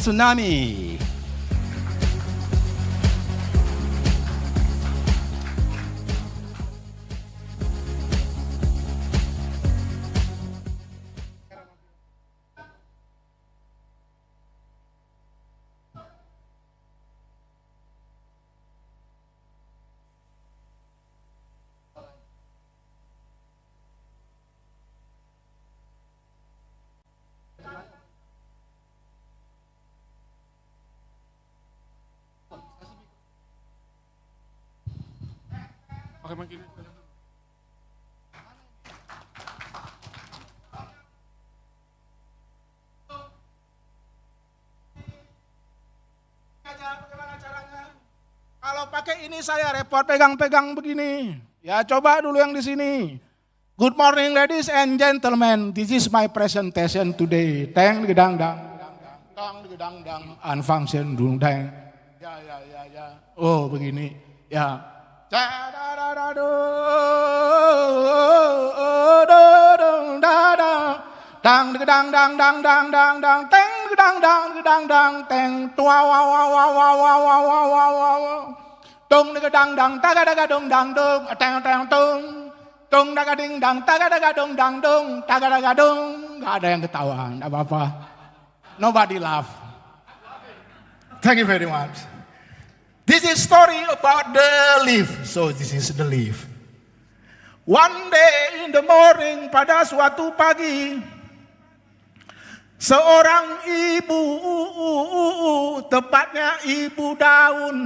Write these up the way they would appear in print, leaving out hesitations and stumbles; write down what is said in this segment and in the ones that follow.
tsunami. Oke, makin. Bagaimana caranya? Kalau pakai ini saya repot pegang-pegang begini. Ya coba dulu yang di sini. Good morning ladies and gentlemen. This is my presentation today. Teng gedang dang, tang gedang dang, unfunction dung dang. Ya. Oh begini. Ya. Dang gedang dang dang dang dang dang teng gedang dang teng tua wa wa wa wa wa wa wa wa wa wa dong gedang dang taga daga dong dang dong teng teng dong daga ding dang taga daga dong dang dong taga daga dong. Nggak ada yang ketawa, nggak apa-apa. Nobody laugh. Thank you very much. This is story about the leaf. So this is the leaf. One day in the morning, pada suatu pagi, seorang ibu, tepatnya ibu daun.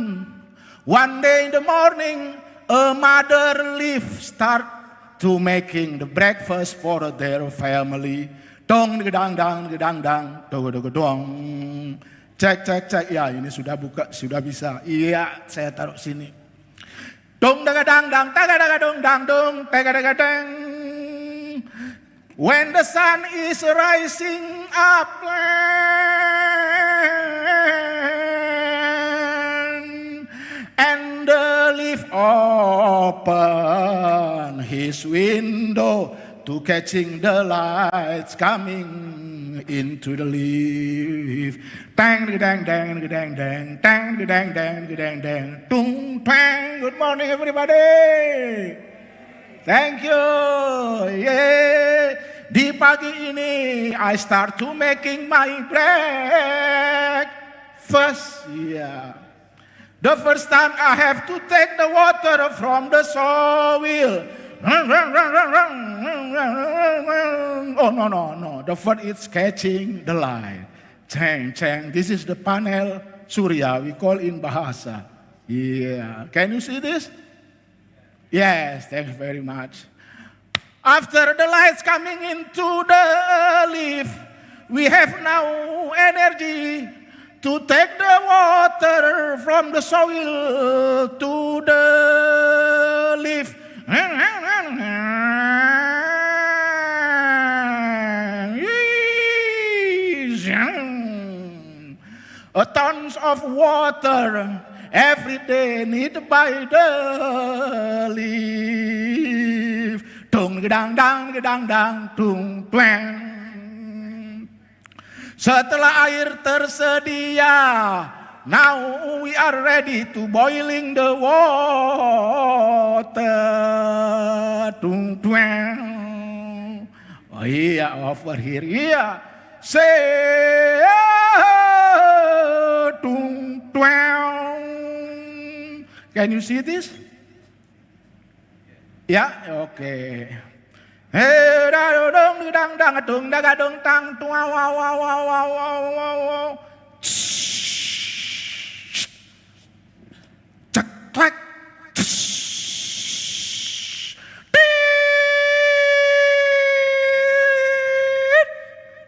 One day in the morning, a mother leaf start to making the breakfast for their family. Dong gedang dang dong. Cek. Ya ini sudah buka, sudah bisa. Iya, saya taruh sini. Dong daga dang taga daga dong dang dong taga daga dang. When the sun is rising up and the leaf open his window to catching the lights coming into the leaf. Tang dang dang dang dang tang dang dang dang dang tung tang. Good morning everybody. Thank you. Yeah. Di pagi ini I start to making my breakfast. Yeah. The first time I have to take the water from the soil. Oh no. The first is catching the light. Chang. This is the panel surya we call in bahasa. Yeah. Can you see this? Yes, thank you very much. After the lights coming into the leaf, we have now energy to take the water from the soil to the leaf. A tons of water every day need by the leaf. Tung gedang dang tung twang. Setelah air tersedia, now we are ready to boiling the water. Tung twang. Oh iya, over here. Iya. Say tung twang. Can you see this? Ya, oke. Hey, dong dang tung daga dong tang tua wow. Cek klek.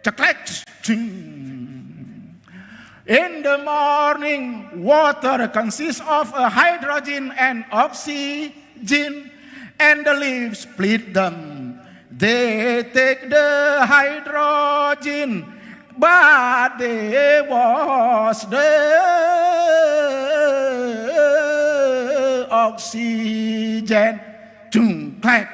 Ceklek. In the morning, water consists of a hydrogen and oxygen, and the leaves split them. They take the hydrogen, but they was the oxygen. Tung klek.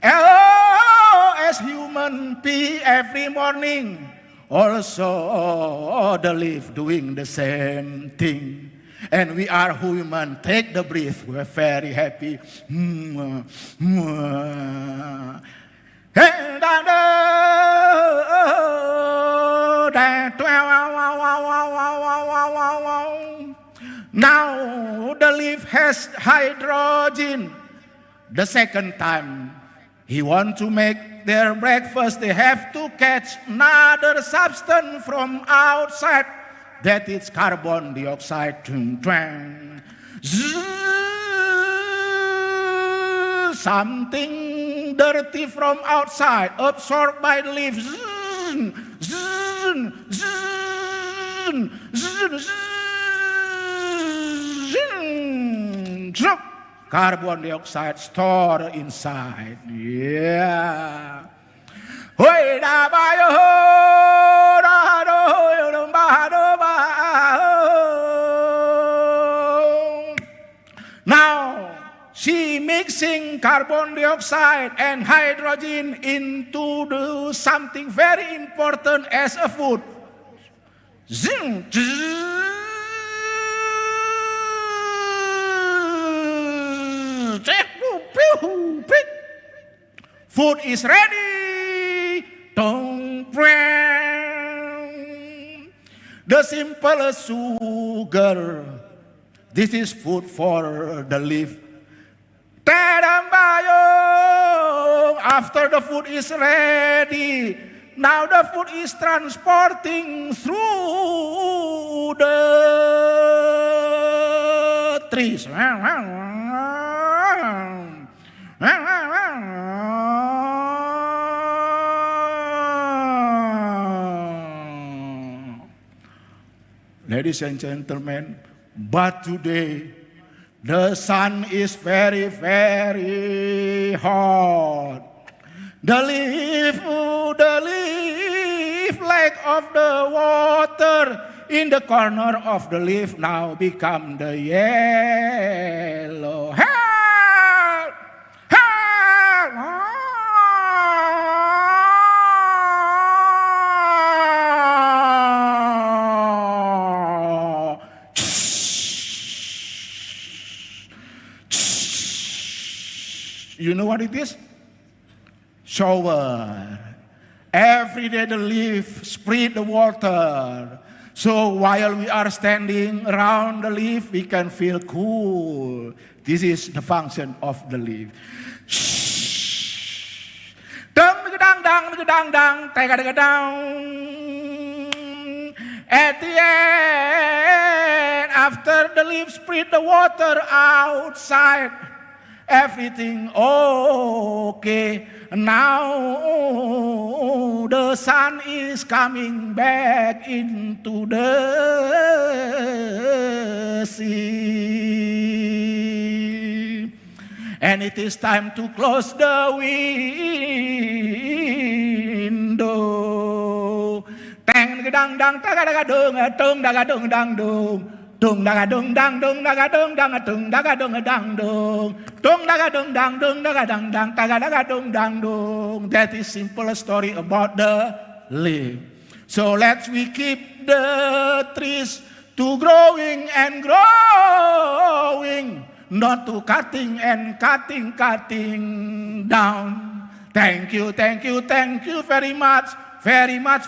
Oh, as human pee every morning. Also, the leaf doing the same thing. And we are human. Take the breath. We're very happy. Now the leaf has hydrogen. The second time he want to make their breakfast, they have to catch another substance from outside. That is carbon dioxide. Something dirty from outside absorbed by the leaf. Carbon dioxide stored inside. Yeah. Now, she mixing carbon dioxide and hydrogen into something very important as a food. Food is ready. The simple sugar. This is food for the leaf. After the food is ready, now the food is transporting through the trees. Ladies and gentlemen, but today the sun is very, very hot. The leaf like of the water in the corner of the leaf now become the yellow. Help! Help! You know what it is? Shower. Every day the leaf spread the water. So while we are standing around the leaf, we can feel cool. This is the function of the leaf. At the end, after the leaf spread the water outside, everything okay. Now the sun is coming back into the sea. And it is time to close the window. Tang dang dang taga dung tung daga dung dang dung. Dung daga dung dang dung daga dung dang tung daga dung dang dung. Dung daga dung dang dung daga dang dang taga daga dung dang dung. That is simple story about the leaf. So let's we keep the trees to growing and growing, not to cutting and cutting down. Thank you very much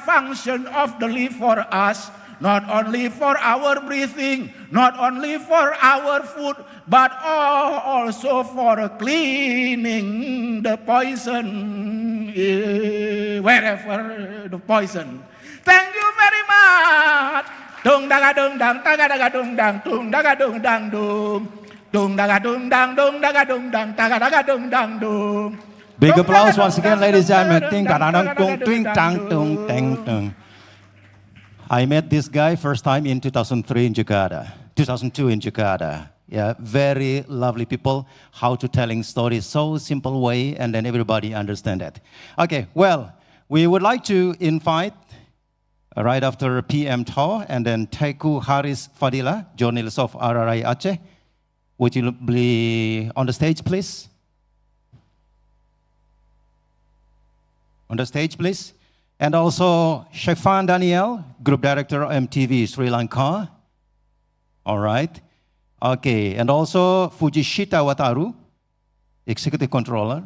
function of the leaf for us. Not only for our breathing, not only for our food, but also for cleaning the poison, wherever the poison. Thank you very much. Dung daga dung dang, taga daga dung dang, dung daga dung dang dung. Dung daga dung dang, dung daga dung dang, taga daga dung dang dung. Big applause once again, ladies and gentlemen. Ting da dang dung ting tang dung tang dung. I met this guy first time in 2002 in Jakarta. Yeah, very lovely people. How to telling stories, so simple way, and then everybody understand that. Okay, well, we would like to invite right after PM Thaw and then Taiku Haris Fadila, journalist of RRI Aceh. Would you be on the stage, please? on the stage, please. And also Shefan Daniel, Group Director of MTV Sri Lanka. All right. Okay, and also Fujishita Wataru, Executive Controller.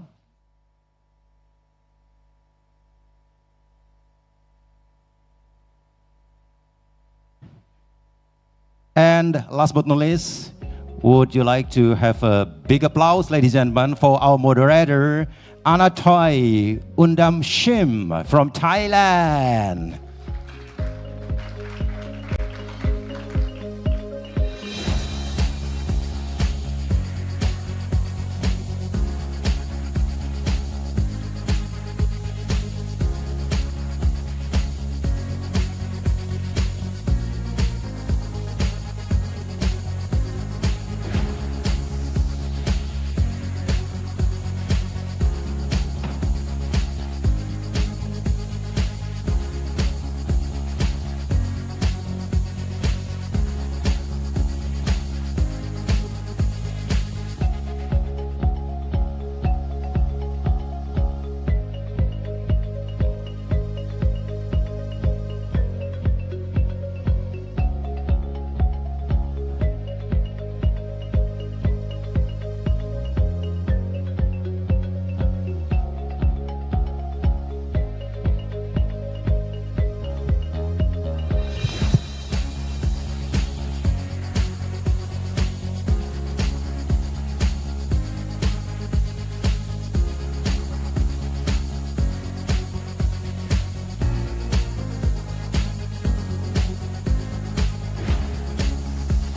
And last but not least, would you like to have a big applause, ladies and gentlemen, for our moderator, Anatoy Undam Shim from Thailand.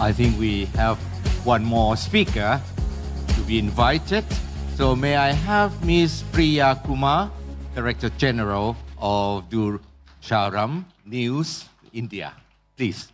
I think we have one more speaker to be invited. So may I have Ms. Priya Kumar, Director General of Durcharam News, India, please.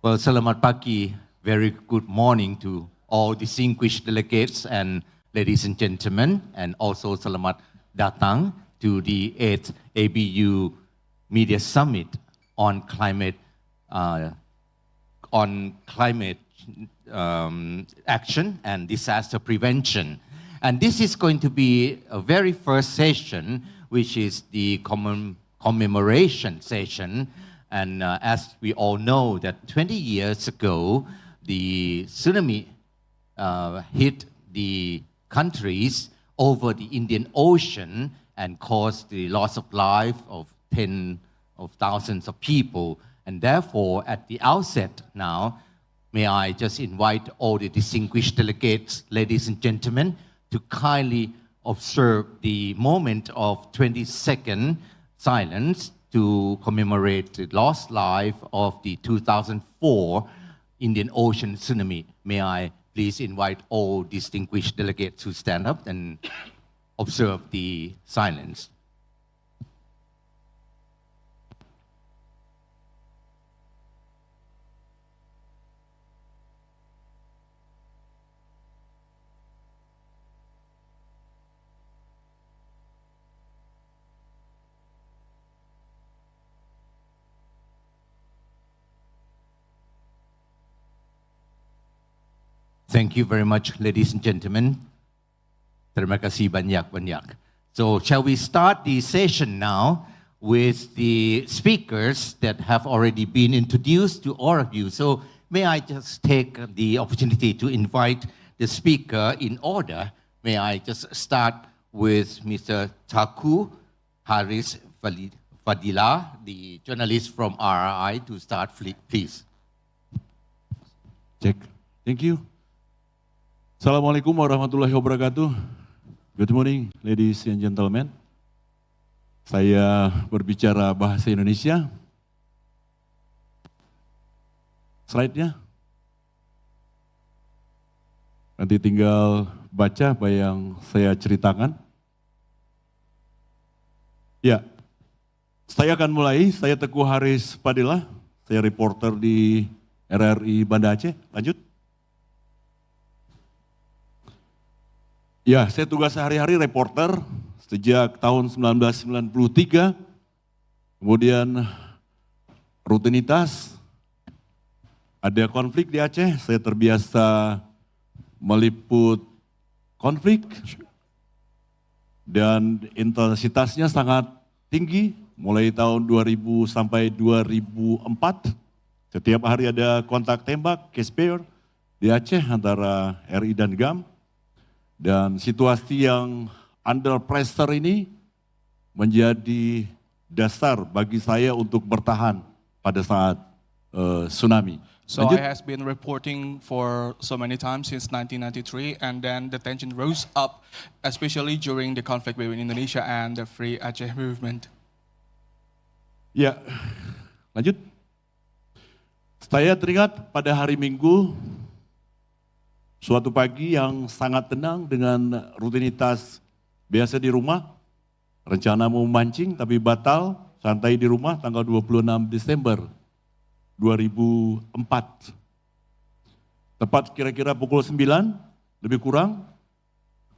Well, selamat pagi, very good morning to all distinguished delegates and ladies and gentlemen, and also selamat datang to the 8th ABU Media Summit on climate action and disaster prevention. And this is going to be a very first session, which is the commemoration session. And as we all know that 20 years ago, the tsunami hit the countries over the Indian Ocean and caused the loss of life of tens of thousands of people. And therefore, at the outset now, may I just invite all the distinguished delegates, ladies and gentlemen, to kindly observe the moment of 20-second silence to commemorate the lost life of the 2004 Indian Ocean tsunami. May I please invite all distinguished delegates to stand up and observe the silence. Thank you very much, ladies and gentlemen. Terima kasih banyak-banyak. So shall we start the session now with the speakers that have already been introduced to all of you. So may I just take the opportunity to invite the speaker in order. May I just start with Mr. Thakur Haris Fadila, the journalist from RRI, to start, please. Check. Thank you. Assalamualaikum warahmatullahi wabarakatuh. Good morning, ladies and gentlemen. Saya berbicara bahasa Indonesia. Slide-nya. Nanti tinggal baca apa yang saya ceritakan. Ya, saya akan mulai. Saya Teguh Haris Padilla. Saya reporter di RRI Banda Aceh. Lanjut. Ya, saya tugas sehari-hari reporter sejak tahun 1993. Kemudian rutinitas, ada konflik di Aceh, saya terbiasa meliput konflik dan intensitasnya sangat tinggi. Mulai tahun 2000 sampai 2004, setiap hari ada kontak tembak, case-pair di Aceh antara RI dan GAM. Dan situasi yang under pressure ini menjadi dasar bagi saya untuk bertahan pada saat tsunami. So Lanjut. I has been reporting for so many times since 1993, and then the tension rose up, especially during the conflict between Indonesia and the Free Aceh movement. Ya, lanjut. Saya teringat pada hari Minggu, suatu pagi yang sangat tenang dengan rutinitas biasa di rumah. Rencana mau mancing tapi batal, santai di rumah tanggal 26 Desember 2004. Tepat kira-kira pukul 9, lebih kurang,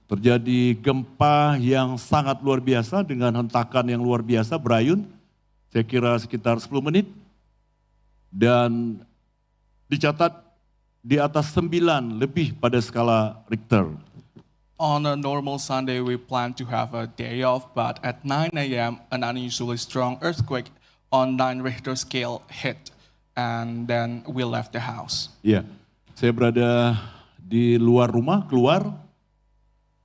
terjadi gempa yang sangat luar biasa dengan hentakan yang luar biasa, berayun. Saya kira sekitar 10 menit, dan dicatat di atas 9 lebih pada skala Richter. On a normal Sunday, we plan to have a day off, but at 9 a.m., an unusually strong earthquake on 9 Richter scale hit, and then we left the house. Ya, saya berada di luar rumah, keluar.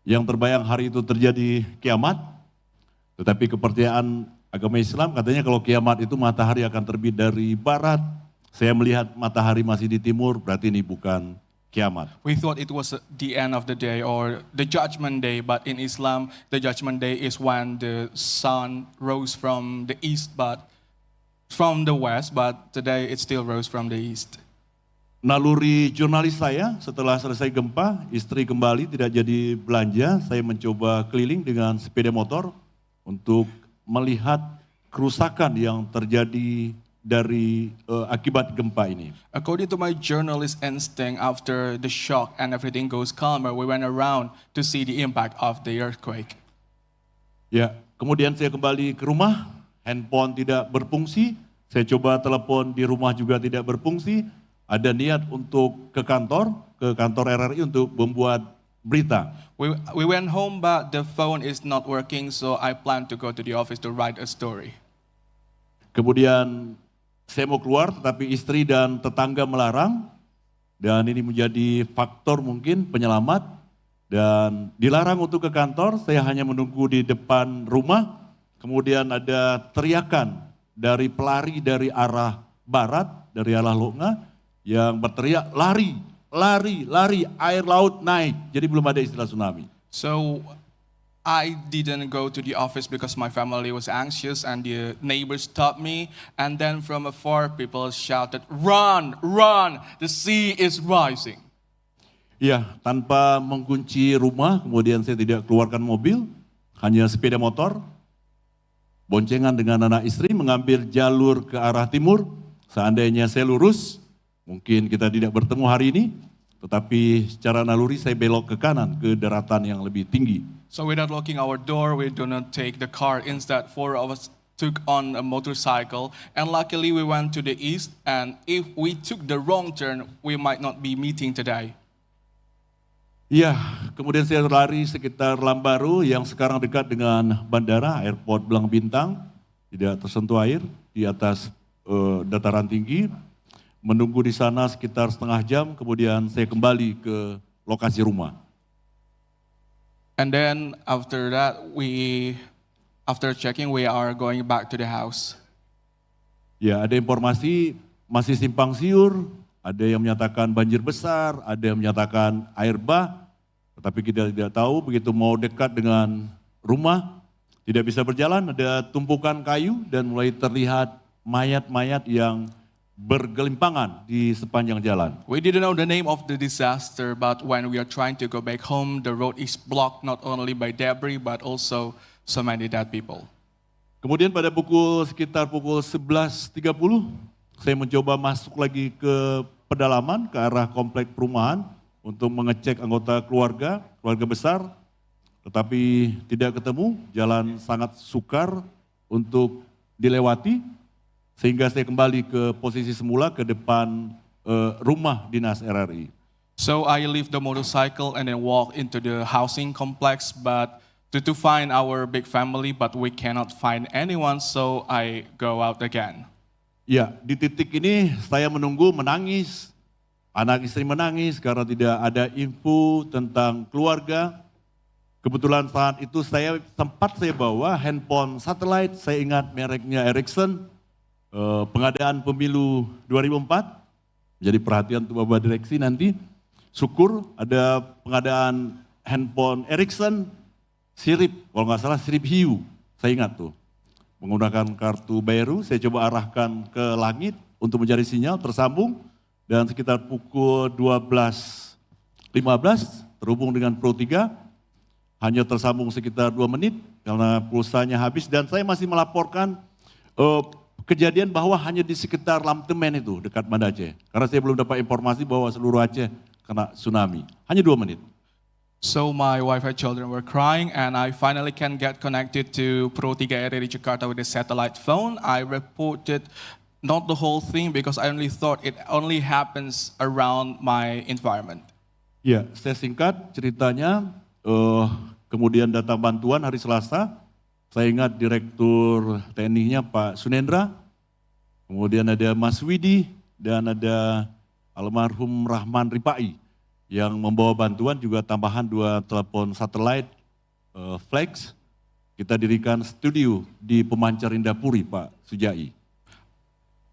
Yang terbayang hari itu terjadi kiamat, tetapi kepercayaan agama Islam katanya kalau kiamat itu matahari akan terbit dari barat. Saya melihat matahari masih di timur, berarti ini bukan kiamat. We thought it was the end of the day or the judgment day, but in Islam, the judgment day is when the sun rose from the east, but from the west, but today it still rose from the east. Naluri jurnalis saya setelah selesai gempa, istri kembali tidak jadi belanja, saya mencoba keliling dengan sepeda motor untuk melihat kerusakan yang terjadi dari akibat gempa ini. According to my journalist instinct, after the shock and everything goes calmer, we went around to see the impact of the earthquake. Ya, kemudian saya kembali ke rumah, handphone tidak berfungsi, saya coba telepon di rumah juga tidak berfungsi, ada niat untuk ke kantor RRI untuk membuat berita. We went home, but the phone is not working, so I plan to go to the office to write a story. Kemudian saya mau keluar, tetapi istri dan tetangga melarang, dan ini menjadi faktor mungkin penyelamat, dan dilarang untuk ke kantor. Saya hanya menunggu di depan rumah, kemudian ada teriakan dari pelari dari arah barat, dari arah Longa, yang berteriak, lari, lari, lari, air laut naik. Jadi belum ada istilah tsunami. So I didn't go to the office because my family was anxious and the neighbors stopped me. And then from afar, people shouted, run, run, the sea is rising. Ya, tanpa mengunci rumah, kemudian saya tidak keluarkan mobil, hanya sepeda motor. Boncengan dengan anak istri mengambil jalur ke arah timur. Seandainya saya lurus, mungkin kita tidak bertemu hari ini. Tetapi secara naluri saya belok ke kanan, ke daratan yang lebih tinggi. So without locking our door, we do not take the car. Instead, 4 of us took on a motorcycle. And luckily we went to the east. And if we took the wrong turn, we might not be meeting today. Ya, kemudian saya lari sekitar Lambaru yang sekarang dekat dengan bandara, airport Belang Bintang. Tidak tersentuh air, di atas dataran tinggi. Menunggu di sana sekitar setengah jam, kemudian saya kembali ke lokasi rumah. And then after that, after checking, we are going back to the house. Ya, ada informasi masih simpang siur, ada yang menyatakan banjir besar, ada yang menyatakan air bah, tetapi kita tidak tahu. Begitu mau dekat dengan rumah, tidak bisa berjalan, ada tumpukan kayu dan mulai terlihat mayat-mayat yang bergelimpangan di sepanjang jalan. We didn't know the name of the disaster, but when we are trying to go back home, the road is blocked not only by debris, but also so many dead people. Kemudian pada sekitar pukul 11.30, saya mencoba masuk lagi ke pedalaman, ke arah komplek perumahan untuk mengecek anggota keluarga besar, tetapi tidak ketemu, jalan sangat sukar untuk dilewati, sehingga saya kembali ke posisi semula ke depan rumah dinas RRI. So I leave the motorcycle and then walk into the housing complex, but to find our big family, but we cannot find anyone, so I go out again. Ya, di titik ini saya menunggu, menangis, anak istri menangis karena tidak ada info tentang keluarga. Kebetulan saat itu saya bawa handphone satelit, saya ingat mereknya Ericsson, pengadaan pemilu 2004, jadi perhatian untuk Bapak Direksi nanti. Syukur ada pengadaan handphone Ericsson, sirip, kalau nggak salah sirip hiu, saya ingat tuh. Menggunakan kartu baru, saya coba arahkan ke langit untuk mencari sinyal, tersambung, dan sekitar pukul 12.15 terhubung dengan Pro 3, hanya tersambung sekitar 2 menit karena pulsanya habis, dan saya masih melaporkan kejadian bahwa hanya di sekitar Lamtemen itu, dekat Banda Aceh. Karena saya belum dapat informasi bahwa seluruh Aceh kena tsunami, hanya 2 menit. So my wife and children were crying, and I finally can get connected to Pro 3 RRI Jakarta with a satellite phone. I reported not the whole thing because I only thought it only happens around my environment. Ya, saya singkat ceritanya, kemudian datang bantuan hari Selasa, saya ingat Direktur TNI-nya Pak Sunendra, kemudian ada Mas Widi, dan ada almarhum Rahman Ripai yang membawa bantuan, juga tambahan 2 telepon satelit flags. Kita dirikan studio di Pemancar Indapuri, Pak Sujai.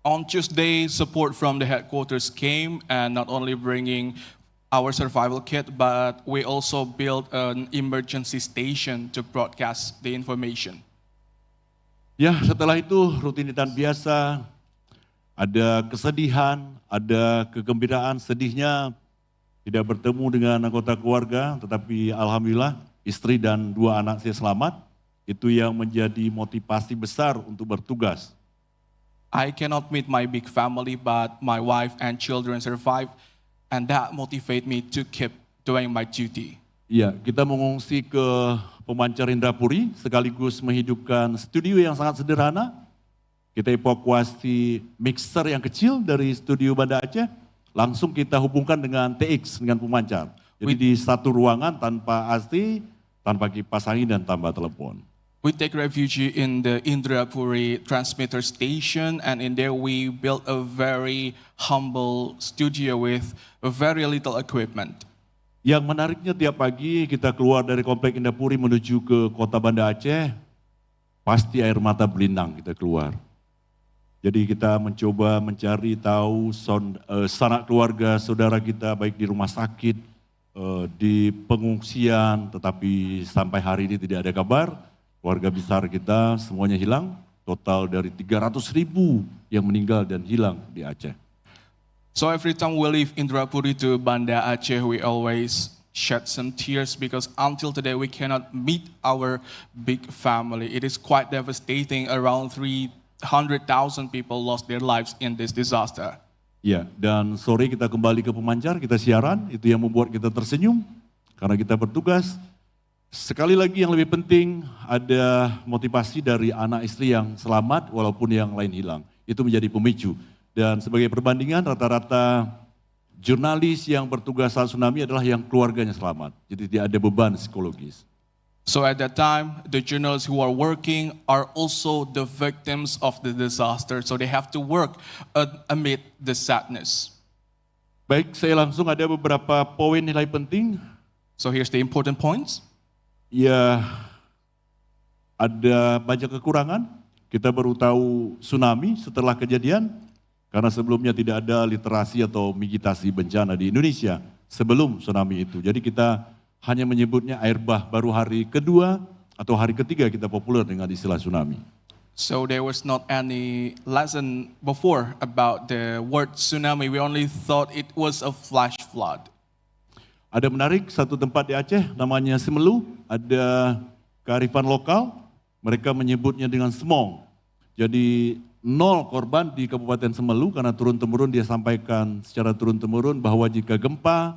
On Tuesday, support from the headquarters came, and not only bringing our survival kit, but we also built an emergency station to broadcast the information. Ya, setelah itu rutinitas biasa, ada kesedihan, ada kegembiraan. Sedihnya tidak bertemu dengan anggota keluarga, tetapi alhamdulillah istri dan 2 anak saya selamat. Itu yang menjadi motivasi besar untuk bertugas. I cannot meet my big family, but my wife and children survived, and that motivated me to keep doing my duty. Iya, kita mengungsi ke Pemancar Indrapuri, sekaligus menghidupkan studio yang sangat sederhana. Kita evakuasi mixer yang kecil dari studio Banda Aceh, langsung kita hubungkan dengan TX, dengan pemancar. Jadi di satu ruangan tanpa AC, tanpa kipas angin dan tanpa telepon. We take refuge in the Indrapuri transmitter station, and in there we built a very humble studio with a very little equipment. Yang menariknya tiap pagi kita keluar dari komplek Indrapuri menuju ke kota Banda Aceh, pasti air mata berlinang kita keluar. Jadi kita mencoba mencari tahu sanak keluarga saudara kita, baik di rumah sakit, di pengungsian, tetapi sampai hari ini tidak ada kabar. Keluarga besar kita semuanya hilang, total dari 300.000 yang meninggal dan hilang di Aceh. So every time we leave Indrapuri to Banda Aceh, we always shed some tears because until today we cannot meet our big family. It is quite devastating. Around 300,000 people lost their lives in this disaster. Ya, dan sore kita kembali ke Pemancar, kita siaran, itu yang membuat kita tersenyum karena kita bertugas. Sekali lagi yang lebih penting ada motivasi dari anak istri yang selamat walaupun yang lain hilang. Itu menjadi pemicu. Dan sebagai perbandingan rata-rata jurnalis yang bertugas saat tsunami adalah yang keluarganya selamat. Jadi tidak ada beban psikologis. So at that time, the journalists who are working are also the victims of the disaster. So they have to work amid the sadness. Baik, saya langsung ada beberapa poin nilai penting. So here's the important points. Ya, ada banyak kekurangan. Kita baru tahu tsunami setelah kejadian, karena sebelumnya tidak ada literasi atau mitigasi bencana di Indonesia sebelum tsunami itu. Jadi kita hanya menyebutnya air bah, baru hari kedua atau hari ketiga kita populer dengan istilah tsunami. So there was not any lesson before about the word tsunami. We only thought it was a flash flood. Ada menarik, satu tempat di Aceh namanya Semelu, ada kearifan lokal, mereka menyebutnya dengan semong. Jadi nol korban di Kabupaten Semelu karena turun-temurun dia sampaikan secara turun-temurun bahwa jika gempa,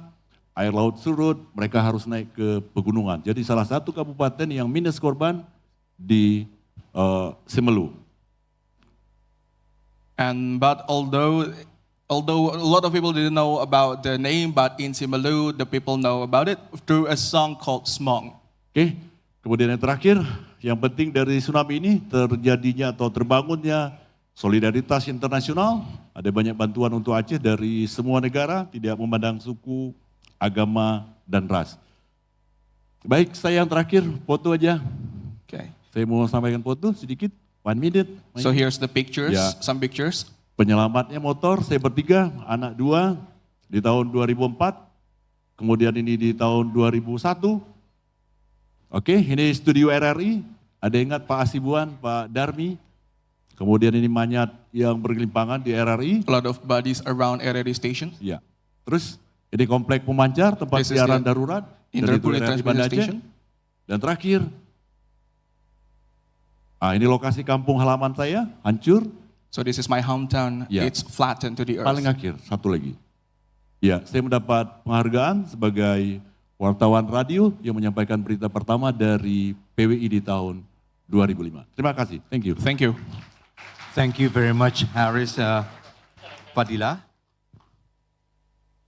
air laut surut, mereka harus naik ke pegunungan. Jadi salah satu kabupaten yang minus korban di Semelu. But although a lot of people didn't know about the name, but in Simelu, the people know about it through a song called Smong. Oke, kemudian yang terakhir, yang penting dari tsunami ini terjadinya atau terbangunnya solidaritas internasional. Ada banyak bantuan untuk Aceh dari semua negara, tidak memandang suku, agama, dan ras. Baik, saya yang terakhir, foto aja. Okay. Saya mau sampaikan foto sedikit, 1 minute. So here's the pictures, Yeah. some pictures. Penyelamatnya motor, saya bertiga, anak 2 di tahun 2004, kemudian ini di tahun 2001. Oke, ini studio RRI, ada ingat Pak Asibuan, Pak Darmi, kemudian ini manyat yang bergelimpangan di RRI. A lot of bodies around RRI station. Ya. Terus ini komplek pemancar, tempat This is siaran the darurat dari Indrapuri RRI Transmission Banda Aceh. Station. Dan terakhir, ini lokasi kampung halaman saya, hancur. So this is my hometown. Yeah. It's flattened to the earth. Paling akhir, satu lagi. Ya, saya mendapat penghargaan sebagai wartawan radio yang menyampaikan berita pertama dari PWI di tahun 2005. Terima kasih. Thank you. Thank you. Thank you very much, Haris Fadila.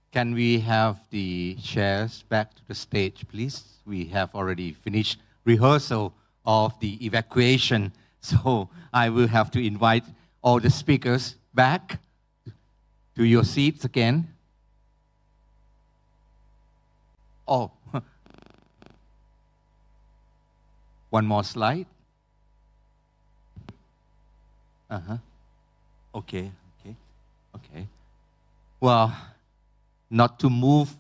Can we have the chairs back to the stage, please? We have already finished rehearsal of the evacuation, so I will have to invite all the speakers back to your seats again. Oh, one more slide. Okay. Well, not to move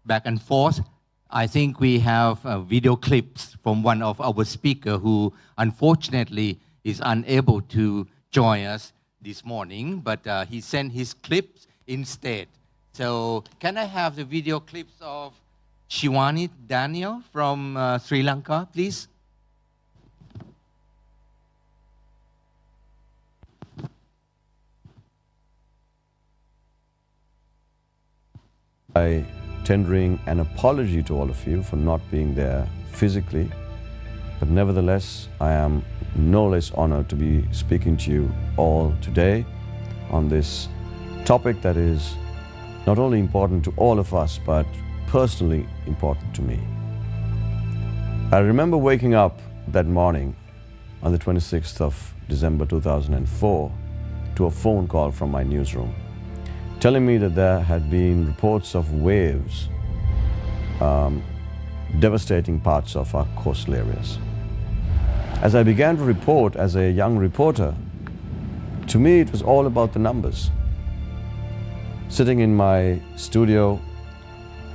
back and forth, I think we have video clips from one of our speakers who unfortunately is unable to join us this morning, but he sent his clips instead. So can I have the video clips of Shiwani Daniel from Sri Lanka, please? By tendering an apology to all of you for not being there physically, but nevertheless, I am no less honored to be speaking to you all today on this topic that is not only important to all of us, but personally important to me. I remember waking up that morning on the 26th of December 2004 to a phone call from my newsroom, telling me that there had been reports of waves devastating parts of our coastal areas. As I began to report as a young reporter, to me it was all about the numbers. Sitting in my studio,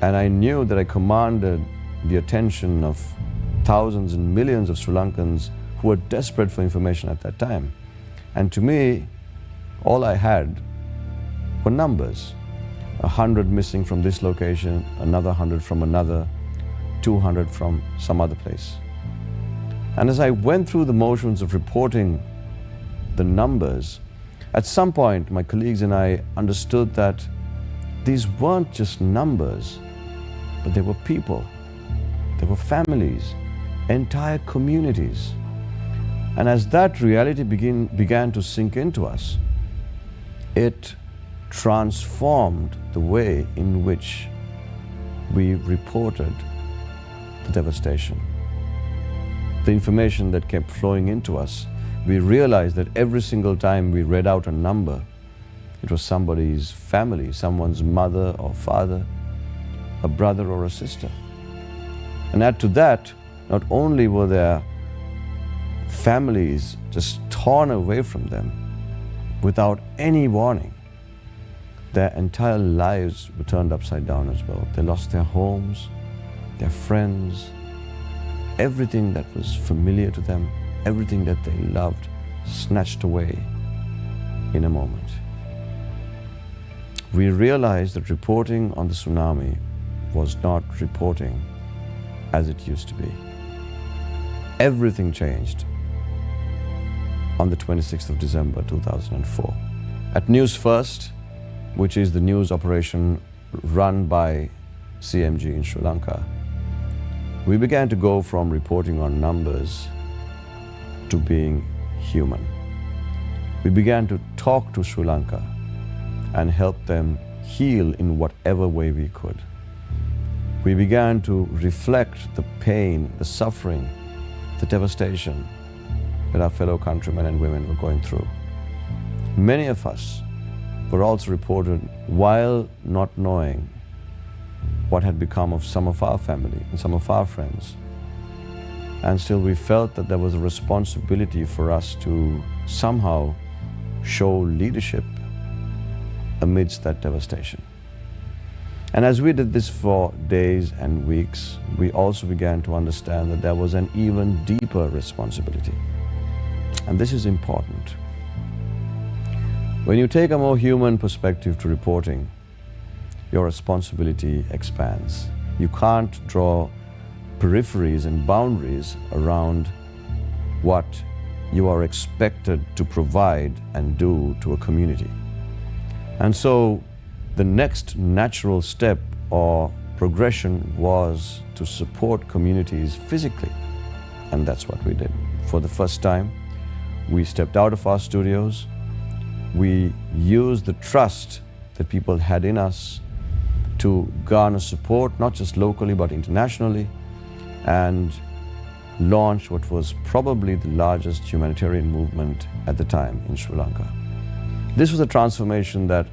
and I knew that I commanded the attention of thousands and millions of Sri Lankans who were desperate for information at that time. And to me, all I had were numbers. 100 missing from this location, another 100 from another, 200 from some other place. And as I went through the motions of reporting the numbers, at some point my colleagues and I understood that these weren't just numbers, but they were people, they were families, entire communities. And as that reality began to sink into us, it transformed the way in which we reported the devastation. The information that kept flowing into us, we realized that every single time we read out a number, it was somebody's family, someone's mother or father, a brother or a sister. And add to that, not only were there families just torn away from them without any warning, their entire lives were turned upside down as well. They lost their homes, their friends, everything that was familiar to them, everything that they loved, snatched away in a moment. We realized that reporting on the tsunami was not reporting as it used to be. Everything changed on the 26th of December 2004. At News First, which is the news operation run by CMG in Sri Lanka, we began to go from reporting on numbers to being human. We began to talk to Sri Lanka and help them heal in whatever way we could. We began to reflect the pain, the suffering, the devastation that our fellow countrymen and women were going through. Many of us were also reported while not knowing what had become of some of our family and some of our friends. And still we felt that there was a responsibility for us to somehow show leadership amidst that devastation. And as we did this for days and weeks, we also began to understand that there was an even deeper responsibility. And this is important. When you take a more human perspective to reporting, your responsibility expands. You can't draw peripheries and boundaries around what you are expected to provide and do to a community. And so the next natural step or progression was to support communities physically. And that's what we did. For the first time, we stepped out of our studios. We used the trust that people had in us to garner support, not just locally, but internationally, and launch what was probably the largest humanitarian movement at the time in Sri Lanka. This was a transformation that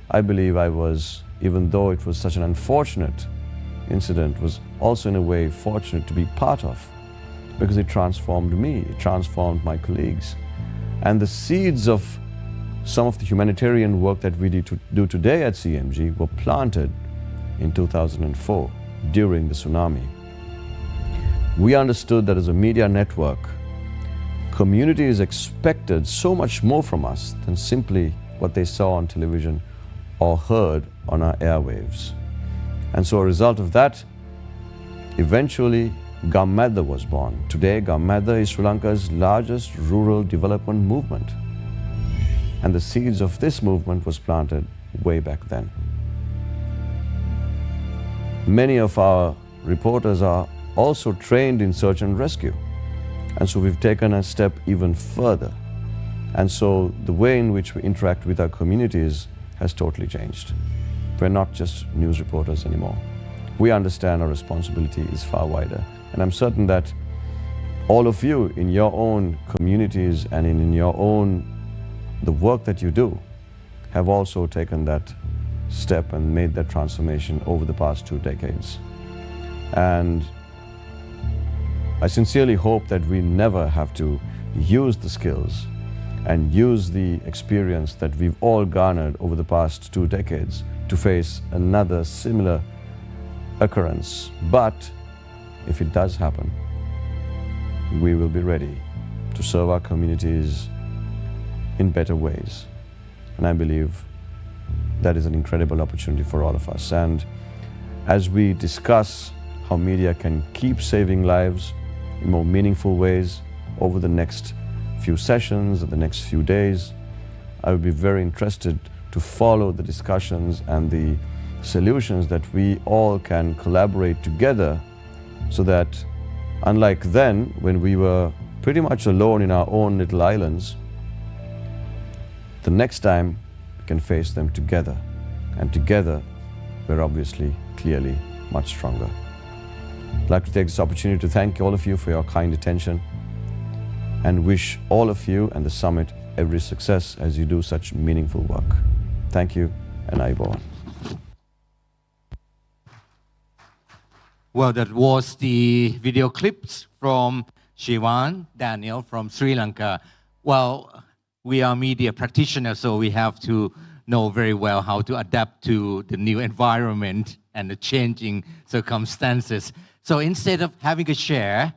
I believe I was, even though it was such an unfortunate incident, was also in a way fortunate to be part of, because it transformed me, it transformed my colleagues. And the seeds of some of the humanitarian work that we do today at CMG were planted in 2004 during the tsunami. We understood that as a media network, communities expected so much more from us than simply what they saw on television or heard on our airwaves. And so a result of that, eventually Gammadha was born. Today, Gammadha is Sri Lanka's largest rural development movement. And the seeds of this movement was planted way back then. Many of our reporters are also trained in search and rescue. And so we've taken a step even further. And so the way in which we interact with our communities has totally changed. We're not just news reporters anymore. We understand our responsibility is far wider. And I'm certain that all of you in your own communities and in your own, the work that you do, have also taken that step and made that transformation over the past 2 decades. And I sincerely hope that we never have to use the skills and use the experience that we've all garnered over the past 2 decades to face another similar occurrence. But if it does happen, we will be ready to serve our communities in better ways. And I believe that is an incredible opportunity for all of us. And as we discuss how media can keep saving lives in more meaningful ways over the next few sessions and the next few days, I would be very interested to follow the discussions and the solutions that we all can collaborate together, so that unlike then, when we were pretty much alone in our own little islands, the next time we can face them together. And together, we're obviously, clearly, much stronger. I'd like to take this opportunity to thank all of you for your kind attention and wish all of you and the summit every success as you do such meaningful work. Thank you, and Ayubowan. Well, that was the video clips from Shivan, Daniel from Sri Lanka. Well, we are media practitioners, so we have to know very well how to adapt to the new environment and the changing circumstances. So instead of having a share,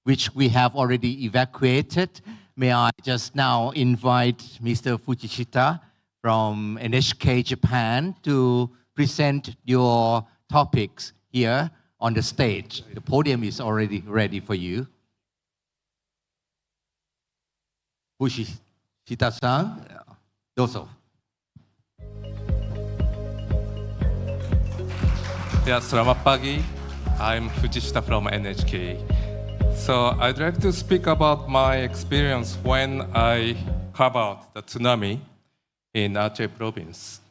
which we have already evacuated, may I just now invite Mr. Fujishita from NHK Japan to present your topics here on the stage. The podium is already ready for you. Fushita-san, どうぞ。Ya, selamat pagi. I'm Fujishita from NHK. So I'd like to speak about my experience when I covered the tsunami in Aceh province.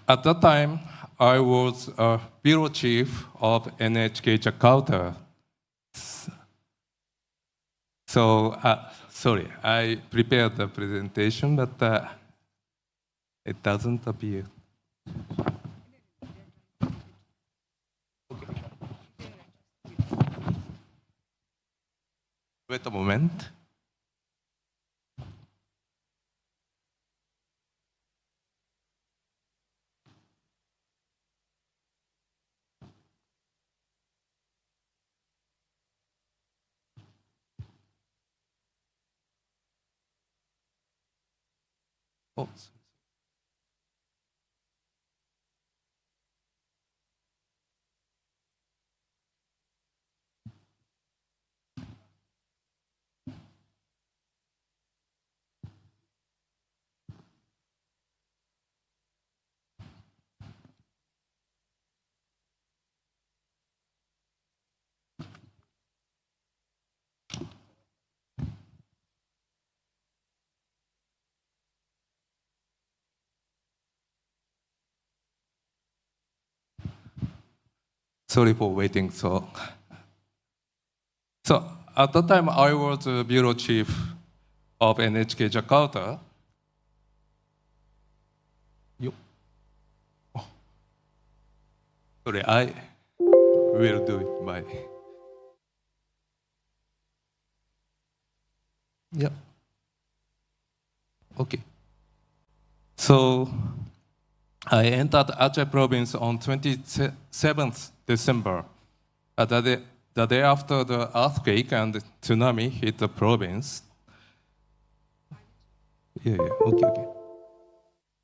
At that time, I was a bureau chief of NHK Jakarta. So, sorry, I prepared the presentation, but it doesn't appear. Wait a moment. Oh. Sorry for waiting so. So at that time, I was the bureau chief of NHK Jakarta. Oh. Sorry, I will do it by. Yeah. Okay. So I entered Aceh province on 27th December, the day after the earthquake and the tsunami hit the province. Okay.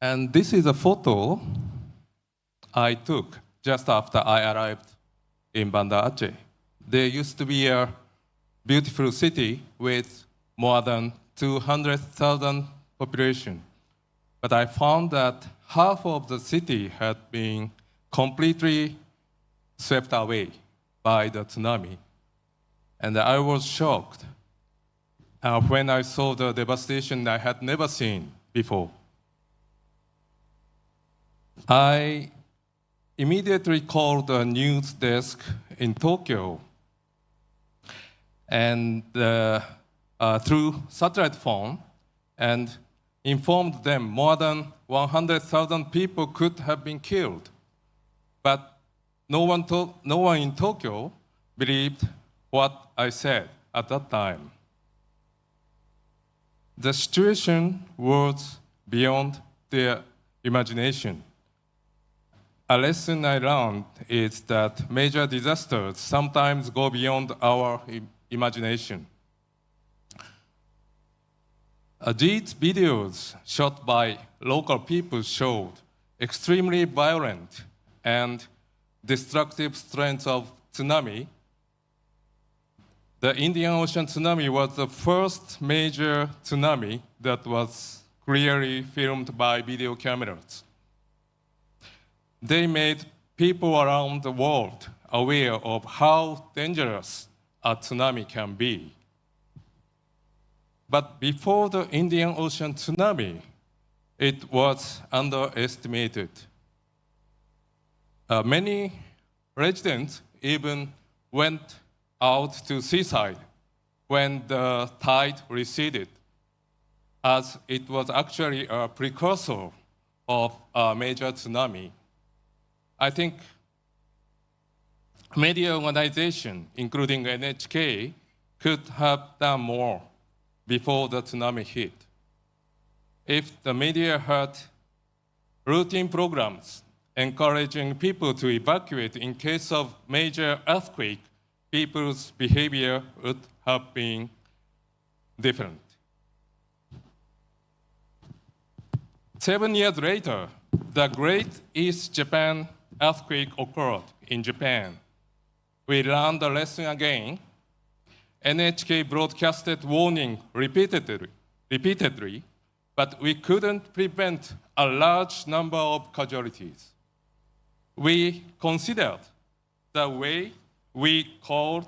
And this is a photo I took just after I arrived in Banda Aceh. There used to be a beautiful city with more than 200,000 population. But I found that half of the city had been completely swept away by the tsunami. And I was shocked when I saw the devastation I had never seen before. I immediately called the news desk in Tokyo and through satellite phone and informed them more than 100,000 people could have been killed. But no one in Tokyo believed what I said at that time. The situation was beyond their imagination. A lesson I learned is that major disasters sometimes go beyond our imagination. These videos shot by local people showed extremely violent and destructive strength of tsunami. The Indian Ocean tsunami was the first major tsunami that was clearly filmed by video cameras. They made people around the world aware of how dangerous a tsunami can be. But before the Indian Ocean tsunami, it was underestimated. Many residents even went out to seaside when the tide receded, as it was actually a precursor of a major tsunami. I think media organizations, including NHK, could have done more before the tsunami hit. If the media had routine programs encouraging people to evacuate in case of major earthquake, people's behavior would have been different. 7 years later, the Great East Japan earthquake occurred in Japan. We learned the lesson again, NHK broadcasted warning repeatedly, but we couldn't prevent a large number of casualties. We considered the way we called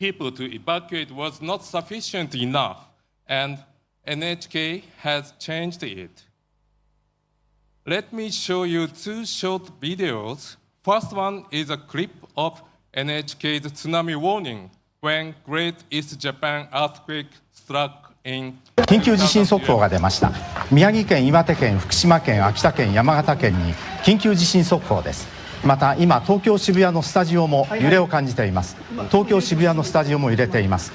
people to evacuate was not sufficient enough, and NHK has changed it. Let me show you two short videos. First one is a clip of NHK's tsunami warning when Great East Japan earthquake struck in 緊急地震速報が出ました。宮城県、岩手県、福島県、秋田県、山形県に緊急地震速報です。また今東京渋谷のスタジオも揺れを感じています。東京渋谷のスタジオも揺れています。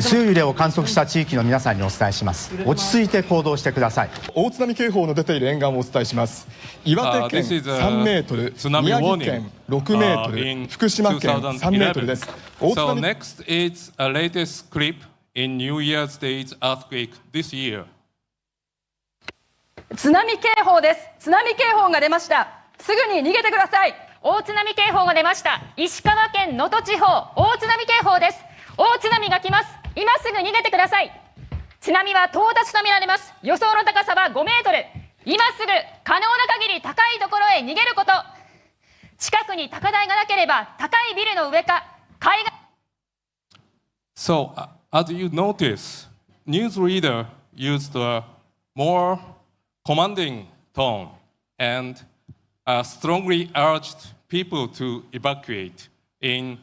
強い揺れを観測した地域の皆さんにお伝えします。落ち着いて行動してください。大津波警報の出ている沿岸をお伝えします。岩手県3メートル、宮城県6メートル、福島県3メートルです。So next is a latest clip in New Year's Day's earthquake this year. 津波警報です。津波警報が出ました。すぐに逃げてください。大津波警報が出ました。石川県能登地方、大津波警報です。大津波が来ます。今すぐ逃げてください。津波は到達とみられます。予想の高さは5メートル。今すぐ可能な限り高いところへ逃げること。近くに高台がなければ高いビルの上か海岸。So, as you notice, newsreader used a more commanding tone and strongly urged people to evacuate in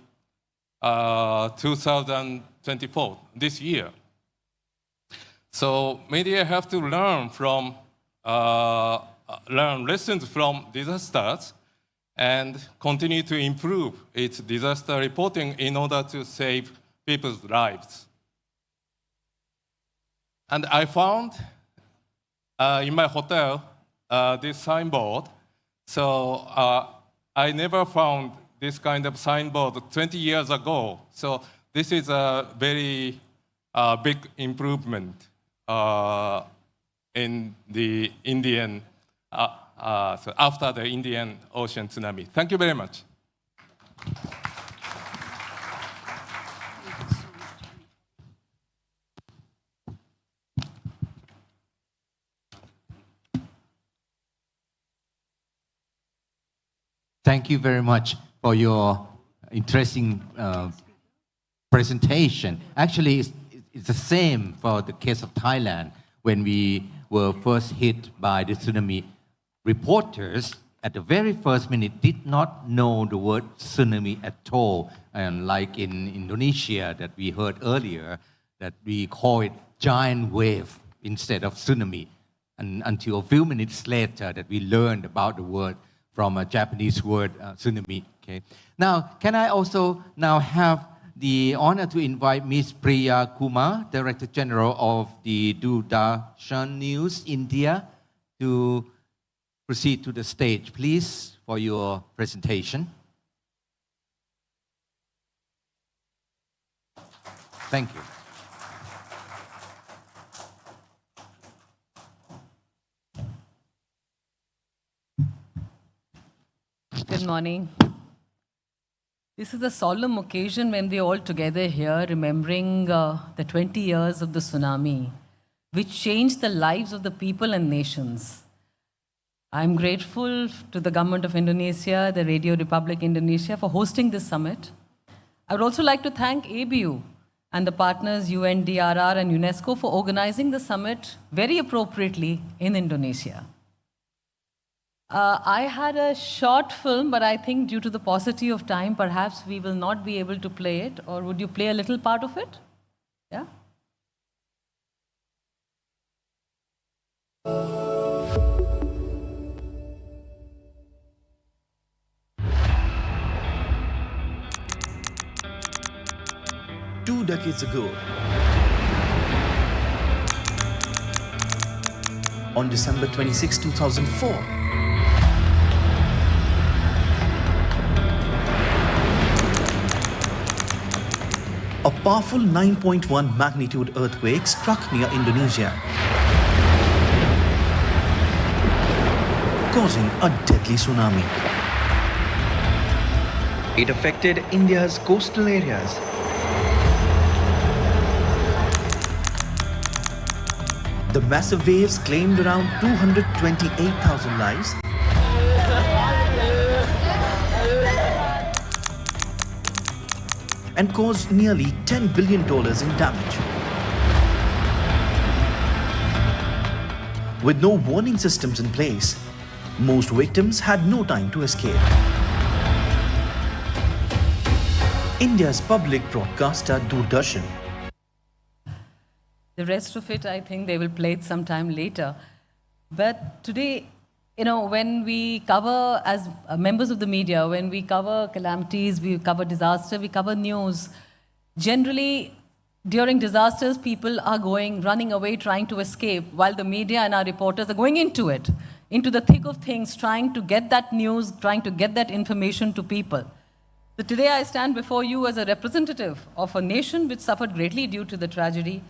2024, this year. So media have to learn lessons from disasters and continue to improve its disaster reporting in order to save people's lives. And I found in my hotel this signboard. So I never found this kind of signboard 20 years ago. So this is a very big improvement in the Indian, so after the Indian Ocean tsunami. Thank you very much. Thank you very much for your interesting presentation. Actually, it's the same for the case of Thailand. When we were first hit by the tsunami, reporters at the very first minute did not know the word tsunami at all. And like in Indonesia that we heard earlier, that we call it giant wave instead of tsunami. And until a few minutes later that we learned about the word from a Japanese word, tsunami. Okay. Now, can I also now have the honor to invite Ms. Priya Kumar, Director General of the Doordarshan News India, to proceed to the stage, please, for your presentation. Thank you. Good morning. This is a solemn occasion when we're all together here remembering the 20 years of the tsunami, which changed the lives of the people and nations. I'm grateful to the government of Indonesia, the Radio Republic Indonesia, for hosting this summit. I would also like to thank ABU and the partners UNDRR and UNESCO for organizing the summit very appropriately in Indonesia. I had a short film, but I think due to the paucity of time, perhaps we will not be able to play it. Or would you play a little part of it? Yeah? Two decades ago, on December 26, 2004, a powerful 9.1 magnitude earthquake struck near Indonesia, causing a deadly tsunami. It affected India's coastal areas, The massive waves claimed around 228,000 lives and caused nearly $10 billion in damage. With no warning systems in place, most victims had no time to escape. India's public broadcaster Doordarshan. The rest of it, I think they will play it sometime later. But today, when we cover, as members of the media, when we cover calamities, we cover disaster, we cover news, generally, during disasters, people are running away, trying to escape, while the media and our reporters are going into it, into the thick of things, trying to get that news, trying to get that information to people. So today I stand before you as a representative of a nation which suffered greatly due to the tragedy,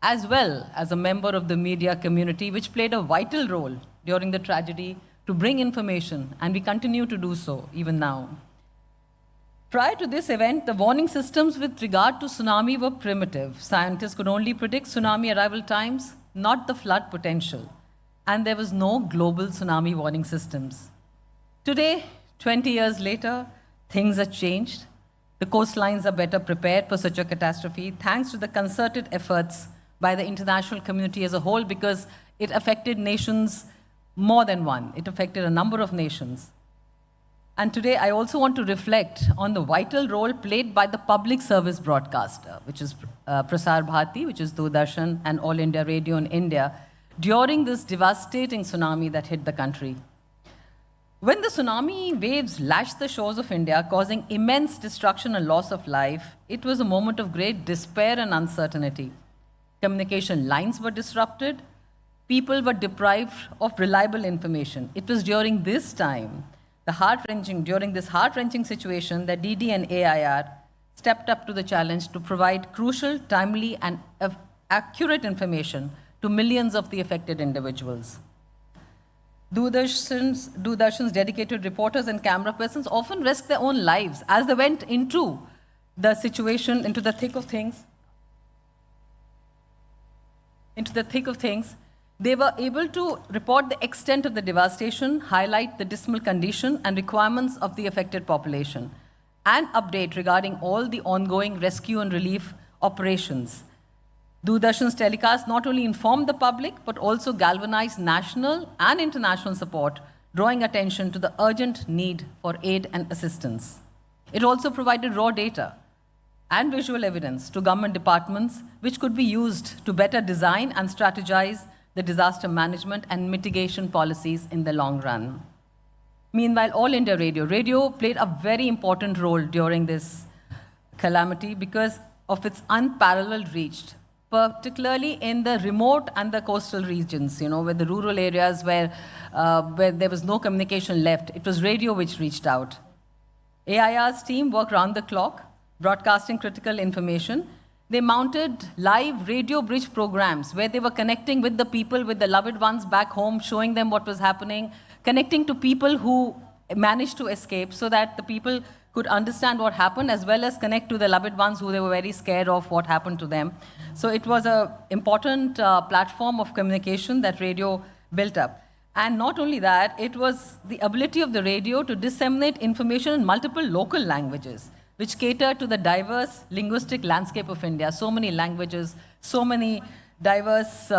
as well as a member of the media community which played a vital role during the tragedy to bring information, and we continue to do so even now. Prior to this event, the warning systems with regard to tsunami were primitive. Scientists could only predict tsunami arrival times, not the flood potential, and there was no global tsunami warning systems. Today, 20 years later, things have changed. The coastlines are better prepared for such a catastrophe thanks to the concerted efforts by the international community as a whole, because it affected nations more than one. It affected a number of nations. And today I also want to reflect on the vital role played by the public service broadcaster, which is Prasar Bharati, which is Doordarshan and All India Radio in India, during this devastating tsunami that hit the country. When the tsunami waves lashed the shores of India, causing immense destruction and loss of life, it was a moment of great despair and uncertainty. Communication lines were disrupted. People were deprived of reliable information. It was during this time, during this heart-wrenching situation, that DD and AIR stepped up to the challenge to provide crucial, timely, and accurate information to millions of the affected individuals. Doordarshan's dedicated reporters and camera persons often risked their own lives as they went into the situation, into the thick of things. They were able to report the extent of the devastation, highlight the dismal condition and requirements of the affected population, and update regarding all the ongoing rescue and relief operations. Doordarshan's telecast not only informed the public, but also galvanized national and international support, drawing attention to the urgent need for aid and assistance. It also provided raw data and visual evidence to government departments, which could be used to better design and strategize the disaster management and mitigation policies in the long run. Meanwhile, All India Radio played a very important role during this calamity because of its unparalleled reach, particularly in the remote and the coastal regions, where the rural areas where there was no communication left. It was radio which reached out. AIR's team worked round the clock, broadcasting critical information. They mounted live radio bridge programs where they were connecting with the people, with the loved ones back home, showing them what was happening, connecting to people who managed to escape so that the people could understand what happened, as well as connect to the loved ones who they were very scared of what happened to them. So it was an important platform of communication that radio built up. And not only that, it was the ability of the radio to disseminate information in multiple local languages, which cater to the diverse linguistic landscape of India. So many languages, so many diverse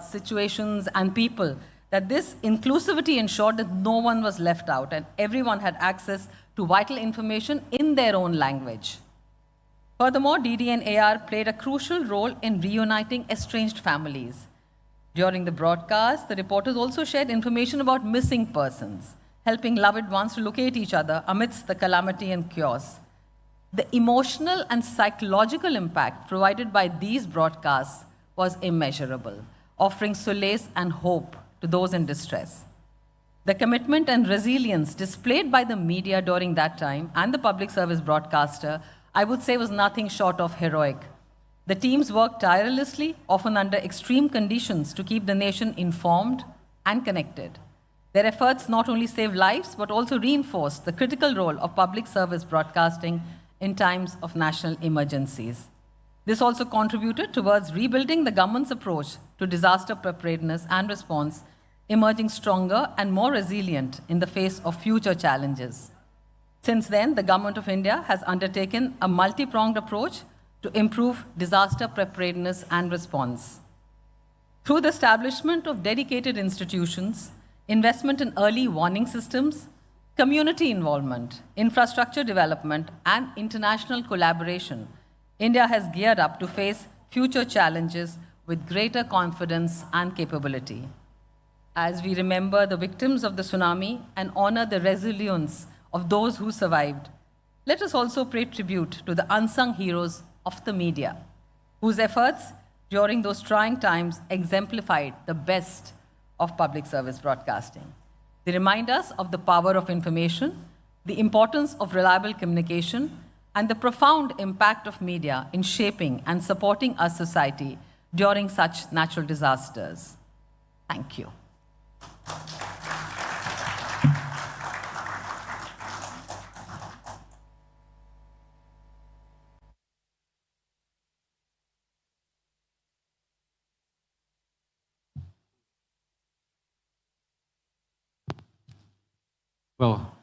situations and people, that this inclusivity ensured that no one was left out and everyone had access to vital information in their own language. Furthermore, DD and AR played a crucial role in reuniting estranged families. During the broadcast, the reporters also shared information about missing persons, helping loved ones to locate each other amidst the calamity and chaos. The emotional and psychological impact provided by these broadcasts was immeasurable, offering solace and hope to those in distress. The commitment and resilience displayed by the media during that time and the public service broadcaster, I would say, was nothing short of heroic. The teams worked tirelessly, often under extreme conditions, to keep the nation informed and connected. Their efforts not only saved lives, but also reinforced the critical role of public service broadcasting in times of national emergencies. This also contributed towards rebuilding the government's approach to disaster preparedness and response, emerging stronger and more resilient in the face of future challenges. Since then, the Government of India has undertaken a multi-pronged approach to improve disaster preparedness and response. Through the establishment of dedicated institutions, investment in early warning systems, community involvement, infrastructure development, and international collaboration, India has geared up to face future challenges with greater confidence and capability. As we remember the victims of the tsunami and honor the resilience of those who survived, let us also pay tribute to the unsung heroes of the media, whose efforts during those trying times exemplified the best of public service broadcasting. They remind us of the power of information, the importance of reliable communication, and the profound impact of media in shaping and supporting our society during such natural disasters. Thank you. Well,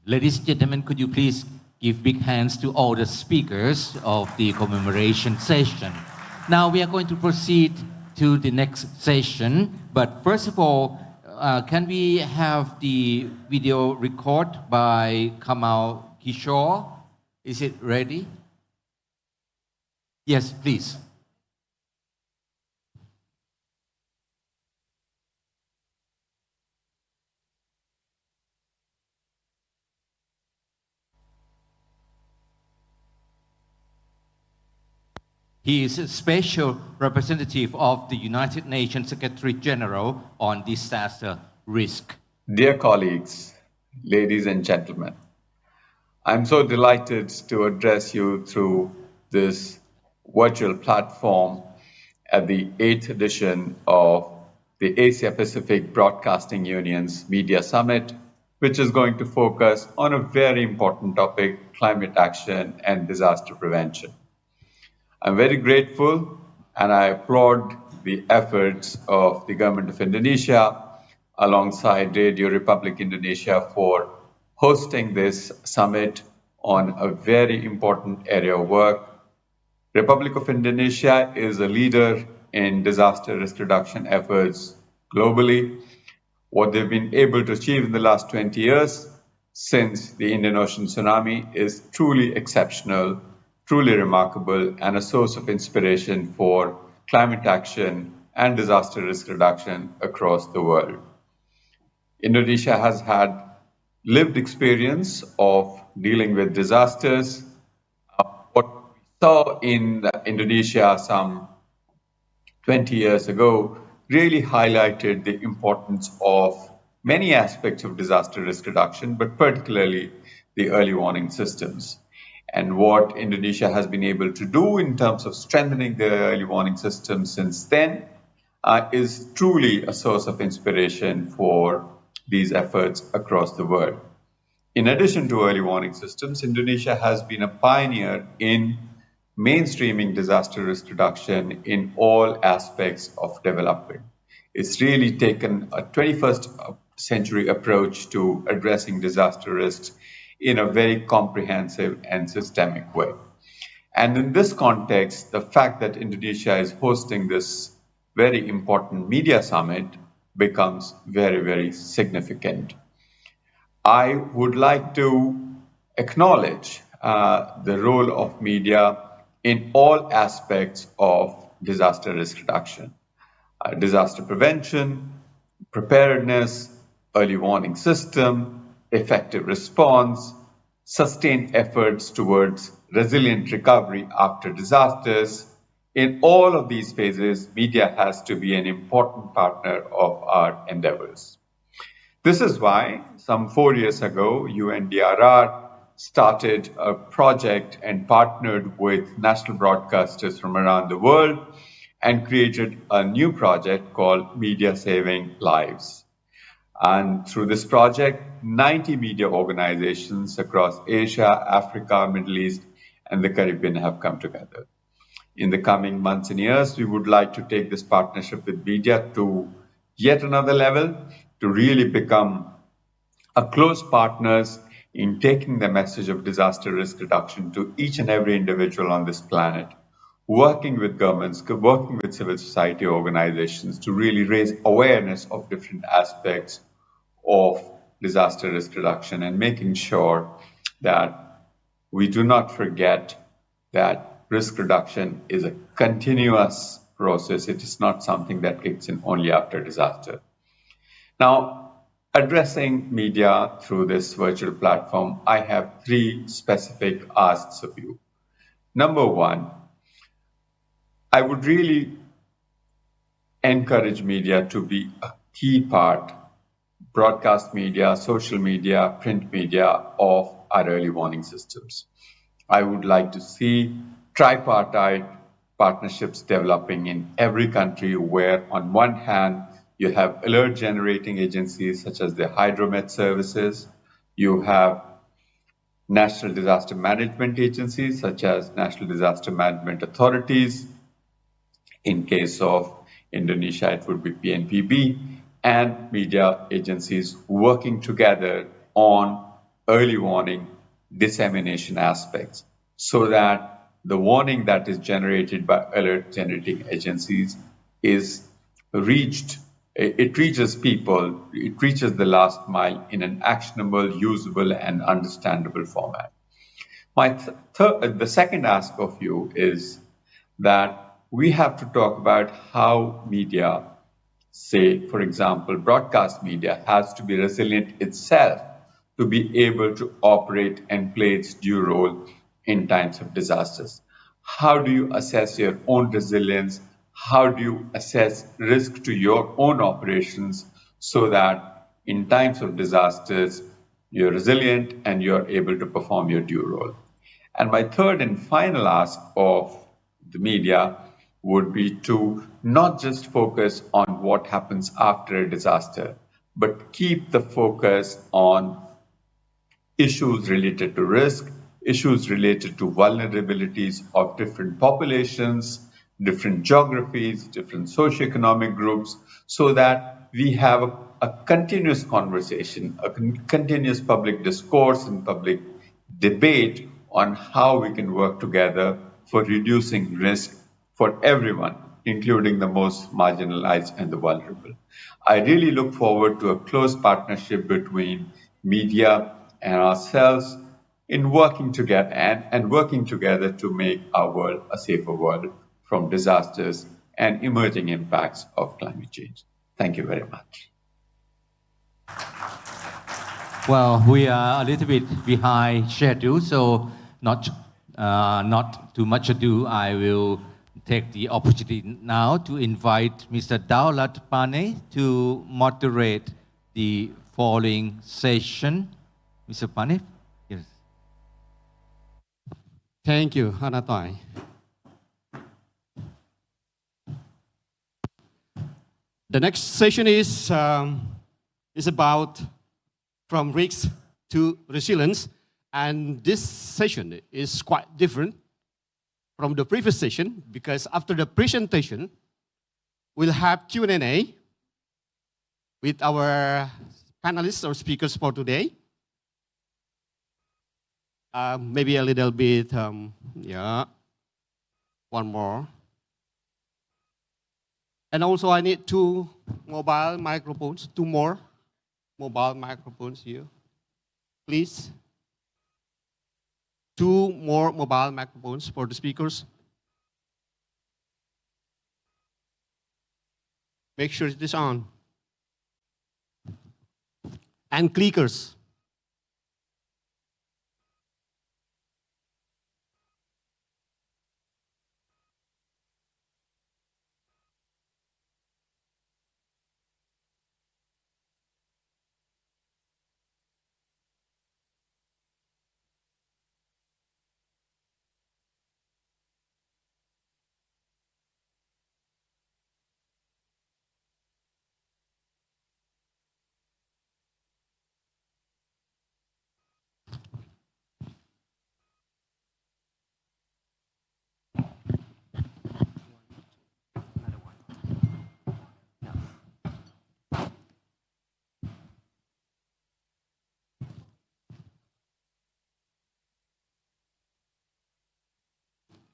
ladies and gentlemen, could you please give big hands to all the speakers of the commemoration session. Now we are going to proceed to the next session, but first of all, can we have the video record by Kamal Kishore? Is it ready? Yes, please. He is a special representative of the United Nations Secretary General on disaster risk. Dear colleagues, ladies and gentlemen, I'm so delighted to address you through this virtual platform at the 8th edition of the Asia Pacific Broadcasting Union's Media Summit, which is going to focus on a very important topic, climate action and disaster prevention. I'm very grateful and I applaud the efforts of the government of Indonesia alongside Radio Republic Indonesia for hosting this summit on a very important area of work. Republic of Indonesia is a leader in disaster risk reduction efforts globally. What they've been able to achieve in the last 20 years since the Indian Ocean tsunami is truly exceptional, truly remarkable, and a source of inspiration for climate action and disaster risk reduction across the world. Indonesia has had lived experience of dealing with disasters. What we saw in Indonesia some 20 years ago really highlighted the importance of many aspects of disaster risk reduction, but particularly the early warning systems. And what Indonesia has been able to do in terms of strengthening the early warning system since then is truly a source of inspiration for these efforts across the world. In addition to early warning systems, Indonesia has been a pioneer in mainstreaming disaster risk reduction in all aspects of development. It's really taken a 21st century approach to addressing disaster risks in a very comprehensive and systemic way. And in this context, the fact that Indonesia is hosting this very important media summit becomes very, very significant. I would like to acknowledge the role of media in all aspects of disaster risk reduction, disaster prevention, preparedness, early warning system, effective response, sustained efforts towards resilient recovery after disasters. In all of these phases, media has to be an important partner of our endeavors. This is why some 4 years ago, UNDRR started a project and partnered with national broadcasters from around the world and created a new project called Media Saving Lives. And through this project, 90 media organizations across Asia, Africa, Middle East, and the Caribbean have come together. In the coming months and years, we would like to take this partnership with media to yet another level, to really become a close partners in taking the message of disaster risk reduction to each and every individual on this planet, working with governments, working with civil society organizations to really raise awareness of different aspects of disaster risk reduction and making sure that we do not forget that risk reduction is a continuous process. It is not something that kicks in only after disaster. Now, addressing media through this virtual platform, I have 3 specific asks of you. Number 1, I would really encourage media to be a key part, broadcast media, social media, print media, of our early warning systems. I would like to see tripartite partnerships developing in every country where, on one hand, you have alert generating agencies such as the Hydromet services, you have national disaster management agencies such as national disaster management authorities. In case of Indonesia, it would be PNPB, and media agencies working together on early warning dissemination aspects so that the warning that is generated by alert generating agencies is reached. It reaches people, it reaches the last mile in an actionable, usable, and understandable format. The second ask of you is that we have to talk about how media, say, for example, broadcast media, has to be resilient itself to be able to operate and play its due role in times of disasters. How do you assess your own resilience? How do you assess risk to your own operations so that in times of disasters, you're resilient and you're able to perform your due role? And my third and final ask of the media would be to not just focus on what happens after a disaster, but keep the focus on issues related to risk, issues related to vulnerabilities of different populations, different geographies, different socioeconomic groups, so that we have a continuous conversation, a continuous public discourse and public debate on how we can work together for reducing risk for everyone, including the most marginalized and the vulnerable. I really look forward to a close partnership between media and ourselves in working together and working together to make our world a safer world from disasters and emerging impacts of climate change. Thank you very much. Well, we are a little bit behind schedule, so not too much ado, I will take the opportunity now to invite Mr. Daulat Pane to moderate the following session. Mr. Pane, yes. Thank you, Hanatai. The next session is about from risk to resilience, and this session is quite different from the previous session because after the presentation, we'll have Q&A with our panelists or speakers for today. Maybe a little bit, one more. And also I need 2 mobile microphones, 2 more mobile microphones here, please. 2 more mobile microphones for the speakers. Make sure it is on. And clickers.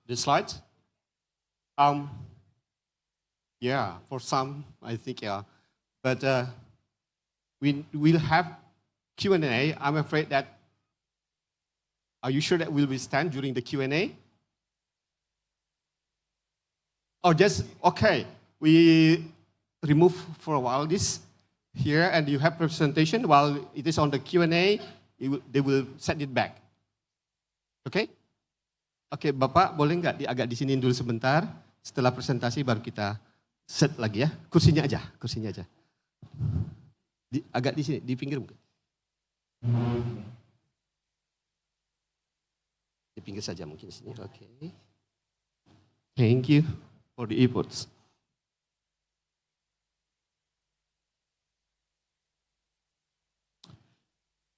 the slides. Yeah, for some, I think, yeah. But we will have Q&A. I'm afraid that, are you sure that we'll stand during the Q&A? Or just, okay, we remove for a while this here and you have presentation while it is on the Q&A, they will set it back. Okay? Oke, Bapak boleh nggak agak di sini dulu sebentar, setelah presentasi baru kita set lagi ya. Kursinya aja. Agak di sini, di pinggir mungkin. Di pinggir saja mungkin sini. Oke. Thank you for the efforts.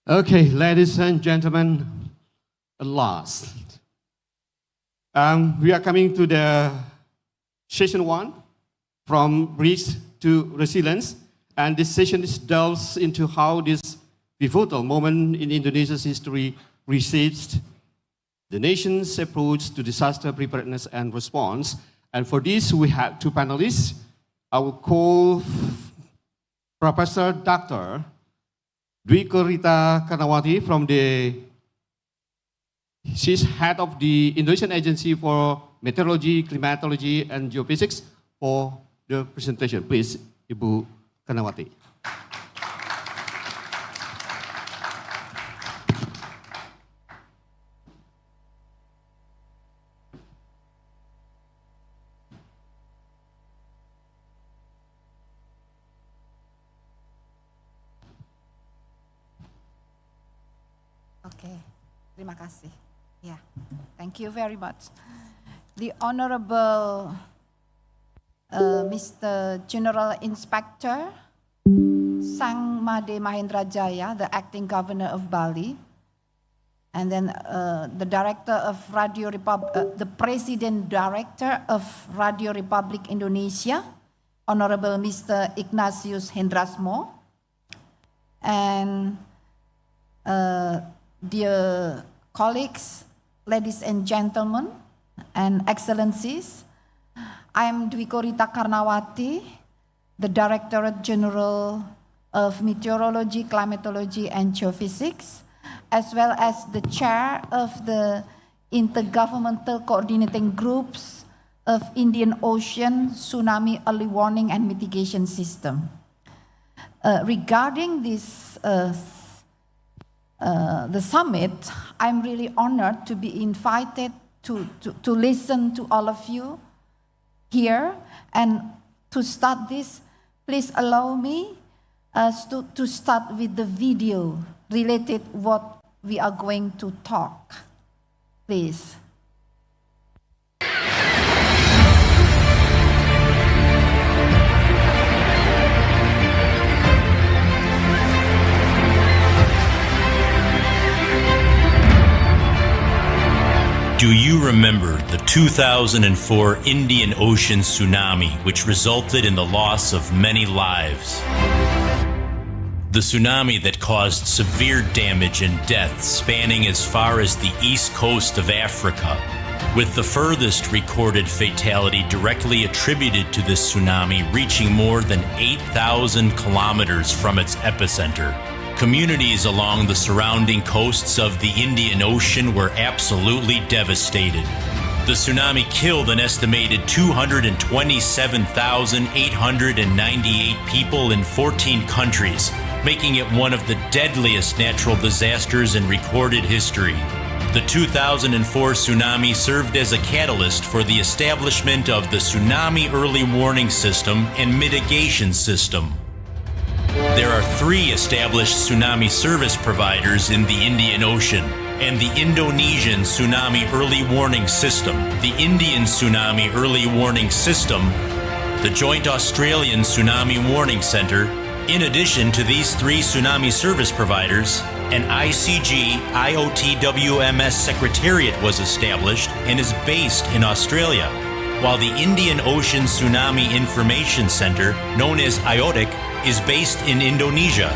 Okay, ladies and gentlemen, at last. We are coming to the session 1, from risk to resilience. And this session delves into how this pivotal moment in Indonesia's history reshaped the nation's approach to disaster preparedness and response. And for this, we have 2 panelists. I will call Professor Dr. Dwi Korita Karnawati she's head of the Indonesian Agency for Meteorology, Climatology, and Geophysics for the presentation. Please, Ibu Karnawati. Okay, terima kasih. Yeah, thank you very much. The Honorable Mr. General Inspector Sang Made Mahendra Jaya, the Acting Governor of Bali, and then the Director of the President Director of Radio Republic Indonesia, Honorable Mr. Ignatius Hendrasmo, and dear colleagues, ladies and gentlemen, and excellencies, I am Dwi Korita Karnawati, the Directorate General of Meteorology, Climatology, and Geophysics, as well as the Chair of the Intergovernmental Coordinating Groups of Indian Ocean Tsunami Early Warning and Mitigation System. Regarding this the summit, I'm really honored to be invited to listen to all of you here. And to start this, please allow me to start with the video related what we are going to talk. Please. Do you remember the 2004 Indian Ocean tsunami, which resulted in the loss of many lives? The tsunami that caused severe damage and death spanning as far as the east coast of Africa, with the furthest recorded fatality directly attributed to this tsunami reaching more than 8,000 kilometers from its epicenter. Communities along the surrounding coasts of the Indian Ocean were absolutely devastated. The tsunami killed an estimated 227,898 people in 14 countries, making it one of the deadliest natural disasters in recorded history. The 2004 tsunami served as a catalyst for the establishment of the Tsunami Early Warning System and Mitigation System. There are 3 established tsunami service providers in the Indian Ocean, and the Indonesian Tsunami Early Warning System, the Indian Tsunami Early Warning System, the Joint Australian Tsunami Warning Center. In addition to these 3 tsunami service providers, an ICG IOTWMS Secretariat was established and is based in Australia, while the Indian Ocean Tsunami Information Center, known as IOTIC, is based in Indonesia.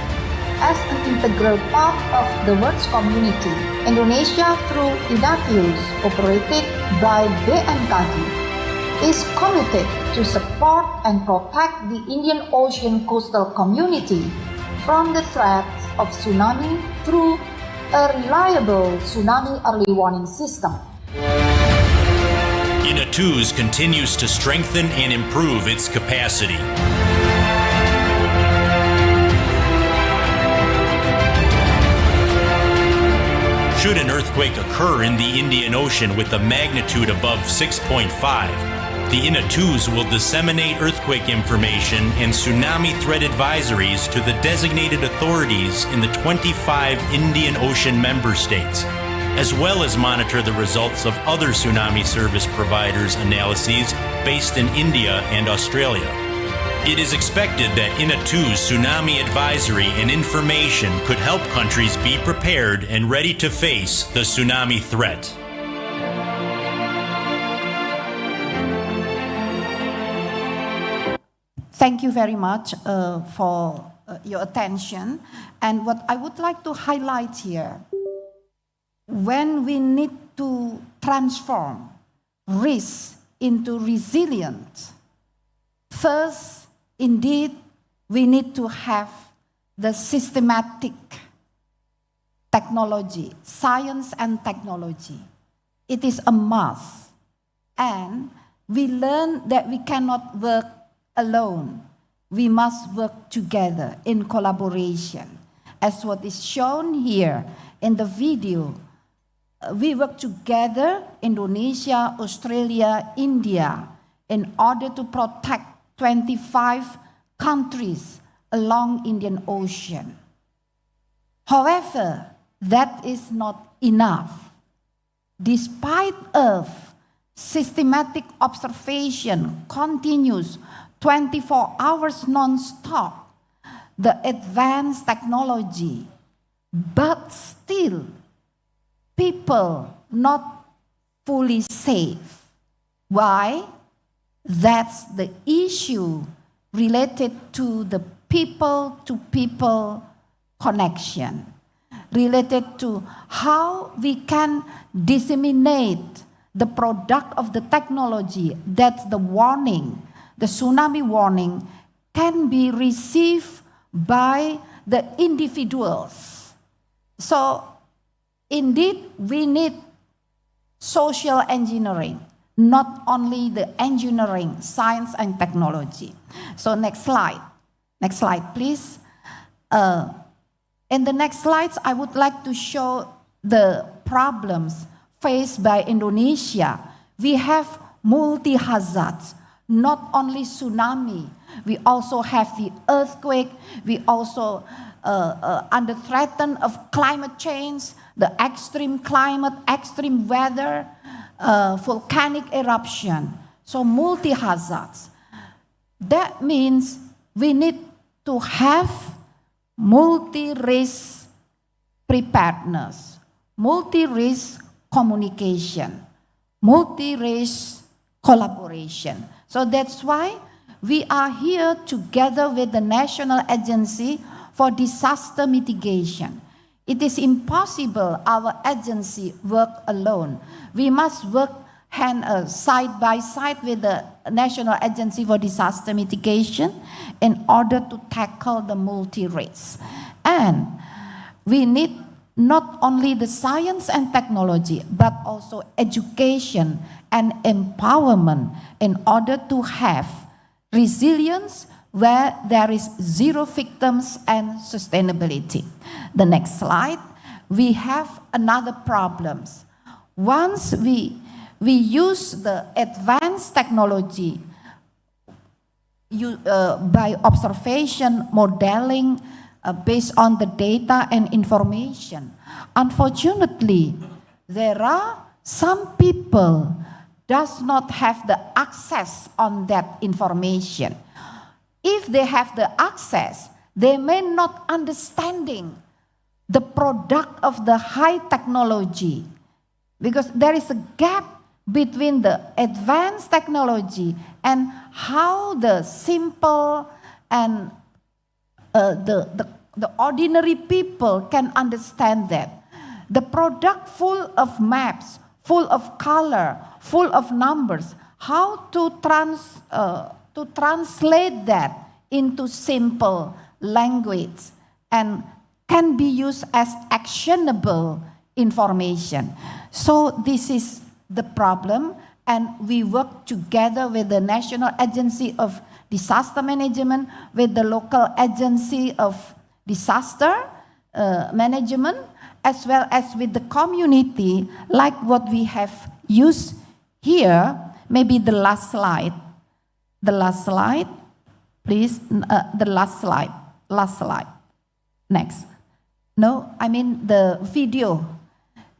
as an integral part of the world's community. Indonesia, through adaptation operated by BMKG, is committed to support and protect the Indian Ocean coastal community from the threats of tsunami through a reliable tsunami early warning system. INA2s continues to strengthen and improve its capacity. Should an earthquake occur in the Indian Ocean with a magnitude above 6.5, the INA2s will disseminate earthquake information and tsunami threat advisories to the designated authorities in the 25 Indian Ocean member states, as well as monitor the results of other tsunami service providers' analyses based in India and Australia. It is expected that INA2's tsunami advisory and information could help countries be prepared and ready to face the tsunami threat. Thank you very much for your attention. And what I would like to highlight here, when we need to transform risk into resilience, first, indeed, we need to have the systematic technology, science and technology. It is a must. And we learn that we cannot work alone. We must work together in collaboration. As what is shown here in the video, we work together, Indonesia, Australia, India, in order to protect 25 countries along Indian Ocean. However, that is not enough. Despite of systematic observation continues 24 hours non-stop, the advanced technology, but still people not fully safe. Why? That's the issue related to the people-to-people connection, related to how we can disseminate the product of the technology, that the warning, the tsunami warning, can be received by the individuals. So, indeed, we need social engineering, not only the engineering, science and technology. So next slide. Next slide, please. In the next slides, I would like to show the problems faced by Indonesia. We have multi-hazards, not only tsunami. We also have the earthquake. We also under threat of climate change, the extreme climate, extreme weather, volcanic eruption. So multi-hazards. That means we need to have multi-risk preparedness, multi-risk communication, multi-risk collaboration. So that's why we are here together with the National Agency for Disaster Mitigation. It is impossible our agency work alone. We must work side by side with the National Agency for Disaster Mitigation in order to tackle the multi-risk. And we need not only the science and technology, but also education and empowerment in order to have resilience where there is zero victims and sustainability. The next slide, we have another problem. Once we use the advanced technology by observation, modeling, based on the data and information. Unfortunately, there are some people does not have the access on that information. If they have the access, they may not understanding the product of the high technology, because there is a gap between the advanced technology and how the simple and the the ordinary people can understand that. The product full of maps, full of color, full of numbers, how to translate that into simple language and can be used as actionable information. So this is the problem, and we work together with the National Agency of Disaster Management, with the local agency of disaster management, as well as with the community, like what we have used here. Maybe the last slide. The last slide, please. The last slide. Last slide. Next. No, I mean the video.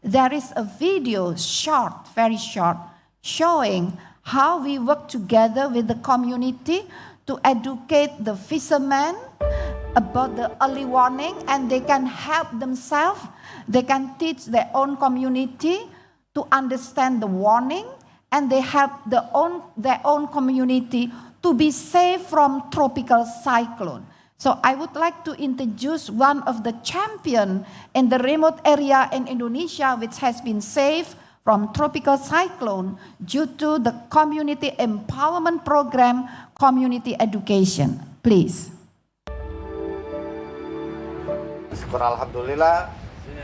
There is a video, short, very short, showing how we work together with the community to educate the fishermen about the early warning, and they can help themselves. They can teach their own community to understand the warning, and they help their own community to be safe from tropical cyclone. So I would like to introduce one of the champion in the remote area in Indonesia, which has been saved from tropical cyclone due to the community empowerment program, community education. Please. Syukur alhamdulillah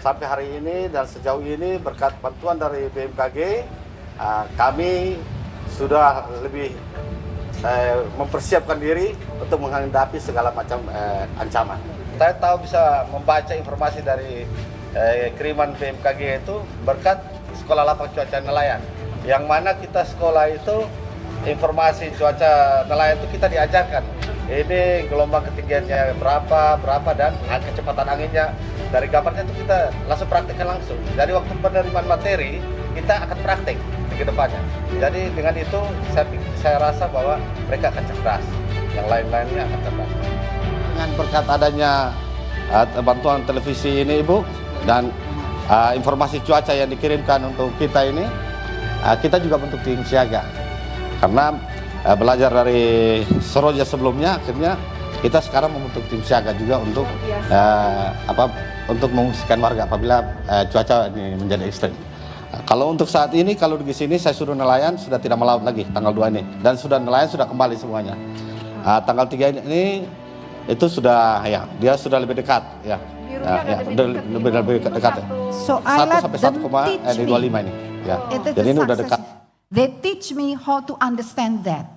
sampai hari ini dan sejauh ini berkat bantuan dari BMKG kami sudah lebih mempersiapkan diri untuk menghadapi segala macam ancaman. Saya tahu bisa membaca informasi dari kiriman BMKG itu berkat Sekolah Lapang Cuaca Nelayan, yang mana kita sekolah itu informasi cuaca nelayan itu kita diajarkan. Ini gelombang ketinggiannya berapa dan kecepatan anginnya. Dari gambarnya itu kita langsung praktikkan langsung. Jadi waktu penerimaan materi kita akan praktik di kedepannya. Jadi dengan itu saya rasa bahwa mereka akan cerdas, yang lain-lainnya akan cerdas. Dengan berkat adanya bantuan televisi ini Ibu dan informasi cuaca yang dikirimkan untuk kita ini, kita juga bentuk tim siaga. Karena belajar dari Seroja sebelumnya, akhirnya kita sekarang membentuk tim siaga juga untuk untuk mengungsikan warga apabila cuaca ini menjadi ekstrem. Kalau untuk saat ini, kalau di sini saya suruh nelayan sudah tidak melaut lagi tanggal 2 ini, dan sudah nelayan sudah kembali semuanya. Tanggal 3 ini itu sudah dia sudah lebih dekat ya. Lebih dekat. So I 1 let sampai them 1,25 ini. Ya. Jadi ini udah dekat. They teach me how to understand that.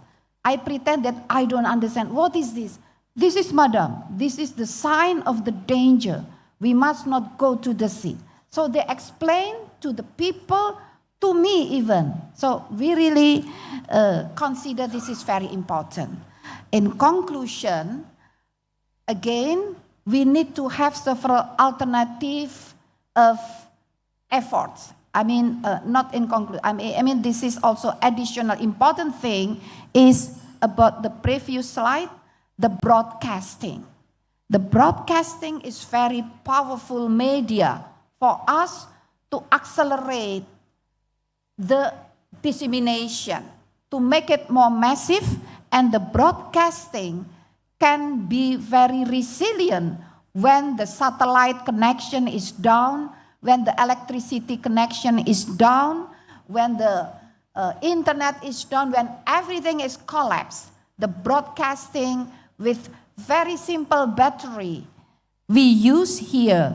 I pretend that I don't understand. What is this? This is, madam, this is the sign of the danger. We must not go to the sea. So they explain to the people, to me even. So we really consider this is very important. In conclusion, again, we need to have several alternative of efforts. I mean, not in conclusion. I mean, this is also additional important thing is about the previous slide, the broadcasting. The broadcasting is very powerful media for us to accelerate the dissemination, to make it more massive, and the broadcasting can be very resilient when the satellite connection is down, when the electricity connection is down, when the internet is down, when everything is collapsed. The broadcasting with very simple battery we use here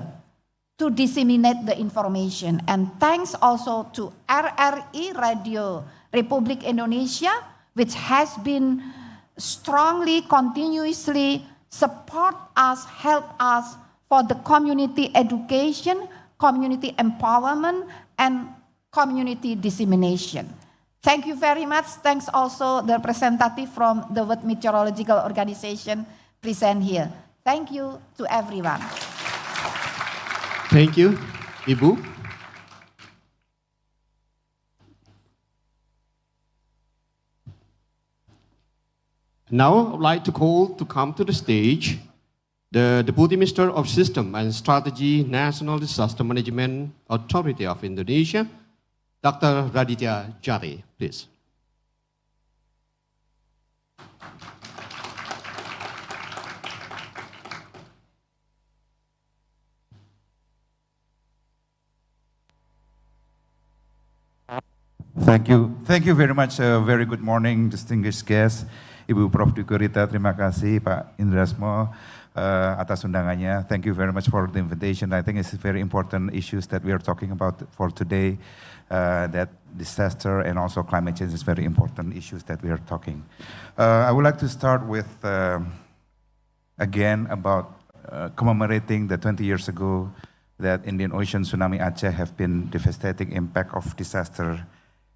to disseminate the information. And thanks also to RRI Radio Republik Indonesia, which has been strongly, continuously support us, help us for the community education, community empowerment, and community dissemination. Thank you very much. Thanks also the representative from the World Meteorological Organization present here. Thank you to everyone. Thank you, Ibu. Now I would like to call to come to the stage the Deputy Minister of System and Strategy, National Disaster Management Authority of Indonesia, Dr. Raditya Jati, please. Thank you. Thank you very much. Very good morning, distinguished guests. Ibu Prof. Dwi Korita, terima kasih Pak Indrasmo atas undangannya. Thank you very much for the invitation. I think it's very important issues that we are talking about for today. That disaster and also climate change is very important issues that we are talking. I would like to start with again about commemorating the 20 years ago that Indian Ocean tsunami Aceh have been devastating impact of disaster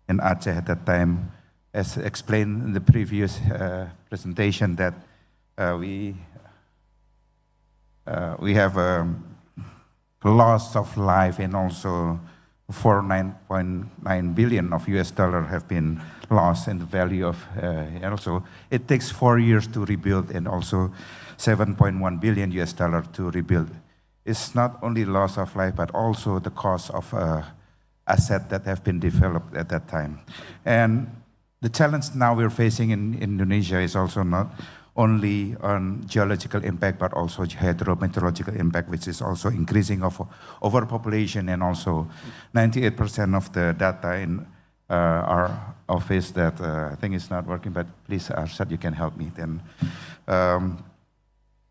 in Aceh at that time. As explained in the previous presentation, that we have a loss of life and also 9.9 billion of US dollar have been lost in the value of, and also it takes 4 years to rebuild and also 7.1 billion US dollar to rebuild. It's not only loss of life, but also the cost of assets that have been developed at that time. And the challenge now we're facing in Indonesia is also not only on geological impact, but also hydrometeorological impact, which is also increasing of overpopulation, and also 98% of the data in our office that I think is not working, but please, Arshad, you can help me then.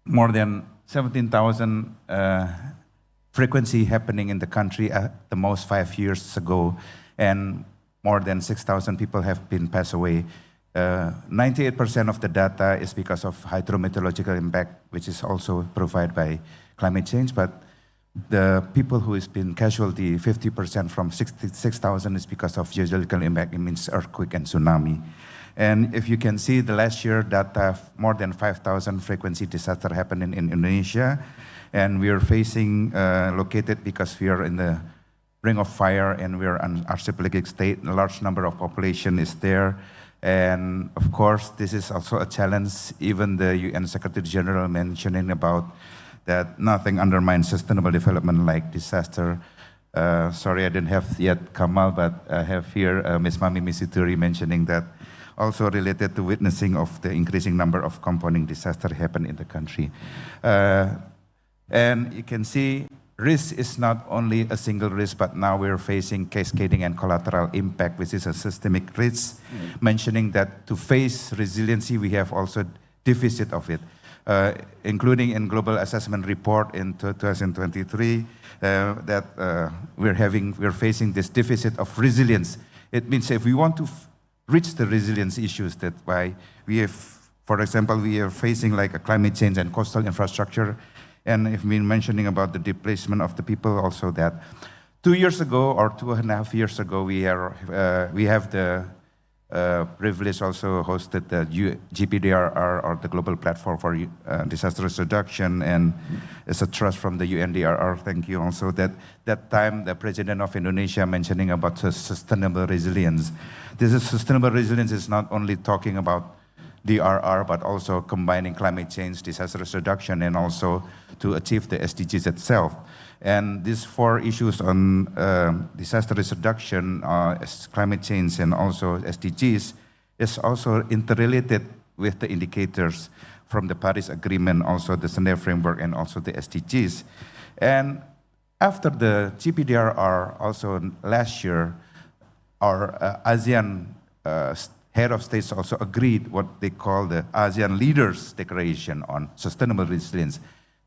More than 17,000 frequency happening in the country at the most 5 years ago, and more than 6,000 people have been passed away. 98% of the data is because of hydrometeorological impact, which is also provided by climate change, but the people who has been casualty, 50% from 66,000 is because of geological impact. It means earthquake and tsunami. And if you can see the last year data, more than 5,000 frequency disaster happened in Indonesia, and we are facing, located because we are in the ring of fire and we are an archipelagic state, a large number of population is there. And of course, this is also a challenge, even the UN Secretary General mentioning about that nothing undermines sustainable development like disaster. Sorry, I didn't have yet Kamal, but I have here Ms. Mami Misituri mentioning that also related to witnessing of the increasing number of compounding disaster happen in the country. And you can see risk is not only a single risk, but now we're facing cascading and collateral impact, which is a systemic risk, mentioning that to face resiliency, we have also deficit of it, including in Global Assessment Report in 2023, that we're facing this deficit of resilience. It means if we want to reach the resilience issues, that why we have, for example, we are facing like a climate change and coastal infrastructure. And if we're mentioning about the displacement of the people, also that 2 years ago or 2.5 years ago, we have the privilege also hosted the GPDRR, or the Global Platform for Disaster Risk Reduction, and it's a trust from the UNDRR. Thank you also. That time the President of Indonesia mentioning about sustainable resilience. This is sustainable resilience is not only talking about DRR, but also combining climate change, disaster risk reduction, and also to achieve the SDGs itself. And these 4 issues on disaster risk reduction, climate change, and also SDGs is also interrelated with the indicators from the Paris Agreement, also the Sendai Framework, and also the SDGs. And after the GPDRR, also last year, our ASEAN head of states also agreed what they call the ASEAN Leaders Declaration on Sustainable Resilience.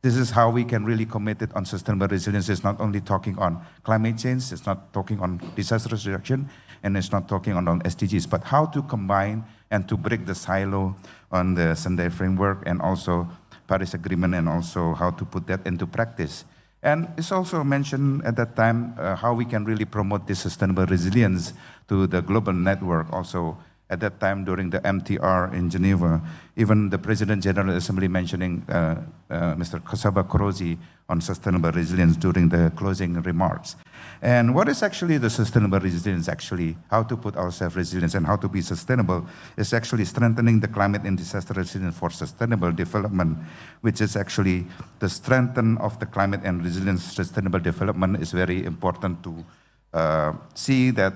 This is how we can really commit it on sustainable resilience. It's not only talking on climate change, it's not talking on disaster risk reduction, and it's not talking on SDGs, but how to combine and to break the silo on the Sendai Framework and also Paris Agreement, and also how to put that into practice. And it's also mentioned at that time how we can really promote this sustainable resilience to the global network. Also, at that time during the MTR in Geneva, even the President General Assembly mentioning Mr. Kosaba Korozi on sustainable resilience during the closing remarks. And what is actually the sustainable resilience actually? How to put ourselves resilience and how to be sustainable is actually strengthening the climate and disaster resilience for sustainable development, which is actually the strengthening of the climate and resilience sustainable development is very important to see that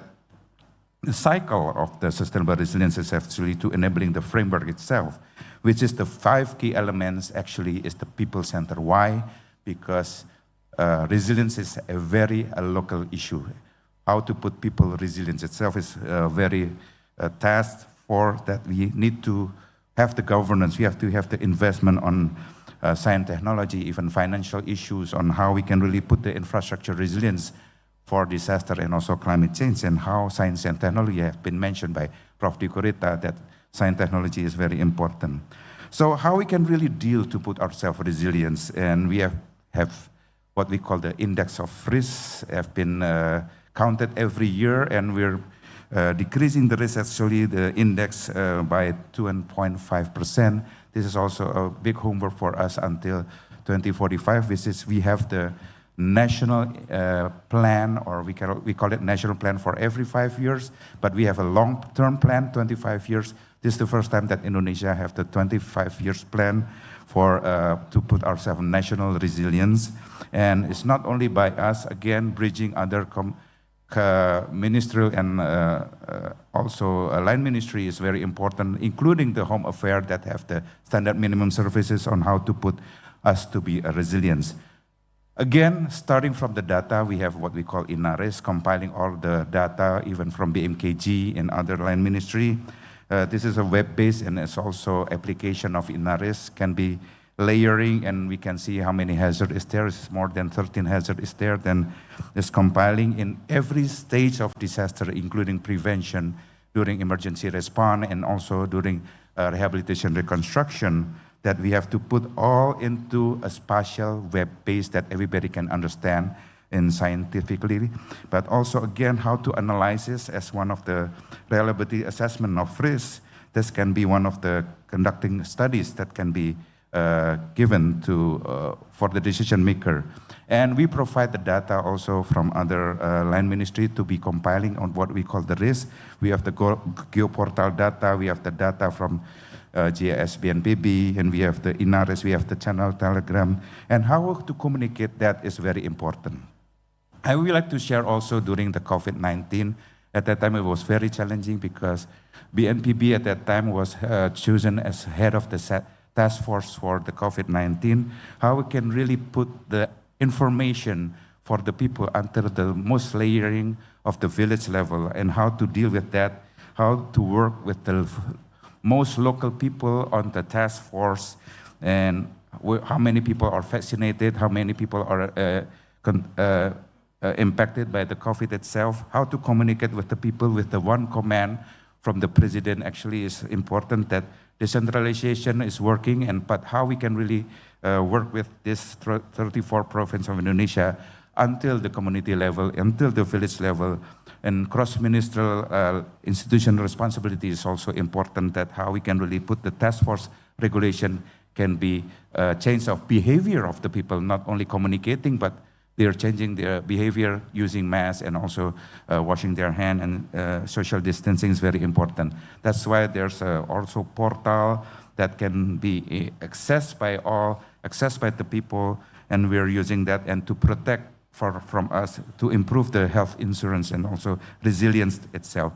the cycle of the sustainable resilience is actually to enabling the framework itself, which is the 5 key elements actually is the people center. Why? Because resilience is a very local issue. how to put people resilience itself is very task for that. We need to have the governance, we have to have the investment on science, technology, even financial issues on how we can really put the infrastructure resilience for disaster and also climate change, and how science and technology have been mentioned by Prof. Dikorita, that science technology is very important. So how we can really deal to put ourselves resilience, and we have what we call the index of risk, have been counted every year, and we're decreasing the risk, actually the index by 2.5%. This is also a big homework for us until 2045, which is we have the national plan, or we call it national plan for every 5 years, but we have a long-term plan, 25 years. This is the first time that Indonesia have the 25 years plan for to put ourselves in national resilience. And it's not only by us, again, bridging other ministerial and also line ministry is very important, including the Home Affairs that have the standard minimum services on how to put us to be a resilience. Again, starting from the data, we have what we call INARIS, compiling all the data, even from BMKG and other line ministry. This is a web-based, and it's also application of INARIS, can be layering, and we can see how many hazard is there. It's more than 13 hazard is there. Then it's compiling in every stage of disaster, including prevention, during emergency response, and also during rehabilitation reconstruction, that we have to put all into a spatial web base that everybody can understand in scientifically, but also again how to analyze this as one of the reliability assessment of risk. This can be one of the conducting studies that can be given to for the decision maker. And we provide the data also from other line ministry to be compiling on what we call the risk. We have the geoportal data, we have the data from GIS BNPB, and we have the INARIS, we have the channel Telegram, and how to communicate that is very important. I would like to share also during the COVID-19, at that time it was very challenging because BNPB at that time was chosen as head of the task force for the COVID-19, how we can really put the information for the people under the most layering of the village level, and how to deal with that, how to work with the most local people on the task force, and how many people are vaccinated, how many people are impacted by the COVID itself, how to communicate with the people with the one command from the president. Actually is important that decentralization is working, but how we can really work with this 34 province of Indonesia until the community level, until the village level. And cross-ministerial institutional responsibility is also important, that how we can really put the task force regulation can be change of behavior of the people, not only communicating, but they're changing their behavior using masks and also washing their hand, and social distancing is very important. That's why there's also portal that can be accessed by all, accessed by the people, and we're using that and to protect from us, to improve the health insurance and also resilience itself.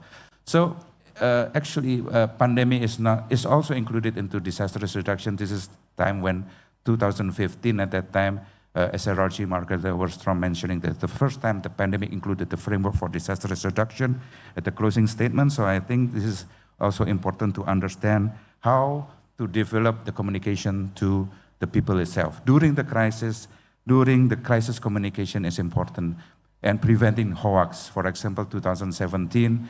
So actually pandemic is also included into disaster risk reduction. This is time when 2015, at that time, SRRG Margaret was from mentioning that the first time the pandemic included the framework for disaster risk reduction at the closing statement. So I think this is also important to understand how to develop the communication to the people itself. During the crisis communication is important, and preventing hoax. For example, 2017,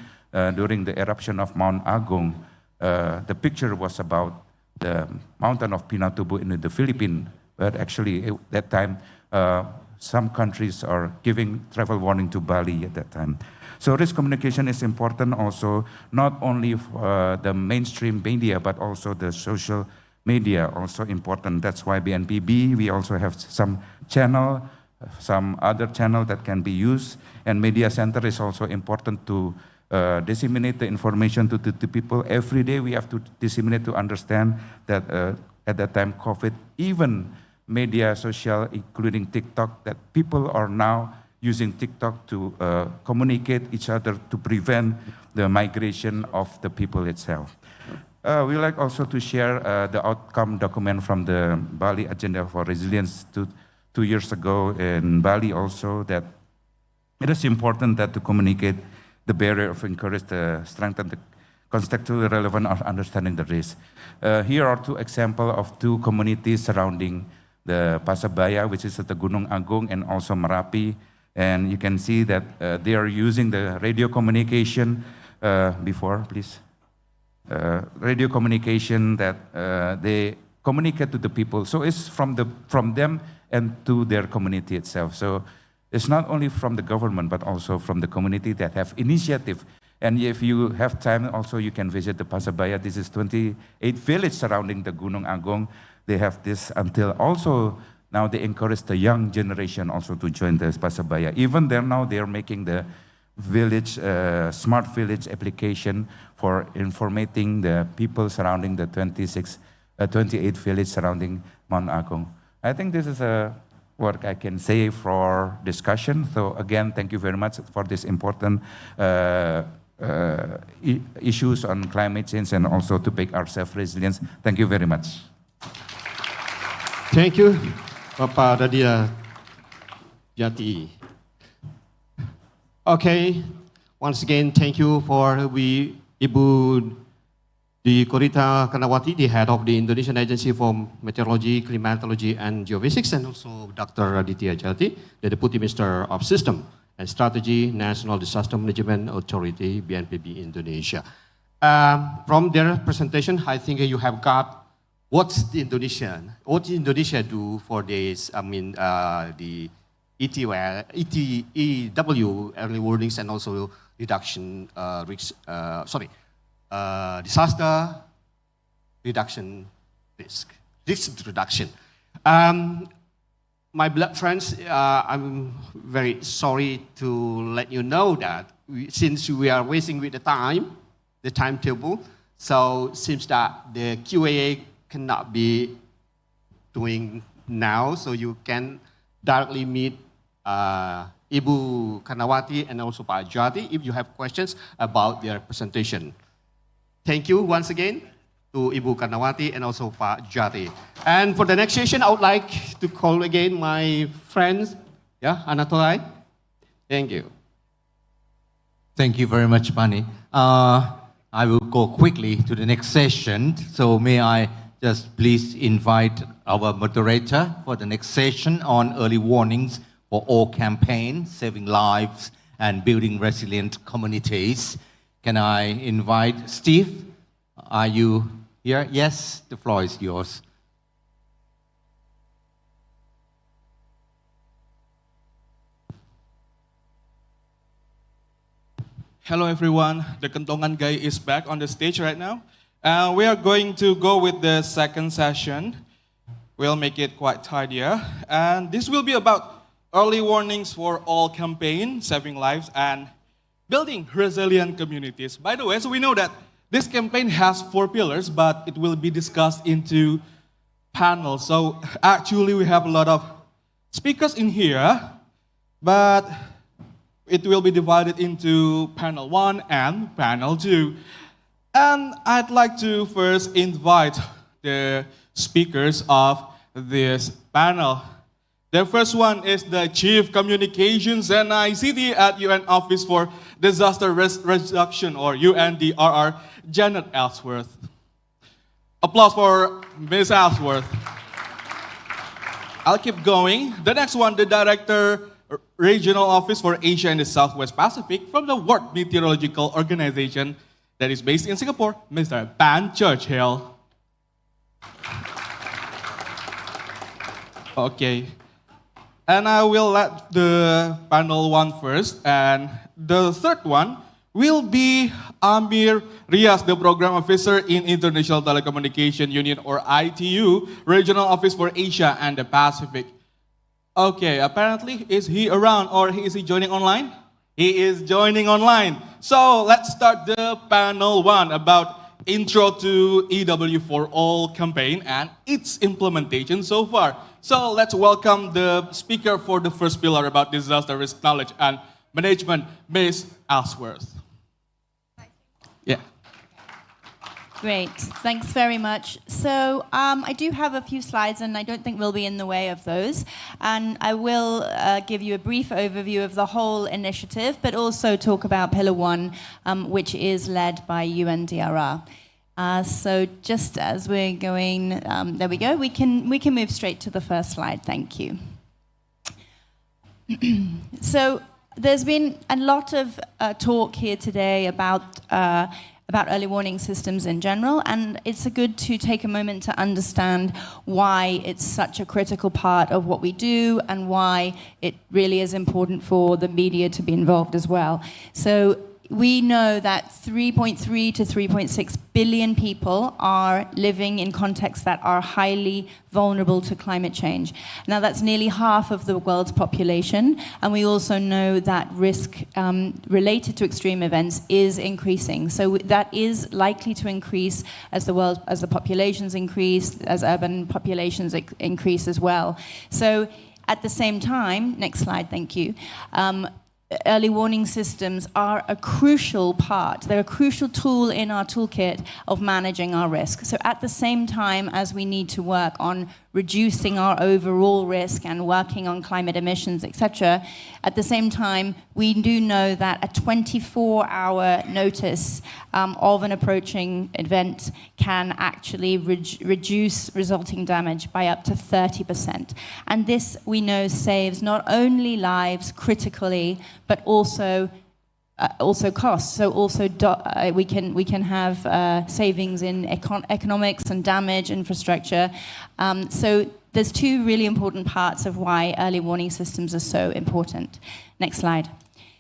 during the eruption of Mount Agung, the picture was about the mountain of Pinatubo in the Philippines, but actually at that time, some countries are giving travel warning to Bali at that time. So risk communication is important also, not only for the mainstream media, but also the social media also important. That's why BNPB, we also have some channel, some other channel that can be used, and media center is also important to disseminate the information to the people. Every day we have to disseminate to understand that at that time COVID, even media social, including TikTok, that people are now using TikTok to communicate each other to prevent the migration of the people itself. We like also to share the outcome document from the Bali Agenda for Resilience 2 years ago in Bali also, that it is important that to communicate the barrier of encourage the strengthen the contextually relevant of understanding the risk. Here are two examples of two communities surrounding the Pasabaya, which is at the Gunung Agung and also Merapi. And you can see that they are using the radio communication before, please. Radio communication that they communicate to the people. So it's from them and to their community itself. So it's not only from the government, but also from the community that have initiative. And if you have time, also you can visit the Pasabaya. This is 28 villages surrounding the Gunung Agung. They have this until also now they encourage the young generation also to join the Pasabaya. Even there now they are making the village, smart village application for informating the people surrounding the 28 village surrounding Mount Agung. I think this is what I can say for discussion. So again, thank you very much for this important issues on climate change and also to make ourselves resilient. Thank you very much. Thank you, Bapak Radia Jati. Okay, once again, thank you for Ibu Dwi Korita Karnawati, the head of the Indonesian Agency for Meteorology, Climatology and Geophysics, and also Dr. Aditya Jati, the Deputy Minister of System and Strategy, National Disaster Management Authority, BNPB Indonesia. From their presentation, I think you have got what Indonesia do for this, the EW, early warnings, and also reduction disaster reduction risk reduction. My blood friends, I'm very sorry to let you know that since we are wasting with the timetable, so it seems that the QAA cannot be doing now, so you can directly meet Ibu Karnawati and also Pak Jati if you have questions about their presentation. Thank you once again to Ibu Karnawati and also Pak Jati. And for the next session, I would like to call again my friends, Anatolai. Thank you. Thank you very much, Bani. I will go quickly to the next session. So may I just please invite our moderator for the next session on early warnings for all campaign, saving lives and building resilient communities. Can I invite Steve? Are you here? Yes, the floor is yours. Hello everyone, the Kentongan guy is back on the stage right now. We are going to go with the second session. We'll make it quite tidier. And this will be about early warnings for all campaign, saving lives and building resilient communities. By the way, so we know that this campaign has 4 pillars, but it will be discussed into panels. So actually we have a lot of speakers in here, but it will be divided into panel 1 and panel 2. And I'd like to first invite the speakers of this panel. The first one is the Chief Communications and ICT at UN Office for Disaster Risk Reduction, or UNDRR, Janet Ellsworth. Applause for Ms. Ellsworth. I'll keep going. The next one, the Director, Regional Office for Asia and the Southwest Pacific from the World Meteorological Organization that is based in Singapore, Mr. Ban Churchill. Okay. And I will let the panel 1 first. And the third one will be Amir Rias, the Program Officer in International Telecommunication Union, or ITU, Regional Office for Asia and the Pacific. Okay, apparently, is he around or is he joining online? He is joining online. So let's start the panel 1 about Intro to EW for All campaign and its implementation so far. So let's welcome the speaker for the first pillar about disaster risk knowledge and management, Ms. Ellsworth. Yeah. Great, thanks very much. So I do have a few slides, and I don't think we'll be in the way of those. And I will give you a brief overview of the whole initiative, but also talk about Pillar 1, which is led by UNDRR. So just as we're going, there we go. We can move straight to the first slide. Thank you. So there's been a lot of talk here today about early warning systems in general, and it's good to take a moment to understand why it's such a critical part of what we do and why it really is important for the media to be involved as well. So we know that 3.3 to 3.6 billion people are living in contexts that are highly vulnerable to climate change. Now, that's nearly half of the world's population, and we also know that risk related to extreme events is increasing. So that is likely to increase as the populations increase, as urban populations increase as well. So at the same time, next slide, thank you. Early warning systems are a crucial part. They're a crucial tool in our toolkit of managing our risk. So at the same time as we need to work on reducing our overall risk and working on climate emissions, etc., at the same time, we do know that a 24-hour notice of an approaching event can actually reduce resulting damage by up to 30%. And this, we know, saves not only lives critically, but also costs. So also we can have savings in economics and damage infrastructure. So there's two really important parts of why early warning systems are so important. Next slide.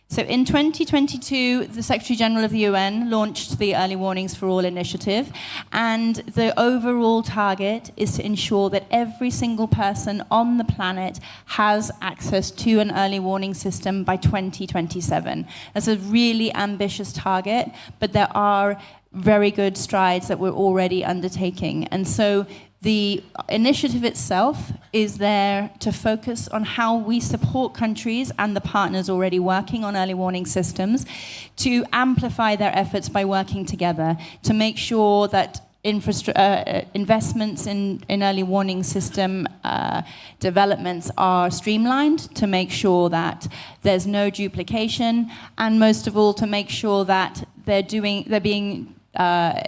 So in 2022, the Secretary General of the UN launched the Early Warnings for All initiative, and the overall target is to ensure that every single person on the planet has access to an early warning system by 2027. That's a really ambitious target, but there are very good strides that we're already undertaking. And so the initiative itself is there to focus on how we support countries and the partners already working on early warning systems to amplify their efforts by working together to make sure that investments in early warning system developments are streamlined, to make sure that there's no duplication, and most of all to make sure that they're being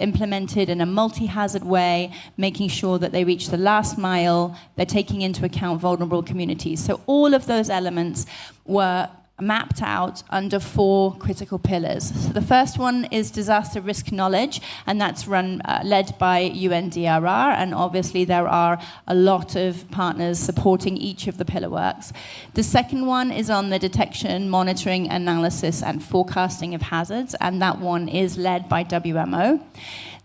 implemented in a multi-hazard way, making sure that they reach the last mile, they're taking into account vulnerable communities. So all of those elements were mapped out under 4 critical pillars. So the first one is disaster risk knowledge, and that's led by UNDRR, and obviously there are a lot of partners supporting each of the pillar works. The second one is on the detection, monitoring, analysis, and forecasting of hazards, and that one is led by WMO.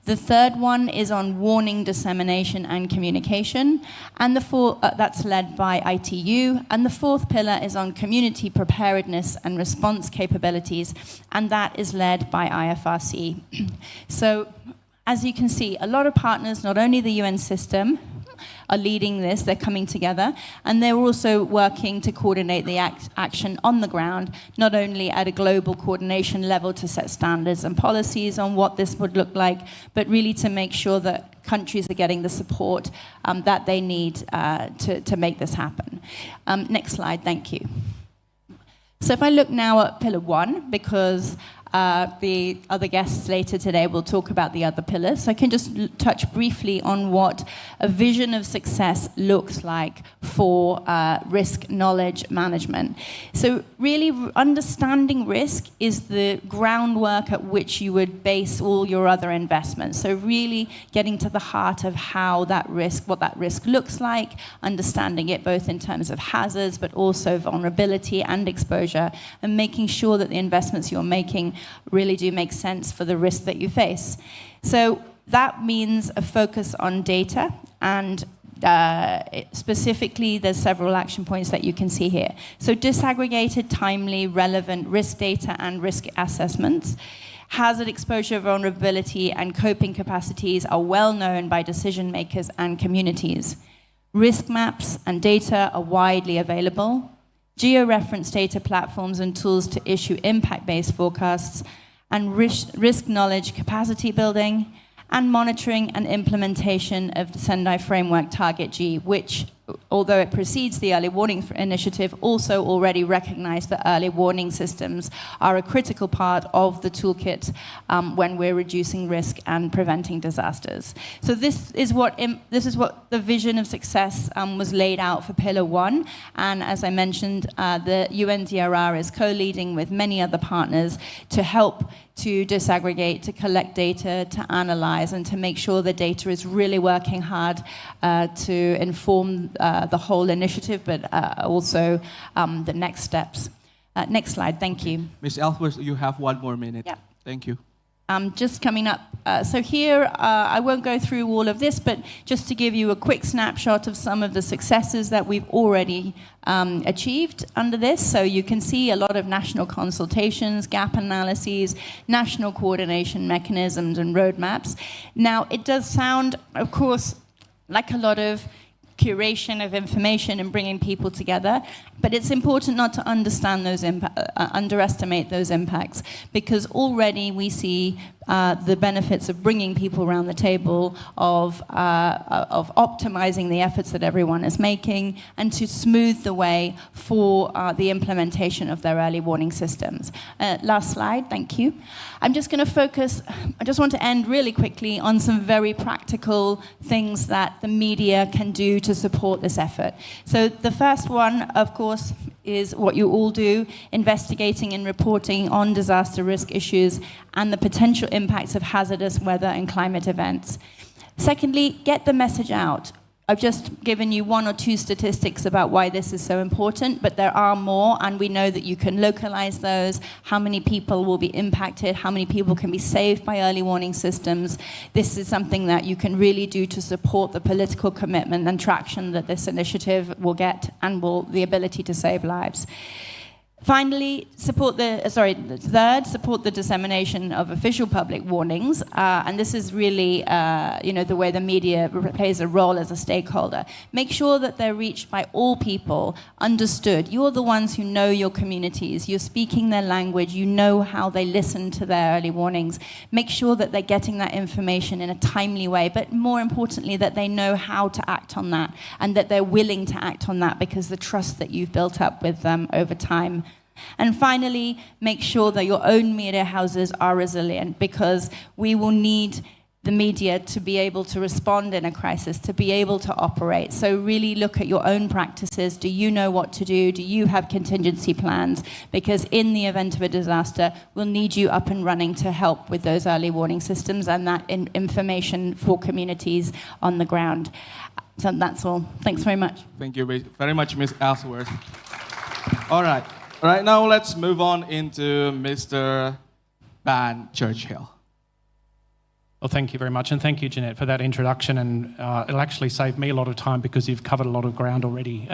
The third one is on warning dissemination and communication, and that's led by ITU. And the fourth pillar is on community preparedness and response capabilities, and that is led by IFRC. So, as you can see, a lot of partners, not only the UN system, are leading this, they're coming together, and they're also working to coordinate the action on the ground, not only at a global coordination level to set standards and policies on what this would look like, but really to make sure that countries are getting the support that they need to make this happen. Next slide, thank you. So if I look now at Pillar 1, because the other guests later today will talk about the other pillars. So I can just touch briefly on what a vision of success looks like for risk knowledge management. So really understanding risk is the groundwork at which you would base all your other investments. So really getting to the heart of how that risk, what that risk looks like, understanding it both in terms of hazards, but also vulnerability and exposure, and making sure that the investments you're making really do make sense for the risk that you face. So that means a focus on data, and specifically there's several action points that you can see here. So disaggregated, timely, relevant risk data and risk assessments. Hazard exposure, vulnerability, and coping capacities are well known by decision makers and communities. Risk maps and data are widely available. Geo-reference data platforms and tools to issue impact-based forecasts, and risk knowledge capacity building, and monitoring and implementation of the Sendai Framework Target G, which, although it precedes the early warning initiative, also already recognized that early warning systems are a critical part of the toolkit when we're reducing risk and preventing disasters. So this is what the vision of success was laid out for Pillar 1, and as I mentioned, the UNDRR is co-leading with many other partners to help to disaggregate, to collect data, to analyze, and to make sure the data is really working hard to inform the whole initiative, but also the next steps. Next slide, thank you. Ms. Ellsworth, you have 1 more minute. Yeah. Thank you. Just coming up, so here, I won't go through all of this, but just to give you a quick snapshot of some of the successes that we've already achieved under this. So you can see a lot of national consultations, gap analyses, national coordination mechanisms and roadmaps. Now, it does sound, of course, like a lot of curation of information and bringing people together, but it's important not to underestimate those impacts, because already we see the benefits of bringing people around the table, of optimizing the efforts that everyone is making, and to smooth the way for the implementation of their early warning systems. Last slide, thank you. I'm just going to focus, I just want to end really quickly on some very practical things that the media can do to support this effort. So the first one, of course, is what you all do, investigating and reporting on disaster risk issues and the potential impacts of hazardous weather and climate events. Secondly, get the message out. I've just given you 1 or 2 statistics about why this is so important, but there are more, and we know that you can localize those, how many people will be impacted, how many people can be saved by early warning systems. This is something that you can really do to support the political commitment and traction that this initiative will get, and the ability to save lives. Finally, support the dissemination of official public warnings, and this is really, the way the media plays a role as a stakeholder. Make sure that they're reached by all people, understood. You're the ones who know your communities. You're speaking their language. You know how they listen to their early warnings. Make sure that they're getting that information in a timely way, but more importantly, that they know how to act on that, and that they're willing to act on that because the trust that you've built up with them over time. And finally, make sure that your own media houses are resilient, because we will need the media to be able to respond in a crisis, to be able to operate. So really look at your own practices. Do you know what to do? Do you have contingency plans? Because in the event of a disaster, we'll need you up and running to help with those early warning systems and that information for communities on the ground. So that's all. Thanks very much. Thank you very much, Ms. Ellsworth. All right. Right now, let's move on into Mr. Ban Churchill. Well, thank you very much, and thank you, Jeanette, for that introduction, and it'll actually save me a lot of time because you've covered a lot of ground already.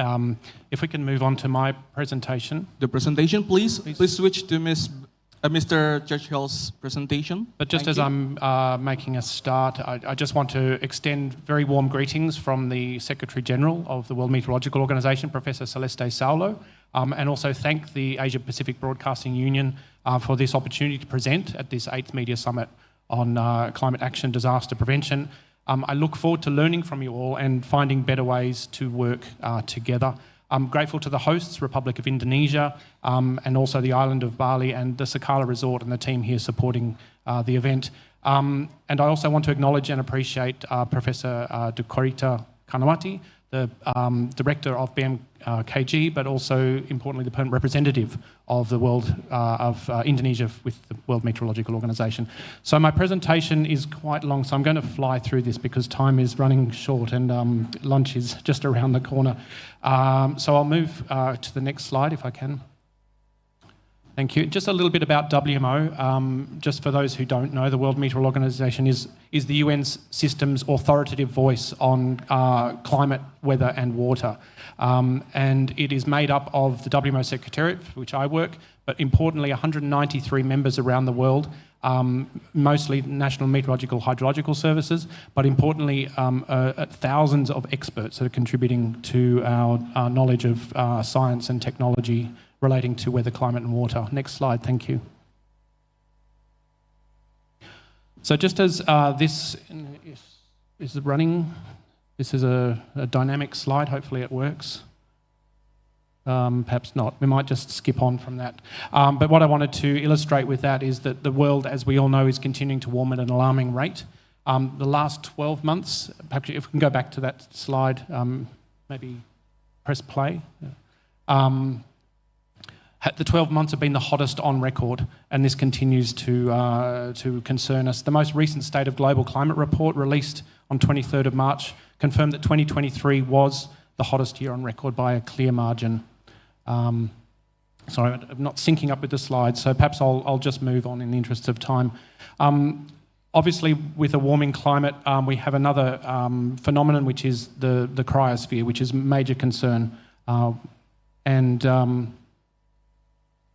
If we can move on to my presentation. The presentation, please. Please switch to Mr. Churchill's presentation. But just as I'm making a start, I just want to extend very warm greetings from the Secretary General of the World Meteorological Organization, Professor Celeste Saulo, and also thank the Asia Pacific Broadcasting Union for this opportunity to present at this 8th Media Summit on climate action, disaster prevention. I look forward to learning from you all and finding better ways to work together. I'm grateful to the hosts, Republic of Indonesia, and also the island of Bali and the Sakala Resort and the team here supporting the event. And I also want to acknowledge and appreciate Professor Dukorita Karnawati, the director of BMKG, but also importantly the permanent representative of the world of Indonesia with the World Meteorological Organization. So my presentation is quite long, so I'm going to fly through this because time is running short and lunch is just around the corner. So I'll move to the next slide if I can. Thank you. Just a little bit about WMO. Just for those who don't know, the World Meteorological Organization is the UN's system's authoritative voice on climate, weather and water. And it is made up of the WMO Secretariat, for which I work, but importantly 193 members around the world, mostly National Meteorological Hydrological Services, but importantly thousands of experts that are contributing to our knowledge of science and technology relating to weather, climate and water. Next slide, thank you. So just as this is running, this is a dynamic slide. Hopefully it works. Perhaps not. We might just skip on from that. But what I wanted to illustrate with that is that the world, as we all know, is continuing to warm at an alarming rate. The last 12 months, perhaps if we can go back to that slide, maybe press play. The 12 months have been the hottest on record, and this continues to concern us. The most recent State of Global Climate report, released on 23rd of March, confirmed that 2023 was the hottest year on record by a clear margin. Sorry, I'm not syncing up with the slides, so perhaps I'll just move on in the interests of time. Obviously, with a warming climate, we have another phenomenon, which is the cryosphere, which is a major concern.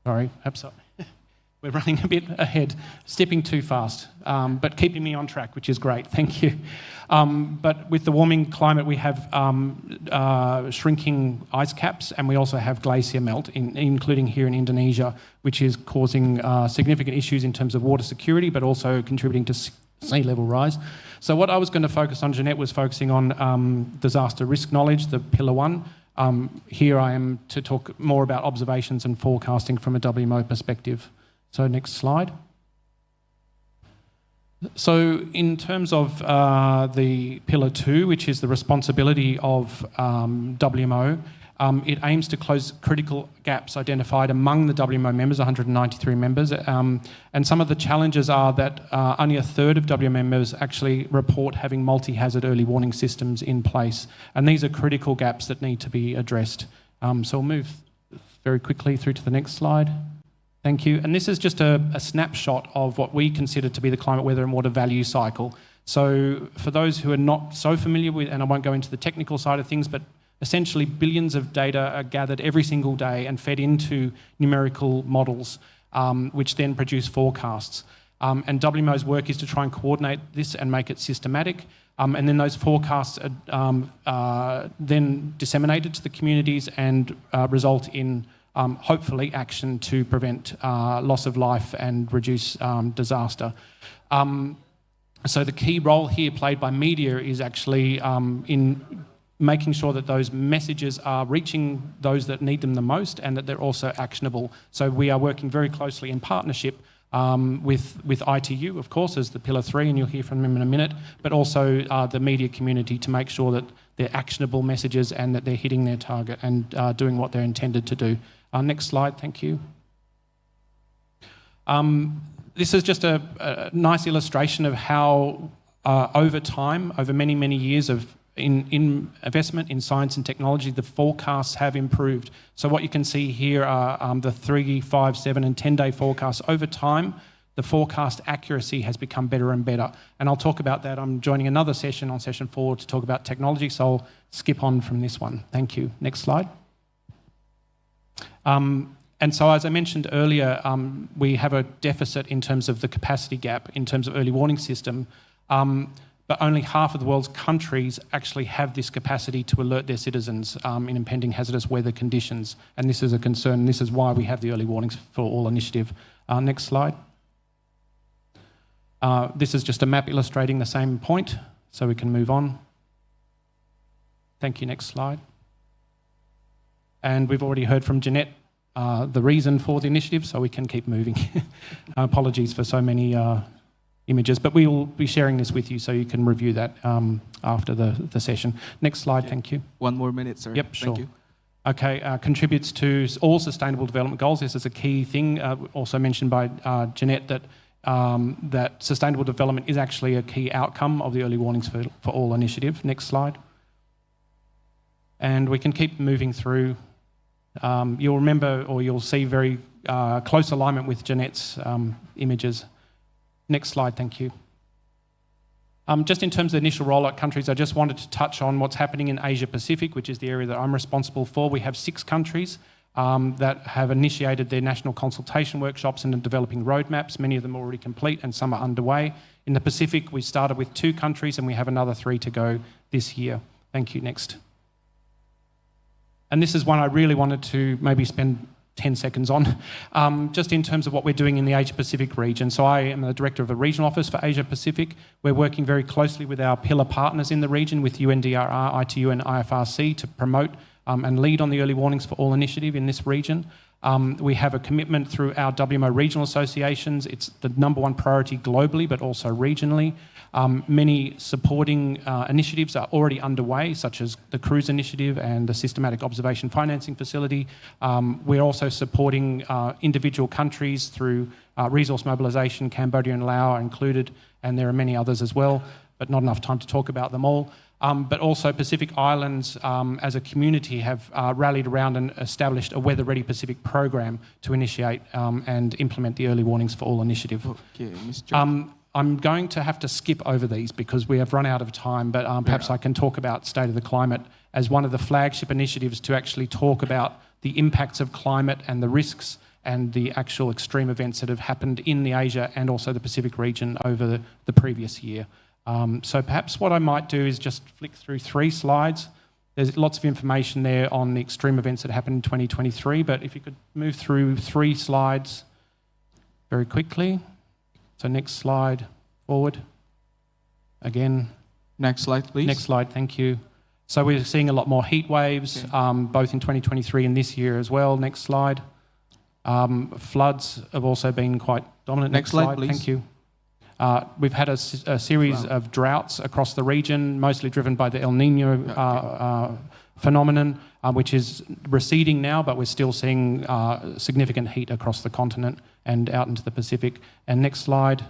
Sorry, perhaps we're running a bit ahead, stepping too fast, but keeping me on track, which is great, thank you. But with the warming climate, we have shrinking ice caps, and we also have glacier melt, including here in Indonesia, which is causing significant issues in terms of water security, but also contributing to sea level rise. So what I was going to focus on, Jeanette was focusing on disaster risk knowledge, the Pillar 1. Here I am to talk more about observations and forecasting from a WMO perspective. So next slide. So in terms of the Pillar 2, which is the responsibility of WMO, it aims to close critical gaps identified among the WMO members, 193 members. And some of the challenges are that only a third of WMO members actually report having multi-hazard early warning systems in place. And these are critical gaps that need to be addressed. So we'll move very quickly through to the next slide. Thank you. And this is just a snapshot of what we consider to be the climate, weather and water value cycle. So for those who are not so familiar with, and I won't go into the technical side of things, but essentially billions of data are gathered every single day and fed into numerical models, which then produce forecasts. And WMO's work is to try and coordinate this and make it systematic. And then those forecasts are then disseminated to the communities and result in hopefully action to prevent loss of life and reduce disaster. So the key role here played by media is actually in making sure that those messages are reaching those that need them the most and that they're also actionable. So we are working very closely in partnership with ITU, of course, as the Pillar 3, and you'll hear from them in a minute, but also the media community to make sure that they're actionable messages and that they're hitting their target and doing what they're intended to do. Next slide, thank you. This is just a nice illustration of how over time, over many, many years of in investment in science and technology, the forecasts have improved. So what you can see here are the 3, 5, 7 and 10-day forecasts. Over time, the forecast accuracy has become better and better. And I'll talk about that. I'm joining another session on session 4 to talk about technology, so I'll skip on from this one. Thank you. Next slide. And so as I mentioned earlier, we have a deficit in terms of the capacity gap in terms of early warning system. But only half of the world's countries actually have this capacity to alert their citizens in impending hazardous weather conditions. And this is a concern, and this is why we have the Early Warnings for All initiative. Next slide. This is just a map illustrating the same point, so we can move on. Thank you, next slide. And we've already heard from Jeanette the reason for the initiative, so we can keep moving. Apologies for so many images, but we will be sharing this with you so you can review that after the session. Next slide, thank you. 1 more minute, sir. Yep, sure. Thank you. Okay, contributes to all sustainable development goals. This is a key thing, also mentioned by Jeanette, that that sustainable development is actually a key outcome of the Early Warnings for All initiative. Next slide. And we can keep moving through. You'll remember, or you'll see very close alignment with Jeanette's images. Next slide, thank you. Just in terms of initial rollout countries, I just wanted to touch on what's happening in Asia Pacific, which is the area that I'm responsible for. We have 6 countries that have initiated their national consultation workshops and are developing roadmaps. Many of them are already complete and some are underway. In the Pacific, we started with 2 countries and we have another 3 to go this year. Thank you, next. And this is one I really wanted to maybe spend 10 seconds on, just in terms of what we're doing in the Asia-Pacific region. So I am the Director of the Regional Office for Asia-Pacific. We're working very closely with our pillar partners in the region, with UNDRR, ITU and IFRC, to promote and lead on the Early Warnings for All initiative in this region. We have a commitment through our WMO regional associations. It's the #1 priority globally, but also regionally. Many supporting initiatives are already underway, such as the Cruise Initiative and the Systematic Observation Financing Facility. We're also supporting individual countries through resource mobilisation. Cambodia and Laos are included, and there are many others as well, but not enough time to talk about them all. But also Pacific Islands as a community have rallied around and established a Weather Ready Pacific program to initiate and implement the Early Warnings for All initiative. Okay, Mr. I'm going to have to skip over these because we have run out of time, but perhaps I can talk about State of the Climate as one of the flagship initiatives to actually talk about the impacts of climate and the risks and the actual extreme events that have happened in the Asia and also the Pacific region over the previous year. So perhaps what I might do is just flick through 3 slides. There's lots of information there on the extreme events that happened in 2023, but if you could move through 3 slides very quickly. So next slide, forward. Again. Next slide, please. Next slide, thank you. So we're seeing a lot more heat waves, both in 2023 and this year as well. Next slide. Floods have also been quite dominant. Next slide, please. Thank you. We've had a series of droughts across the region, mostly driven by the El Nino phenomenon, which is receding now, but we're still seeing significant heat across the continent and out into the Pacific. And next slide.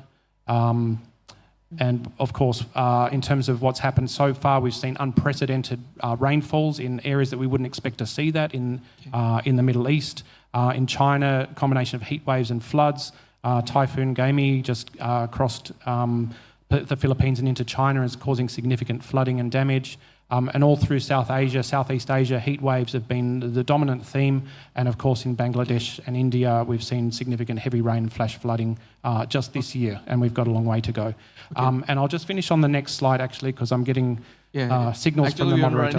And of course, in terms of what's happened so far, we've seen unprecedented rainfalls in areas that we wouldn't expect to see that in the Middle East. In China, a combination of heat waves and floods. Typhoon Gami just crossed the Philippines and into China, is causing significant flooding and damage. And all through South Asia, Southeast Asia, heat waves have been the dominant theme. And of course, in Bangladesh and India, we've seen significant heavy rain and flash flooding just this year, and we've got a long way to go. And I'll just finish on the next slide, actually, because I'm getting signals from the moderator.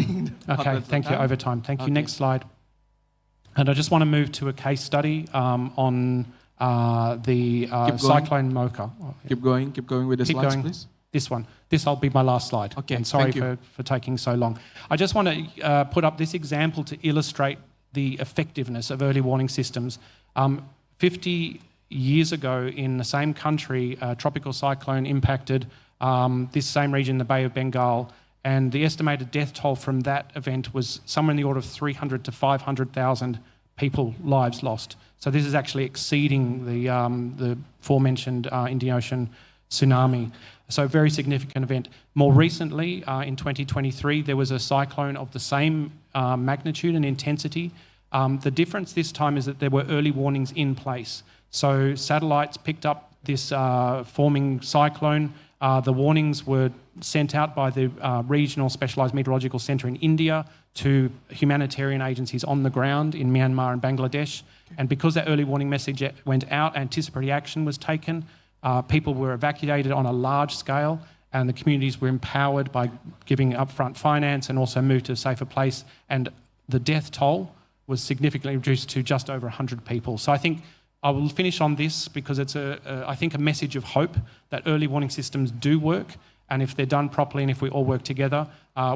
Okay, thank you, over time. Thank you. Next slide. And I just want to move to a case study on the cyclone Mocha. Keep going with the slides, please. This one. This will be my last slide. Okay, and sorry thank you. for taking so long. I just want to put up this example to illustrate the effectiveness of early warning systems. 50 years ago in the same country, a tropical cyclone impacted this same region, the Bay of Bengal, and the estimated death toll from that event was somewhere in the order of 300 to 500,000 people, lives lost. So this is actually exceeding the aforementioned Indian Ocean tsunami. So a very significant event. More recently, in 2023, there was a cyclone of the same magnitude and intensity. The difference this time is that there were early warnings in place. So satellites picked up this forming cyclone. The warnings were sent out by the Regional Specialised Meteorological Centre in India to humanitarian agencies on the ground in Myanmar and Bangladesh. And because that early warning message went out, anticipatory action was taken. People were evacuated on a large scale, and the communities were empowered by giving upfront finance and also moved to a safer place. And the death toll was significantly reduced to just over 100 people. So I think I will finish on this because it's, I think, a message of hope that early warning systems do work. And if they're done properly and if we all work together,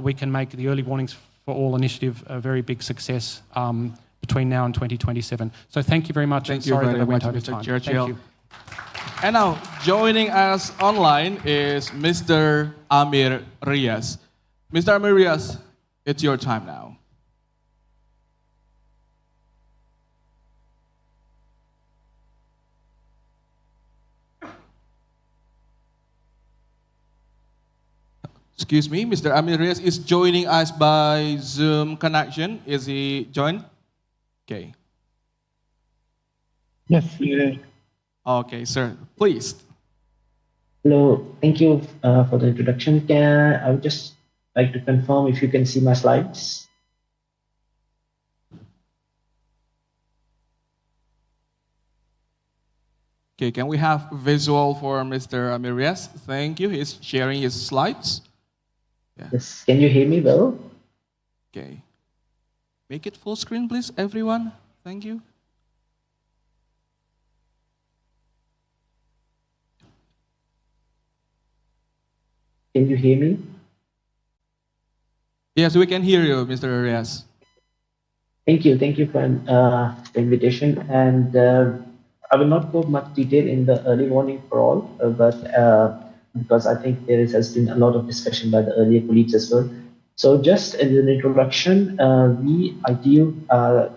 we can make the Early Warnings for All initiative a very big success between now and 2027. So thank you very much. Thank you very much, Mr. Churchill. Thank you. And now, joining us online is Mr. Amir Riaz. Mr. Amir Riaz, it's your time now. Excuse me, Mr. Amir Riaz is joining us by Zoom connection. Is he joined? Okay. Yes, yeah. Okay, sir, please. Hello, thank you for the introduction. I would just like to confirm if you can see my slides. Okay, can we have visual for Mr. Amir Riaz? Thank you. He's sharing his slides. Yeah. Yes, can you hear me well? Okay. Make it full screen, please, everyone. Thank you. Can you hear me? Yes, we can hear you, Mr. Arias. Thank you for the invitation. And I will not go much detail in the early warning for all, but because I think has been a lot of discussion by the earlier colleagues as well. So just as an introduction, we, ITU, are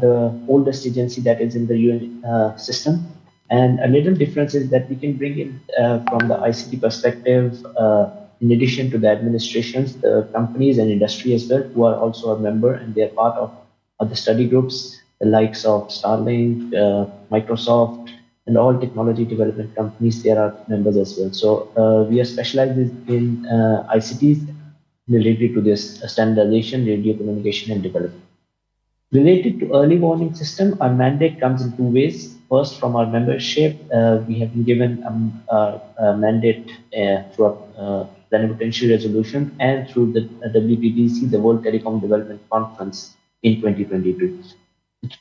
the oldest agency that is in the UN system. And a little difference is that we can bring in from the ICT perspective, in addition to the administrations, the companies and industry as well, who are also a member and they are part of the study groups, the likes of Starlink, Microsoft, and all technology development companies, there are members as well. So we are specialized in ICTs related to this standardization, radio communication, and development. Related to early warning system, our mandate comes in two ways. First, from our membership, we have been given a mandate through a plenipotentiary resolution and through the WTDC, the World Telecom Development Conference in 2022.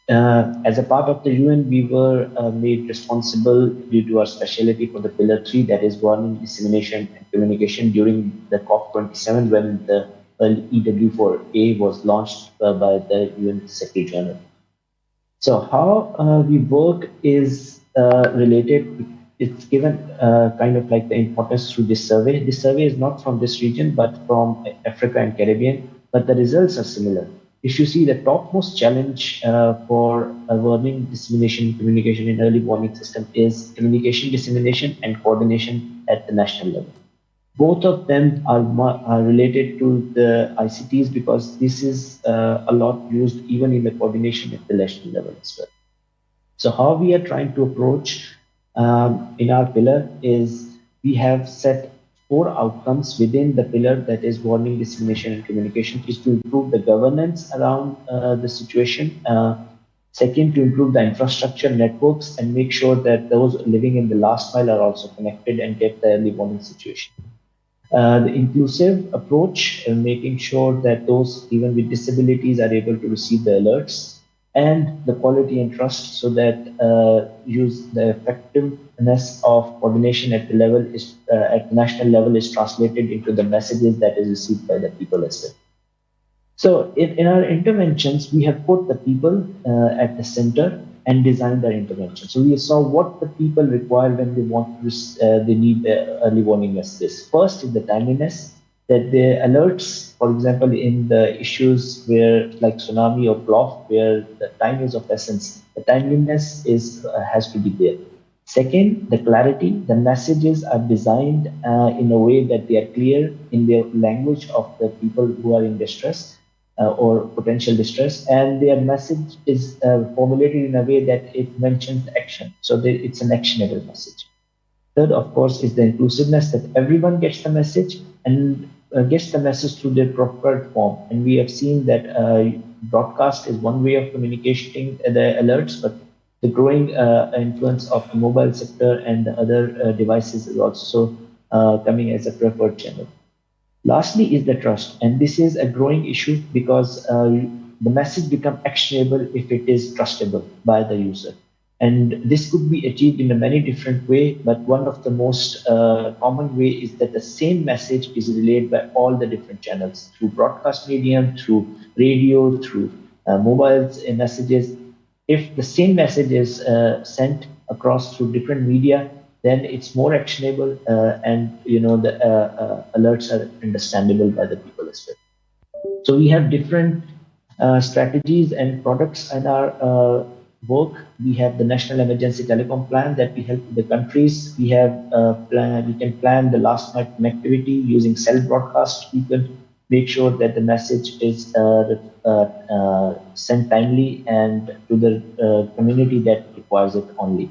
As a part of the UN, we were made responsible due to our specialty for the Pillar 3, that is warning, dissemination, and communication during the COP27 when the EW4A was launched by the UN Secretary General. So how we work is related, it's given kind of like the importance through this survey. This survey is not from this region, but from Africa and Caribbean, but the results are similar. If you see the topmost challenge for warning, dissemination, communication in early warning system is communication, dissemination, and coordination at the national level. Both of them are related to the ICTs because this is a lot used even in the coordination at the national level as well. So how we are trying to approach in our pillar is we have set 4 outcomes within the pillar, that is warning, dissemination, and communication, is to improve the governance around the situation. Second, to improve the infrastructure networks and make sure that those living in the last mile are also connected and get the early warning situation. The inclusive approach, making sure that those even with disabilities are able to receive the alerts, and the quality and trust, so that use the effectiveness of coordination at the level is at the national level is translated into the messages that is received by the people as well. So in our interventions, we have put the people at the center and designed our intervention. So we saw what the people require when they want to, they need early warning messages. First is the timeliness, that the alerts, for example, in the issues where like tsunami or BLOF, where the time is of essence, the timeliness is has to be there. Second, the clarity, the messages are designed in a way that they are clear in their language of the people who are in distress or potential distress, and their message is formulated in a way that it mentions action, so that it's an actionable message. Third, of course, is the inclusiveness, that everyone gets the message and gets the message through their proper form. And we have seen that broadcast is one way of communicating the alerts, but the growing influence of the mobile sector and the other devices is also coming as a preferred channel. Lastly is the trust, and this is a growing issue because the message becomes actionable if it is trustable by the user. And this could be achieved in a many different ways, but one of the most common way is that the same message is relayed by all the different channels, through broadcast medium, through radio, through mobiles and messages. If the same message is sent across through different media, then it's more actionable and the alerts are understandable by the people as well. So we have different strategies and products in our work. We have the National Emergency Telecom Plan that we help the countries. We have we can plan the last mile connectivity using cell broadcast. We can make sure that the message is sent timely and to the community that requires it only.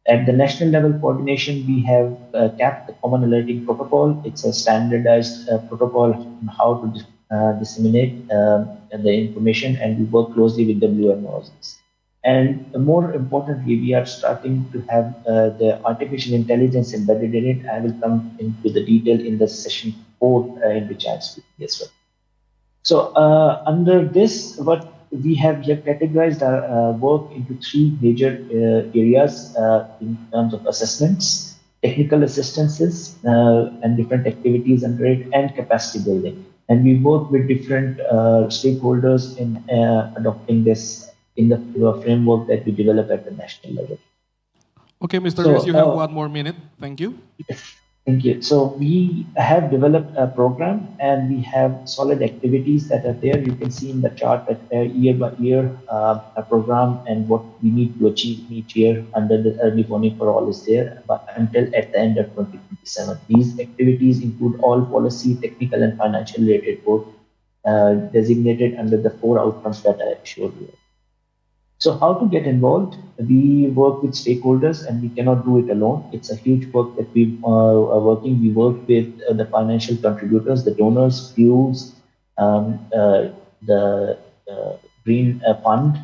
At the national level coordination, we have CAP, the Common Alerting Protocol. It's a standardized protocol on how to disseminate the information, and we work closely with WMOs. And more importantly, we are starting to have the artificial intelligence embedded in it. I will come into the detail in the session 4 in which I'm speaking as well. So under this, what we have categorized our work into 3 major areas in terms of assessments. technical assistances and different activities under it, and capacity building. And we work with different stakeholders in adopting this in the framework that we develop at the national level. Okay, Mr. Rias, you have 1 more minute. Thank you. Thank you. So we have developed a program and we have solid activities that are there. You can see in the chart that year by year, a program and what we need to achieve each year under the early warning for all is there, but until at the end of 2027. These activities include all policy, technical and financial related work designated under the 4 outcomes that I showed you. So how to get involved? We work with stakeholders and we cannot do it alone. It's a huge work that we are working. We work with the financial contributors, the donors, fuels, the Green Fund.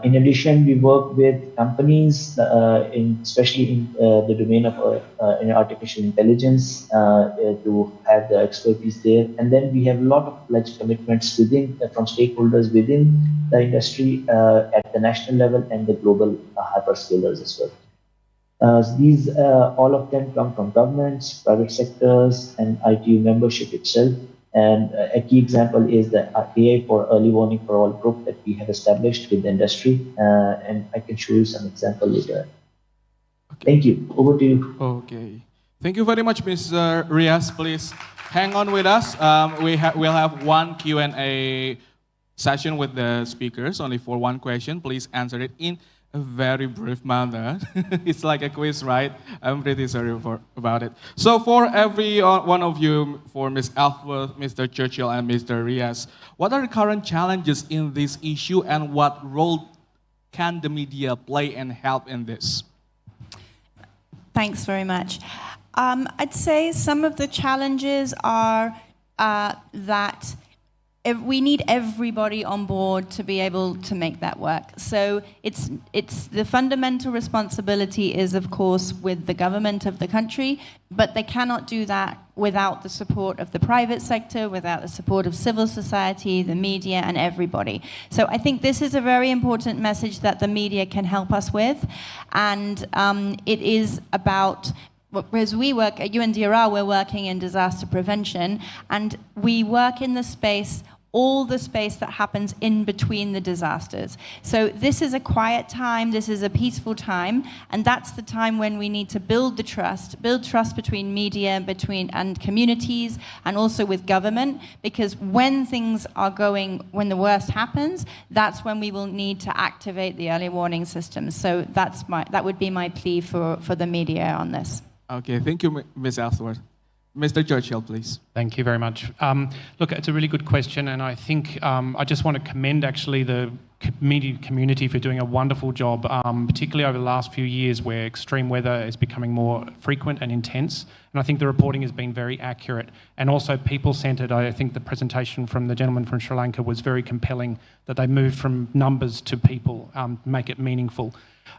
In addition, we work with companies, especially in the domain of in artificial intelligence, to have the expertise there. And then we have a lot of pledge commitments from stakeholders within the industry at the national level and the global hyperscalers as well. These all of them come from governments, private sectors, and ITU membership itself. And a key example is the AI for Early Warning for All group that we have established with the industry. And I can show you some example later. Okay. Thank you. Over to you. Okay. Thank you very much, Mr. Rias. Please hang on with us. We'll have one Q&A session with the speakers, only for one question. Please answer it in a very brief manner. It's like a quiz, right? I'm pretty sorry about it. So for every one of you, for Ms. Ellsworth, Mr. Churchill, and Mr. Rias, what are the current challenges in this issue and what role can the media play and help in this? Thanks very much. I'd say some of the challenges are that we need everybody on board to be able to make that work. So it's the fundamental responsibility is, of course, with the government of the country, but they cannot do that without the support of the private sector, without the support of civil society, the media, and everybody. So I think this is a very important message that the media can help us with, and it is about. Whereas we work at UNDRR, we're working in disaster prevention, and we work in the space, all the space that happens in between the disasters. So this is a quiet time, this is a peaceful time, and that's the time when we need to build trust between media, and communities, and also with government, because when things are when the worst happens, that's when we will need to activate the early warning system. So that would be my plea for the media on this. Okay, thank you, Ms. Ellsworth. Mr. Churchill, please. Thank you very much. Look, it's a really good question, and I think I just want to commend actually the media community for doing a wonderful job, particularly over the last few years where extreme weather is becoming more frequent and intense. And I think the reporting has been very accurate and also people-centred. I think the presentation from the gentleman from Sri Lanka was very compelling, that they moved from numbers to people, make it meaningful.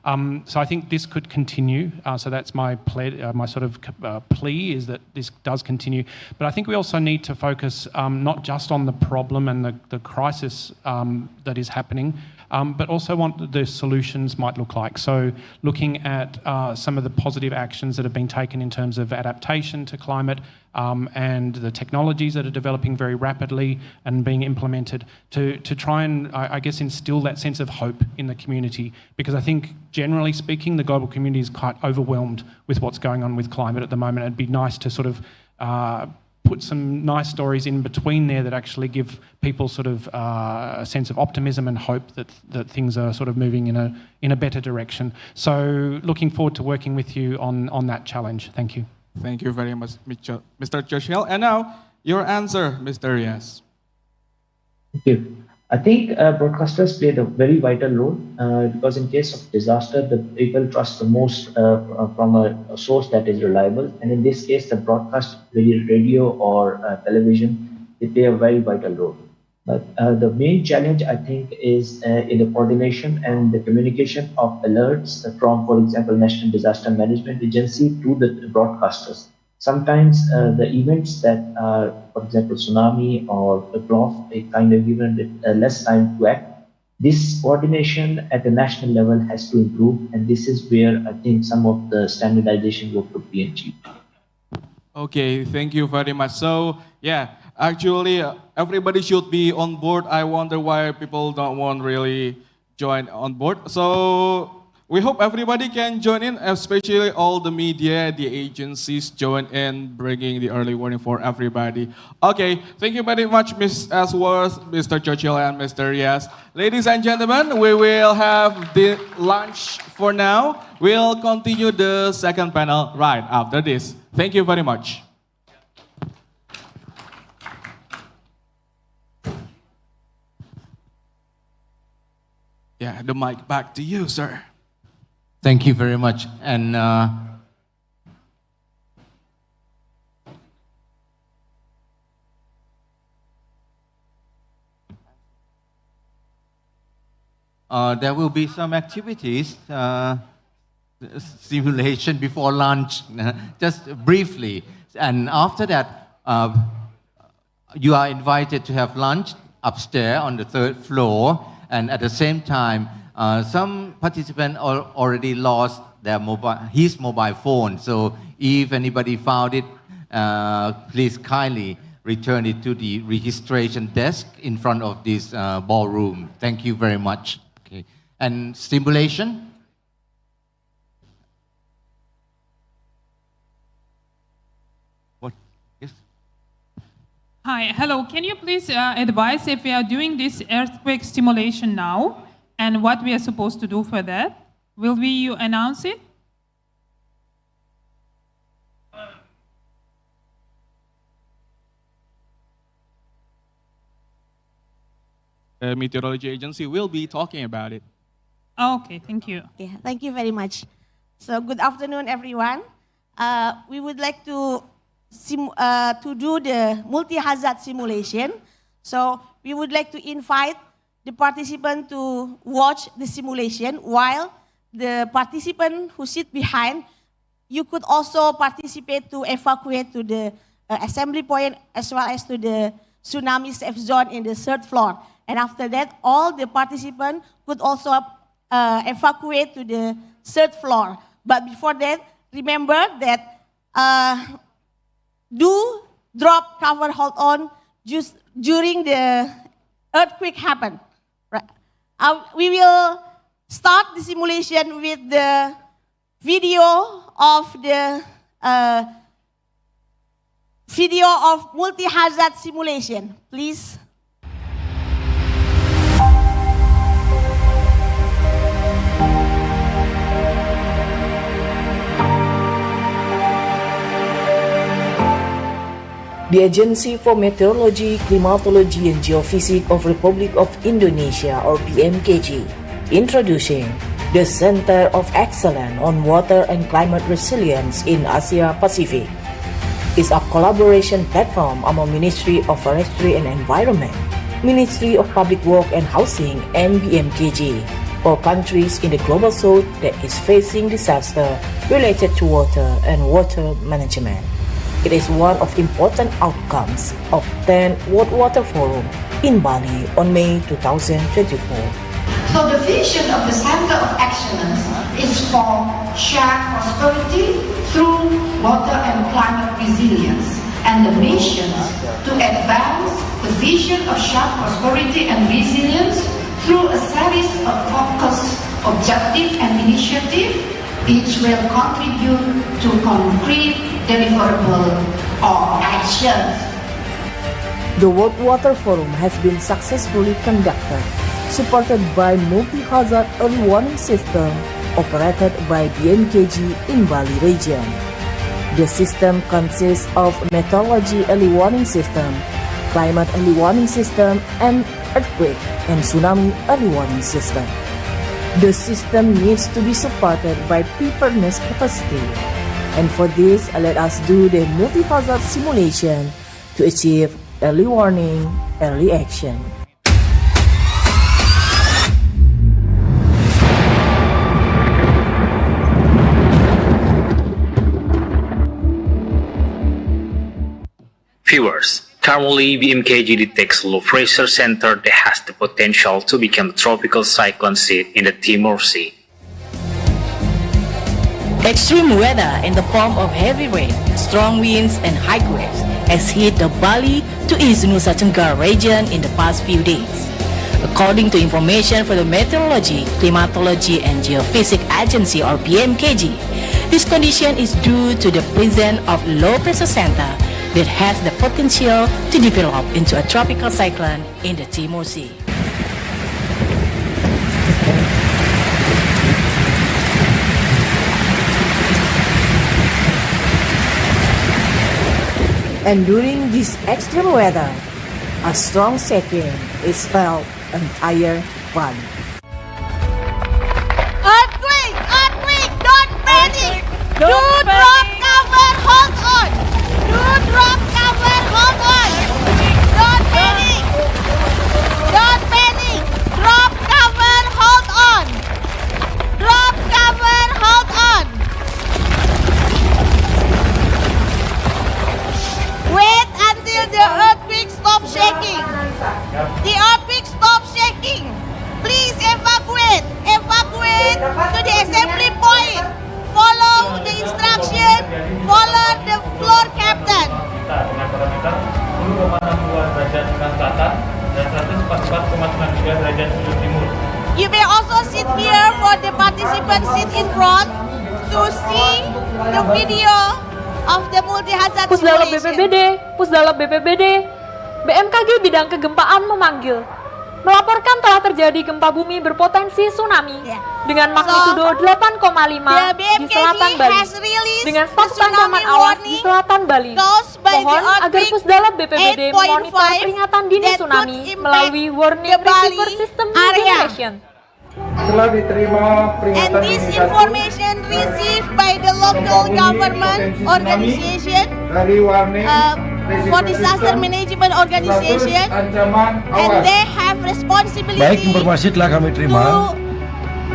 So I think this could continue. So that's my plea is that this does continue. But I think we also need to focus not just on the problem and the crisis that is happening, but also what the solutions might look like. So looking at some of the positive actions that have been taken in terms of adaptation to climate, and the technologies that are developing very rapidly and being implemented to try and, I guess, instill that sense of hope in the community. Because I think, generally speaking, the global community is quite overwhelmed with what's going on with climate at the moment. It'd be nice to sort of put some nice stories in between there that actually give people sort of a sense of optimism and hope that things are sort of moving in a better direction. So looking forward to working with you on that challenge. Thank you. Thank you very much, Mr. Churchill. And now, your answer, Mr. Rias. Thank you. I think broadcasters played a very vital role because in case of disaster, the people trust the most from a source that is reliable. And in this case, the broadcast, radio or television, they play a very vital role. But the main challenge, I think, is in the coordination and the communication of alerts from, for example, National Disaster Management Agency to the broadcasters. Sometimes the events that are, for example, tsunami or a drought, a kind of event with less time to act, This coordination at the national level has to improve, and this is where I think some of the standardization work could be achieved. Okay, thank you very much. So, yeah, actually, everybody should be on board. I wonder why people don't want really join on board. So, we hope everybody can join in, especially all the media, the agencies join in, bringing the early warning for everybody. Okay, thank you very much, Ms. Ashworth, Mr. Churchill, and Mr. Yes. Ladies and gentlemen, we will have the lunch for now. We'll continue the second panel right after this. Thank you very much. Yeah, the mic back to you, sir. Thank you very much. And there will be some activities, simulation before lunch, just briefly. And after that, you are invited to have lunch upstairs on the 3rd floor. And at the same time, some participants already lost his mobile phone. So if anybody found it, please kindly return it to the registration desk in front of this ballroom. Thank you very much. Okay. And stimulation? What? Yes. Hi, hello. Can you please advise if we are doing this earthquake stimulation now and what we are supposed to do for that? Will we announce it? The meteorology agency will be talking about it. Okay, thank you. Yeah, thank you very much. So good afternoon, everyone. We would like to do the multi-hazard simulation. So we would like to invite the participant to watch the simulation while the participant who sit behind, you could also participate to evacuate to the assembly point as well as to the tsunami safe zone in the 3rd floor. And after that, all the participants could also evacuate to the 3rd floor. But before that, remember that do drop, cover, hold on just during the earthquake happen. Right. We will start the simulation with the video of multi-hazard simulation, please. The Agency for Meteorology, Climatology and Geophysics of Republic of Indonesia, or BMKG, introducing the Center of Excellence on Water and Climate Resilience in Asia Pacific. Is a collaboration platform among Ministry of Forestry and Environment, Ministry of Public Work and Housing, and BMKG for countries in the Global South that is facing disaster related to water and water management. It is one of the important outcomes of 10th World Water Forum in Bali on May 2024. So the vision of the Center of Excellence is for shared prosperity through water and climate resilience, and the missions to advance the vision of shared prosperity and resilience through a series of focused objectives and initiatives, which will contribute to concrete deliverable or actions. The World Water Forum has been successfully conducted, supported by multi-hazard early warning system operated by BMKG in Bali region. The system consists of meteorology early warning system, climate early warning system, and earthquake and tsunami early warning system. The system needs to be supported by preparedness capacity. And for this, let us do the multi-hazard simulation to achieve early warning, early action. Viewers, Currently, BMKG detects low pressure center that has the potential to become a tropical cyclone seat in the Timor Sea. Extreme weather in the form of heavy rain, strong winds, and high waves has hit the Bali to East Nusa Tenggara region in the past few days. According to information from the Meteorology, Climatology, and Geophysics Agency or BMKG, this condition is due to the presence of low pressure center that has the potential to develop into a tropical cyclone in the Timor Sea. And during this extreme weather, a strong shaking is felt entire Bali. Earthquake! Earthquake! Don't panic! Do drop cover, hold on! Do drop cover, hold on! Don't panic! Don't panic! Drop cover, hold on! Drop cover, hold on! Wait until the earthquake stops shaking. The earthquake stops shaking. Please evacuate. Evacuate to the assembly point. Follow the instruction. Follow the floor captain. Dengan parameter 10,62 derajat selatan dan 144,93 derajat sudut timur. You may also sit here for the participants sit in front to see the video of the multi-hazard Pusdalab simulation. BPBD, Pusdalab BPBD, BMKG Bidang Kegempaan memanggil. Melaporkan telah terjadi gempa bumi berpotensi tsunami dengan magnitudo 8,5 di selatan Bali dengan status ancaman awas di selatan Bali. Mohon agar Pusdalab BPBD memonitor peringatan dini tsunami melalui warning receiver system generation. Telah diterima peringatan. And this information received by the local government organization for disaster management organization, and they have responsibility. Baik, informasi telah kami terima.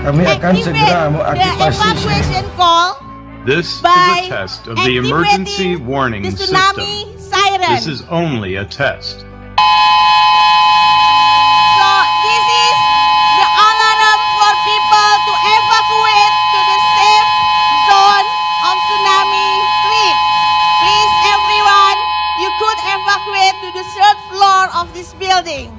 Kami akan segera mengaktifasi evacuation call. This is a test of the emergency warning system. Siren. This is only a test. So this is the alarm for people to evacuate to the safe zone of tsunami threat. Please everyone, you could evacuate to the third floor of this building.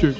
True.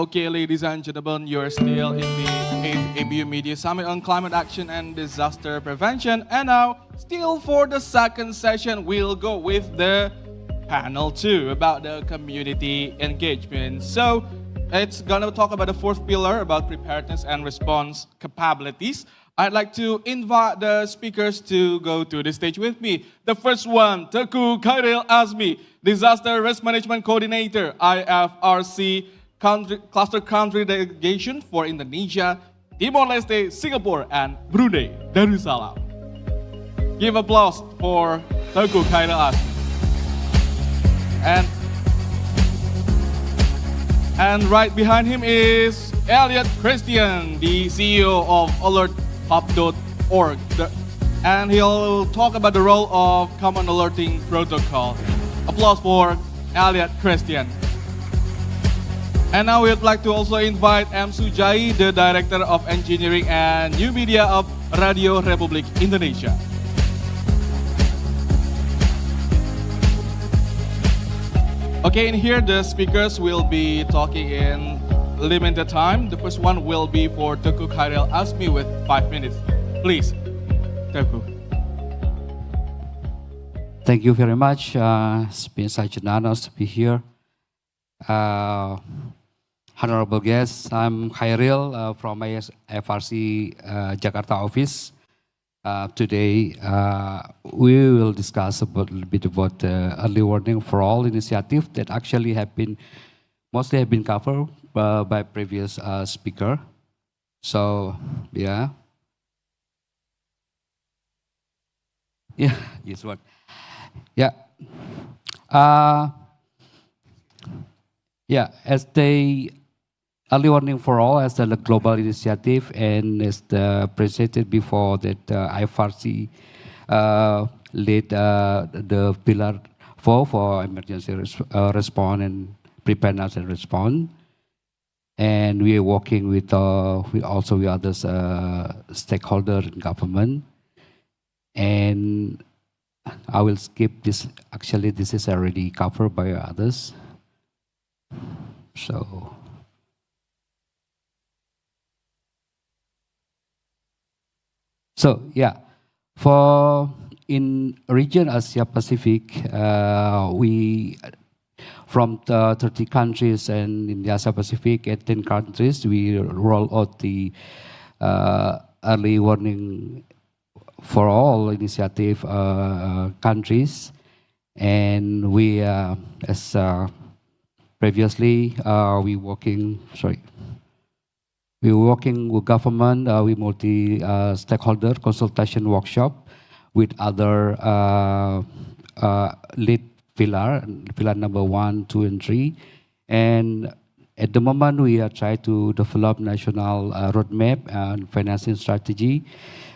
Okay, ladies and gentlemen, you're still in the 8th ABU Media Summit on Climate Action and Disaster Prevention. And now, still for the second session, we'll go with the panel 2 about the community engagement. So, it's gonna talk about the fourth pillar about preparedness and response capabilities. I'd like to invite the speakers to go to the stage with me. The first one, Teguh Khairil Azmi, Disaster Risk Management Coordinator, IFRC Cluster Country Delegation for Indonesia, Timor-Leste, Singapore, and Brunei Darussalam. Give applause for Teguh Khairil Azmi. And right behind him is Elliot Christian, the CEO of alerthub.org. And he'll talk about the role of Common Alerting Protocol. Applause for Elliot Christian. And now we'd like to also invite M. Sujai, the Director of Engineering and New Media of Radio Republik Indonesia. Okay, in here the speakers will be talking in limited time. The first one will be for Teguh Khairil Azmi with 5 minutes. Please, Teguh. Thank you very much. It's been such an honor to be here. Honorable guests, I'm Khairil from IFRC Jakarta office. Today, we will discuss a little bit about the early warning for all initiative that actually mostly have been covered by previous speaker. So, yeah. Yeah, yes, what? Yeah. Yeah, as the early warning for all as the global initiative and as presented before that IFRC led the pillar 4 for emergency response and preparedness and response. And we are working with also with other stakeholders in government. And I will skip this. Actually, this is already covered by others. So yeah, for in region Asia Pacific, we from the 30 countries and in the Asia Pacific, 18 countries, we roll out the early warning for all initiative countries, and we as previously we working with government, we multi-stakeholder consultation workshop with other lead pillar number 1, 2, and 3. And at the moment, we are trying to develop national roadmap and financing strategy.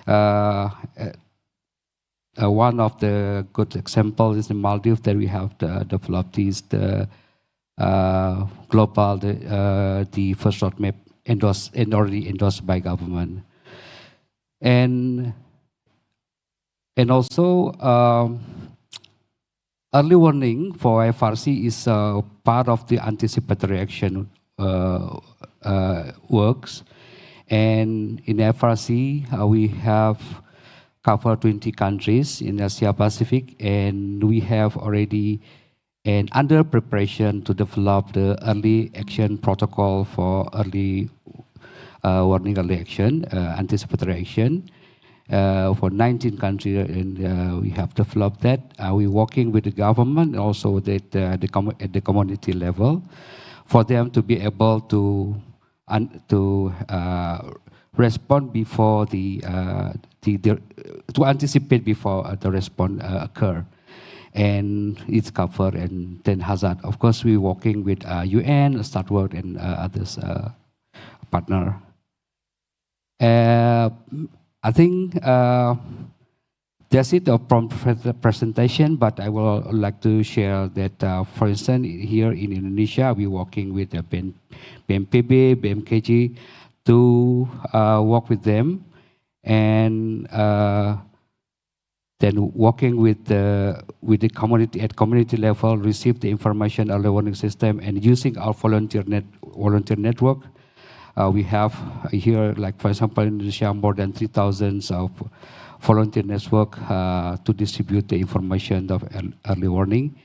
One of the good examples is the Maldives that we have developed the global, the first roadmap already endorsed by government. And also early warning for FRC is part of the anticipatory action works. And in FRC, we have covered 20 countries in Asia Pacific, and we have already and under preparation to develop the early action protocol for early warning, early action, anticipatory action for 19 countries, and we have developed that. We're working with the government, also at the community level, for them to be able to respond before to anticipate before the response occur. And it's covered and then hazard. Of course, we're working with UN, StartWorld, and others partner. I think that's it from presentation, but I would like to share that, for instance, here in Indonesia, we're working with BNPB, BMKG to work with them and Then working with the community at community level, receive the information early warning system, and using our volunteer network. We have here, like for example, in Indonesia, more than 3,000 of volunteer network to distribute the information of early warning,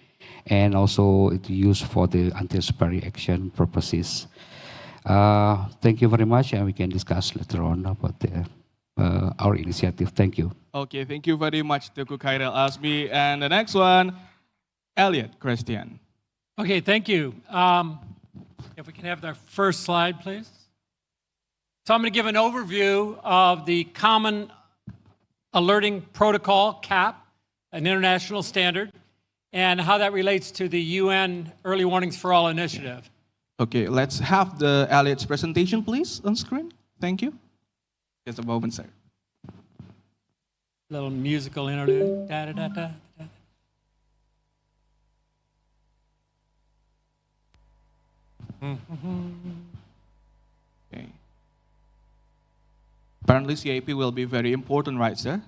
and also it's used for the anticipatory action purposes. Thank you very much, and we can discuss later on about our initiative. Thank you. Okay, thank you very much, Teguh Khairil Asmi. And the next one, Elliot Christian. Okay, thank you. If we can have the first slide, please. So I'm going to give an overview of the Common Alerting Protocol, CAP, an international standard, and how that relates to the UN Early Warnings for All initiative. Okay, let's have the Elliot's presentation, please, on screen. Thank you. Just a moment, sir. Little musical interlude. Da, da, da, da, da. Okay. Apparently, CAP will be very important, right, sir?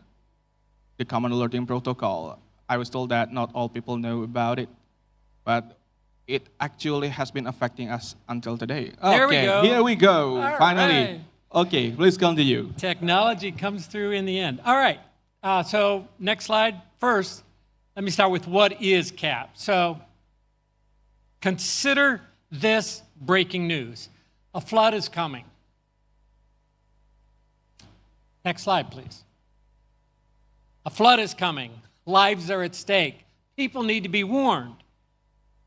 The Common Alerting Protocol. I was told that not all people know about it, but it actually has been affecting us until today. There we go. Here we go. All Finally. right. Okay, please continue. Technology comes through in the end. All right. So next slide. First, let me start with what is CAP. So consider this breaking news. A flood is coming. Next slide, please. A flood is coming. Lives are at stake. People need to be warned.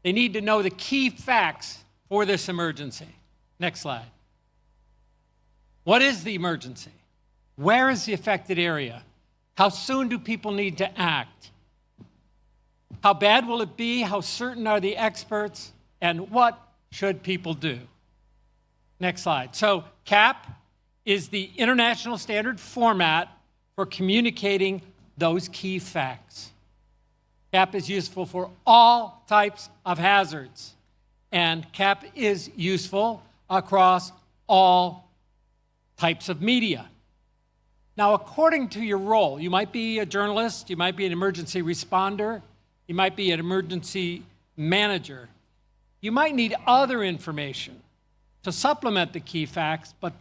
They need to know the key facts for this emergency. Next slide. What is the emergency? Where is the affected area? How soon do people need to act? How bad will it be? How certain are the experts? And what should people do? Next slide. So CAP is the international standard format for communicating those key facts. CAP is useful for all types of hazards, and CAP is useful across all types of media. Now, according to your role, you might be a journalist, you might be an emergency responder, you might be an emergency manager. You might need other information to supplement the key facts, but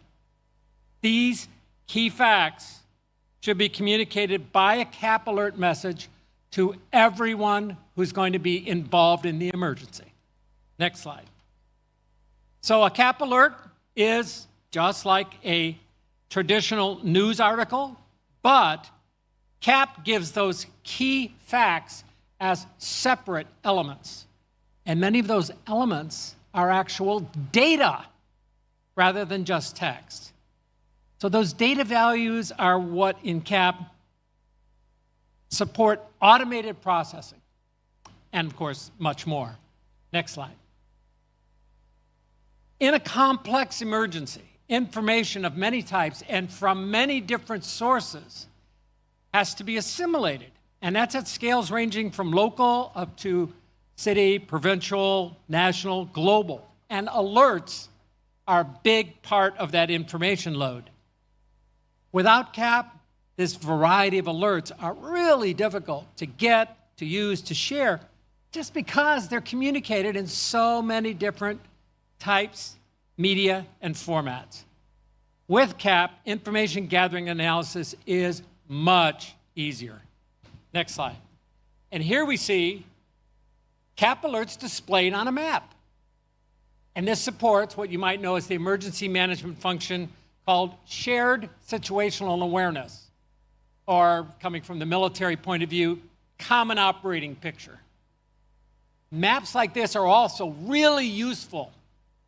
these key facts should be communicated by a CAP alert message to everyone who's going to be involved in the emergency. Next slide. So a CAP alert is just like a traditional news article, but CAP gives those key facts as separate elements. And many of those elements are actual data rather than just text. So those data values are what in CAP support automated processing, and of course, much more. Next slide. In a complex emergency, information of many types and from many different sources has to be assimilated. And that's at scales ranging from local up to city, provincial, national, global. And alerts are a big part of that information load. Without CAP, this variety of alerts are really difficult to get, to use, to share, just because they're communicated in so many different types, media, and formats. With CAP, information gathering analysis is much easier. Next slide. And here we see CAP alerts displayed on a map. And this supports what you might know as the emergency management function called shared situational awareness, or coming from the military point of view, common operating picture. Maps like this are also really useful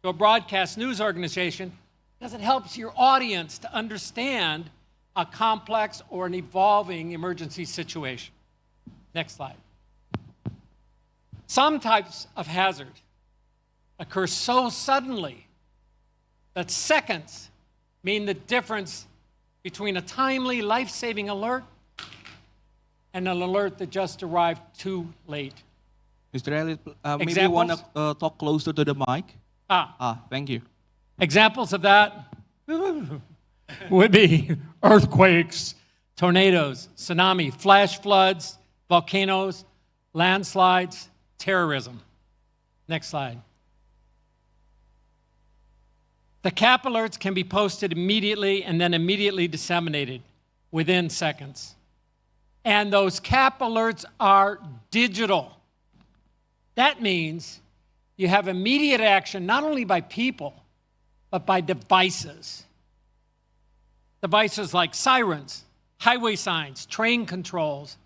to a broadcast news organization because it helps your audience to understand a complex or an evolving emergency situation. Next slide. Some types of hazard occur so suddenly that seconds mean the difference between a timely life-saving alert and an alert that just arrived too late. Mr. Elliot, maybe you want to talk closer to the mic? Thank you. Examples of that would be earthquakes, tornadoes, tsunami, flash floods, volcanoes, landslides, terrorism. Next slide. The CAP alerts can be posted immediately and then immediately disseminated within seconds. And those CAP alerts are digital. That means you have immediate action not only by people, but by devices. Devices like sirens, highway signs, train controls,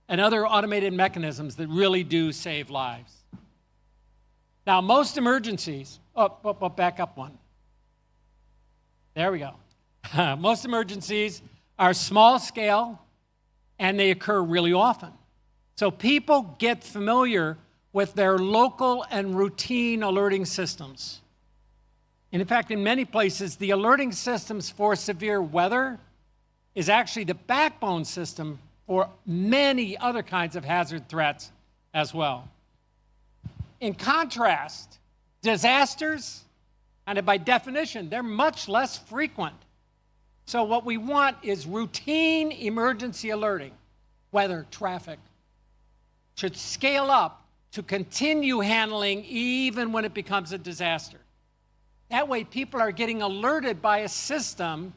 and other automated mechanisms that really do save lives. Now, most emergencies, back up one. There we go. Most emergencies are small scale and they occur really often. So people get familiar with their local and routine alerting systems. And in fact, in many places, the alerting systems for severe weather is actually the backbone system for many other kinds of hazard threats as well. In contrast, disasters, and by definition, they're much less frequent. So what we want is routine emergency alerting, weather, traffic, should scale up to continue handling even when it becomes a disaster. That way people are getting alerted by a system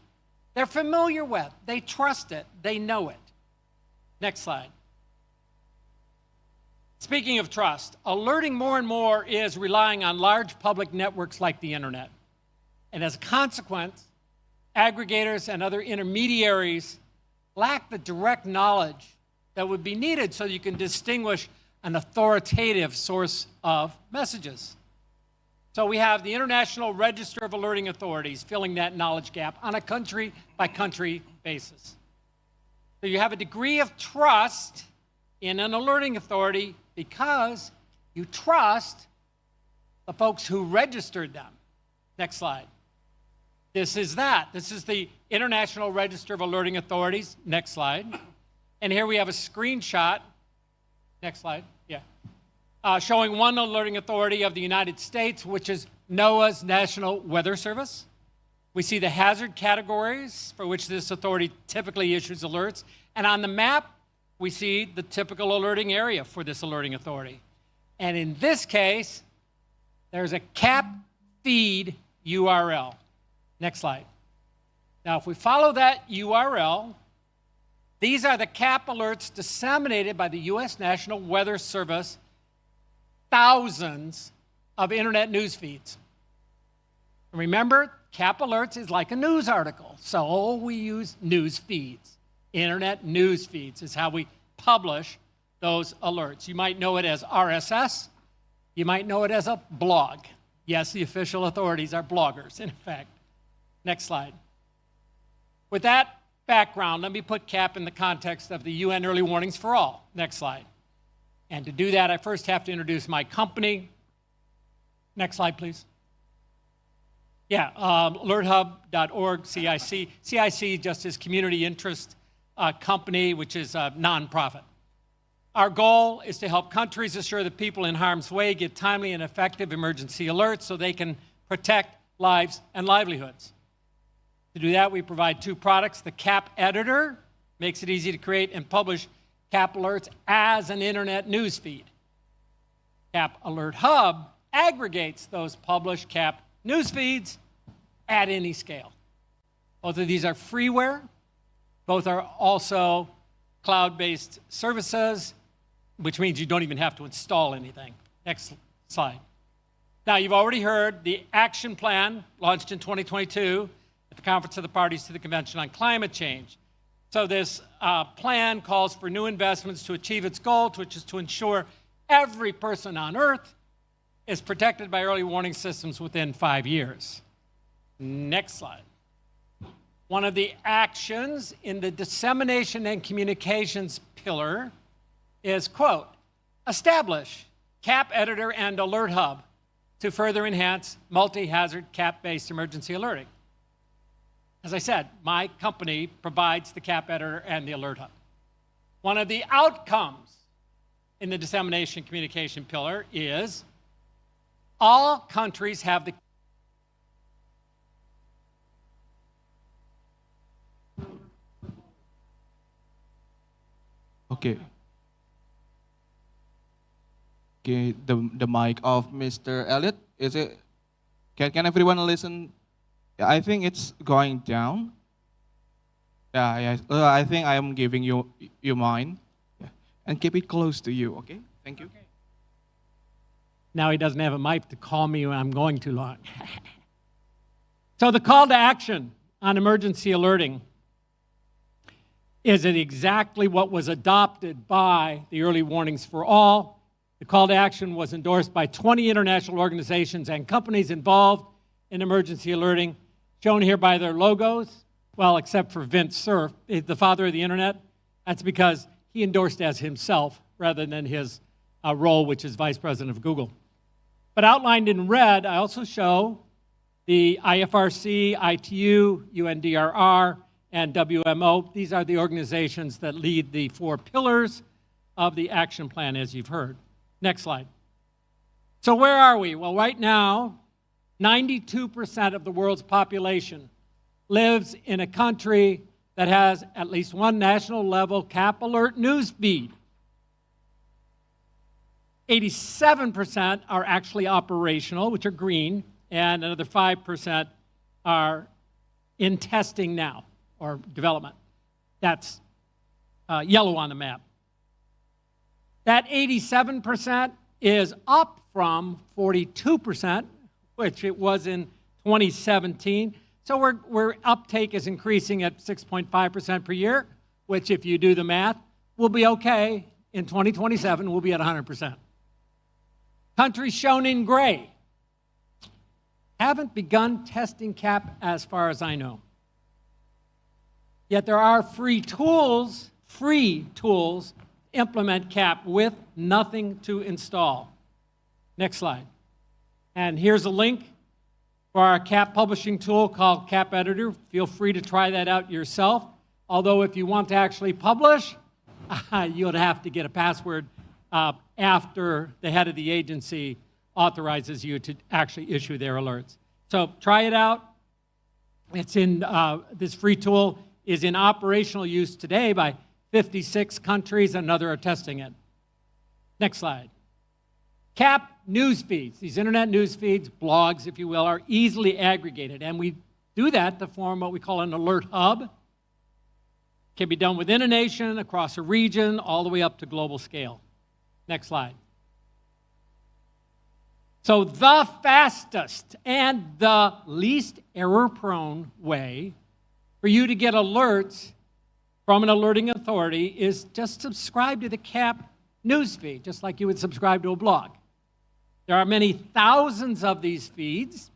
they're familiar with, they trust it, they know it. Next slide. Speaking of trust, alerting more and more is relying on large public networks like the internet. And as a consequence, aggregators and other intermediaries lack the direct knowledge that would be needed so you can distinguish an authoritative source of messages. So we have the International Register of Alerting Authorities filling that knowledge gap on a country-by-country basis. So you have a degree of trust in an alerting authority because you trust the folks who registered them. Next slide. This is that. This is the International Register of Alerting Authorities. Next slide. And here we have a screenshot. Next slide. Yeah. Showing one alerting authority of the United States, which is NOAA's National Weather Service. We see the hazard categories for which this authority typically issues alerts. And on the map, we see the typical alerting area for this alerting authority. And in this case, there's a CAP feed URL. Next slide. Now, if we follow that URL, these are the CAP alerts disseminated by the U.S. National Weather Service, thousands of internet news feeds. Remember, CAP alerts is like a news article, so we use news feeds. Internet news feeds is how we publish those alerts. You might know it as RSS. You might know it as a blog. Yes, the official authorities are bloggers, in fact. Next slide. With that background, let me put CAP in the context of the UN Early Warnings for All. Next slide. And to do that, I first have to introduce my company. Next slide, please. Yeah, alerthub.org, CIC. CIC just is community interest company, which is a nonprofit. Our goal is to help countries assure that people in harm's way get timely and effective emergency alerts so they can protect lives and livelihoods. To do that, we provide two products. The CAP editor makes it easy to create and publish CAP alerts as an internet news feed. CAP Alert Hub aggregates those published CAP news feeds at any scale. Both of these are freeware. Both are also cloud-based services, which means you don't even have to install anything. Next slide. Now, you've already heard the action plan launched in 2022 at the Conference of the Parties to the Convention on Climate Change. So this plan calls for new investments to achieve its goal, which is to ensure every person on Earth is protected by early warning systems within 5 years. Next slide. One of the actions in the dissemination and communications pillar is, quote, establish CAP editor and alert hub to further enhance multi-hazard CAP-based emergency alerting. As I said, my company provides the CAP editor and the alert hub. One of the outcomes in the dissemination communication pillar is all countries have the Okay. Okay, the mic of Mr. Elliot, is it? Can everyone listen? Yeah, I think it's going down. Yeah. I think I am giving you mine. Yeah. And keep it close to you, okay? Thank you. Okay. Now he doesn't have a mic to call me when I'm going too long. So the call to action on emergency alerting is it exactly what was adopted by the Early Warnings for All. The call to action was endorsed by 20 international organizations and companies involved in emergency alerting, shown here by their logos. Well, except for Vint Cerf, the father of the internet. That's because he endorsed as himself rather than his role, which is vice president of Google. But outlined in red, I also show the IFRC, ITU, UNDRR, and WMO. These are the organizations that lead the 4 pillars of the action plan, as you've heard. Next slide. So where are we? Well, right now, 92% of the world's population lives in a country that has at least one national level cap alert news feed. 87% are actually operational, which are green, and another 5% are in testing now, or development. That's yellow on the map. That 87% is up from 42%, which it was in 2017. So our uptake is increasing at 6.5% per year, which if you do the math, will be okay. In 2027, we'll be at 100%. Countries shown in gray haven't begun testing CAP as far as I know. Yet there are free tools implement CAP with nothing to install. Next slide. And here's a link for our CAP publishing tool called CAP Editor. Feel free to try that out yourself. Although if you want to actually publish, you'll have to get a password after the head of the agency authorizes you to actually issue their alerts. So try it out. It's in, this free tool is in operational use today by 56 countries, and others are testing it. Next slide. CAP news feeds, these internet news feeds, blogs, if you will, are easily aggregated. And we do that to form what we call an alert hub. It can be done within a nation, across a region, all the way up to global scale. Next slide. So the fastest and the least error-prone way for you to get alerts from an alerting authority is just subscribe to the CAP newsfeed, just like you would subscribe to a blog. There are many thousands of these feeds.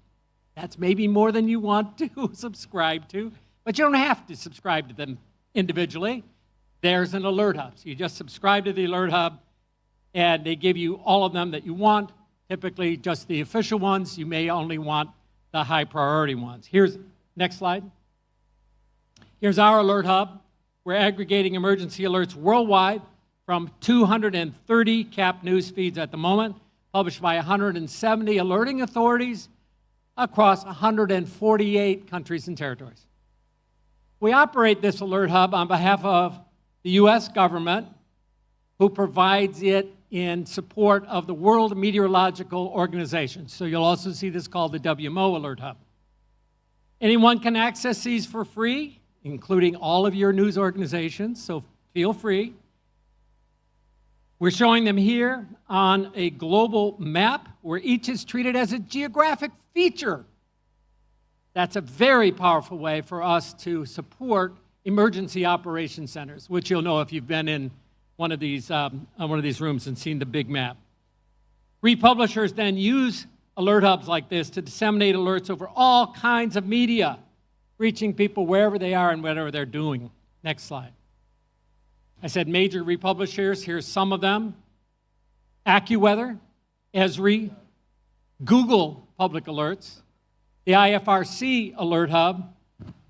That's maybe more than you want to subscribe to, but you don't have to subscribe to them individually. There's an alert hub. So you just subscribe to the alert hub, and they give you all of them that you want, typically just the official ones. You may only want the high priority ones. Here's, next slide. Here's our alert hub. We're aggregating emergency alerts worldwide from 230 CAP news feeds at the moment, published by 170 alerting authorities across 148 countries and territories. We operate this alert hub on behalf of the U.S. government, who provides it in support of the World Meteorological Organization. So you'll also see this called the WMO Alert Hub. Anyone can access these for free, including all of your news organizations, so feel free. We're showing them here on a global map where each is treated as a geographic feature. That's a very powerful way for us to support emergency operation centers, which you'll know if you've been in one of these rooms and seen the big map. Republishers then use alert hubs like this to disseminate alerts over all kinds of media, reaching people wherever they are and whatever they're doing. Next slide. I said major republishers. Here's some of them. AccuWeather, Esri, Google Public Alerts, the IFRC Alert Hub,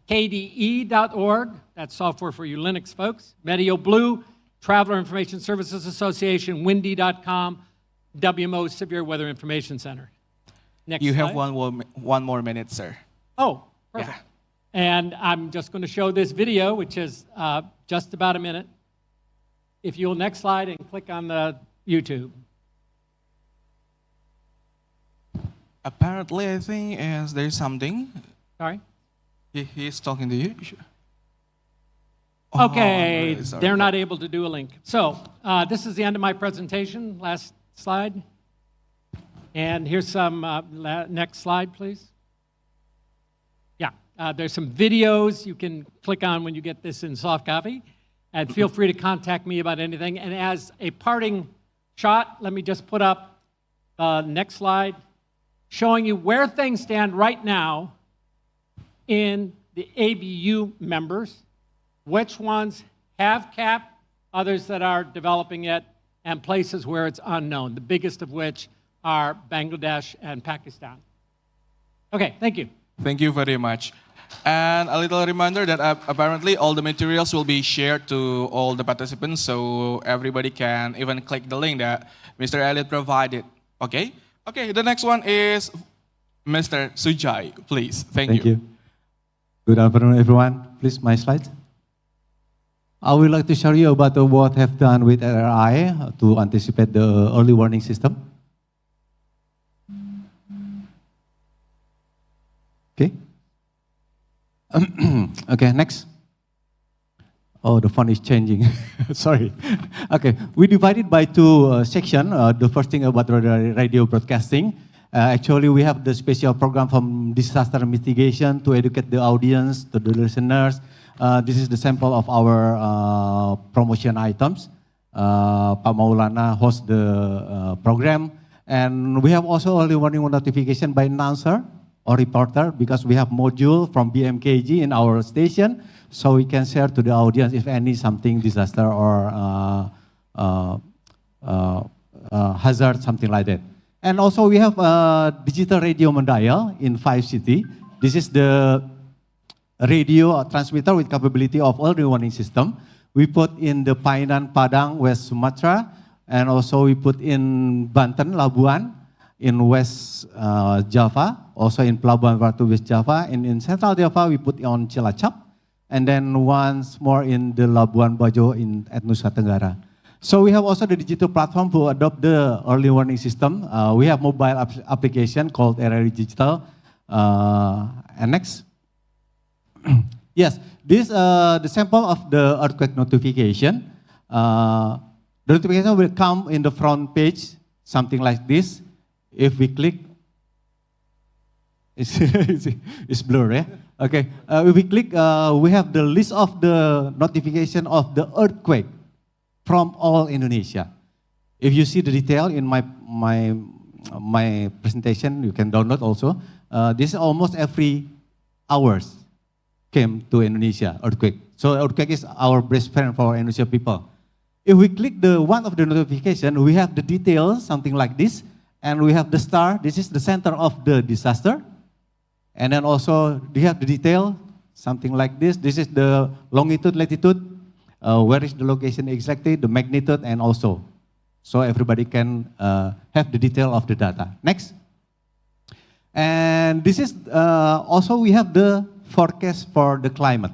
KDE.org, that's software for you Linux folks, MeteoBlue, Traveler Information Services Association, Windy.com, WMO Severe Weather Information Center. Next you slide. have one more minute, sir. Oh, perfect. Yeah. And I'm just going to show this video, which is just about a minute. if you'll next slide and click on the YouTube. Apparently, I think there's something. Sorry? He's talking to you. Okay, really sorry. they're not able to do a link. So this is the end of my presentation. Last slide. And here's some, next slide, please. Yeah, there's some videos you can click on when you get this in soft copy. And feel free to contact me about anything. And as a parting shot, let me just put up next slide, showing you where things stand right now in the ABU members, which ones have CAP, others that are developing it, and places where it's unknown, the biggest of which are Bangladesh and Pakistan. Okay, thank you. Thank you very much. And a little reminder that apparently all the materials will be shared to all the participants, so everybody can even click the link that Mr. Elliot provided. Okay? Okay, the next one is Mr. Sujai, please. Thank you. Good afternoon, everyone. Please, my slides. I would like to show you about what have done with RI to anticipate the early warning system. Okay. Okay, next. Oh, the font is changing. Sorry. Okay, we divided by two sections. The first thing about radio broadcasting. Actually, we have the special program from disaster mitigation to educate the audience, to the listeners. This is the sample of our promotion items. Pak Maulana hosts the program. And we have also early warning notification by announcer or reporter, because we have module from BMKG in our station, so we can share to the audience if any something disaster or hazard, something like that. And also we have a digital radio Mendial in 5 cities. This is the radio transmitter with capability of early warning system. We put in the Painan, Padang, West Sumatra, and also we put in Banten, Labuan, in West Java, also in Pelabuhan Ratu, West Java, and in Central Java we put on Cilacap, and then once more in the Labuan Bajo at Nusa Tenggara. So we have also the digital platform to adopt the early warning system. We have mobile application called RRI Digital. And next. Yes, this the sample of the earthquake notification. The notification will come in the front page, something like this. If we click, it's blurred, yeah? Okay, if we click, we have the list of the notification of the earthquake from all Indonesia. If you see the detail in my presentation, you can download also. This is almost every hours came to Indonesia, earthquake. So earthquake is our best friend for Indonesian people. If we click the one of the notification, we have the details, something like this. And we have the star, this is the center of the disaster. And then also, we have the detail, something like this. This is the longitude, latitude, where is the location exactly, the magnitude, and also. So everybody can have the detail of the data. Next. And this is, also we have the forecast for the climate.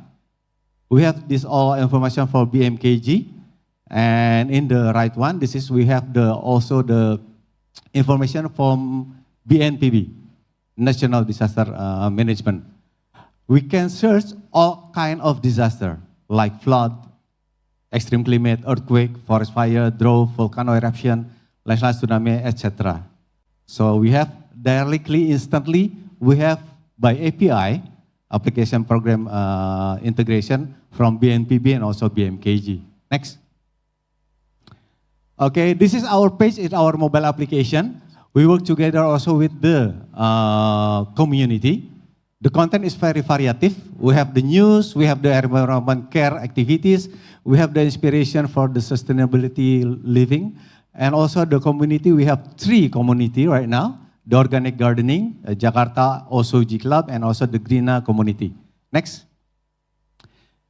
We have this all information for BMKG. And in the right one, this is, we have also the information from BNPB, National Disaster Management. We can search all kind of disaster, like flood, extreme climate, earthquake, forest fire, drought, volcano eruption, landslide, tsunami, etc. So we have directly, instantly, we have by API, application program integration from BNPB and also BMKG. Next. Okay, this is our page, it's our mobile application. We work together also with the community. The content is very variative. We have the news, we have the environment care activities, we have the inspiration for the sustainability living, and also the community, we have 3 community right now. The organic gardening, Jakarta Osoji Club, and also the Greener community. Next.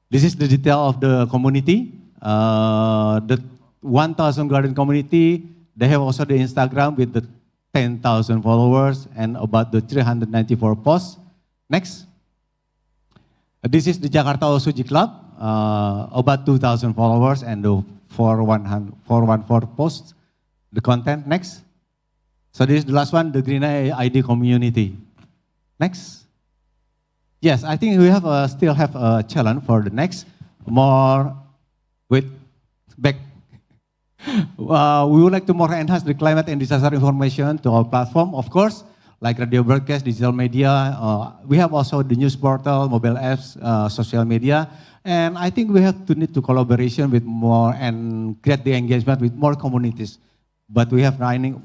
This is the detail of the community. The 1,000 garden community, they have also the Instagram with the 10,000 followers and about the 394 posts. Next. This is the Jakarta Osoji Club, about 2,000 followers and the 414 posts. The content, next. So this is the last one, the Green ID community. Next. Yes, I think we have still have a challenge for the next. More, wait, back. We would like to more enhance the climate and disaster information to our platform, of course, like radio broadcast, digital media. We have also the news portal, mobile apps, social media. And I think we have to need to collaboration with more and create the engagement with more communities. But we have running,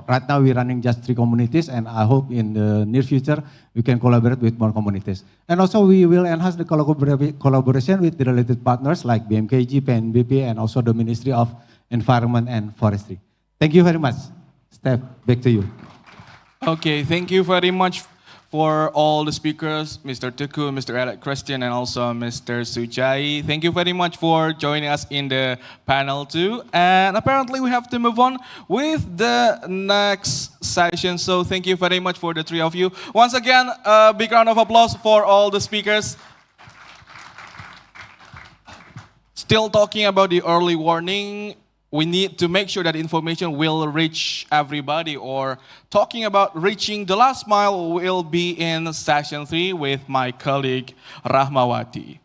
right now we're running just 3 communities, and I hope in the near future we can collaborate with more communities. And also we will enhance the collaboration with the related partners like BMKG, PNBP, and also the Ministry of Environment and Forestry. Thank you very much. Steph, back to you. Okay, thank you very much for all the speakers, Mr. Teguh, Mr. Alec Christian, and also Mr. Sujai. Thank you very much for joining us in the panel too. And apparently we have to move on with the next session. So thank you very much for the 3 of you. Once again, a big round of applause for all the speakers. Still talking about the early warning, we need to make sure that information will reach everybody, or talking about reaching the last mile will be in session 3 with my colleague Rahmawati.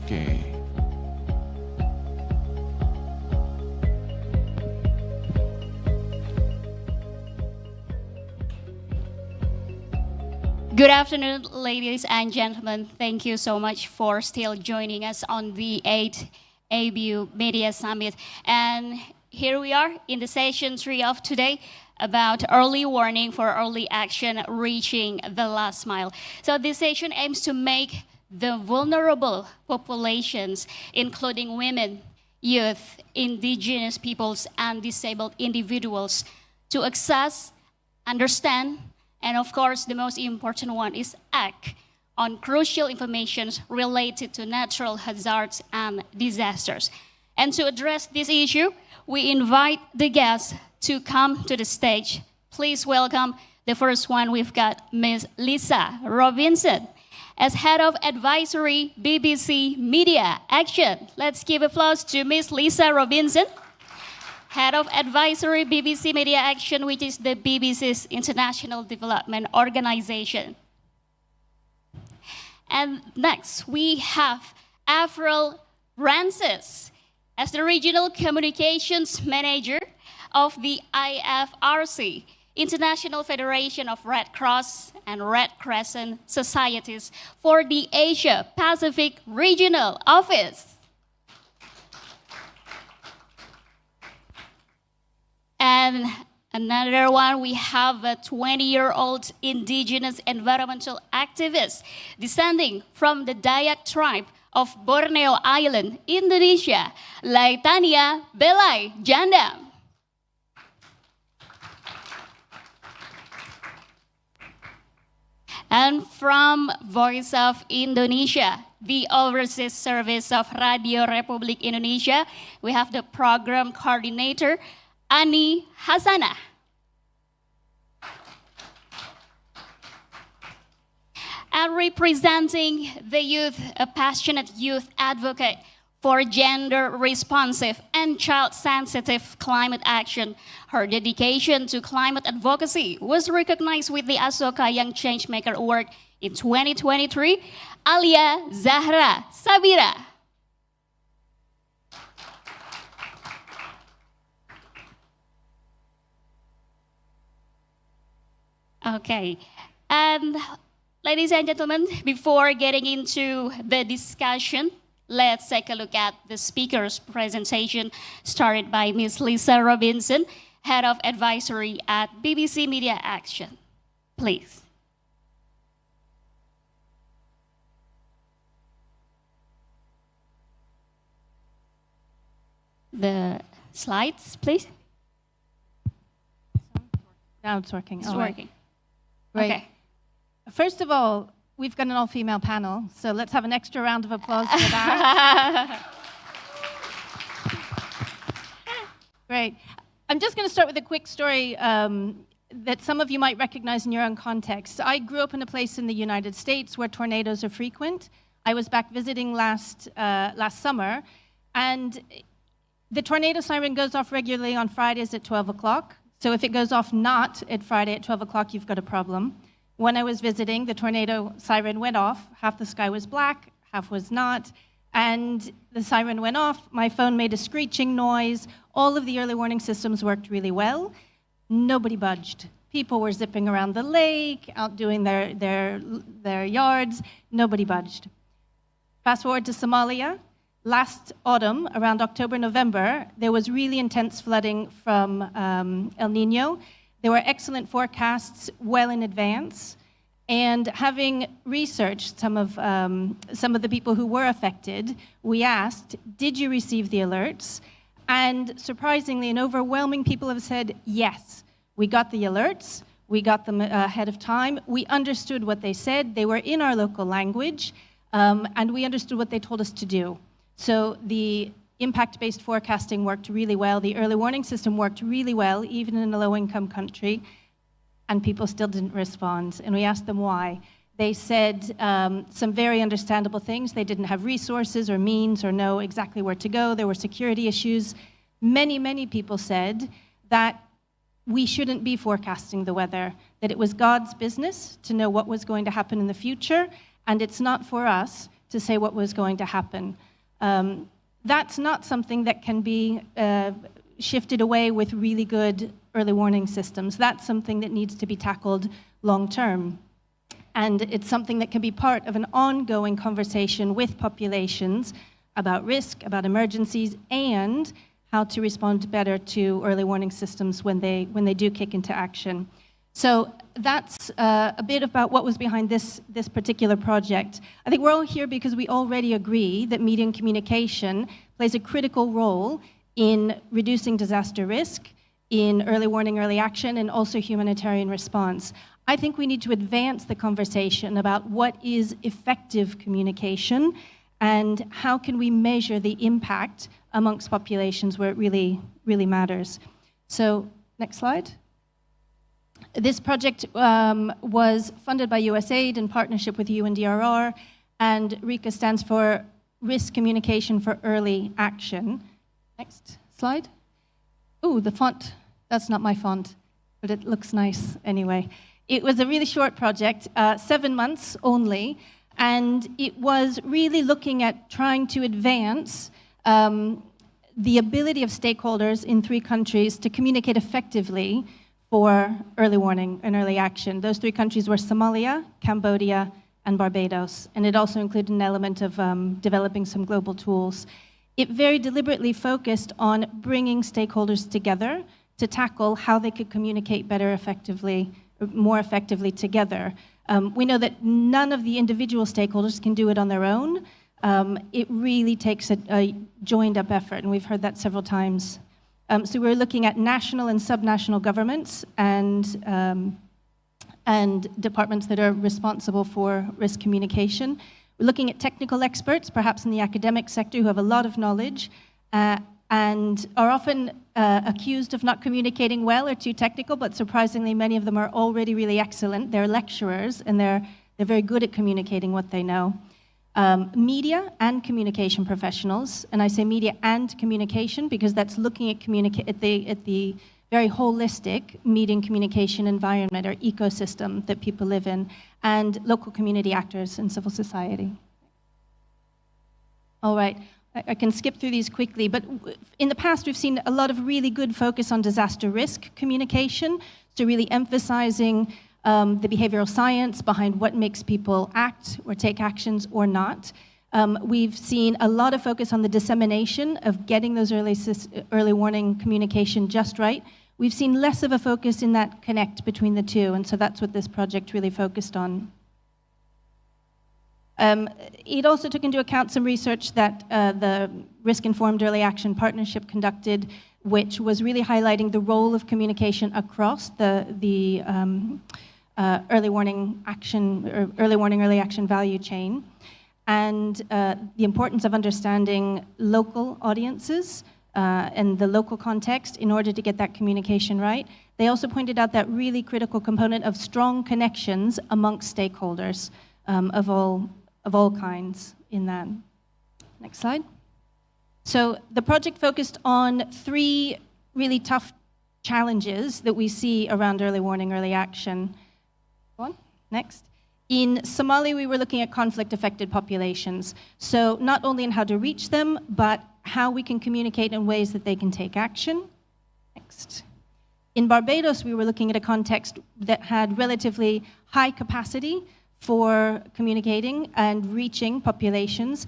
Okay. Good afternoon, ladies and gentlemen. Thank you so much for still joining us on the 8th ABU Media Summit. And here we are in the session 3 of today about early warning for early action reaching the last mile. So this session aims to make the vulnerable populations, including women, youth, indigenous peoples, and disabled individuals, to access, understand, and of course, the most important one is act on crucial information related to natural hazards and disasters. And to address this issue, we invite the guests to come to the stage. Please welcome the first one. We've got Ms. Lisa Robinson as Head of Advisory BBC Media Action. Let's give applause to Ms. Lisa Robinson, Head of Advisory BBC Media Action, which is the BBC's international development organization. And next, we have Avril Francis as the Regional Communications Manager of the IFRC, International Federation of Red Cross and Red Crescent Societies, for the Asia Pacific Regional Office. And another one, we have a 20-year-old indigenous environmental activist descending from the Dayak tribe of Borneo Island, Indonesia, Laitania Belai Jandam. And from Voice of Indonesia, the Overseas Service of Radio Republik Indonesia, we have the program coordinator, Ani Hasanah. And representing the youth, a passionate youth advocate for gender-responsive and child-sensitive climate action. Her dedication to climate advocacy was recognized with the Asoka Young Changemaker Award in 2023, Alia Zahra Sabira. Okay, and ladies and gentlemen, before getting into the discussion, let's take a look at the speaker's presentation started by Ms. Lisa Robinson, Head of Advisory at BBC Media Action. Please. The slides, please. Now it's working. It's All right. working. Great. Okay. First of all, we've got an all-female panel, so let's have an extra round of applause for that. Great. I'm just going to start with a quick story that some of you might recognize in your own context. I grew up in a place in the United States where tornadoes are frequent. I was back visiting last summer, and the tornado siren goes off regularly on Fridays at 12 o'clock. So if it goes off not at Friday at 12 o'clock, you've got a problem. When I was visiting, the tornado siren went off. Half the sky was black, half was not. And the siren went off. My phone made a screeching noise. All of the early warning systems worked really well. Nobody budged. People were zipping around the lake, out doing their yards. Nobody budged. Fast forward to Somalia. Last autumn, around October, November, there was really intense flooding from El Nino. There were excellent forecasts well in advance. And having researched some of the people who were affected, we asked, did you receive the alerts? And surprisingly, an overwhelming people have said, yes, we got the alerts, we got them ahead of time, we understood what they said, they were in our local language, and we understood what they told us to do. So the impact-based forecasting worked really well, the early warning system worked really well, even in a low-income country, and people still didn't respond. And we asked them why. They said some very understandable things. They didn't have resources or means or know exactly where to go. There were security issues. Many, many people said that we shouldn't be forecasting the weather, that it was God's business to know what was going to happen in the future, and it's not for us to say what was going to happen. That's not something that can be shifted away with really good early warning systems. That's something that needs to be tackled long term. And it's something that can be part of an ongoing conversation with populations about risk, about emergencies, and how to respond better to early warning systems when they do kick into action. So that's a bit about what was behind this particular project. I think we're all here because we already agree that media and communication plays a critical role in reducing disaster risk, in early warning, early action, and also humanitarian response. I think we need to advance the conversation about what is effective communication and how can we measure the impact amongst populations where it really, really matters. So, next slide. This project was funded by USAID in partnership with UNDRR, and RICA stands for Risk Communication for Early Action. Next slide. Ooh, the font, that's not my font, but it looks nice anyway. It was a really short project, 7 months only, and it was really looking at trying to advance the ability of stakeholders in 3 countries to communicate effectively for early warning and early action. Those 3 countries were Somalia, Cambodia, and Barbados, and it also included an element of developing some global tools. It very deliberately focused on bringing stakeholders together to tackle how they could communicate better effectively, more effectively together. We know that none of the individual stakeholders can do it on their own. It really takes a joined-up effort, and we've heard that several times. So we're looking at national and subnational governments and departments that are responsible for risk communication. We're looking at technical experts, perhaps in the academic sector, who have a lot of knowledge and are often accused of not communicating well or too technical, but surprisingly, many of them are already really excellent. They're lecturers, and they're very good at communicating what they know. Media and communication professionals, and I say media and communication because that's looking at the very holistic media and communication environment or ecosystem that people live in, and local community actors and civil society. All right, I can skip through these quickly, but in the past we've seen a lot of really good focus on disaster risk communication, so really emphasizing the behavioral science behind what makes people act or take actions or not. We've seen a lot of focus on the dissemination of getting those early warning communication just right. We've seen less of a focus in that connect between the two, and so that's what this project really focused on. It also took into account some research that the Risk-Informed Early Action Partnership conducted, which was really highlighting the role of communication across the early warning action, or early warning, early action value chain, and the importance of understanding local audiences and the local context in order to get that communication right. They also pointed out that really critical component of strong connections amongst stakeholders of all kinds in that. Next slide. So the project focused on 3 really tough challenges that we see around early warning, early action. Go on, next. In Somali, we were looking at conflict-affected populations. So not only in how to reach them, but how we can communicate in ways that they can take action. Next. In Barbados, we were looking at a context that had relatively high capacity for communicating and reaching populations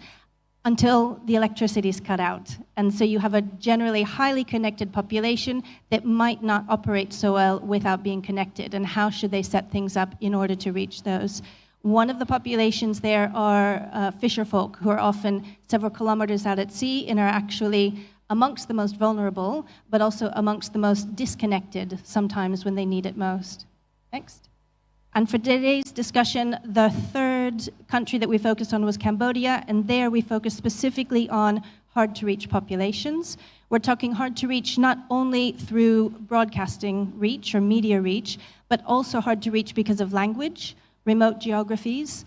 until the electricity is cut out. And so you have a generally highly connected population that might not operate so well without being connected. And how should they set things up in order to reach those? One of the populations there are fisher folk, who are often several kilometers out at sea and are actually amongst the most vulnerable, but also amongst the most disconnected sometimes when they need it most. Next. And for today's discussion, the third country that we focused on was Cambodia, and there we focused specifically on hard-to-reach populations. We're talking hard to reach not only through broadcasting reach or media reach, but also hard to reach because of language, remote geographies.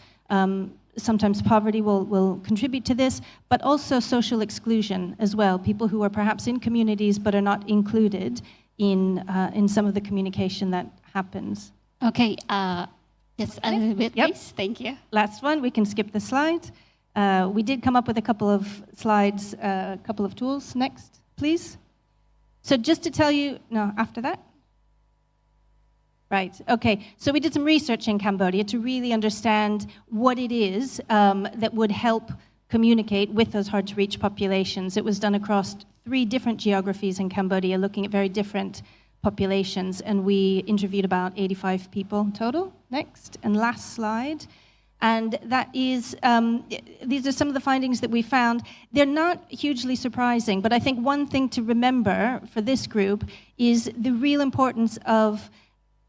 Sometimes poverty will contribute to this, but also social exclusion as well. People who are perhaps in communities but are not included in some of the communication that happens. Okay, just a little bit, please. Thank you. Last one, we can skip the slide. We did come up with a couple of slides, a couple of tools. Next, please. So just to tell you, no, after that? Right, okay. So we did some research in Cambodia to really understand what it is that would help communicate with those hard-to-reach populations. It was done across 3 different geographies in Cambodia, looking at very different populations, and we interviewed about 85 people total. Next, and last slide. And that is, these are some of the findings that we found. They're not hugely surprising, but I think one thing to remember for this group is the real importance of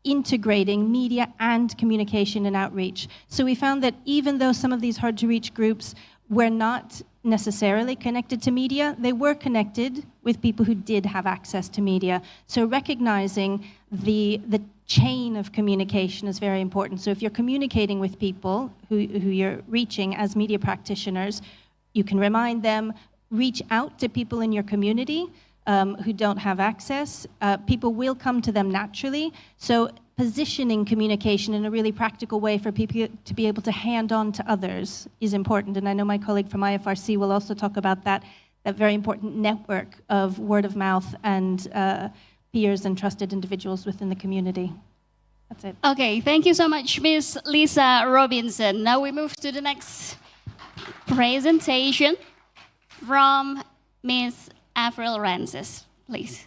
integrating media and communication and outreach. So we found that even though some of these hard-to-reach groups were not necessarily connected to media, they were connected with people who did have access to media. So recognizing the chain of communication is very important. So if you're communicating with people who you're reaching as media practitioners, you can remind them, reach out to people in your community who don't have access. People will come to them naturally. So positioning communication in a really practical way for people to be able to hand on to others is important. And I know my colleague from IFRC will also talk about that very important network of word of mouth and peers and trusted individuals within the community. That's it. Okay, thank you so much, Ms. Lisa Robinson. Now we move to the next presentation from Ms. Avril Rances, please.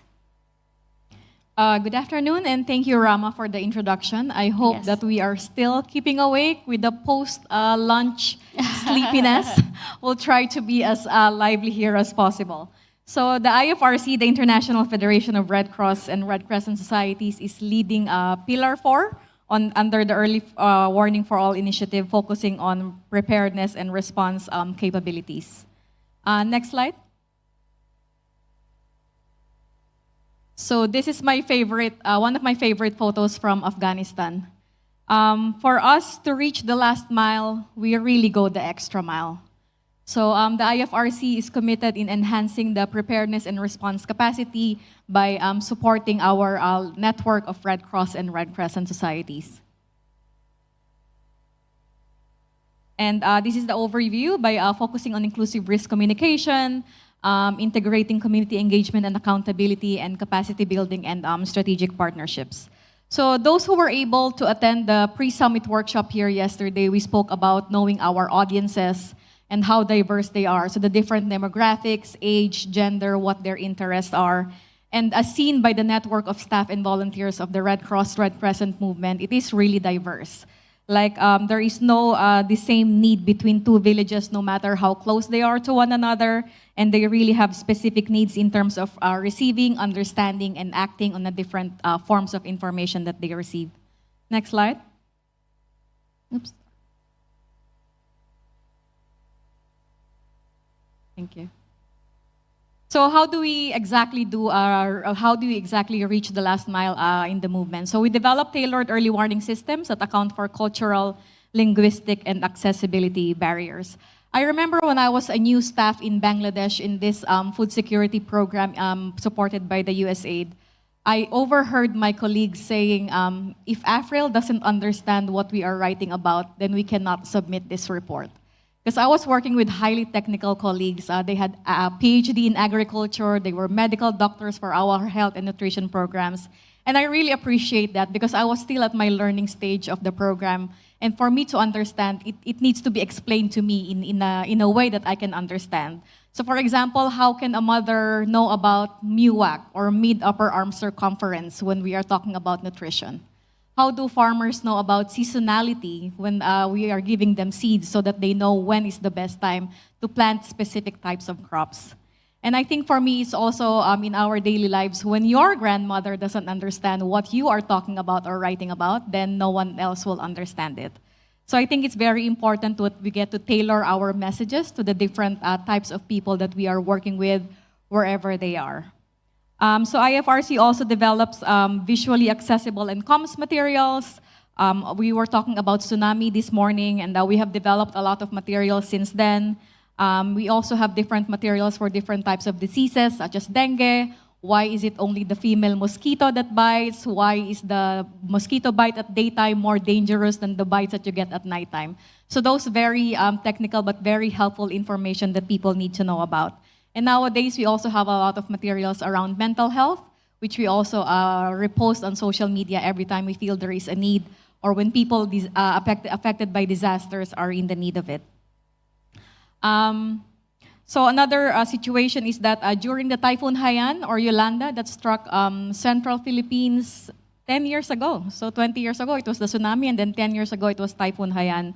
Good afternoon, and thank you, Rama, for the introduction. I hope that we are still keeping awake with the post-lunch sleepiness. We'll try to be as lively here as possible. So the IFRC, the International Federation of Red Cross and Red Crescent Societies, is leading Pillar 4 under the Early Warning for All initiative, focusing on preparedness and response capabilities. Next slide. So this is my favorite, one of my favorite photos from Afghanistan. For us to reach the last mile, we really go the extra mile. So the IFRC is committed in enhancing the preparedness and response capacity by supporting our network of Red Cross and Red Crescent societies. And this is the overview by focusing on inclusive risk communication, integrating community engagement and accountability, and capacity building and strategic partnerships. So those who were able to attend the pre-summit workshop here yesterday, we spoke about knowing our audiences and how diverse they are. So the different demographics, age, gender, what their interests are. And as seen by the network of staff and volunteers of the Red Cross, Red Crescent movement, it is really diverse. Like there is no the same need between 2 villages, no matter how close they are to one another, and they really have specific needs in terms of receiving, understanding, and acting on the different forms of information that they receive. Next slide. Oops. Thank you. So how do we exactly reach the last mile in the movement? So we developed tailored early warning systems that account for cultural, linguistic, and accessibility barriers. I remember when I was a new staff in Bangladesh in this food security program supported by the USAID, I overheard my colleagues saying, if AFRIL doesn't understand what we are writing about, then we cannot submit this report. Because I was working with highly technical colleagues. They had a PhD in agriculture. They were medical doctors for our health and nutrition programs. And I really appreciate that because I was still at my learning stage of the program. And for me to understand, it needs to be explained to me in a way that I can understand. So for example, how can a mother know about MUAC or mid-upper arm circumference when we are talking about nutrition? How do farmers know about seasonality when we are giving them seeds so that they know when is the best time to plant specific types of crops? And I think for me, it's also in our daily lives, when your grandmother doesn't understand what you are talking about or writing about, then no one else will understand it. So I think it's very important that we get to tailor our messages to the different types of people that we are working with wherever they are. So IFRC also develops visually accessible and comms materials. We were talking about tsunami this morning, and we have developed a lot of materials since then. We also have different materials for different types of diseases, such as dengue. Why is it only the female mosquito that bites? Why is the mosquito bite at daytime more dangerous than the bites that you get at nighttime? So those very technical but very helpful information that people need to know about. And nowadays, we also have a lot of materials around mental health, which we also repost on social media every time we feel there is a need or when people affected by disasters are in the need of it. So another situation is that during the Typhoon Haiyan or Yolanda that struck central Philippines 10 years ago. So 20 years ago, it was the tsunami, and then 10 years ago, it was Typhoon Haiyan.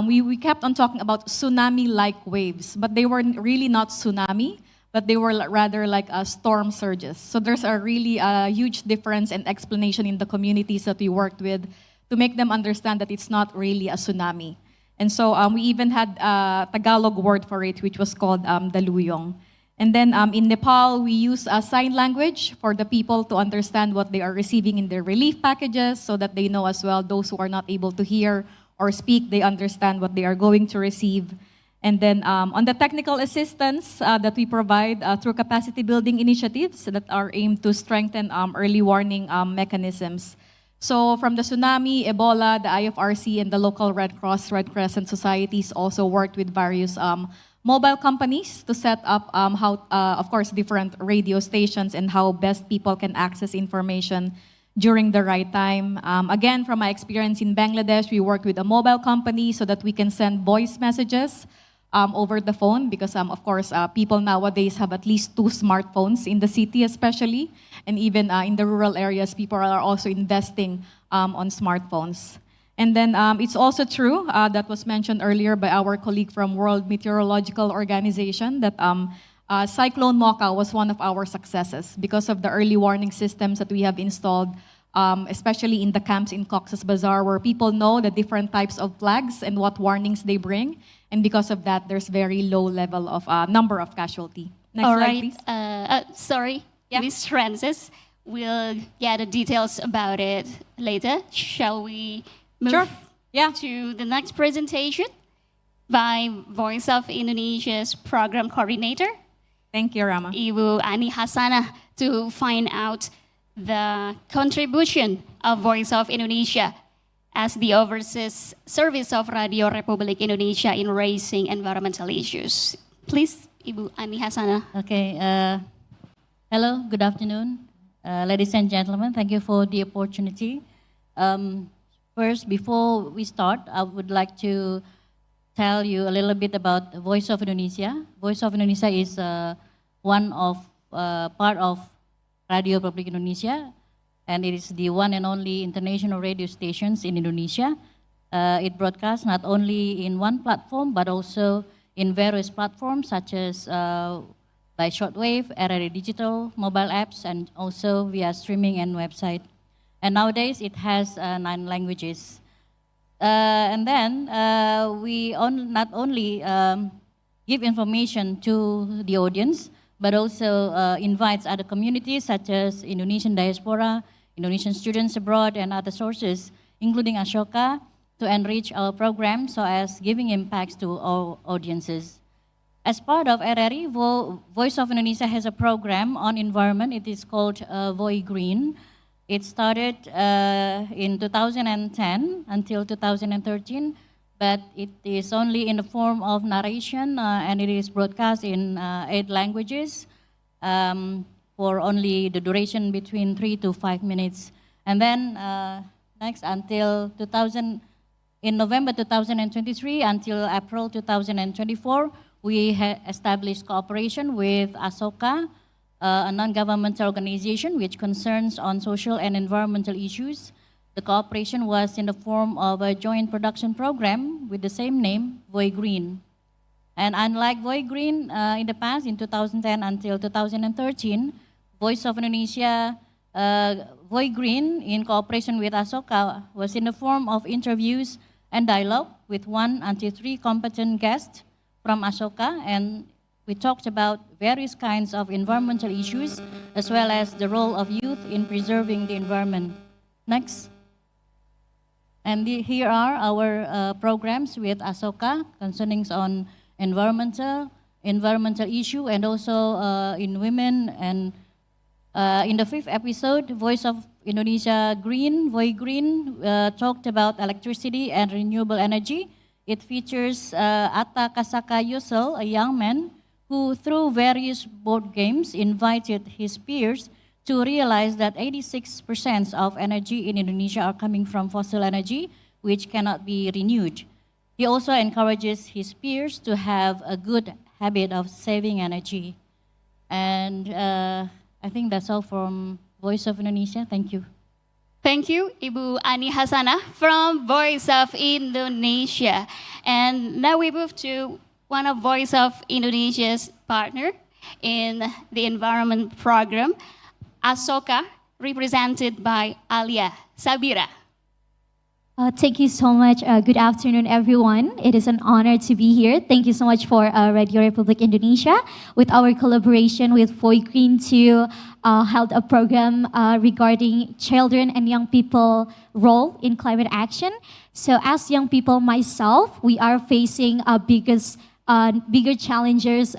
We kept on talking about tsunami-like waves, but they were really not tsunami, but they were rather like storm surges. So there's a really huge difference and explanation in the communities that we worked with to make them understand that it's not really a tsunami. And so we even had a Tagalog word for it, which was called daluyong. And then in Nepal, we use sign language for the people to understand what they are receiving in their relief packages so that they know as well, those who are not able to hear or speak, they understand what they are going to receive. And then on the technical assistance that we provide through capacity building initiatives that are aimed to strengthen early warning mechanisms. So from the tsunami, Ebola, the IFRC, and the local Red Cross, Red Crescent societies also worked with various mobile companies to set up of course, different radio stations and how best people can access information during the right time. Again, from my experience in Bangladesh, we work with a mobile company so that we can send voice messages over the phone because, of course, people nowadays have at least 2 smartphones in the city especially, and even in the rural areas, people are also investing on smartphones. And then it's also true, that was mentioned earlier by our colleague from World Meteorological Organization, that Cyclone Mocha was one of our successes because of the early warning systems that we have installed, especially in the camps in Cox's Bazar, where people know the different types of flags and what warnings they bring. And because of that, there's very low level of number of casualty. Next All slide, right. please. Sorry, Ms. Francis. We'll get the details about it later. Shall we move to the next presentation by Voice of Indonesia's program coordinator? Thank you, Rama. Ibu Ani Hasanah, to find out the contribution of Voice of Indonesia as the overseas service of Radio Republik Indonesia in raising environmental issues. Please, Ibu Ani Hasanah. Okay. Hello, good afternoon, ladies and gentlemen. Thank you for the opportunity. First, before we start, I would like to tell you a little bit about Voice of Indonesia. Voice of Indonesia is one of part of Radio Republik Indonesia, and it is the one and only international radio stations in Indonesia. It broadcasts not only in one platform, but also in various platforms such as by shortwave, RRA digital, mobile apps, and also via streaming and website. And nowadays it has 9 languages. And then we not only give information to the audience, but also invites other communities such as Indonesian diaspora, Indonesian students abroad, and other sources, including Ashoka, to enrich our program so as giving impacts to our audiences. As part of RRI, Voice of Indonesia has a program on environment. It is called Voi Green. It started in 2010 until 2013, but it is only in the form of narration and it is broadcast in 8 languages for only the duration between 3 to 5 minutes. And then next until in November 2023 until April 2024, we established cooperation with ASOKA, a non-governmental organization which concerns on social and environmental issues. The cooperation was in the form of a joint production program with the same name, Voi Green. And unlike Voi Green in the past, in 2010 until 2013, Voice of Indonesia, Voi Green, in cooperation with ASOKA, was in the form of interviews and dialogue with 1 until 3 competent guests from Ashoka, and we talked about various kinds of environmental issues as well as the role of youth in preserving the environment. Next. And here are our programs with Ashoka concerning on environmental issue and also in women. And in the 5th episode, Voice of Indonesia Green, Voi Green, talked about electricity and renewable energy. It features Atta Kasaka Yusel, a young man who, through various board games, invited his peers to realize that 86% of energy in Indonesia are coming from fossil energy, which cannot be renewed. He also encourages his peers to have a good habit of saving energy. And I think that's all from Voice of Indonesia. Thank you. Thank you, Ibu Ani Hasanah from Voice of Indonesia. And now we move to one of Voice of Indonesia's partner in the environment program, ASOKA, represented by Alia Sabira. Thank you so much. Good afternoon, everyone. It is an honor to be here. Thank you so much for Radio Republic Indonesia with our collaboration with Voi Green to held a program regarding children and young people role in climate action. So as young people myself, we are facing bigger challenges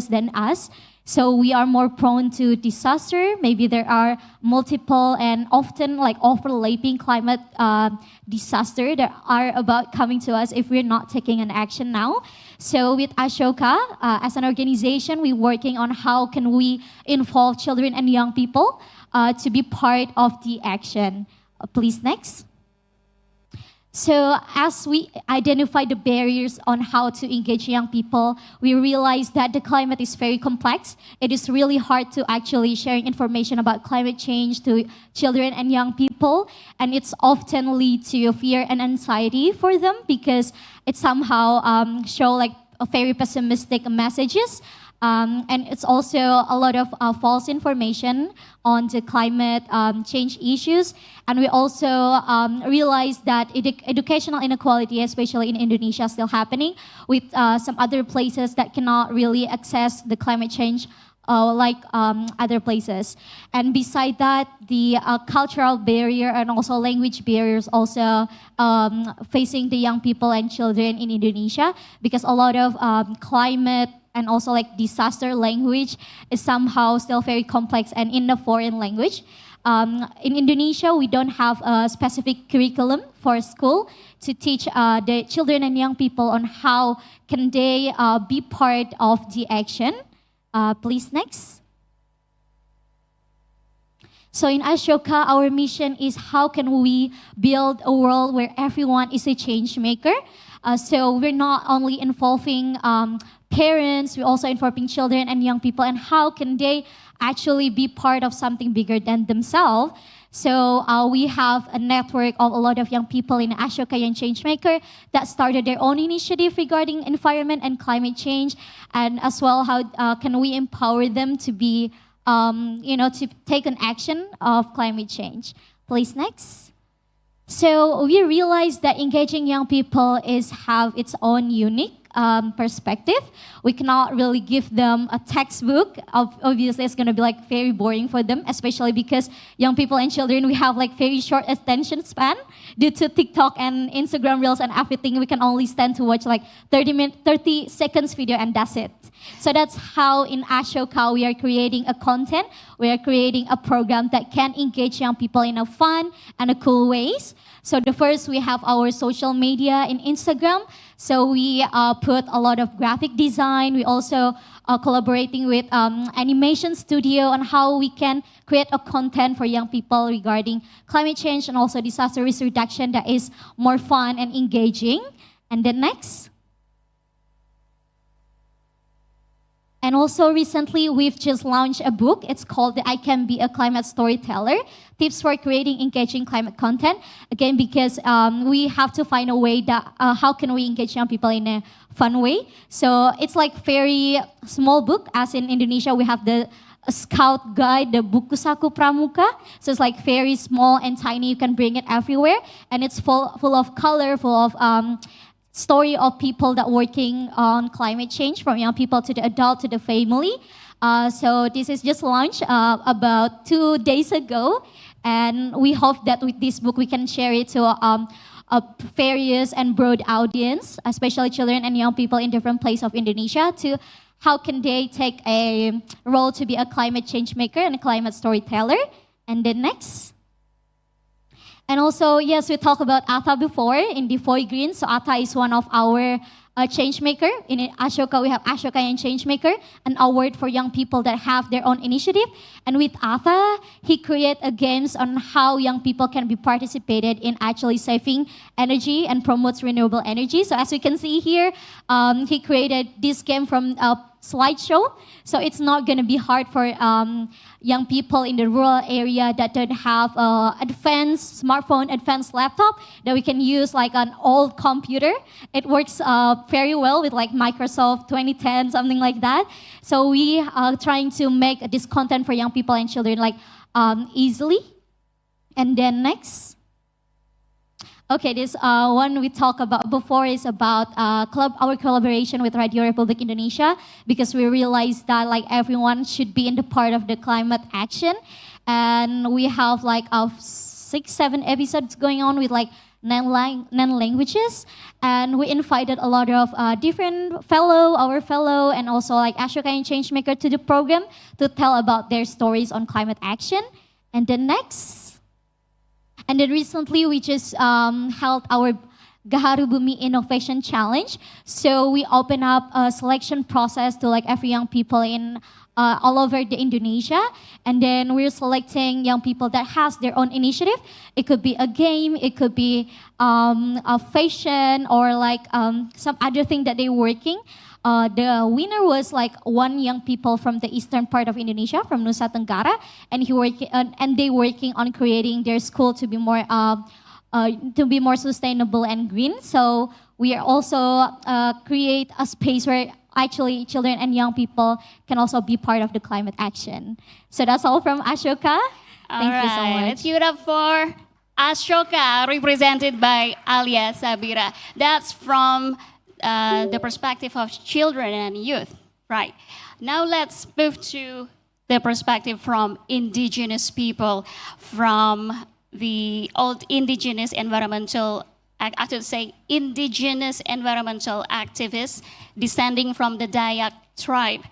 than us. So we are more prone to disaster. Maybe there are multiple and often overlapping climate disaster that are about coming to us if we're not taking an action now. So with Ashoka, as an organization, we're working on how can we involve children and young people to be part of the action. Please, next. So as we identify the barriers on how to engage young people, we realize that the climate is very complex. It is really hard to actually share information about climate change to children and young people. And it's often lead to fear and anxiety for them because it somehow show a very pessimistic messages. And it's also a lot of false information on the climate change issues. And we also realize that educational inequality, especially in Indonesia, is still happening with some other places that cannot really access the climate change like other places. And beside that, the cultural barrier and also language barriers also facing the young people and children in Indonesia, because a lot of climate and also disaster language is somehow still very complex and in a foreign language. In Indonesia, we don't have a specific curriculum for school to teach the children and young people on how can they be part of the action. Please, next. So in Ashoka, our mission is how can we build a world where everyone is a change maker. So we're not only involving parents, we're also involving children and young people, and how can they actually be part of something bigger than themselves. So we have a network of a lot of young people in Ashoka Young Changemaker that started their own initiative regarding environment and climate change, and as well how can we empower them to be, to take an action of climate change. Please, next. So we realized that engaging young people have its own unique perspective. We cannot really give them a textbook. Obviously, it's going to be like very boring for them, especially because young people and children, we have like very short attention span due to TikTok and Instagram Reels and everything. We can only stand to watch like 30 seconds video and that's it. So that's how in Ashoka we are creating a content. We are creating a program that can engage young people in a fun and a cool ways. So the first, we have our social media in Instagram. So we put a lot of graphic design. We also collaborating with animation studio on how we can create a content for young people regarding climate change and also disaster risk reduction that is more fun and engaging. And then next. And also recently, we've just launched a book. It's called I Can Be a Climate Storyteller, Tips for Creating Engaging Climate Content. Again, because we have to find a way that how can we engage young people in a fun way. So it's like very small book, as in Indonesia, we have the scout guide, the buku saku pramuka. So it's like very small and tiny. You can bring it everywhere. And it's full of color, full of story of people that working on climate change, from young people to the adult to the family. So this is just launched about 2 days ago, and we hope that with this book we can share it to a various and broad audience, especially children and young people in different places of Indonesia, to how can they take a role to be a climate change maker and a climate storyteller. And then next. And also, yes, we talked about Atha before in the Foy Green. So Atha is one of our change maker. In Ashoka, we have Ashoka and Change Maker, an award for young people that have their own initiative. And with Atha, he created games on how young people can be participated in actually saving energy and promotes renewable energy. So as we can see here, he created this game from slideshow. So it's not going to be hard for young people in the rural area that don't have advanced smartphone, advanced laptop, that we can use like an old computer. It works very well with like Microsoft 2010, something like that. So we are trying to make this content for young people and children like easily. And then next. Okay, this one we talked about before is about our collaboration with Radio Republic Indonesia, because we realized that like everyone should be in the part of the climate action, and we have like 6-7 episodes going on with like 9 languages, and we invited a lot of different our fellow, and also like Ashoka and Changemaker to the program to tell about their stories on climate action. And then next. And then recently, we just held our Gaharu Bumi Innovation Challenge. So we open up a selection process to like every young people in all over the Indonesia. And then we're selecting young people that has their own initiative. It could be a game, it could be a fashion, or like some other thing that they're working. The winner was like one young people from the eastern part of Indonesia, from Nusa Tenggara, and they working on creating their school to be more sustainable and green. So we are also create a space where actually children and young people can also be part of the climate action. So that's all from Ashoka. Thank you so much. Let's give it up for Ashoka, represented by Alia Sabira. That's from the perspective of children and youth. Right. Now let's move to the perspective from indigenous people, from the old indigenous environmental activists descending from the Dayak tribe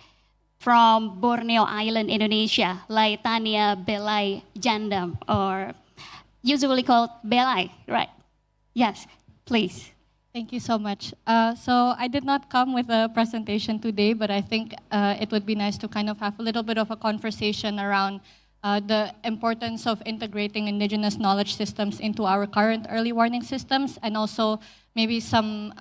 from Borneo Island, Indonesia, Laitania Belai Jandam, or usually called Belai, right? Yes, please. Thank you so much. So I did not come with a presentation today, but I think it would be nice to kind of have a little bit of a conversation around the importance of integrating indigenous knowledge systems into our current early warning systems, and also maybe some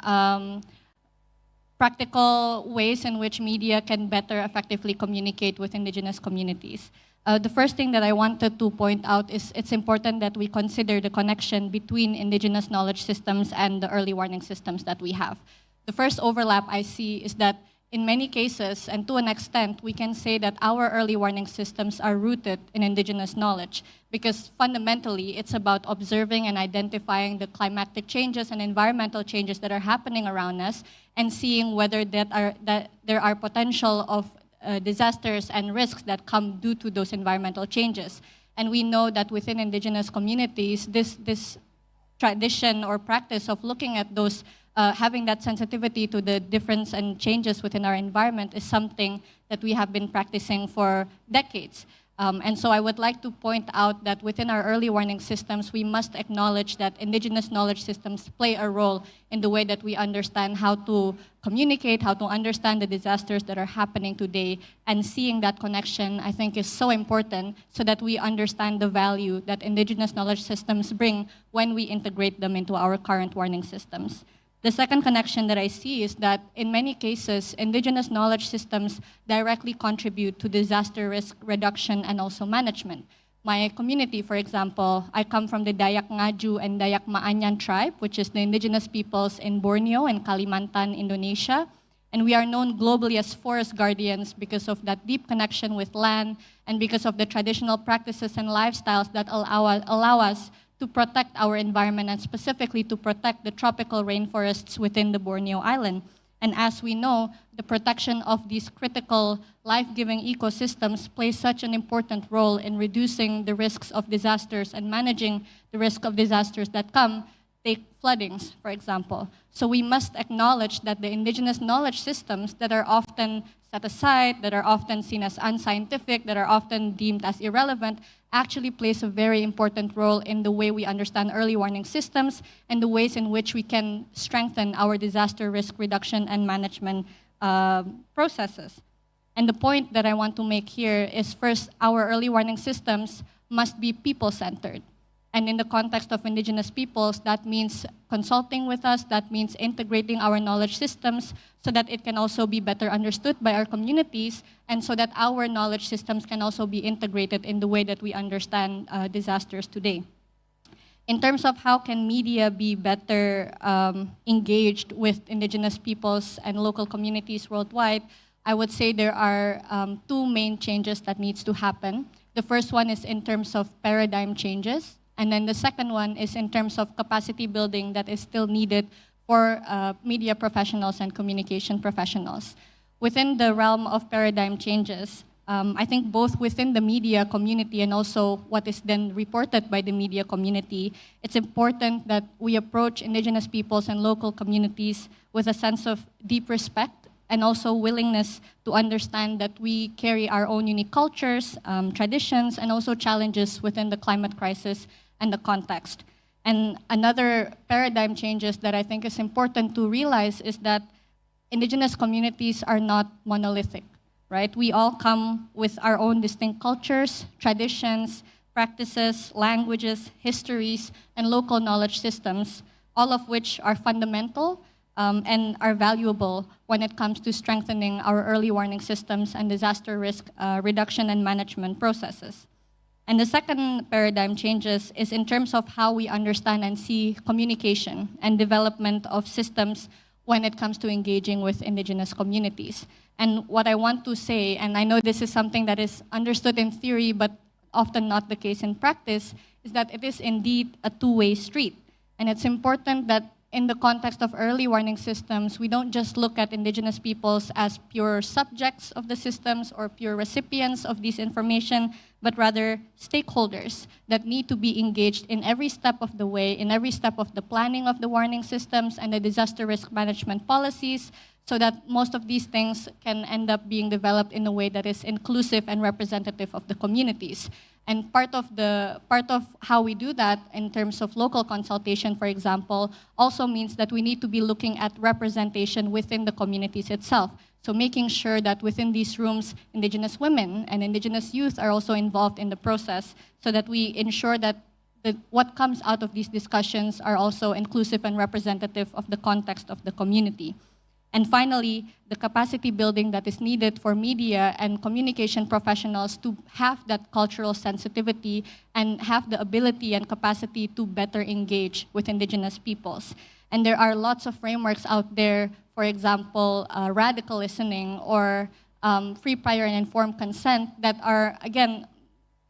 practical ways in which media can better effectively communicate with indigenous communities. The first thing that I wanted to point out is it's important that we consider the connection between indigenous knowledge systems and the early warning systems that we have. The first overlap I see is that in many cases, and to an extent, we can say that our early warning systems are rooted in indigenous knowledge, because fundamentally it's about observing and identifying the climatic changes and environmental changes that are happening around us, and seeing whether that there are potential of disasters and risks that come due to those environmental changes. And we know that within indigenous communities, this tradition or practice of looking at those, having that sensitivity to the difference and changes within our environment is something that we have been practicing for decades. And so I would like to point out that within our early warning systems, we must acknowledge that indigenous knowledge systems play a role in the way that we understand how to communicate, how to understand the disasters that are happening today. And seeing that connection, I think, is so important so that we understand the value that indigenous knowledge systems bring when we integrate them into our current warning systems. The second connection that I see is that in many cases, indigenous knowledge systems directly contribute to disaster risk reduction and also management. My community, for example, I come from the Dayak Ngaju and Dayak Maanyan tribe, which is the indigenous peoples in Borneo and Kalimantan, Indonesia. And we are known globally as forest guardians because of that deep connection with land and because of the traditional practices and lifestyles that allow us to protect our environment, and specifically to protect the tropical rainforests within the Borneo Island. And as we know, the protection of these critical life-giving ecosystems plays such an important role in reducing the risks of disasters and managing the risk of disasters that come. Take floodings, for example. So we must acknowledge that the indigenous knowledge systems that are often set aside, that are often seen as unscientific, that are often deemed as irrelevant, actually plays a very important role in the way we understand early warning systems and the ways in which we can strengthen our disaster risk reduction and management processes. And the point that I want to make here is, first, our early warning systems must be people-centered. And in the context of indigenous peoples, that means consulting with us, that means integrating our knowledge systems so that it can also be better understood by our communities, and so that our knowledge systems can also be integrated in the way that we understand disasters today. In terms of how can media be better engaged with indigenous peoples and local communities worldwide, I would say there are two main changes that needs to happen. The first one is in terms of paradigm changes. And then the second one is in terms of capacity building that is still needed for media professionals and communication professionals. Within the realm of paradigm changes, I think both within the media community and also what is then reported by the media community, it's important that we approach indigenous peoples and local communities with a sense of deep respect and also willingness to understand that we carry our own unique cultures, traditions, and also challenges within the climate crisis and the context. And another paradigm changes that I think is important to realize is that indigenous communities are not monolithic, right? We all come with our own distinct cultures, traditions, practices, languages, histories, and local knowledge systems, all of which are fundamental and are valuable when it comes to strengthening our early warning systems and disaster risk reduction and management processes. And the second paradigm changes is in terms of how we understand and see communication and development of systems when it comes to engaging with indigenous communities. And what I want to say, and I know this is something that is understood in theory but often not the case in practice, is that it is indeed a two-way street. And it's important that in the context of early warning systems, we don't just look at indigenous peoples as pure subjects of the systems or pure recipients of this information, but rather stakeholders that need to be engaged in every step of the way, in every step of the planning of the warning systems and the disaster risk management policies, so that most of these things can end up being developed in a way that is inclusive and representative of the communities. And part of how we do that in terms of local consultation, for example, also means that we need to be looking at representation within the communities itself. So making sure that within these rooms, indigenous women and indigenous youth are also involved in the process, so that we ensure that what comes out of these discussions are also inclusive and representative of the context of the community. And finally, the capacity building that is needed for media and communication professionals to have that cultural sensitivity and have the ability and capacity to better engage with indigenous peoples. And there are lots of frameworks out there for example, radical listening or free, prior, and informed consent that are, again,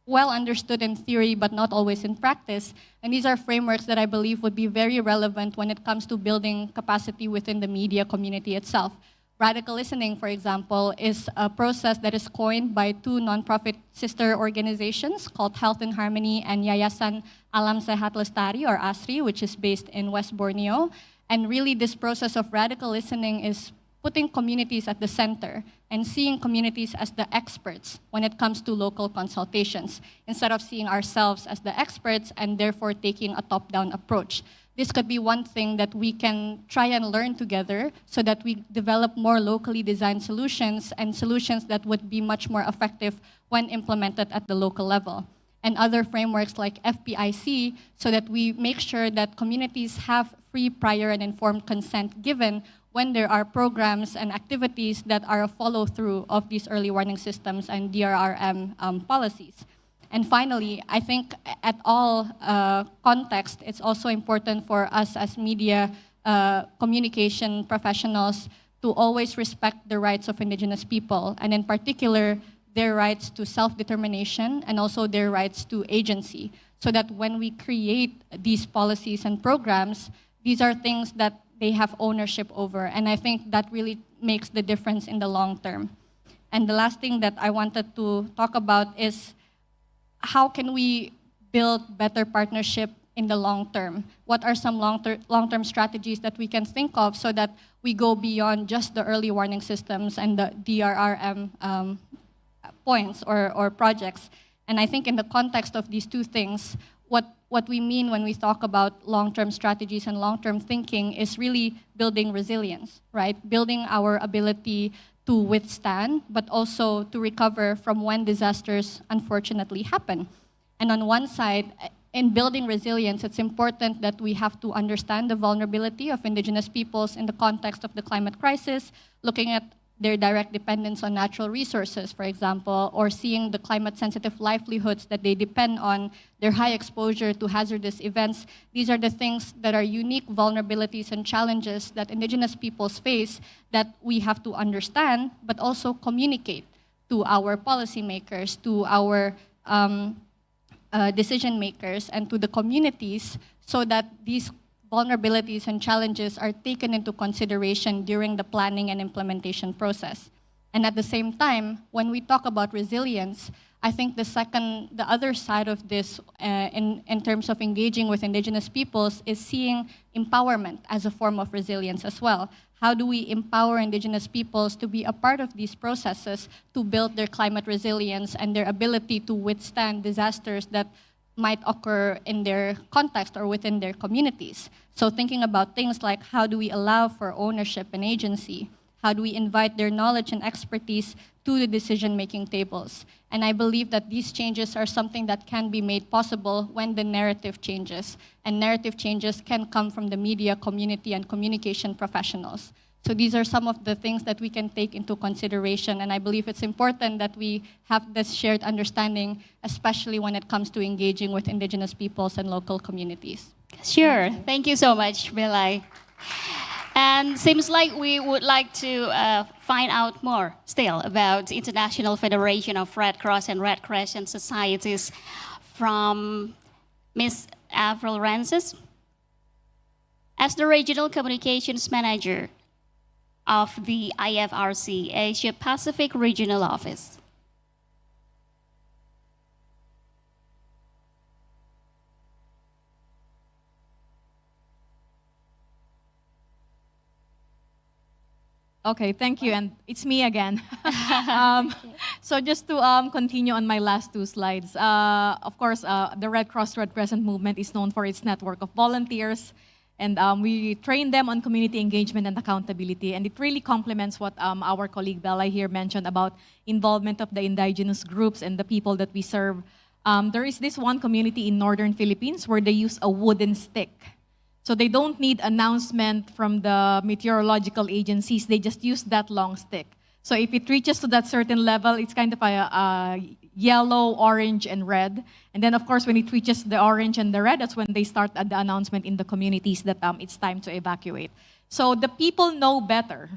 well understood in theory but not always in practice. And these are frameworks that I believe would be very relevant when it comes to building capacity within the media community itself. Radical listening, for example, is a process that is coined by two nonprofit sister organizations called Health in Harmony and Yayasan Alam Sehat Lestari, or ASRI, which is based in West Borneo. And really this process of radical listening is putting communities at the center and seeing communities as the experts when it comes to local consultations, instead of seeing ourselves as the experts and therefore taking a top-down approach. This could be one thing that we can try and learn together so that we develop more locally designed solutions and solutions that would be much more effective when implemented at the local level. And other frameworks like FPIC, so that we make sure that communities have free, prior, and informed consent given when there are programs and activities that are a follow-through of these early warning systems and DRRM policies. And finally, I think at all contexts, it's also important for us as media communication professionals to always respect the rights of indigenous people, and in particular, their rights to self-determination and also their rights to agency, so that when we create these policies and programs, these are things that they have ownership over. And I think that really makes the difference in the long term. And the last thing that I wanted to talk about is how can we build better partnership in the long term? What are some long-term strategies that we can think of so that we go beyond just the early warning systems and the DRRM points or projects? And I think in the context of these two things, what we mean when we talk about long-term strategies and long-term thinking is really building resilience, right? Building our ability to withstand, but also to recover from when disasters unfortunately happen. And on one side, in building resilience, it's important that we have to understand the vulnerability of indigenous peoples in the context of the climate crisis, looking at their direct dependence on natural resources, for example, or seeing the climate-sensitive livelihoods that they depend on, their high exposure to hazardous events. These are the things that are unique vulnerabilities and challenges that indigenous peoples face that we have to understand, but also communicate to our policymakers, to our decision makers, and to the communities, so that these vulnerabilities and challenges are taken into consideration during the planning and implementation process. And at the same time, when we talk about resilience, I think the other side of this in terms of engaging with indigenous peoples is seeing empowerment as a form of resilience as well. How do we empower indigenous peoples to be a part of these processes to build their climate resilience and their ability to withstand disasters that might occur in their context or within their communities? So thinking about things like how do we allow for ownership and agency? How do we invite their knowledge and expertise to the decision-making tables? And I believe that these changes are something that can be made possible when the narrative changes. And narrative changes can come from the media community and communication professionals. So these are some of the things that we can take into consideration, and I believe it's important that we have this shared understanding, especially when it comes to engaging with indigenous peoples and local communities. Sure. Thank you so much, Belai. And seems like we would like to find out more still about International Federation of Red Cross and Red Crescent Societies from Ms. Avril Rances. As the Regional Communications Manager of the IFRC Asia Pacific Regional Office. Okay, thank you, and it's me again. So just to continue on my last two slides, of course, the Red Cross Red Crescent movement is known for its network of volunteers, and we train them on community engagement and accountability, and it really complements what our colleague Bella here mentioned about involvement of the indigenous groups and the people that we serve. There is this one community in northern Philippines where they use a wooden stick. So they don't need announcement from the meteorological agencies, they just use that long stick. So if it reaches to that certain level, it's kind of a yellow, orange, and red. And then of course, when it reaches the orange and the red, that's when they start the announcement in the communities that it's time to evacuate. So the people know better.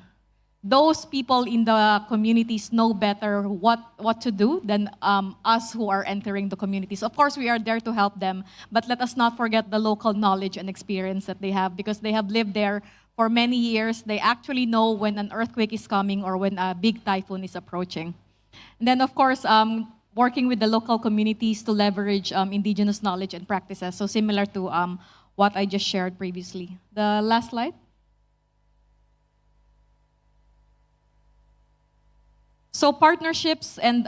Those people in the communities know better what to do than us who are entering the communities. Of course, we are there to help them, but let us not forget the local knowledge and experience that they have, because they have lived there for many years. They actually know when an earthquake is coming or when a big typhoon is approaching. And then, of course, working with the local communities to leverage indigenous knowledge and practices, so similar to what I just shared previously. The last slide. So partnerships and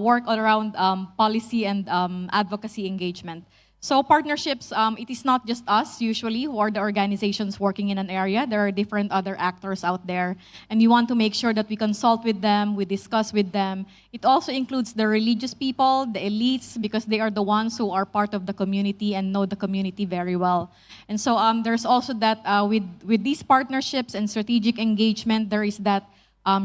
work around policy and advocacy engagement. So partnerships, it is not just us usually who are the organizations working in an area. There are different other actors out there. And we want to make sure that we consult with them, we discuss with them. It also includes the religious people, the elites, because they are the ones who are part of the community and know the community very well. And so there's also that with these partnerships and strategic engagement, there is that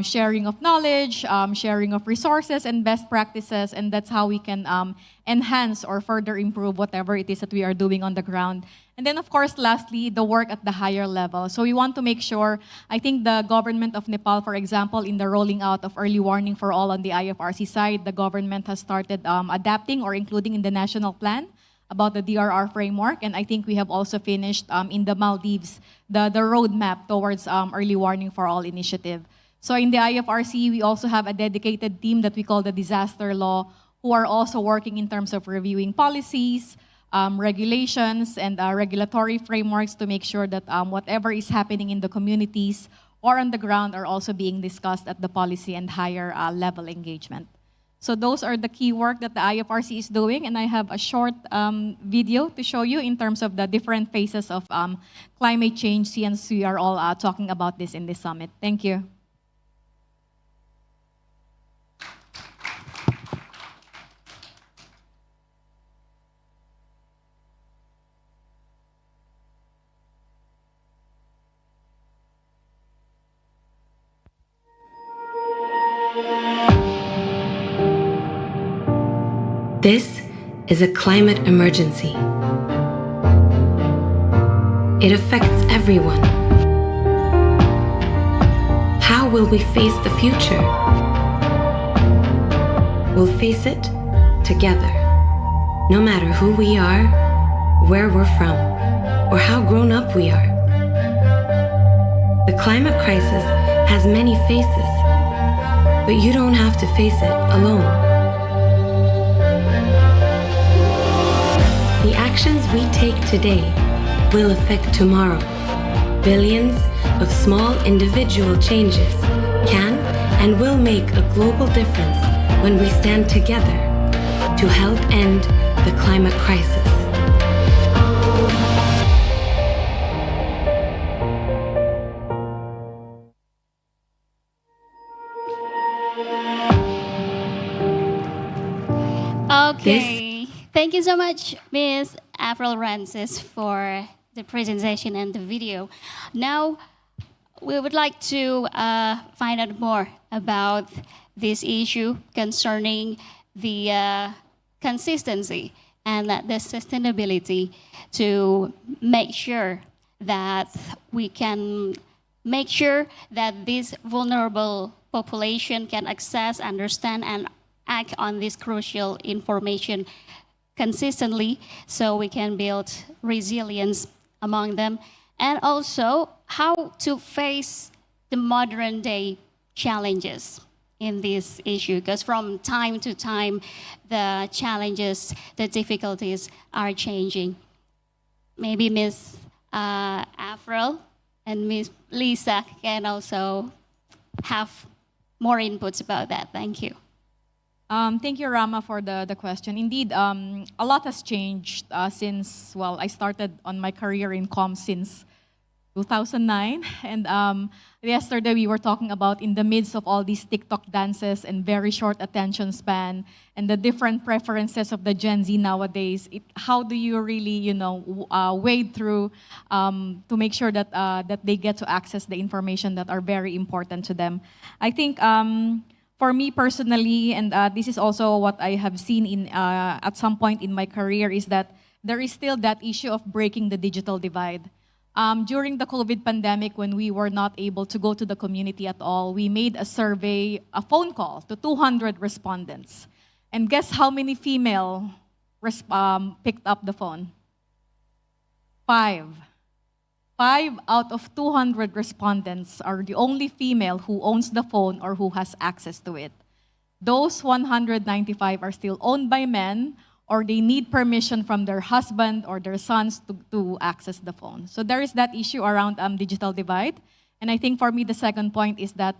sharing of knowledge, sharing of resources and best practices, and that's how we can enhance or further improve whatever it is that we are doing on the ground. And then, of course, lastly, the work at the higher level. So we want to make sure, I think the government of Nepal, for example, in the rolling out of early warning for all on the IFRC side, the government has started adapting or including in the national plan about the DRR framework, and I think we have also finished in the Maldives the roadmap towards early warning for all initiative. So in the IFRC, we also have a dedicated team that we call the disaster law, who are also working in terms of reviewing policies, regulations, and regulatory frameworks to make sure that whatever is happening in the communities or on the ground are also being discussed at the policy and higher level engagement. So those are the key work that the IFRC is doing, and I have a short video to show you in terms of the different phases of climate change since we are all talking about this in this summit. Thank you. This is a climate emergency. It affects everyone. How will we face the future? We'll face it together, no matter who we are, where we're from, or how grown up we are. The climate crisis has many faces, but you don't have to face it alone. The actions we take today will affect tomorrow. Billions of small individual changes can and will make a global difference when we stand together to help end the climate crisis. Okay. Thank you so much, Ms. Avril Rancis, for the presentation and the video. Now, we would like to find out more about this issue concerning the consistency and the sustainability to make sure that we can make sure that this vulnerable population can access, understand, and act on this crucial information consistently so we can build resilience among them, and also how to face the modern day challenges in this issue, because from time to time the challenges, the difficulties are changing. Maybe Ms. Avril and Ms. Lisa can also have more inputs about that. Thank you. Thank you, Rama, for the question. Indeed, a lot has changed since, well, I started on my career in comms since 2009. And yesterday we were talking about in the midst of all these TikTok dances and very short attention span and the different preferences of the Gen Z nowadays, how do you really, wade through to make sure that, that they get to access the information that are very important to them? I think for me personally, and this is also what I have seen in at some point in my career, is that there is still that issue of breaking the digital divide. During the COVID pandemic, when we were not able to go to the community at all, we made a survey, a phone call to 200 respondents. And guess how many female picked up the phone? 5. 5 out of 200 respondents are the only female who owns the phone or who has access to it. Those 195 are still owned by men, or they need permission from their husband or their sons to access the phone. So there is that issue around digital divide. And I think for me, the second point is that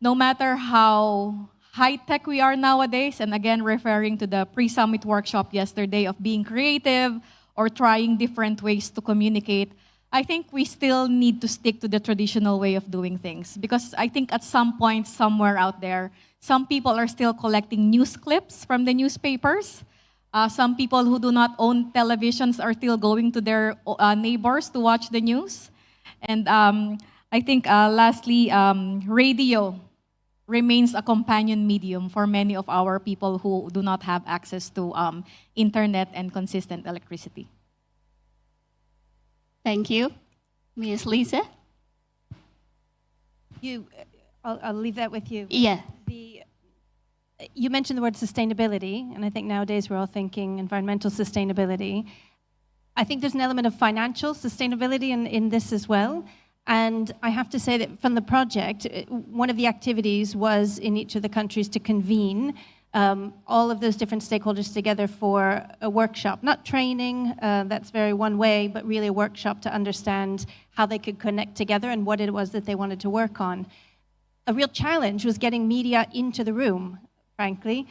no matter how high-tech we are nowadays, and again, referring to the pre-summit workshop yesterday of being creative or trying different ways to communicate, I think we still need to stick to the traditional way of doing things. Because I think at some point, somewhere out there, some people are still collecting news clips from the newspapers. Some people who do not own televisions are still going to their neighbors to watch the news. And I think lastly, radio remains a companion medium for many of our people who do not have access to internet and consistent electricity. Thank you. Ms. Lisa? I'll leave that with you. Yeah. You mentioned the word sustainability, and I think nowadays we're all thinking environmental sustainability. I think there's an element of financial sustainability in this as well. And I have to say that from the project, one of the activities was in each of the countries to convene all of those different stakeholders together for a workshop. Not training, that's very one way, but really a workshop to understand how they could connect together and what it was that they wanted to work on. A real challenge was getting media into the room, frankly,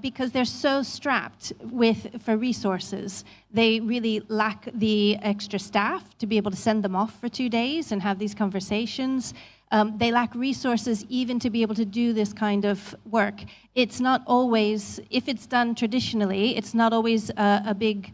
because they're so strapped for resources. They really lack the extra staff to be able to send them off for 2 days and have these conversations. They lack resources even to be able to do this kind of work. It's not always, if it's done traditionally, it's not always a big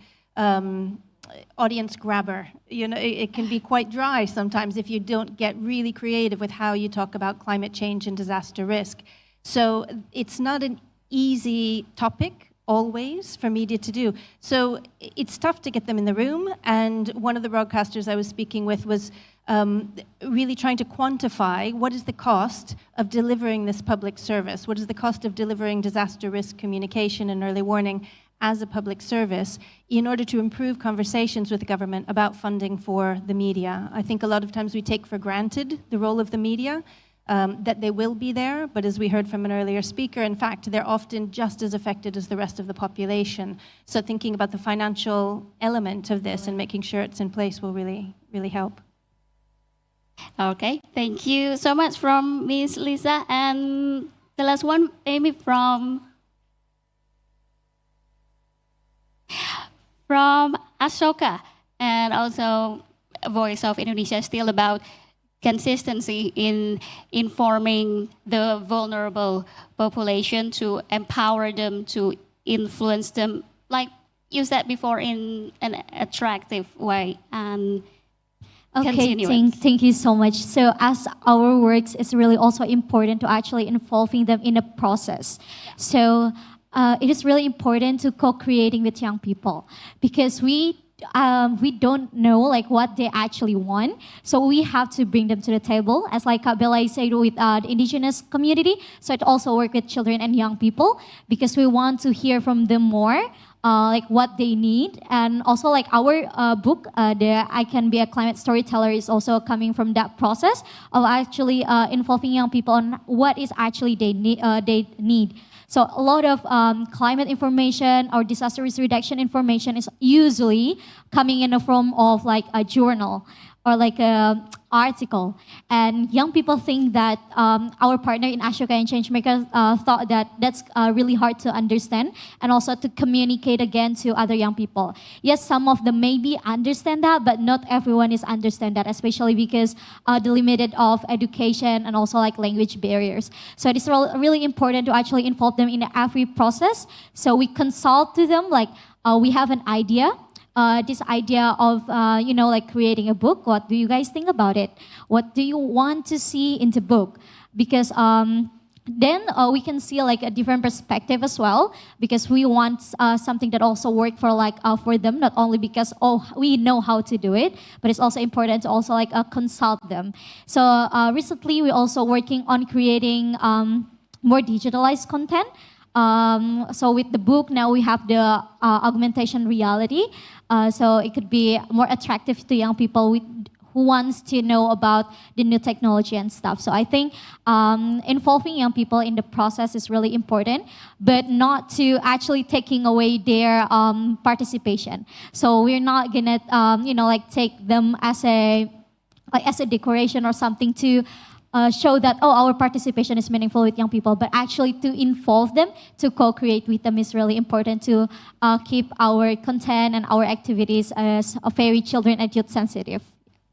audience grabber. You know, it can be quite dry sometimes if you don't get really creative with how you talk about climate change and disaster risk. So it's not an easy topic always for media to do. So it's tough to get them in the room. And one of the broadcasters I was speaking with was really trying to quantify what is the cost of delivering this public service? What is the cost of delivering disaster risk communication and early warning as a public service in order to improve conversations with the government about funding for the media? I think a lot of times we take for granted the role of the media, that they will be there, but as we heard from an earlier speaker, in fact, they're often just as affected as the rest of the population. So thinking about the financial element of this and making sure it's in place will really, really help. Okay, thank you so much from Ms. Lisa. And the last one, Amy from Ashoka, and also Voice of Indonesia, still about consistency in informing the vulnerable population to empower them, to influence them, like you said before, in an attractive way. And okay, thank you so much. So as our works, it's really also important to actually involving them in a process. So it is really important to co-creating with young people, because we don't know like what they actually want. So we have to bring them to the table, as like Bella said, with the indigenous community. So it also work with children and young people, because we want to hear from them more, like what they need. And also like our book, the I Can Be a Climate Storyteller, is also coming from that process of actually involving young people on what is actually they need. So a lot of climate information or disaster risk reduction information is usually coming in the form of like a journal or like an article. And young people think that our partner in Ashoka and Changemakers thought that that's really hard to understand and also to communicate again to other young people. Yes, some of them maybe understand that, but not everyone is understand that, especially because the limited of education and also like language barriers. So it is really important to actually involve them in every process. So we consult to them, like we have an idea. This idea of, like creating a book. What do you guys think about it? What do you want to see in the book? Because then we can see like a different perspective as well, because we want something that also work for like for them, not only because we know how to do it, but it's also important to also like consult them. So recently we also working on creating more digitalized content. So with the book now we have the augmentation reality, so it could be more attractive to young people who wants to know about the new technology and stuff. So I think involving young people in the process is really important, but not to actually taking away their participation. So we're not gonna, like take them as a decoration or something to show that, our participation is meaningful with young people, but actually to involve them, to co-create with them is really important to keep our content and our activities as very children and youth sensitive.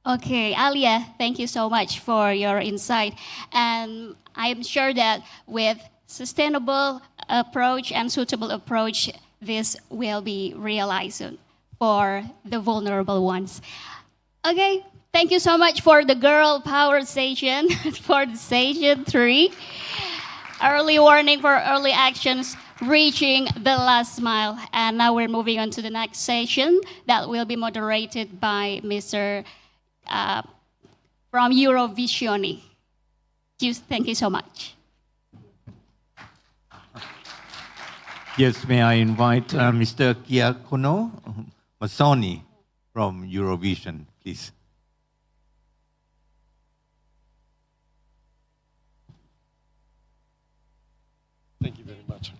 Okay, Alia, thank you so much for your insight. And I'm sure that with sustainable approach and suitable approach, this will be realized soon for the vulnerable ones. Okay, thank you so much for the girl power session, for the session 3. Early warning for early actions, reaching the last mile. And now we're moving on to the next session that will be moderated by Mr. From Eurovision. Thank you so much. Yes, may I invite Mr. Giacomo Massoni from Eurovision, please. Thank you very much.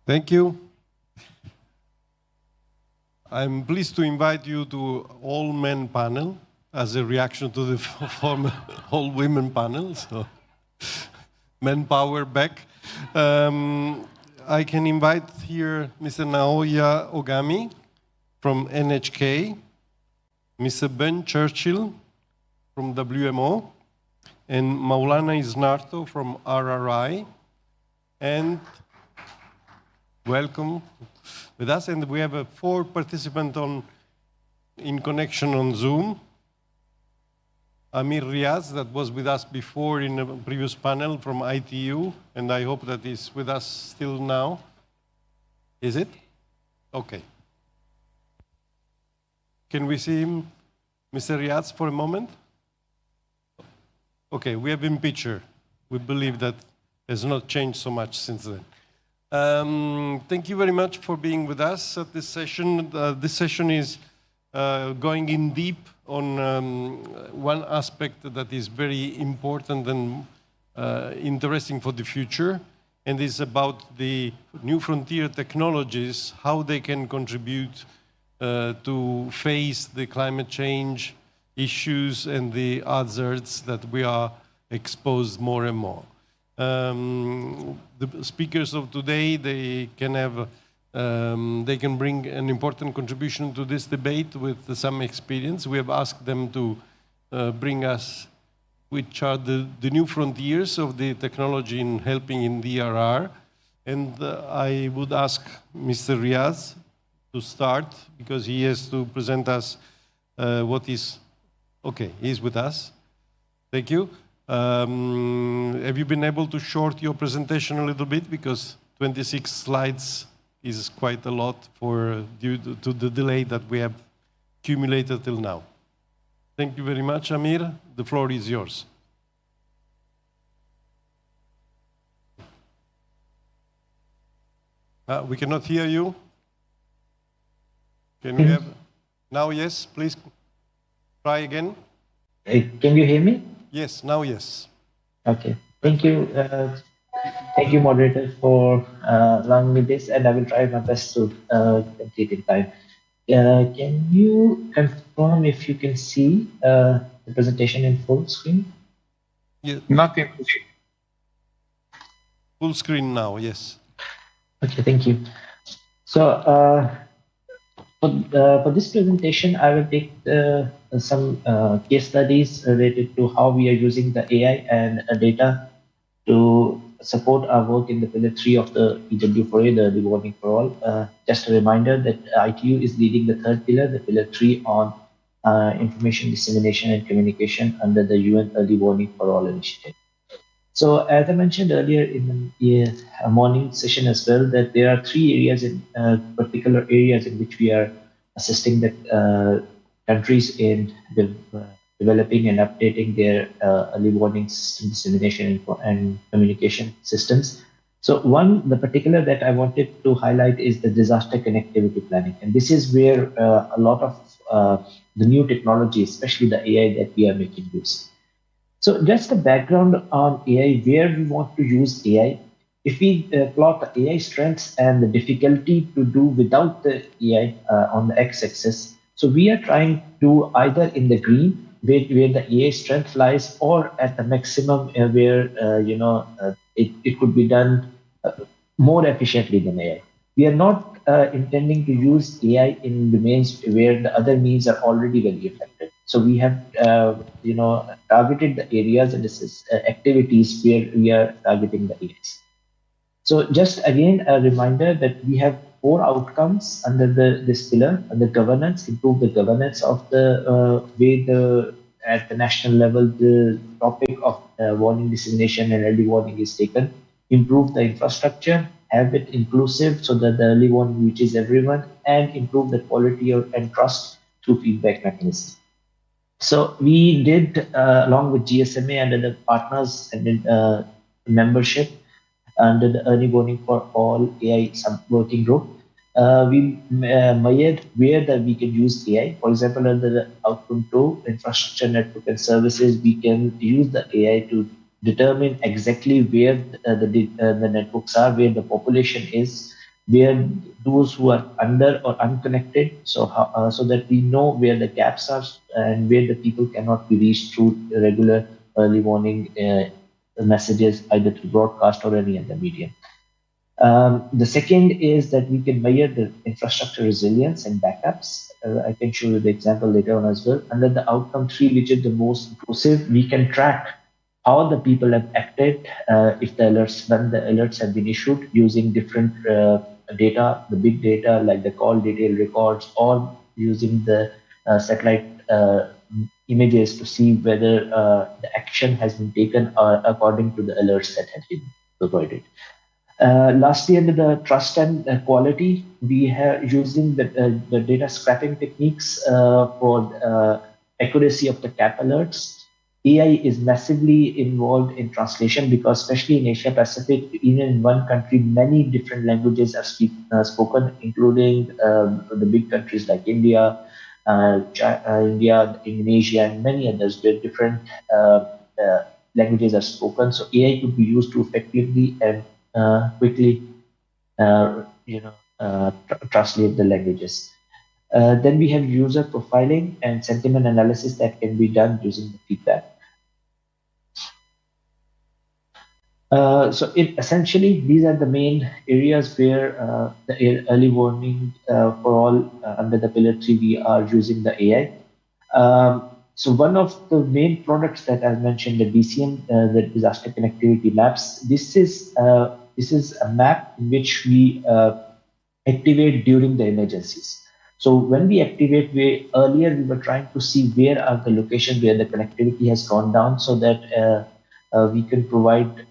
Thank you. I'm pleased to invite you to all-men panel as a reaction to the former all-women panel. So, men power back. I can invite here Mr. Naoya Ogami from NHK, Mr. Ben Churchill from WMO, and Maulana Isnarto from RRI. And welcome with us. And we have 4 participants in connection on Zoom. Amir Riaz, that was with us before in a previous panel from ITU, and I hope that he's with us still now. Is it? Okay. Can we see him, Mr. Riaz, for a moment? Okay, we have him picture. We believe that has not changed so much since then. Thank you very much for being with us at this session. This session is going in deep on one aspect that is very important and interesting for the future, and is about the new frontier technologies, how they can contribute to face the climate change issues and the hazards that we are exposed more and more. The speakers of today, they can bring an important contribution to this debate with some experience. We have asked them to bring us which are the new frontiers of the technology in helping in DRR. And I would ask Mr. Riaz to start, because he has to present us what is... Okay, he's with us. Thank you. Have you been able to short your presentation a little bit, because 26 slides is quite a lot due to the delay that we have accumulated till now. Thank you very much, Amir. The floor is yours. We cannot hear you. Can we have... Now, yes, please try again. Can you hear me? Yes, now yes. Okay, thank you. Thank you, moderator, for allowing me this, and I will try my best to complete in time. Can you confirm if you can see the presentation in full screen? Yeah. Not in full screen now, yes. Okay, thank you. So for this presentation, I will take some case studies related to how we are using the AI and data to support our work in the pillar 3 of the EW4A, the warning for all. Just a reminder that ITU is leading the 3rd pillar, the pillar 3 on information dissemination and communication under the UN Early Warning for All initiative. So as I mentioned earlier in the morning session as well, that there are three areas in particular areas in which we are assisting the countries in developing and updating their early warning system dissemination and communication systems. So one, the particular that I wanted to highlight is the disaster connectivity planning. And this is where a lot of the new technology, especially the AI that we are making use. So just a background on AI, where we want to use AI. If we plot the AI strengths and the difficulty to do without the AI on the x-axis, so we are trying to either in the green, where the AI strength lies, or at the maximum where it could be done more efficiently than AI. We are not intending to use AI in domains where the other means are already very effective. So we have, targeted the areas and activities where we are targeting the AIs. So just again, a reminder that we have 4 outcomes under this pillar, under governance: improve the governance of the way at the national level, the topic of warning dissemination and early warning is taken. Improve the infrastructure, have it inclusive so that the early warning reaches everyone, and improve the quality and trust through feedback mechanisms. So we did, along with GSMA under the partners and membership, under the Early Warning for All AI sub-working group, we measured where we can use AI. For example, under the outcome 2, infrastructure, network, and services, we can use the AI to determine exactly where the networks are, where the population is, where those who are under or unconnected, so that we know where the gaps are and where the people cannot be reached through regular early warning messages, either through broadcast or any other medium. The second is that we can measure the infrastructure resilience and backups. I can show you the example later on as well. Under the outcome 3, which is the most inclusive, we can track how the people have acted if the alerts, when the alerts have been issued, using different data, the big data like the call detail records, or using the satellite images to see whether the action has been taken according to the alerts that have been provided. Lastly, under the trust and quality, we are using the data scrapping techniques for accuracy of the CAP alerts. AI is massively involved in translation because, especially in Asia Pacific, even in one country, many different languages are spoken, including the big countries like India, Indonesia, and many others, where different languages are spoken. So AI could be used to effectively and quickly, translate the languages. Then we have user profiling and sentiment analysis that can be done using the feedback. So essentially, these are the main areas where the early warning for all under the pillar 3, we are using the AI. So one of the main products that I mentioned, the DCM, the Disaster Connectivity Maps, this is a map in which we activate during the emergencies. So when we activate, earlier we were trying to see where are the locations where the connectivity has gone down, so that we can provide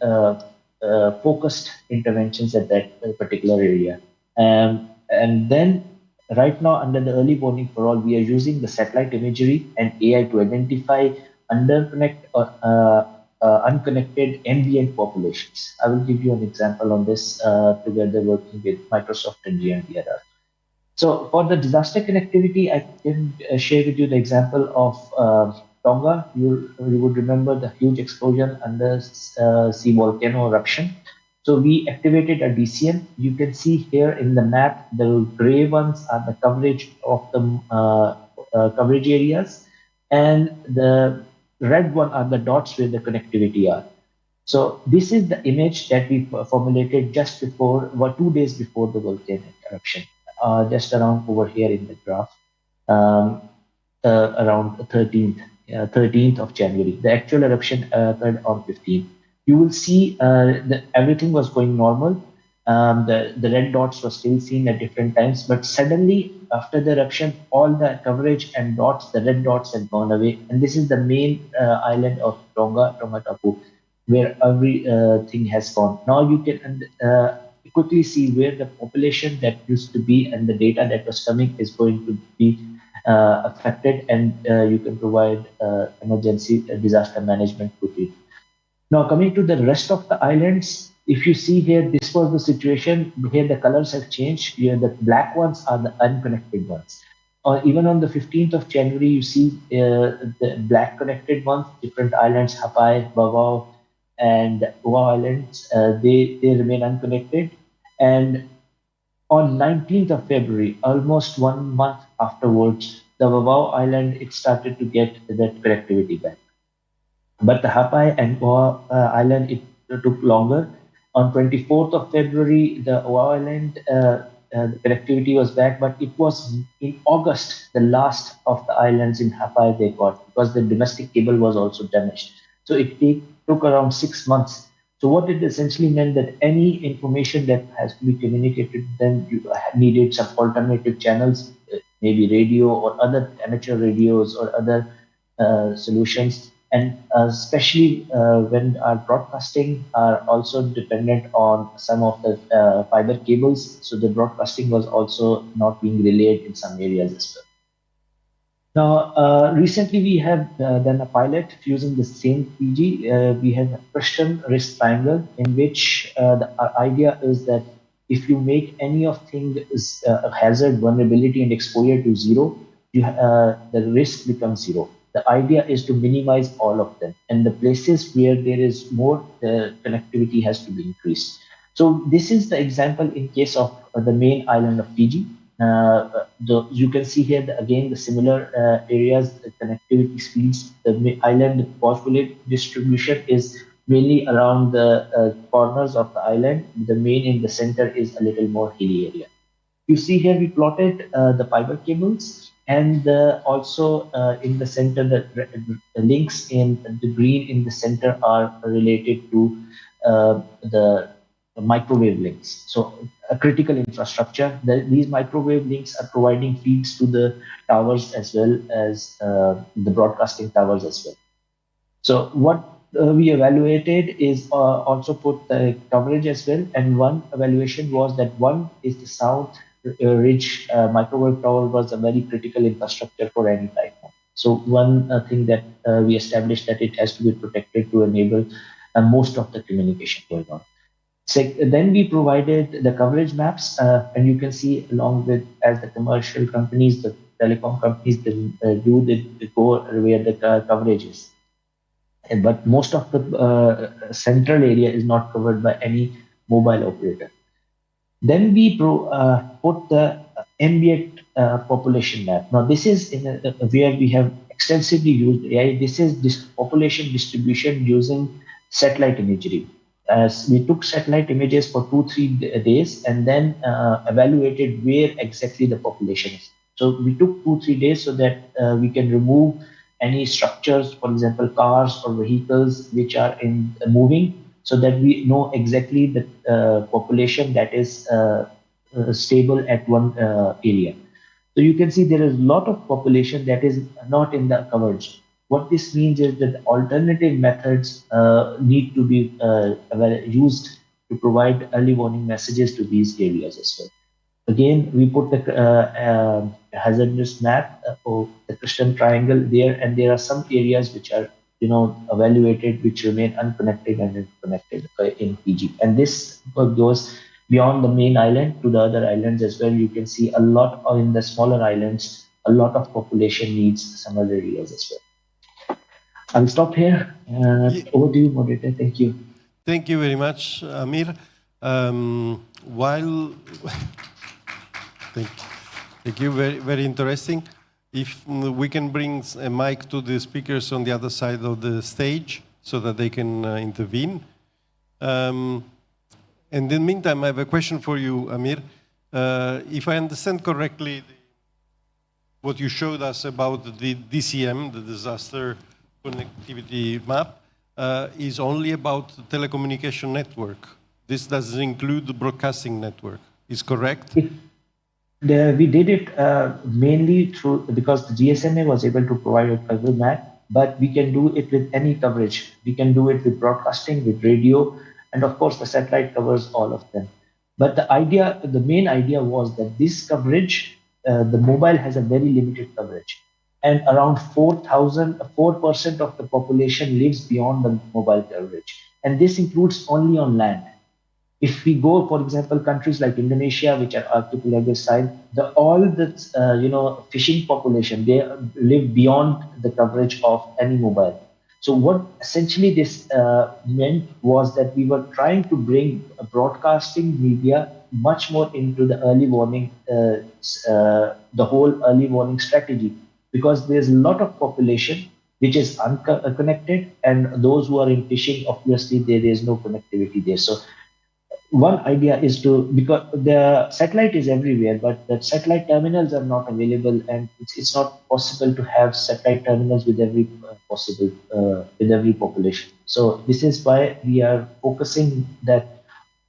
focused interventions at that particular area. And then right now, under the early warning for all, we are using the satellite imagery and AI to identify unconnected ambient populations. I will give you an example on this together working with Microsoft and GMDRR. So for the disaster connectivity, I can share with you the example of Tonga. You would remember the huge explosion under sea volcano eruption. So we activated a DCM. You can see here in the map, the gray ones are the coverage of the coverage areas, and the red one are the dots where the connectivity are. So this is the image that we formulated just before, 2 days before the volcanic eruption, just around over here in the graph, around 13th of January. The actual eruption occurred on 15th. You will see that everything was going normal. The red dots were still seen at different times, but suddenly after the eruption, all the coverage and dots, the red dots had gone away. And this is the main island of Tonga Tapu, where every thing has gone. Now you can quickly see where the population that used to be and the data that was coming is going to be affected, and you can provide emergency disaster management quickly. Now coming to the rest of the islands, if you see here, this was the situation. Here the colors have changed. Here the black ones are the unconnected ones. Or even on the 15th of January, you see the black connected ones, different islands, Hapai, Bawau, and Oahu Islands, they remain unconnected. And on 19th of February, almost 1 month afterwards, the Bawau Island, it started to get that connectivity back. But the Hapai and Oahu Island, it took longer. On 24th of February, the Oahu Island, the connectivity was back, but it was in August, the last of the islands in Hapai they got, because the domestic cable was also damaged. So it took around 6 months. So what it essentially meant that any information that has to be communicated, then you needed some alternative channels, maybe radio or other amateur radios or other solutions. And especially when our broadcasting are also dependent on some of the fiber cables, so the broadcasting was also not being relayed in some areas as well. Now, recently we have done a pilot using the same PG. We have a Christian risk triangle, in which the idea is that if you make any of things hazard, vulnerability, and exposure to zero, the risk becomes zero. The idea is to minimize all of them, and the places where there is more, the connectivity has to be increased. So this is the example in case of the main island of Fiji. You can see here again the similar areas, the connectivity speeds. The island population distribution is mainly around the corners of the island. The main in the center is a little more hilly area. You see here we plotted the fiber cables, and also in the center, the links in the green in the center are related to the microwave links. So a critical infrastructure. These microwave links are providing feeds to the towers as well as the broadcasting towers as well. So what we evaluated is also put the coverage as well. And one evaluation was that one is the South Ridge microwave tower was a very critical infrastructure for any typhoon. So one thing that we established that it has to be protected to enable most of the communication going on. So then we provided the coverage maps, and you can see along with as the commercial companies, the telecom companies, they go where the coverage is. But most of the central area is not covered by any mobile operator. Then we put the ambient population map. Now this is where we have extensively used AI. This is population distribution using satellite imagery. As we took satellite images for 2-3 days and then evaluated where exactly the population is. So we took 2-3 days so that we can remove any structures, for example, cars or vehicles which are in moving, so that we know exactly the population that is stable at one area. So you can see there is a lot of population that is not in the coverage. What this means is that alternative methods need to be used to provide early warning messages to these areas as well. Again, we put the hazardous map of the Christian triangle there, and there are some areas which are evaluated which remain unconnected and interconnected in Fiji. And this goes beyond the main island to the other islands as well. You can see a lot in the smaller islands, a lot of population needs some other areas as well. I'll stop here. Over to you, moderator. Thank you. Thank you very much, Amir. Thank you. Very interesting. If we can bring a mic to the speakers on the other side of the stage so that they can intervene. And in the meantime, I have a question for you, Amir. If I understand correctly, what you showed us about the DCM, the disaster connectivity map, is only about the telecommunication network. This doesn't include the broadcasting network. Is correct? We did it mainly through, because the GSMA was able to provide a cover map, but we can do it with any coverage. We can do it with broadcasting, with radio, and of course the satellite covers all of them. But the main idea was that this coverage, the mobile has a very limited coverage, and around 4% of the population lives beyond the mobile coverage, and this includes only on land. If we go, for example, countries like Indonesia, which are archipelago side, all the fishing population, they live beyond the coverage of any mobile. So what essentially this meant was that we were trying to bring broadcasting media much more into the early warning, the whole early warning strategy, because there's a lot of population which is unconnected, and those who are in fishing, obviously there is no connectivity there. So one idea is because the satellite is everywhere, but the satellite terminals are not available, and it's not possible to have satellite terminals with every with every population. So this is why we are focusing that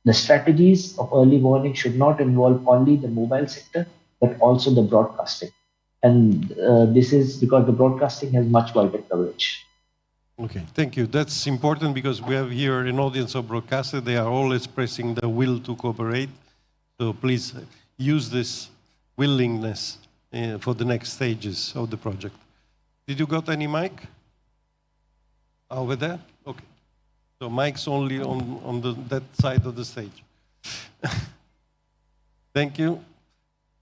the strategies of early warning should not involve only the mobile sector, but also the broadcasting. And this is because the broadcasting has much wider coverage. Okay, thank you. That's important because we have here an audience of broadcasters. They are all expressing the will to cooperate. So please use this willingness for the next stages of the project. Did you got any mic? Over there? Okay. So mic's only on that side of the stage. Thank you.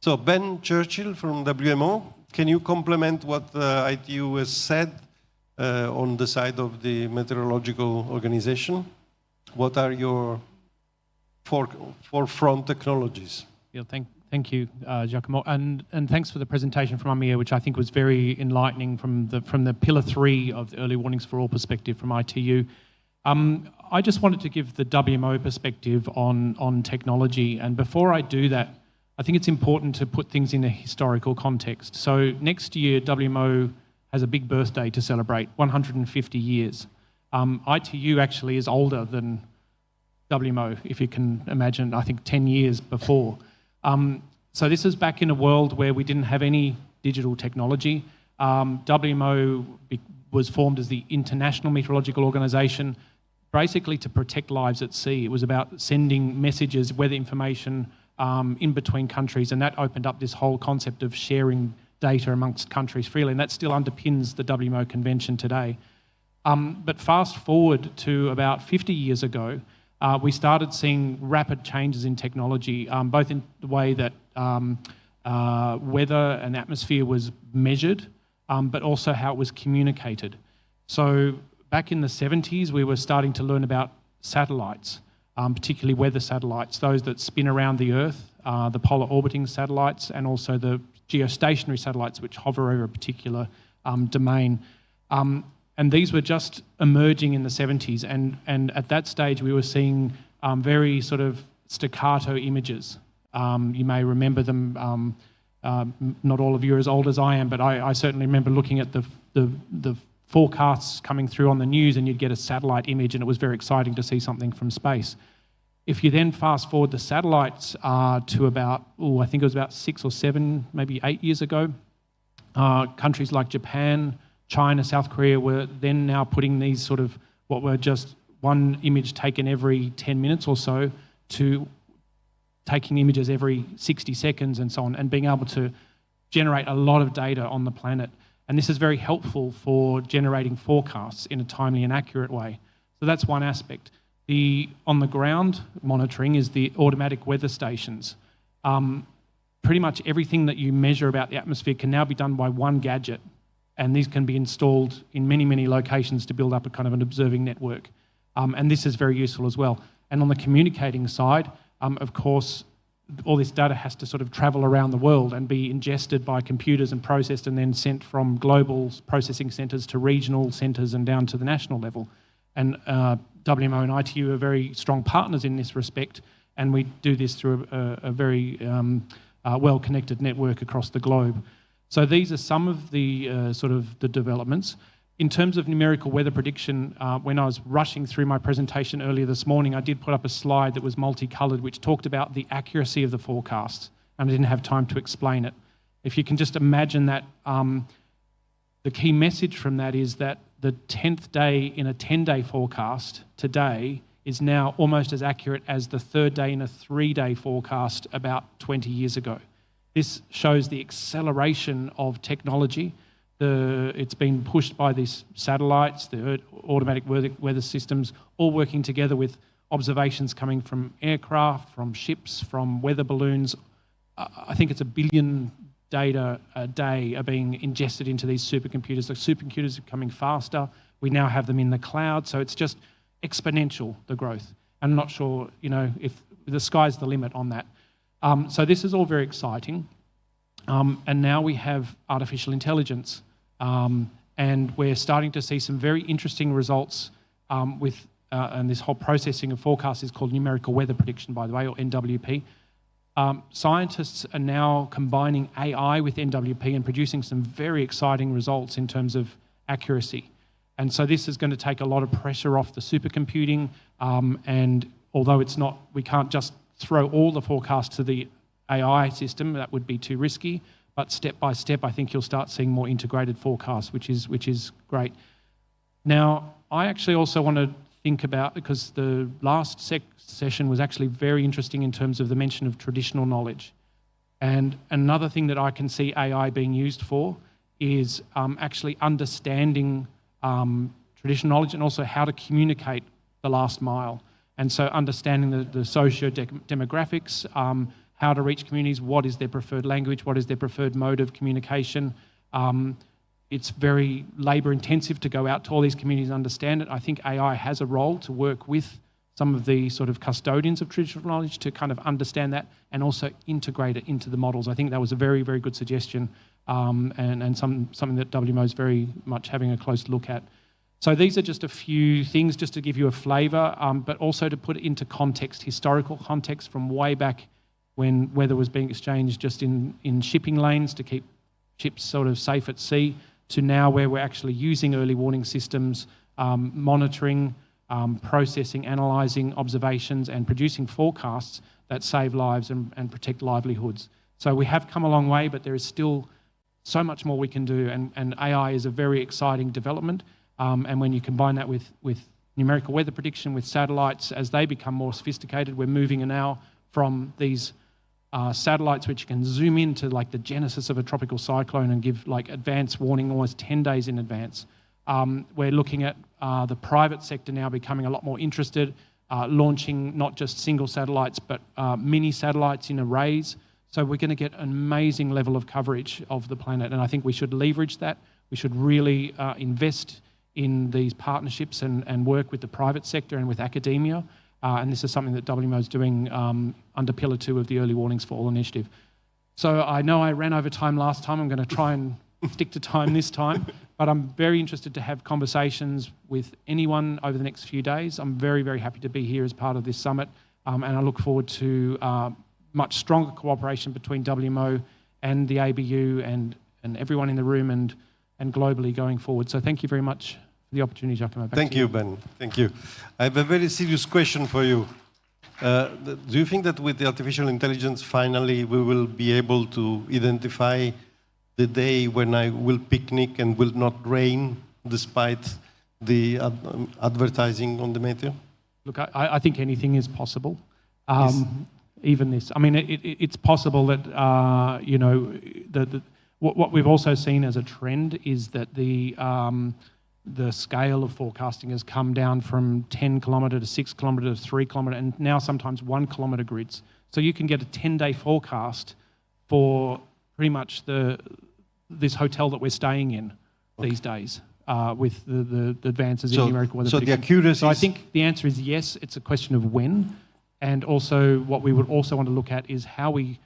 So Ben Churchill from WMO, can you complement what ITU has said on the side of the meteorological organization? What are your forefront technologies? Yeah, thank you, Giacomo, and thanks for the presentation from Amir, which I think was very enlightening from the pillar 3 of the early warnings for all perspective from ITU. I just wanted to give the WMO perspective on technology, and before I do that, I think it's important to put things in a historical context. So next year, WMO has a big birthday to celebrate, 150 years. ITU actually is older than WMO, if you can imagine, I think 10 years before. So this is back in a world where we didn't have any digital technology. WMO was formed as the International Meteorological Organization, basically to protect lives at sea. It was about sending messages, weather information in between countries, and that opened up this whole concept of sharing data amongst countries freely, and that still underpins the WMO convention today. But fast forward to about 50 years ago, we started seeing rapid changes in technology, both in the way that weather and atmosphere was measured, but also how it was communicated. So back in the 70s, we were starting to learn about satellites, particularly weather satellites, those that spin around the Earth, the polar orbiting satellites, and also the geostationary satellites which hover over a particular domain. And these were just emerging in the 70s, and at that stage we were seeing very sort of staccato images. You may remember them, not all of you are as old as I am, but I certainly remember looking at the forecasts coming through on the news, and you'd get a satellite image, and it was very exciting to see something from space. If you then fast forward the satellites to about, I think it was about 6 or 7, maybe 8 years ago, countries like Japan, China, South Korea were then now putting these sort of what were just one image taken every 10 minutes or so to taking images every 60 seconds and so on, and being able to generate a lot of data on the planet. And this is very helpful for generating forecasts in a timely and accurate way. So that's one aspect. The on-the-ground monitoring is the automatic weather stations. Pretty much everything that you measure about the atmosphere can now be done by one gadget, and these can be installed in many, many locations to build up a kind of an observing network. And this is very useful as well. And on the communicating side, of course, all this data has to sort of travel around the world and be ingested by computers and processed and then sent from global processing centres to regional centres and down to the national level. And WMO and ITU are very strong partners in this respect, and we do this through a very well-connected network across the globe. So these are some of the sort of the developments. in terms of numerical weather prediction, when I was rushing through my presentation earlier this morning, I did put up a slide that was multicoloured, which talked about the accuracy of the forecasts, and I didn't have time to explain it. If you can just imagine that, the key message from that is that the 10th day in a 10-day forecast today is now almost as accurate as the 3rd day in a 3-day forecast about 20 years ago. This shows the acceleration of technology. It's been pushed by these satellites, the automatic weather systems, all working together with observations coming from aircraft, from ships, from weather balloons. I think it's 1 billion data a day are being ingested into these supercomputers. The supercomputers are becoming faster. We now have them in the cloud, so it's just exponential, the growth. I'm not sure, if the sky's the limit on that. So this is all very exciting. And now we have artificial intelligence. And we're starting to see some very interesting results with, and this whole processing of forecasts is called numerical weather prediction, by the way, or NWP. Scientists are now combining AI with NWP and producing some very exciting results in terms of accuracy. And so this is going to take a lot of pressure off the supercomputing. And although we can't just throw all the forecasts to the AI system, that would be too risky. But step by step, I think you'll start seeing more integrated forecasts, which is great. Now, I actually also want to think about, because the last session was actually very interesting in terms of the mention of traditional knowledge. And another thing that I can see AI being used for is actually understanding traditional knowledge and also how to communicate the last mile. And so understanding the socio-demographics, how to reach communities, what is their preferred language, what is their preferred mode of communication. It's very labour intensive to go out to all these communities and understand it. I think AI has a role to work with some of the sort of custodians of traditional knowledge to kind of understand that and also integrate it into the models. I think that was a very, very good suggestion and something that WMO is very much having a close look at. So these are just a few things just to give you a flavour, but also to put it into context, historical context from way back when weather was being exchanged just in shipping lanes to keep ships sort of safe at sea, to now where we're actually using early warning systems, monitoring, processing, analysing observations and producing forecasts that save lives and protect livelihoods. So we have come a long way, but there is still so much more we can do, and AI is a very exciting development. And when you combine that with numerical weather prediction, with satellites, as they become more sophisticated, we're moving now from these satellites which can zoom into like the genesis of a tropical cyclone and give like advance warning almost 10 days in advance. We're looking at the private sector now becoming a lot more interested, launching not just single satellites, but mini satellites in arrays. So we're going to get an amazing level of coverage of the planet. And I think we should leverage that. We should really invest in these partnerships and work with the private sector and with academia. And this is something that WMO is doing under Pillar 2 of the Early Warnings for All initiative. So I know I ran over time last time. I'm going to try and stick to time this time. But I'm very interested to have conversations with anyone over the next few days. I'm very, very happy to be here as part of this summit. And I look forward to much stronger cooperation between WMO and the ABU and everyone in the room and globally going forward. So thank you very much for the opportunity, Giacomo. Thank you, Ben. Thank you. I have a very serious question for you. Do you think that with the artificial intelligence, finally, we will be able to identify the day when I will picnic and will not rain despite the advertising on the meteor? Look, I think anything is possible. Yes. Even this. I mean, it's possible that, what we've also seen as a trend is that the scale of forecasting has come down from 10 kilometre to 6 kilometre to 3 kilometre and now sometimes 1 kilometre grids. So you can get a 10-day forecast for pretty much this hotel that we're staying in these days with the advances in numerical weather prediction. The accuracy. So I think the answer is yes, it's a question of when. And also what we would also want to look at is how we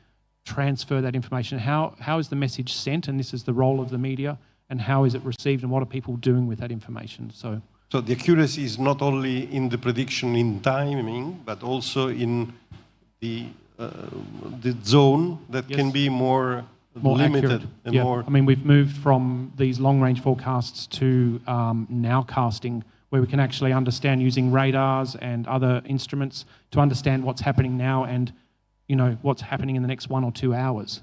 transfer that information. How is the message sent? And this is the role of the media. And how is it received? And what are people doing with that information? So the accuracy is not only in the prediction in timing, but also in the zone that can be more more limited accurate. and Yeah. more. I mean, we've moved from these long-range forecasts to nowcasting, where we can actually understand using radars and other instruments to understand what's happening now and, you know, what's happening in the next 1 or 2 hours,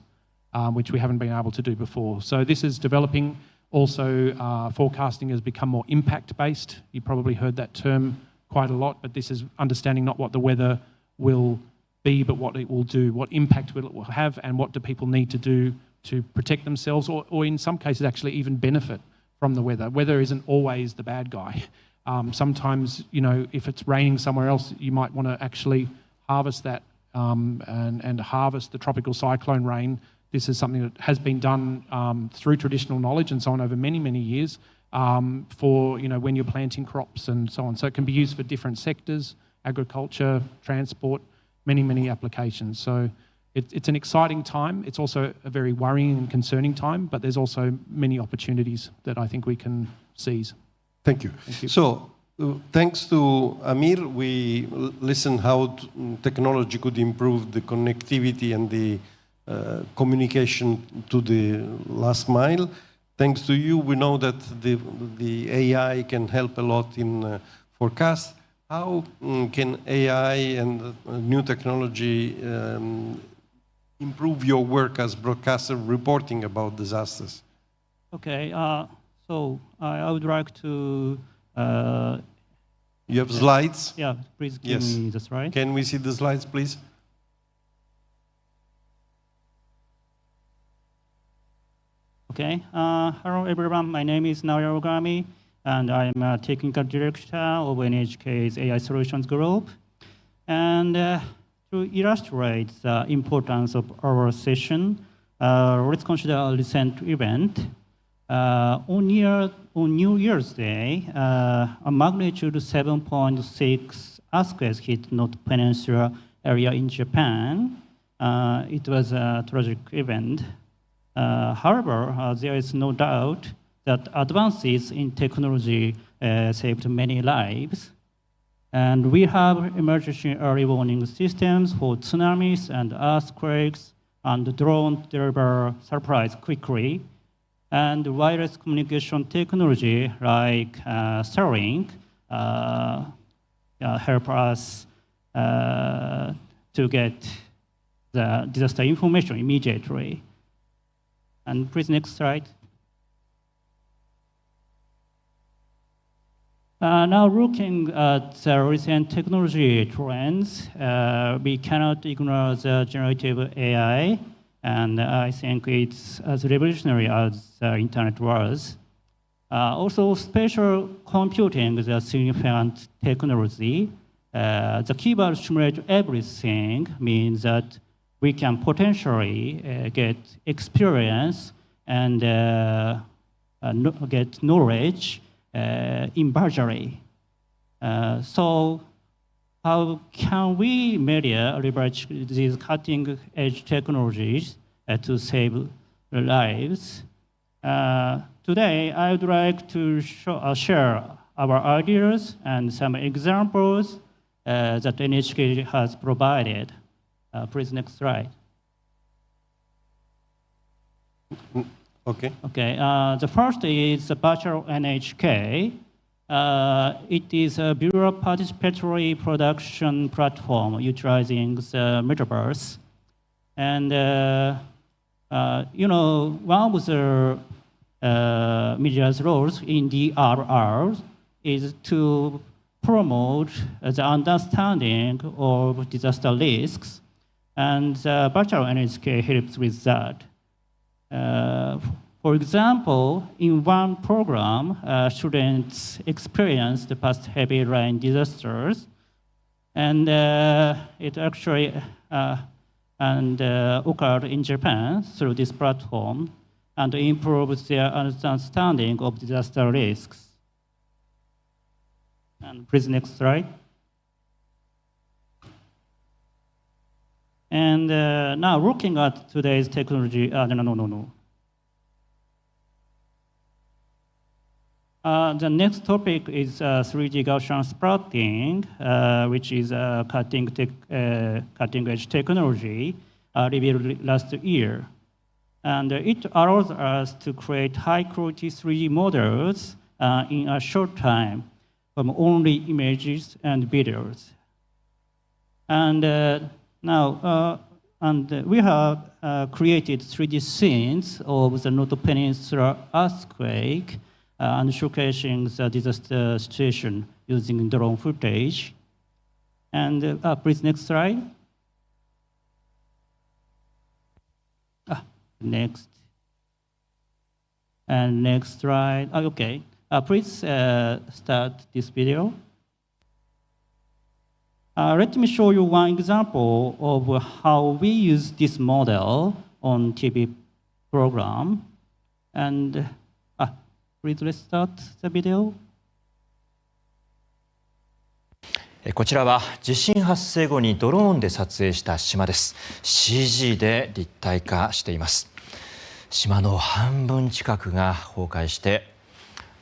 which we haven't been able to do before. So this is developing. Also, forecasting has become more impact-based. You probably heard that term quite a lot, but this is understanding not what the weather will be, but what it will do, what impact will it will have, and what do people need to do to protect themselves, or in some cases actually even benefit from the weather. Weather isn't always the bad guy. Sometimes, you know, if it's raining somewhere else, you might want to actually harvest that and harvest the tropical cyclone rain. This is something that has been done through traditional knowledge and so on over many, many years for, you know, when you're planting crops and so on. So it can be used for different sectors, agriculture, transport, many, many applications. So it's an exciting time. It's also a very worrying and concerning time, but there's also many opportunities that I think we can seize. Thank you. Thank you. So, thanks to Amir, we listened how technology could improve the connectivity and the communication to the last mile. Thanks to you, we know that the AI can help a lot in forecast. How can AI and new technology improve your work as broadcaster reporting about disasters? Okay, so I would like to... you have slides? Yeah, please give me the slide. Can we see the slides, please? Okay, hello everyone, my name is Naoya Ogami, and I'm a technical director of NHK's AI Solutions Group. And to illustrate the importance of our session, let's consider a recent event. On New Year's Day, a magnitude 7.6 earthquake hit Noto Peninsula area in Japan. It was a tragic event. However, there is no doubt that advances in technology saved many lives. And we have emergency early warning systems for tsunamis and earthquakes, and drones deliver supplies quickly. And wireless communication technology like Starlink help us to get the disaster information immediately. And please, next slide. Now looking at the recent technology trends, we cannot ignore the generative AI, and I think it's as revolutionary as the internet was. Also, spatial computing is a significant technology. The keyword simulate everything means that we can potentially get experience and get knowledge virtually. So how can we media leverage these cutting-edge technologies to save lives? Today, I would like to share our ideas and some examples that NHK has provided. Please, next slide. Okay. Okay. The first is the virtual NHK. It is a bureau participatory production platform utilizing the metaverse. And, you know, one of the media's roles in DRR is to promote the understanding of disaster risks. And virtual NHK helps with that. For example, in one program, students experienced past heavy rain disasters, and it actually occurred in Japan through this platform, and improved their understanding of disaster risks. And please, next slide. And now looking at today's technology, the next topic is 3D Gaussian splatting, which is cutting-edge technology revealed last year. And it allows us to create high-quality 3D models in a short time from only images and videos. And we have created 3D scenes of the Noto Peninsula earthquake and showcasing the disaster situation using drone footage. And please, next slide. Next. And next slide. Okay. Please start this video. Let me show you one example of how we use this model on TV program. And please let's start the video. こちらは地震発生後にドローンで撮影した島です。CG で立体化しています。島の半分近くが崩壊して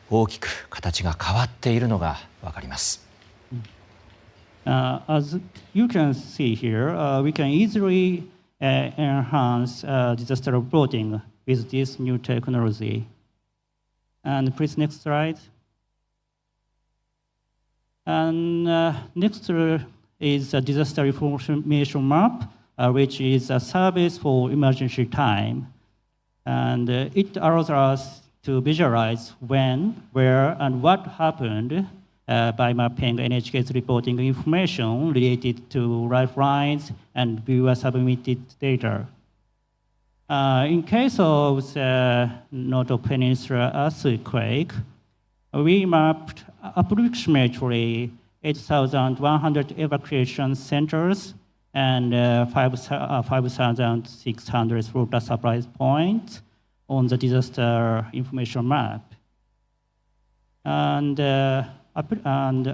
大きく形が変わっているのがわかります。As you can see here, we can easily enhance disaster reporting with this new technology. And please, next slide. And next is a disaster information map, which is a service for emergency time. And it allows us to visualize when, where, and what happened by mapping NHK's reporting information related to lifelines and viewer submitted data. In case of the Noto Peninsula earthquake, we mapped approximately 8,100 evacuation centers and 5,600 water supply points on the disaster information map. And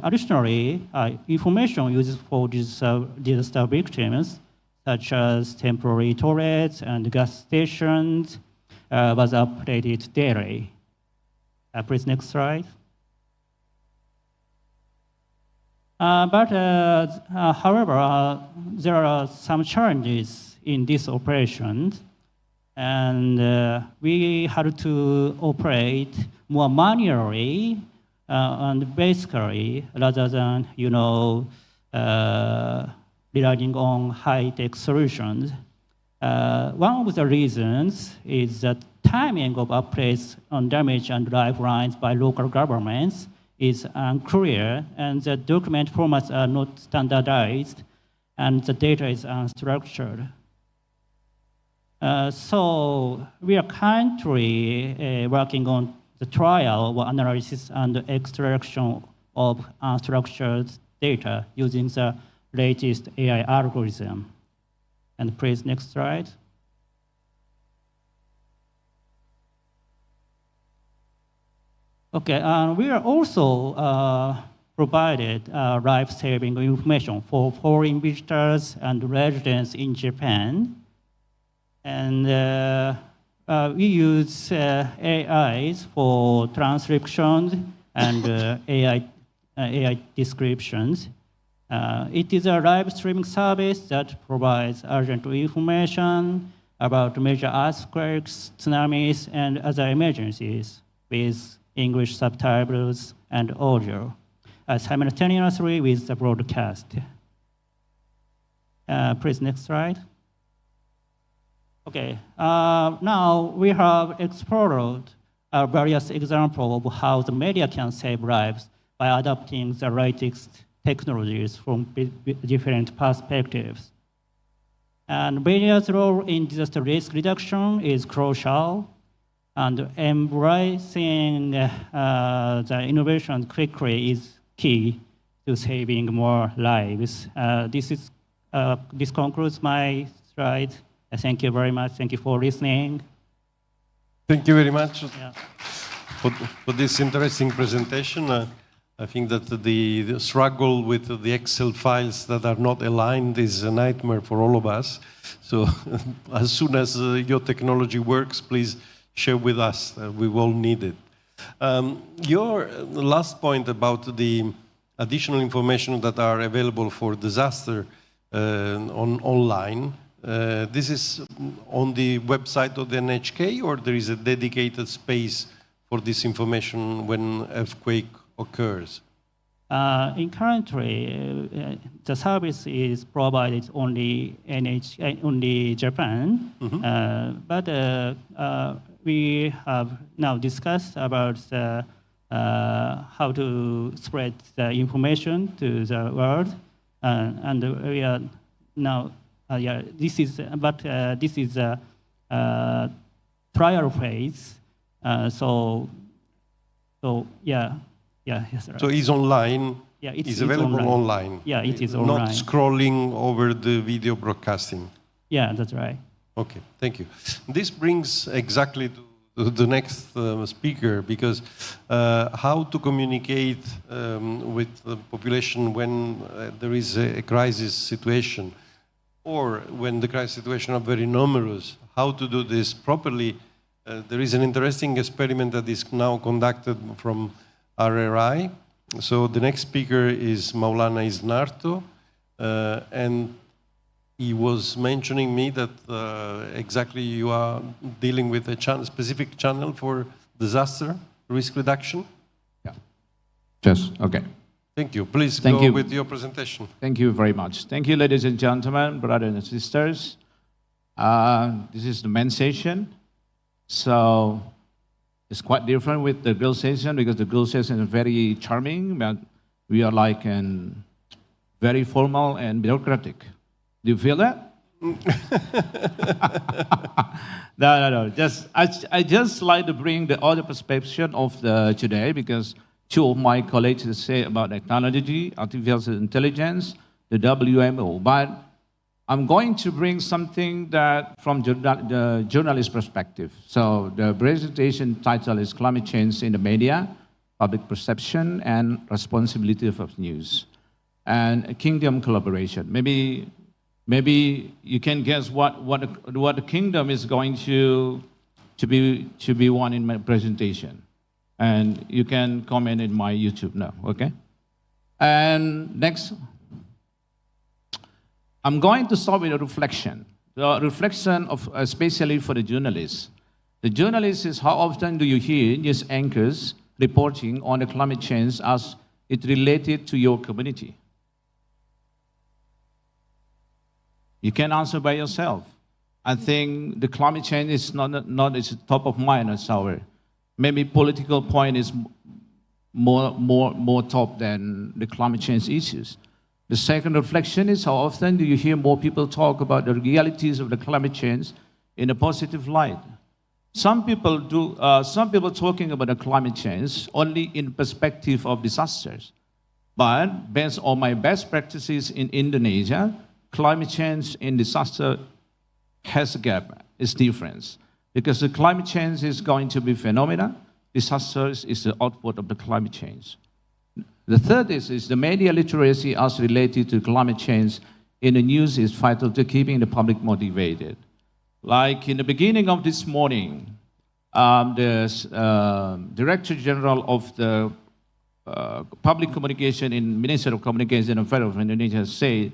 additionally, information used for disaster victims, such as temporary toilets and gas stations, was updated daily. Please, next slide. However, there are some challenges in this operation, and we had to operate more manually and basically, rather than relying on high-tech solutions. One of the reasons is that timing of updates on damage and lifelines by local governments is unclear, and the document formats are not standardized, and the data is unstructured. So we are currently working on the trial or analysis and extraction of unstructured data using the latest AI algorithm. And please, next slide. Okay, we are also provided life-saving information for foreign visitors and residents in Japan. And we use AIs for transcription and AI descriptions. It is a live streaming service that provides urgent information about major earthquakes, tsunamis, and other emergencies with English subtitles and audio, simultaneously with the broadcast. Please, next slide. Okay, now we have explored various examples of how the media can save lives by adapting the latest technologies from different perspectives. And media's role in disaster risk reduction is crucial, and embracing the innovation quickly is key to saving more lives. This concludes my slide. Thank you very much. Thank you for listening. Thank you very much Yeah. for this interesting presentation. I think that the struggle with the Excel files that are not aligned is a nightmare for all of us. So as soon as your technology works, please share with us. We will need it. Your last point about the additional information that are available for disaster online, This is on the website of the NHK, or there is a dedicated space for this information when earthquake occurs? In currently, the service is provided only only Japan, but we have now discussed about how to spread the information to the world, and we are now this is a trial phase, so yeah. Yeah, yes, right. So it's online. Yeah, it's available online. Yeah, it is online. Not scrolling over the video broadcasting. Yeah, that's right. Okay, thank you. This brings exactly to the next speaker, because how to communicate with the population when there is a crisis situation, or when the crisis situation are very numerous, how to do this properly. There is an interesting experiment that is now conducted from RRI. So the next speaker is Maulana Isnarto, and he was mentioning me that exactly you are dealing with a specific channel for disaster risk reduction. Yeah. Yes, okay. Thank you. Please Thank go you. with your presentation. Thank you very much. Thank you, ladies and gentlemen, brothers and sisters. This is the men's session. So it's quite different with the girls session, because the girls session is very charming, but we are like very formal and bureaucratic. Do you feel that? No. I just like to bring the other perspective of today, because two of my colleagues say about technology, artificial intelligence, the WMO, but I'm going to bring something that from the journalist perspective. So the presentation title is Climate Change in the Media, Public Perception and Responsibility of News, and a Kingdom collaboration. Maybe you can guess what the Kingdom is going to be one in my presentation, and you can comment in my YouTube now. Okay, and next. I'm going to start with a reflection. The reflection of, especially for the journalists. The journalist is, how often do you hear news anchors reporting on the climate change as it related to your community? You can answer by yourself. I think the climate change is not at top of mind as our. Maybe political point is more top than the climate change issues. The second reflection is, how often do you hear more people talk about the realities of the climate change in a positive light? Some people talking about the climate change only in perspective of disasters. But based on my best practices in Indonesia, climate change in disaster has a gap, it's different. Because the climate change is going to be phenomena, disasters is the output of the climate change. The third is the media literacy as related to climate change in the news is vital to keeping the public motivated. Like in the beginning of this morning, the Director General of the Public Communication in Ministry of Communication and Federal of Indonesia said,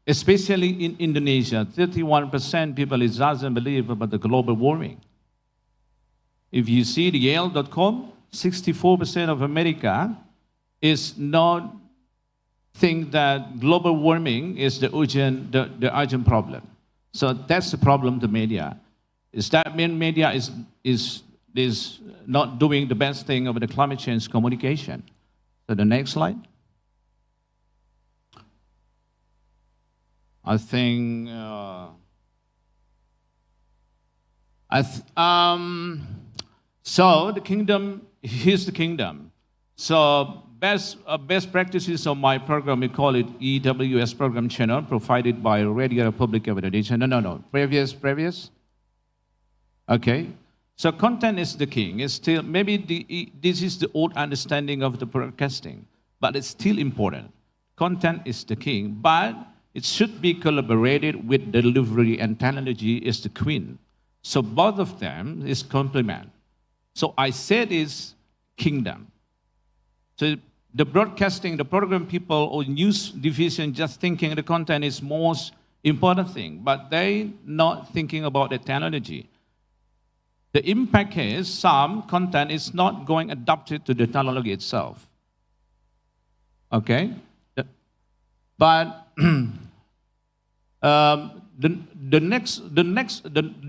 especially in Indonesia, 31% people doesn't believe about the global warming. If you see the Yale.com, 64% of America is not think that global warming is the urgent problem. So that's the problem to media. Is that mean media is not doing the best thing of the climate change communication? So the next slide. I think so the Kingdom. Here's the Kingdom. So best practices of my program, we call it EWS program channel, provided by Radio Republic of Indonesia. No. Previous. Okay. So content is the king. It's still, maybe this is the old understanding of the broadcasting, but it's still important. Content is the king, but it should be collaborated with delivery, and technology is the queen. So both of them is complement. So I said is Kingdom. So the broadcasting, the program people or news division just thinking the content is most important thing, but they not thinking about the technology. The impact is some content is not going adapted to the technology itself. Okay, but the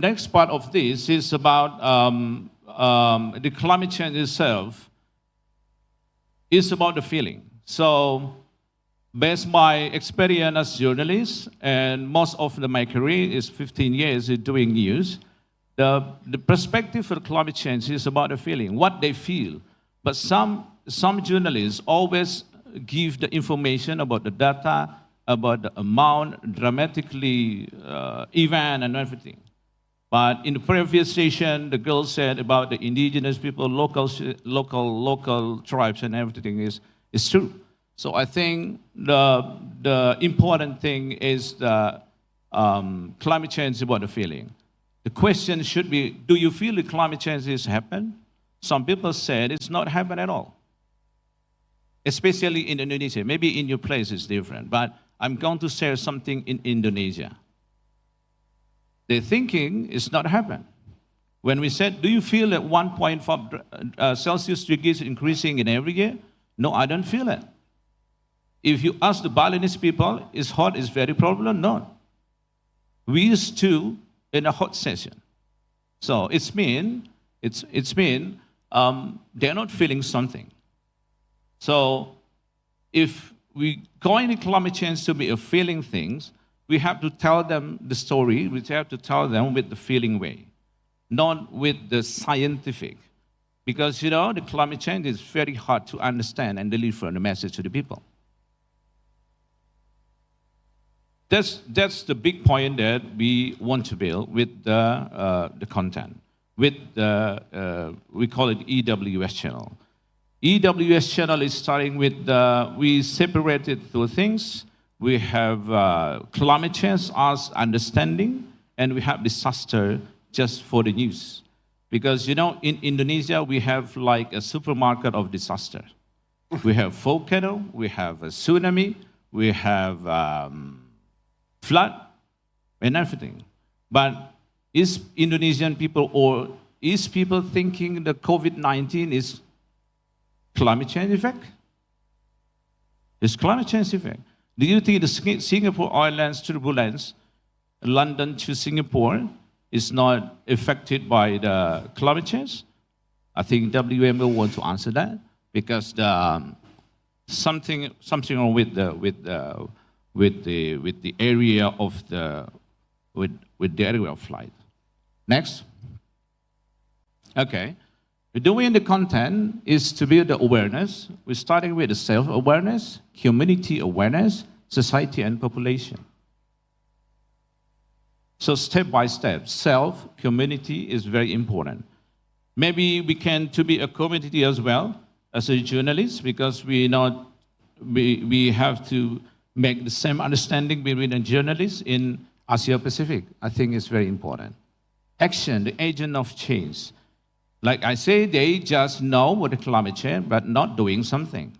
next part of this is about the climate change itself. Is about the feeling. So, based on my experience as journalist, and most of my career is 15 years in doing news, the perspective for climate change is about the feeling, what they feel. But some journalists always give the information about the data, about the amount, dramatically event and everything. But in the previous session, the girl said about the indigenous people, local tribes and everything is true. So I think the important thing is the climate change is about the feeling. The question should be, do you feel the climate change is happening? Some people said it's not happening at all. Especially in Indonesia. Maybe in your place it's different, but I'm going to share something in Indonesia. They're thinking it's not happening. When we said, do you feel that 1.5 Celsius degrees increasing in every year? No, I don't feel it. If you ask the Balinese people, is hot is very problem? No. We used to in a hot session. So it's mean they're not feeling something. So if we going to climate change to be a feeling things, we have to tell them the story. We have to tell them with the feeling way, not with the scientific. Because, the climate change is very hard to understand and deliver the message to the people. That's the big point that we want to build with the content, with we call it EWS channel. EWS channel is starting with we separated two things. We have climate change as understanding, and we have disaster just for the news. Because, in Indonesia, we have like a supermarket of disaster. We have volcano, we have a tsunami, we have flood, and everything. But is Indonesian people or is people thinking the COVID-19 is climate change effect? It's climate change effect. Do you think the Singapore Islands turbulence, London to Singapore, is not affected by the climate change? I think WMO want to answer that because something wrong with the area of the area of flight. Next. Okay. Doing the content is to build the awareness. We're starting with the self-awareness, community awareness, society and population. So step by step, self, community is very important. Maybe we can to be a community as well as a journalist because we have to make the same understanding between the journalists in Asia Pacific. I think it's very important. Action, the agent of change. Like I say, they just know what the climate change, but not doing something.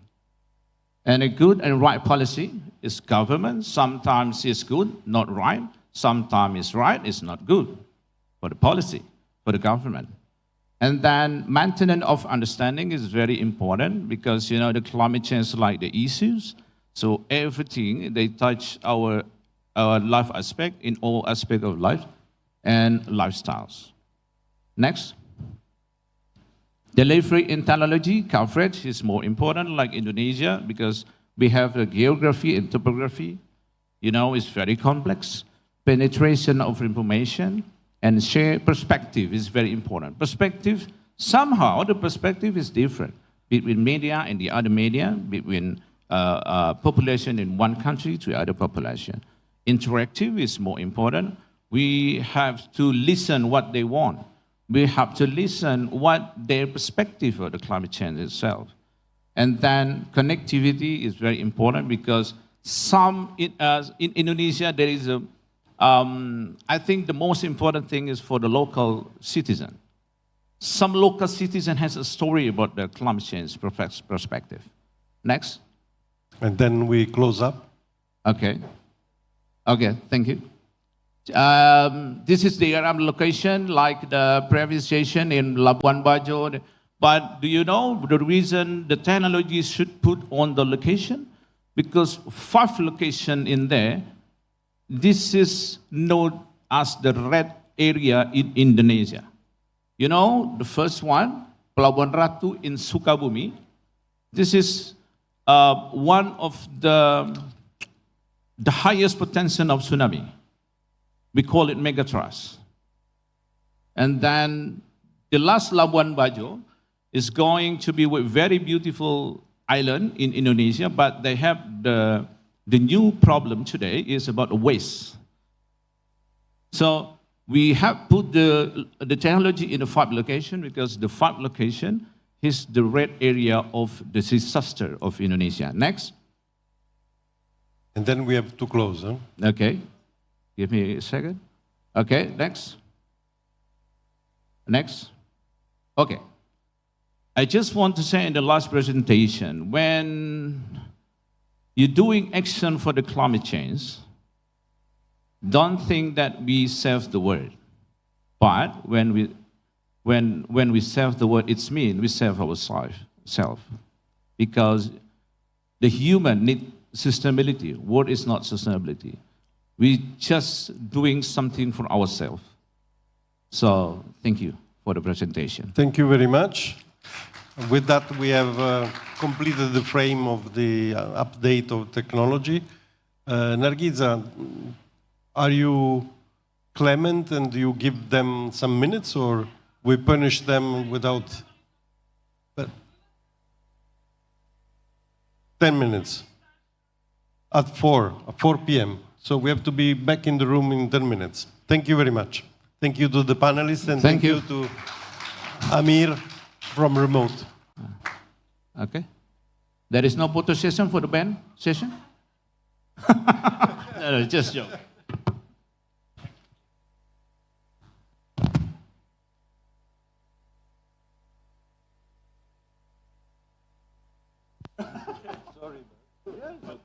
And a good and right policy is government. Sometimes it's good, not right. Sometimes it's right, it's not good for the policy, for the government. And then maintenance of understanding is very important because, the climate change like the issues. So everything, they touch our life aspect in all aspects of life and lifestyles. Next. Delivery in technology coverage is more important, like Indonesia, because we have the geography and topography. It's very complex. Penetration of information and share perspective is very important. Perspective, somehow the perspective is different between media and the other media, between population in one country to other population. Interactive is more important. We have to listen what they want. We have to listen what their perspective of the climate change itself. And then connectivity is very important because in Indonesia, there is I think the most important thing is for the local citizen. Some local citizen has a story about the climate change perspective. Next. And then we close up. Okay. Okay, thank you. This is the Arab location, like the previous station in Labuan Bajo. But do you know the reason the technology should put on the location? Because 5 location in there, this is known as the red area in Indonesia. You know, the first one, Pelabuhan Ratu in Sukabumi. This is one of the highest potential of tsunami. We call it megathrust. And then the last Labuan Bajo is going to be a very beautiful island in Indonesia, but they have the new problem today is about waste. So we have put the technology in the 5 location because the 5 location is the red area of the disaster of Indonesia. Next. And then we have to close. Huh? Okay. Give me a second. Okay, next. Next. Okay. I just want to say in the last presentation, when you're doing action for the climate change, don't think that we save the world. But when we save the world, it's mean we save ourselves. Because the human need sustainability. World is not sustainability. We just doing something for ourselves. So thank you for the presentation. Thank you very much. With that, we have completed the frame of the update of technology. Nargiza, are you clement and do you give them some minutes, or we punish them without 10 minutes at 4 p.m. So we have to be back in the room in 10 minutes. Thank you very much. Thank you to the panelists and thank you to Amir from remote. Okay. There is no photo session for the band session? No, just joke. Sorry. Okay.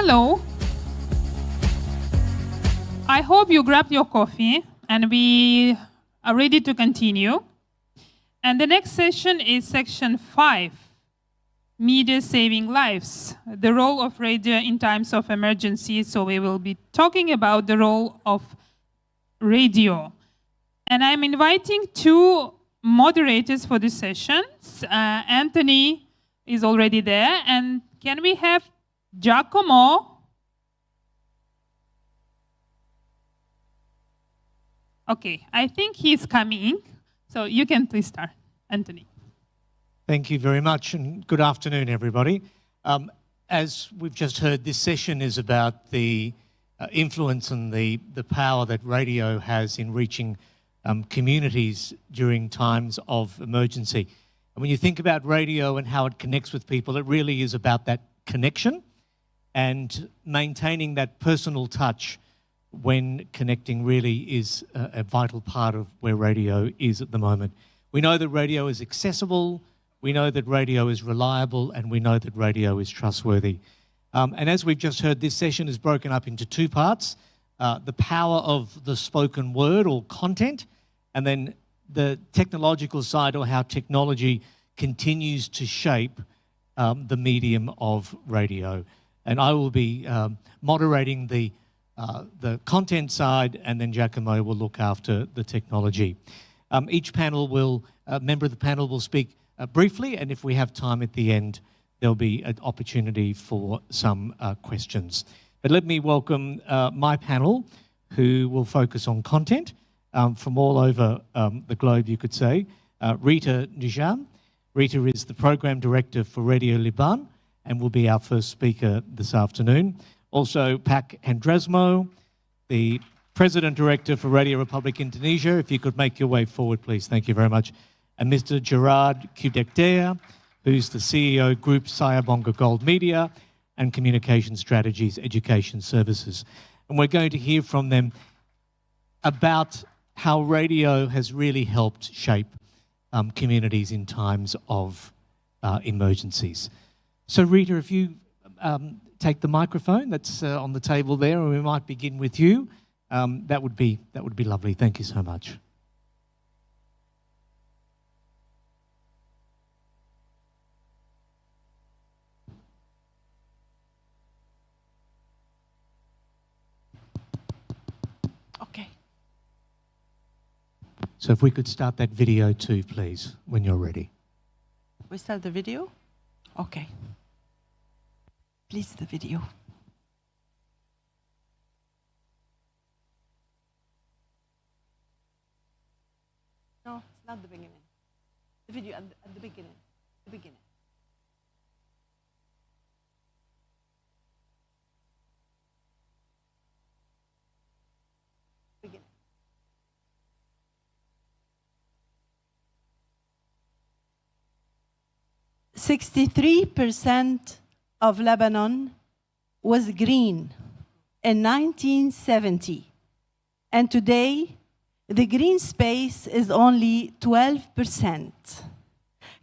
Hello. I hope you grabbed your coffee and we are ready to continue. And the next session is section 5, Media Saving Lives, the role of radio in times of emergency. So we will be talking about the role of radio. And I'm inviting 2 moderators for this session. Anthony is already there. And can we have Giacomo? Okay, I think he's coming. So you can please start, Anthony. Thank you very much, and good afternoon, everybody. As we've just heard, this session is about the influence and the power that radio has in reaching communities during times of emergency. And when you think about radio and how it connects with people, it really is about that connection and maintaining that personal touch when connecting really is a vital part of where radio is at the moment. We know that radio is accessible, we know that radio is reliable, and we know that radio is trustworthy. And as we've just heard, this session is broken up into 2 parts, the power of the spoken word or content, and then the technological side, or how technology continues to shape the medium of radio. And I will be moderating the content side, and then Giacomo will look after the technology. Each panel will, a member of the panel will speak briefly, and if we have time at the end, there'll be an opportunity for some questions. But let me welcome my panel, who will focus on content from all over the globe, you could say. Rita Nijam. Rita is the Program Director for Radio Liban and will be our first speaker this afternoon. Also, Pak Andrasmo, the President Director for Radio Republic Indonesia. If you could make your way forward, please. Thank you very much. And Mr. Gerard Kudekdea, who's the CEO, Group Sayabonga Gold Media and Communication Strategies Education Services. And we're going to hear from them about how radio has really helped shape communities in times of emergencies. So Rita, if you take the microphone that's on the table there, and we might begin with you, that would be lovely. Thank you so much. Okay. So if we could start that video too, please, when you're ready. We start the video? Okay. Please, the video. No, it's not the beginning. The video at the beginning. The beginning. Beginning. 63% of Lebanon was green in 1970, and today the green space is only 12%.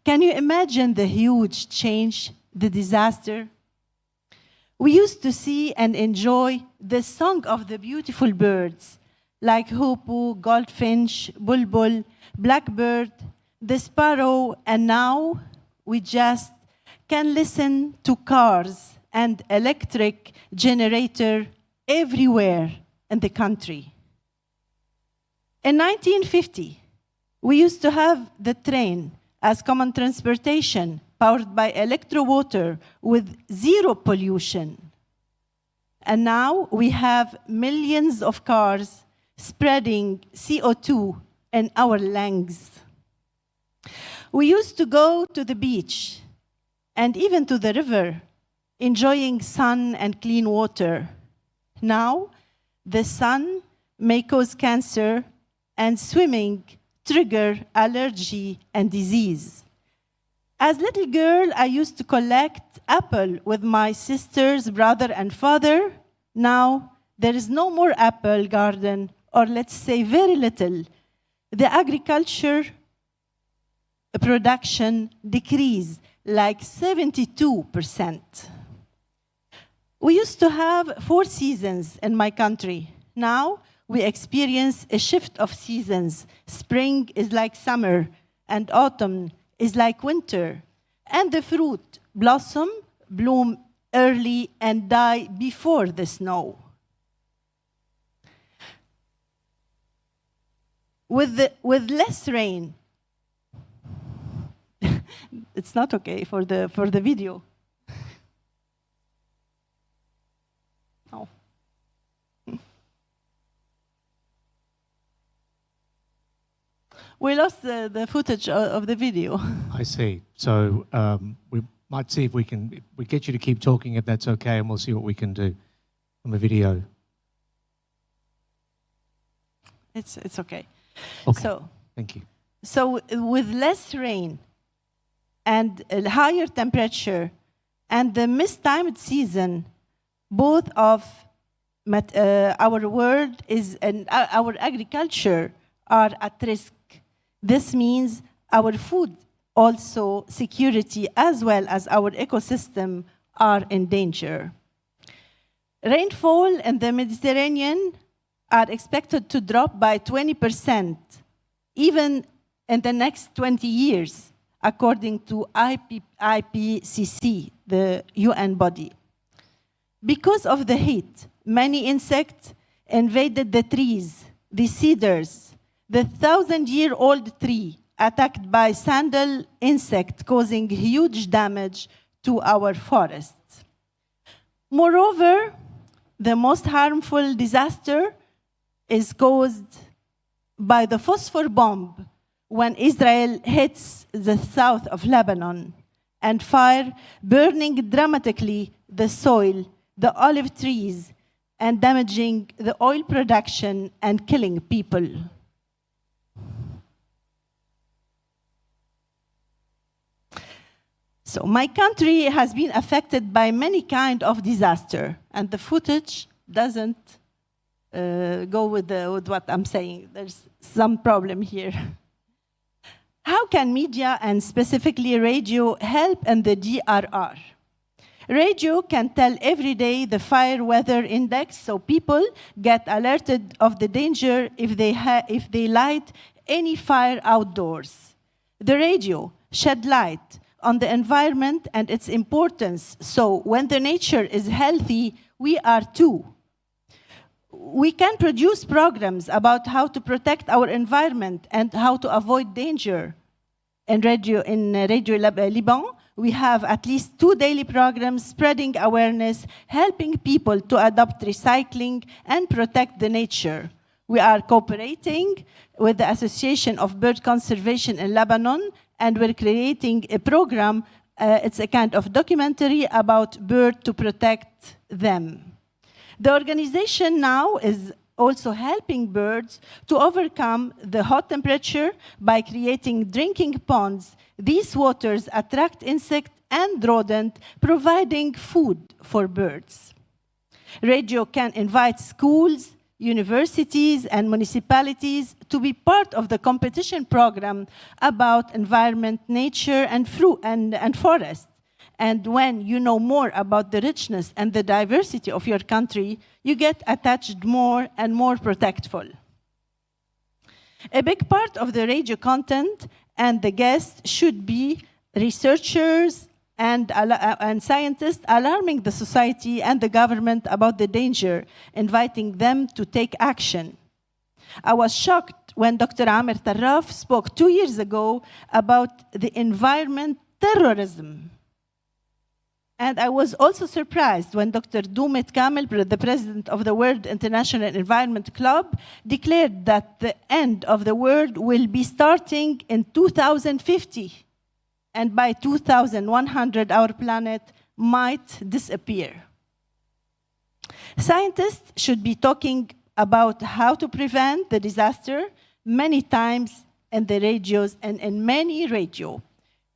Can you imagine the huge change, the disaster? We used to see and enjoy the song of the beautiful birds like hoopoe, goldfinch, bulbul, blackbird, the sparrow, and now we just can listen to cars and electric generator everywhere in the country. In 1950, we used to have the train as common transportation powered by electro-water with zero pollution. And now we have millions of cars spreading CO2 in our lungs. We used to go to the beach and even to the river, enjoying sun and clean water. Now, the sun may cause cancer and swimming trigger allergy and disease. As a little girl, I used to collect apple with my sisters, brother, and father. Now, there is no more apple garden, or let's say very little. The agriculture production decreased like 72%. We used to have 4 seasons in my country. Now we experience a shift of seasons. Spring is like summer, and autumn is like winter. And the fruit blossom, bloom early, and die before the snow. With less rain, it's not okay for the video. No. We lost the footage of the video. I see. So we might see if we get you to keep talking, if that's okay, and we'll see what we can do on the video. It's okay. Okay. So, thank you. So with less rain and a higher temperature and the mistimed season, both of our world and our agriculture are at risk. This means our food also security as well as our ecosystem are in danger. Rainfall in the Mediterranean are expected to drop by 20%, even in the next 20 years, according to IPCC, the UN body. Because of the heat, many insects invaded the trees, the cedars, the 1,000-year-old tree attacked by sandal insect, causing huge damage to our forests. Moreover, the most harmful disaster is caused by the phosphor bomb when Israel hits the south of Lebanon, and fire burning dramatically the soil, the olive trees, and damaging the oil production and killing people. So my country has been affected by many kinds of disaster, and the footage doesn't go with what I'm saying. There's some problem here. How can media, and specifically radio, help in the DRR? Radio can tell every day the fire weather index, so people get alerted of the danger if they light any fire outdoors. The radio shed light on the environment and its importance, so when the nature is healthy, we are too. We can produce programs about how to protect our environment and how to avoid danger. In Radio Liban, we have at least 2 daily programs spreading awareness, helping people to adopt recycling and protect the nature. We are cooperating with the Association of Bird Conservation in Lebanon, and we're creating a program. It's a kind of documentary about birds to protect them. The organization now is also helping birds to overcome the hot temperature by creating drinking ponds. These waters attract insects and rodents, providing food for birds. Radio can invite schools, universities, and municipalities to be part of the competition program about environment, nature, and fruit and forest. And when you know more about the richness and the diversity of your country, you get attached more and more protectful. A big part of the radio content and the guests should be researchers and scientists alarming the society and the government about the danger, inviting them to take action. I was shocked when Dr. Amer Tarraf spoke 2 years ago about the environment terrorism. And I was also surprised when Dr. Doumet Kamel, the president of the World International Environment Club, declared that the end of the world will be starting in 2050. And by 2100, our planet might disappear. Scientists should be talking about how to prevent the disaster many times in the radios and in many radio.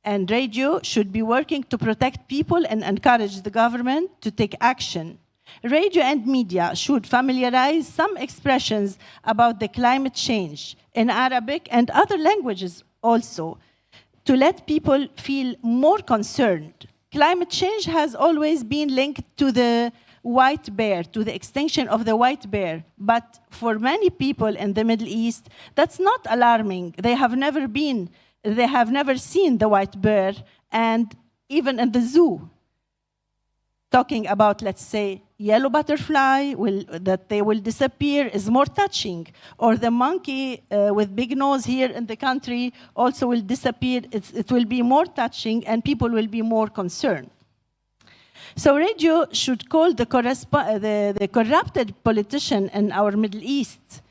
And radio should be working to protect people and encourage the government to take action. Radio and media should familiarize some expressions about the climate change in Arabic and other languages also, to let people feel more concerned. Climate change has always been linked to the white bear, to the extinction of the white bear. But for many people in the Middle East, that's not alarming. They have never seen the white bear, and even in the zoo, talking about, let's say, yellow butterfly, that they will disappear is more touching. Or the monkey with big nose here in the country also will disappear. It will be more touching, and people will be more concerned. So radio should call the corrupted politician in our Middle East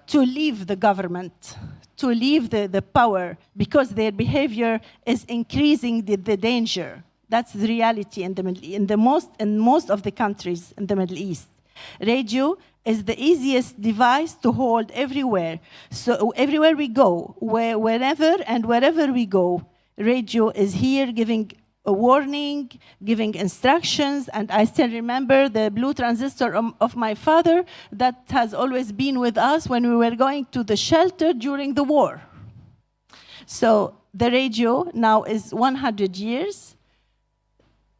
to leave the government, to leave the power, because their behavior is increasing the danger. That's the reality in most of the countries in the Middle East. Radio is the easiest device to hold everywhere. So everywhere we go, wherever and wherever we go, radio is here giving a warning, giving instructions. And I still remember the blue transistor of my father that has always been with us when we were going to the shelter during the war. So the radio now is 100 years.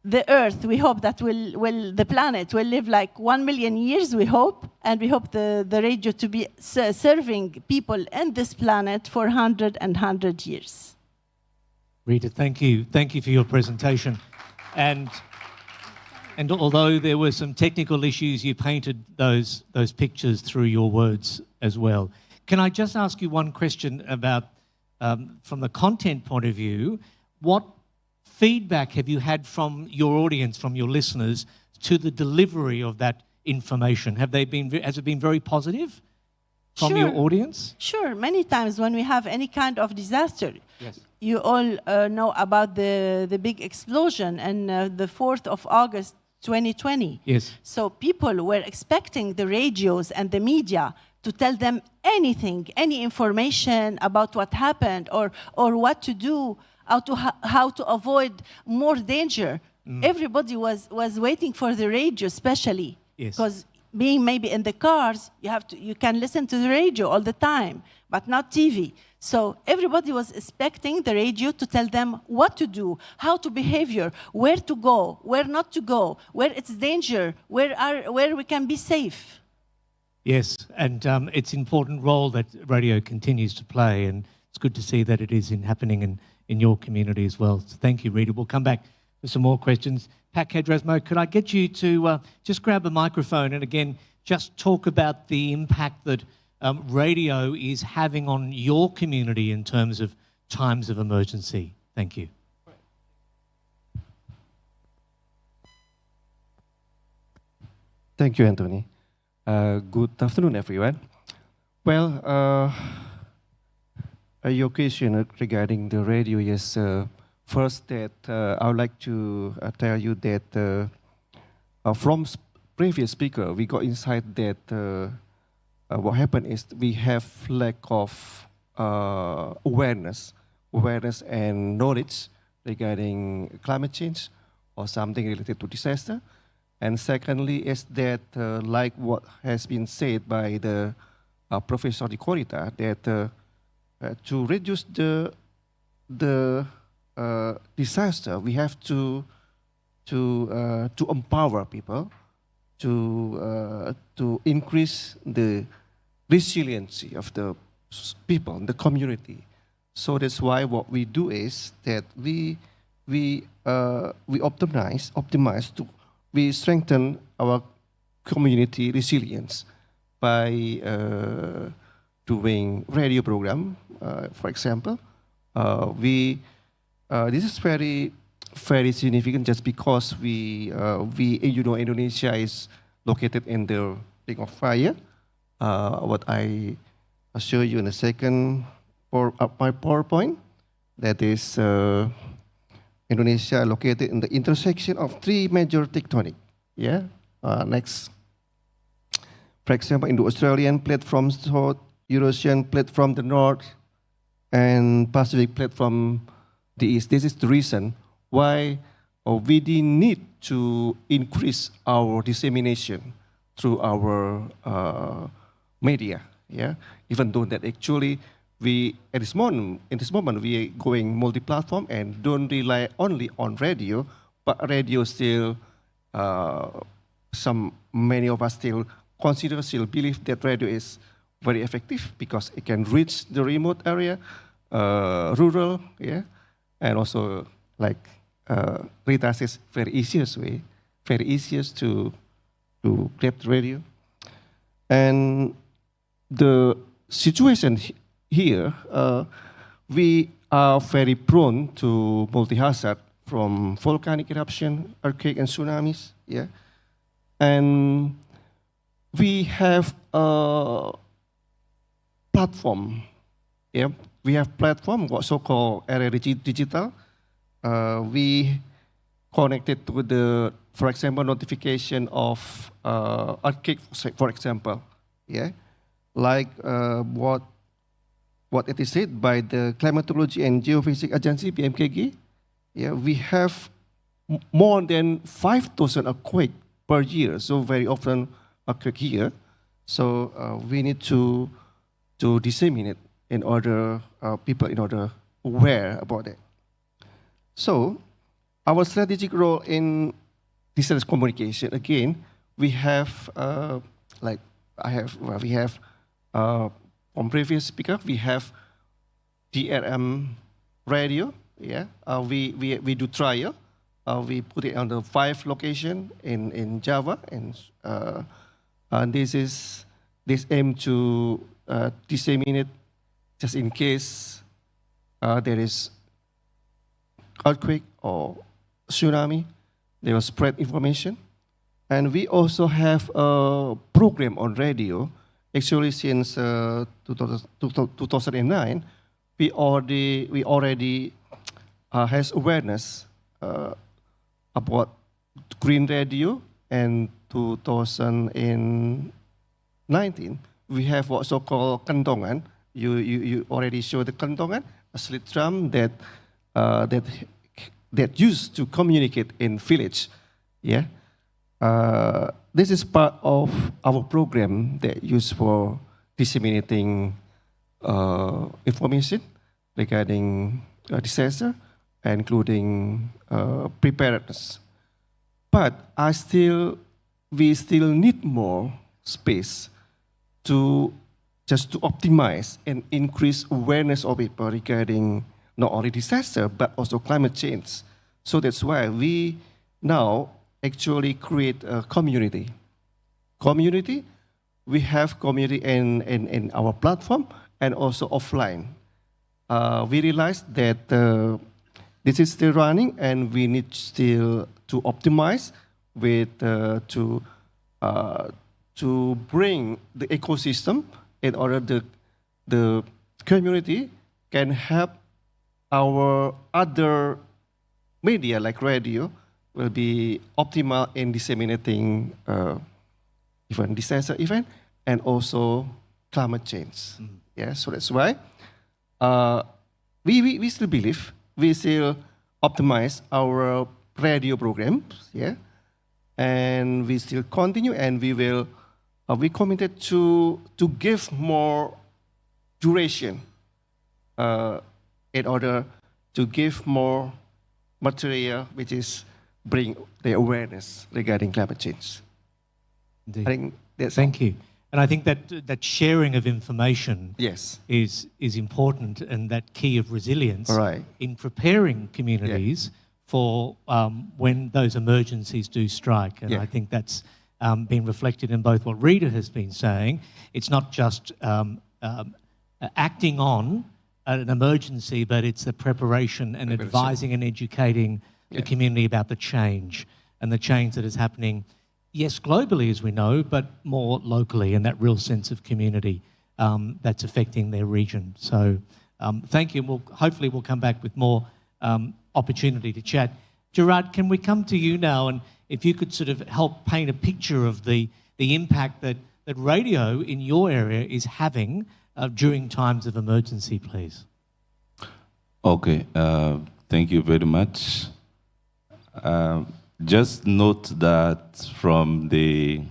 The Earth, we hope that the planet will live like 1 million years, we hope. And we hope the radio to be serving people in this planet for 100 years. Rita, thank you. Thank you for your presentation. And although there were some technical issues, you painted those pictures through your words as well. Can I just ask you one question about, from the content point of view, what feedback have you had from your audience, from your listeners, to the delivery of that information? Has it been very positive from your audience? Sure. Many times when we have any kind of disaster, yes. You all know about the big explosion on the 4th of August, 2020. Yes. So people were expecting the radios and the media to tell them anything, any information about what happened or what to do, how to avoid more danger. Everybody was waiting for the radio, especially because being maybe in the cars, you can listen to the radio all the time, but not TV. So everybody was expecting the radio to tell them what to do, how to behave, where to go, where not to go, where it's danger, where we can be safe. Yes, and it's an important role that radio continues to play, and it's good to see that it is happening in your community as well. So thank you, Rita. We'll come back with some more questions. Pat Kedrasmo, could I get you to just grab a microphone and again, just talk about the impact that radio is having on your community in terms of times of emergency? Thank you. Thank you, Anthony. Good afternoon, everyone. Well, your question regarding the radio is first that I would like to tell you that from previous speaker, we got insight that what happened is we have lack of awareness and knowledge regarding climate change or something related to disaster. And secondly is that like what has been said by the Professor Di Corita, that to reduce the disaster, we have to empower people, to increase the resiliency of the people, the community. So that's why what we do is that we optimize to we strengthen our community resilience by doing radio program. For example, this is very significant just because Indonesia is located in the Ring of Fire. What I'll show you in a second for my PowerPoint. That is Indonesia located in the intersection of three major tectonic. Yeah. Next. For example, in the Australian plate from south, Eurasian plate from the north, and Pacific plate from the east. This is the reason why we need to increase our dissemination through our media. Yeah. Even though that actually in this moment we are going multi-platform and don't rely only on radio, but radio still many of us still believe that radio is very effective because it can reach the remote area, rural, yeah, and also like Rita says, very easiest to grab the radio. And the situation here, we are very prone to multi-hazard from volcanic eruption, earthquake, and tsunamis. Yeah, and we have a platform. Yeah, we have platform, what so-called area digital. We connected to the, for example, notification of earthquake, for example. Yeah, like what it is said by the Climatology and Geophysics Agency, BMKG. Yeah, we have more than 5,000 earthquakes per year, so very often occur here. So we need to disseminate in order people in order aware about it. So our strategic role in disaster communication, again, we have from previous speaker, we have DRM radio. Yeah, we do trial. We put it on the 5 location in Java, and this aim to disseminate just in case there is earthquake or tsunami. They will spread information, and we also have a program on radio. Actually, since 2009, we already has awareness about green radio, and 2019 we have what so-called kentongan. You already showed the kentongan, a slit drum that used to communicate in village. Yeah, this is part of our program that used for disseminating information regarding disaster, including preparedness. But we still need more space to optimize and increase awareness of people regarding not only disaster, but also climate change. So that's why we now actually create a community. We have community in our platform and also offline. We realized that this is still running, and we need still to optimize with to bring the ecosystem in order the community can help our other media like radio will be optimal in disseminating even disaster event and also climate change. Yeah, so that's why we still believe, we still optimize our radio programs, yeah, and we still continue, and we committed to give more duration in order to give more material which is bring the awareness regarding climate change. Indeed. I think that's Thank you. And I think that sharing of information yes. is important, and that key of resilience Right. in preparing communities for when those emergencies do strike. And I think that's been reflected in both what Rita has been saying. It's not just acting on an emergency, but it's the preparation and advising and educating the community about the change and the change that is happening, yes, globally, as we know, but more locally, and that real sense of community that's affecting their region. So thank you. Hopefully we'll come back with more opportunity to chat. Gerard, can we come to you now, and if you could sort of help paint a picture of the impact that radio in your area is having during times of emergency, please. Okay, thank you very much. Just note that from the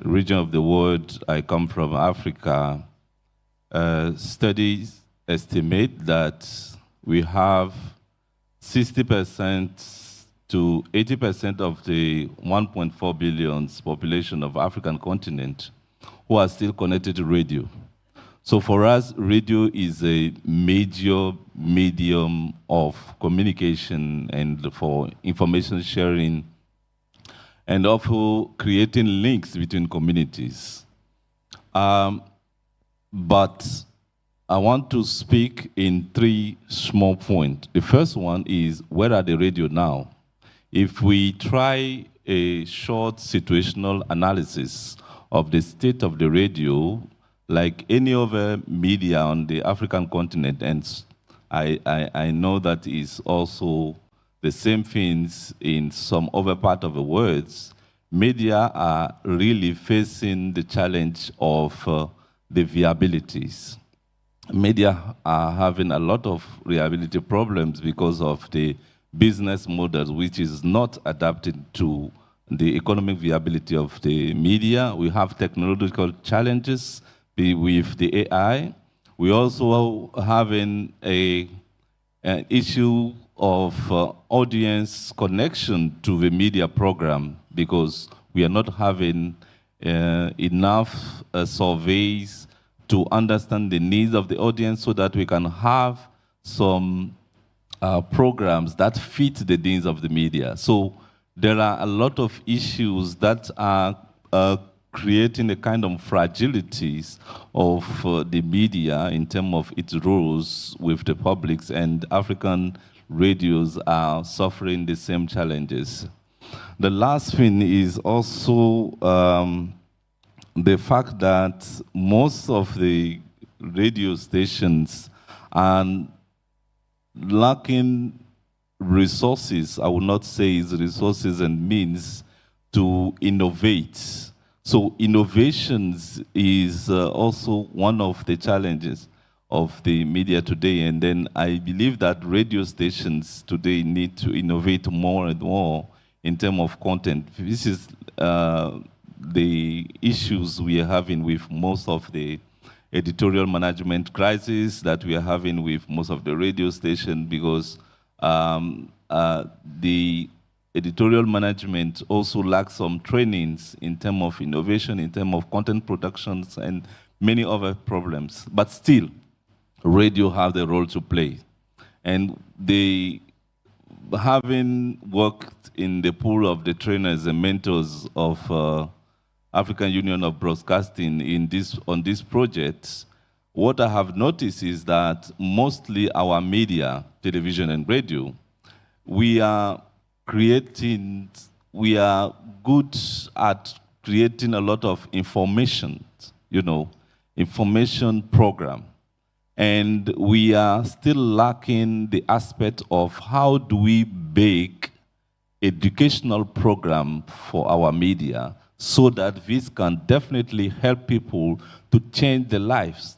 region of the world I come from, Africa, studies estimate that we have 60% to 80% of the 1.4 billion population of African continent who are still connected to radio. So for us, radio is a major medium of communication and for information sharing and also creating links between communities. But I want to speak in three small points. The first one is, where are the radio now? If we try a short situational analysis of the state of the radio, like any other media on the African continent, and I know that is also the same things in some other part of the world, media are really facing the challenge of the viabilities. Media are having a lot of reliability problems because of the business models, which is not adapted to the economic viability of the media. We have technological challenges with the AI. We also having an issue of audience connection to the media program because we are not having enough surveys to understand the needs of the audience so that we can have some programs that fit the needs of the media. So there are a lot of issues that are creating a kind of fragilities of the media in terms of its roles with the publics, and African radios are suffering the same challenges. The last thing is also the fact that most of the radio stations are lacking resources. I would not say it's resources and means to innovate. So innovations is also one of the challenges of the media today. And then I believe that radio stations today need to innovate more and more in terms of content. This is the issues we are having with most of the editorial management crisis that we are having with most of the radio stations, because the editorial management also lacks some trainings in terms of innovation, in terms of content productions, and many other problems. But still, radio have the role to play. And they, having worked in the pool of the trainers and mentors of African Union of Broadcasting on this project, what I have noticed is that mostly our media, television and radio, we are good at creating a lot of information, information program. And we are still lacking the aspect of how do we bake educational program for our media so that this can definitely help people to change their lives.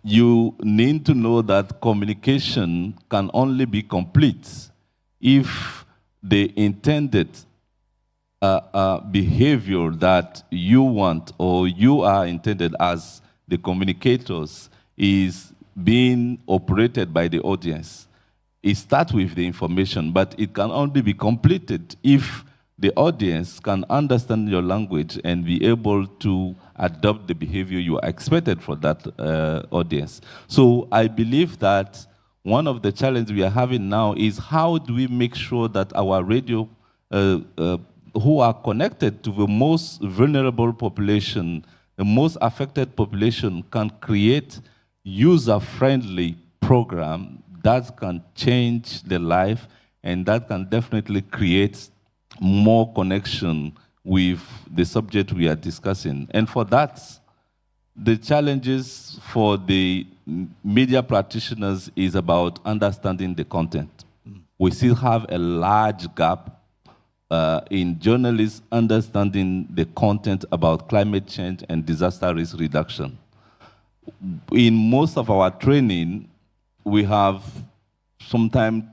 You need to know that communication can only be complete if the intended behavior that you want or you are intended as the communicators is being operated by the audience. It starts with the information, but it can only be completed if the audience can understand your language and be able to adopt the behavior you are expected for that audience. So I believe that one of the challenges we are having now is how do we make sure that our radio who are connected to the most vulnerable population, the most affected population, can create user-friendly program that can change their life and that can definitely create more connection with the subject we are discussing. And for that, the challenges for the media practitioners is about understanding the content. We still have a large gap in journalists understanding the content about climate change and disaster risk reduction. In most of our training, we have sometimes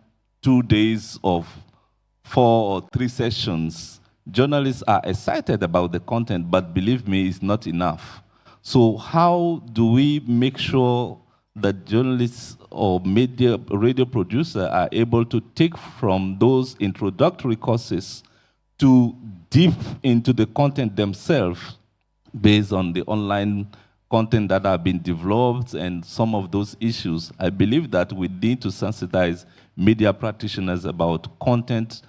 2 days of 4 or 3 sessions. Journalists are excited about the content, but believe me, it's not enough. So how do we make sure that journalists or media radio producers are able to take from those introductory courses to deep into the content themselves based on the online content that have been developed and some of those issues. I believe that we need to sensitize media practitioners about content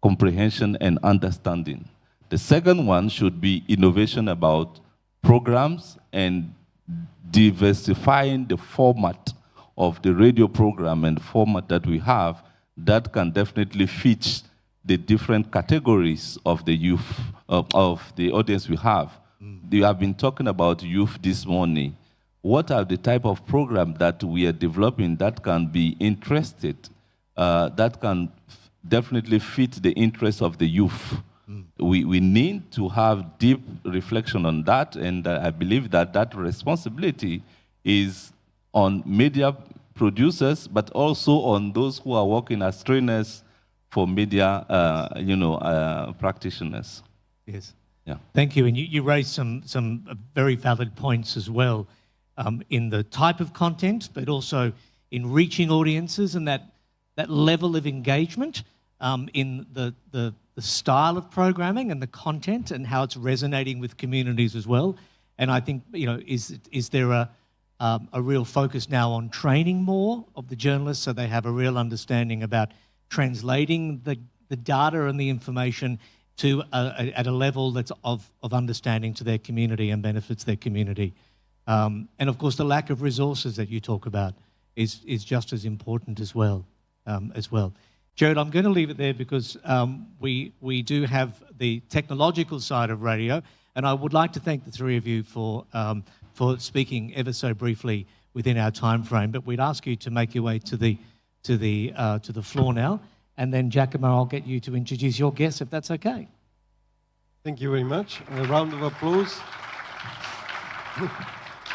comprehension and understanding. The second one should be innovation about programs and diversifying the format of the radio program and format that we have that can definitely fit the different categories of the youth, of the audience we have. You have been talking about youth this morning. What are the type of program that we are developing that can be interested, that can definitely fit the interests of the youth? We need to have deep reflection on that, and I believe that that responsibility is on media producers, but also on those who are working as trainers for media, practitioners. Yes. Yeah. Thank you. And you raised some very valid points as well in the type of content, but also in reaching audiences and that level of engagement in the style of programming and the content and how it's resonating with communities as well. And I think, is there a real focus now on training more of the journalists so they have a real understanding about translating the data and the information to at a level that's of understanding to their community and benefits their community. And of course, the lack of resources that you talk about is just as important as well. Jared, I'm going to leave it there because we do have the technological side of radio, and I would like to thank the three of you for speaking ever so briefly within our time frame. But we'd ask you to make your way to the floor now, and then Giacomo, I'll get you to introduce your guests if that's okay. Thank you very much. A round of applause.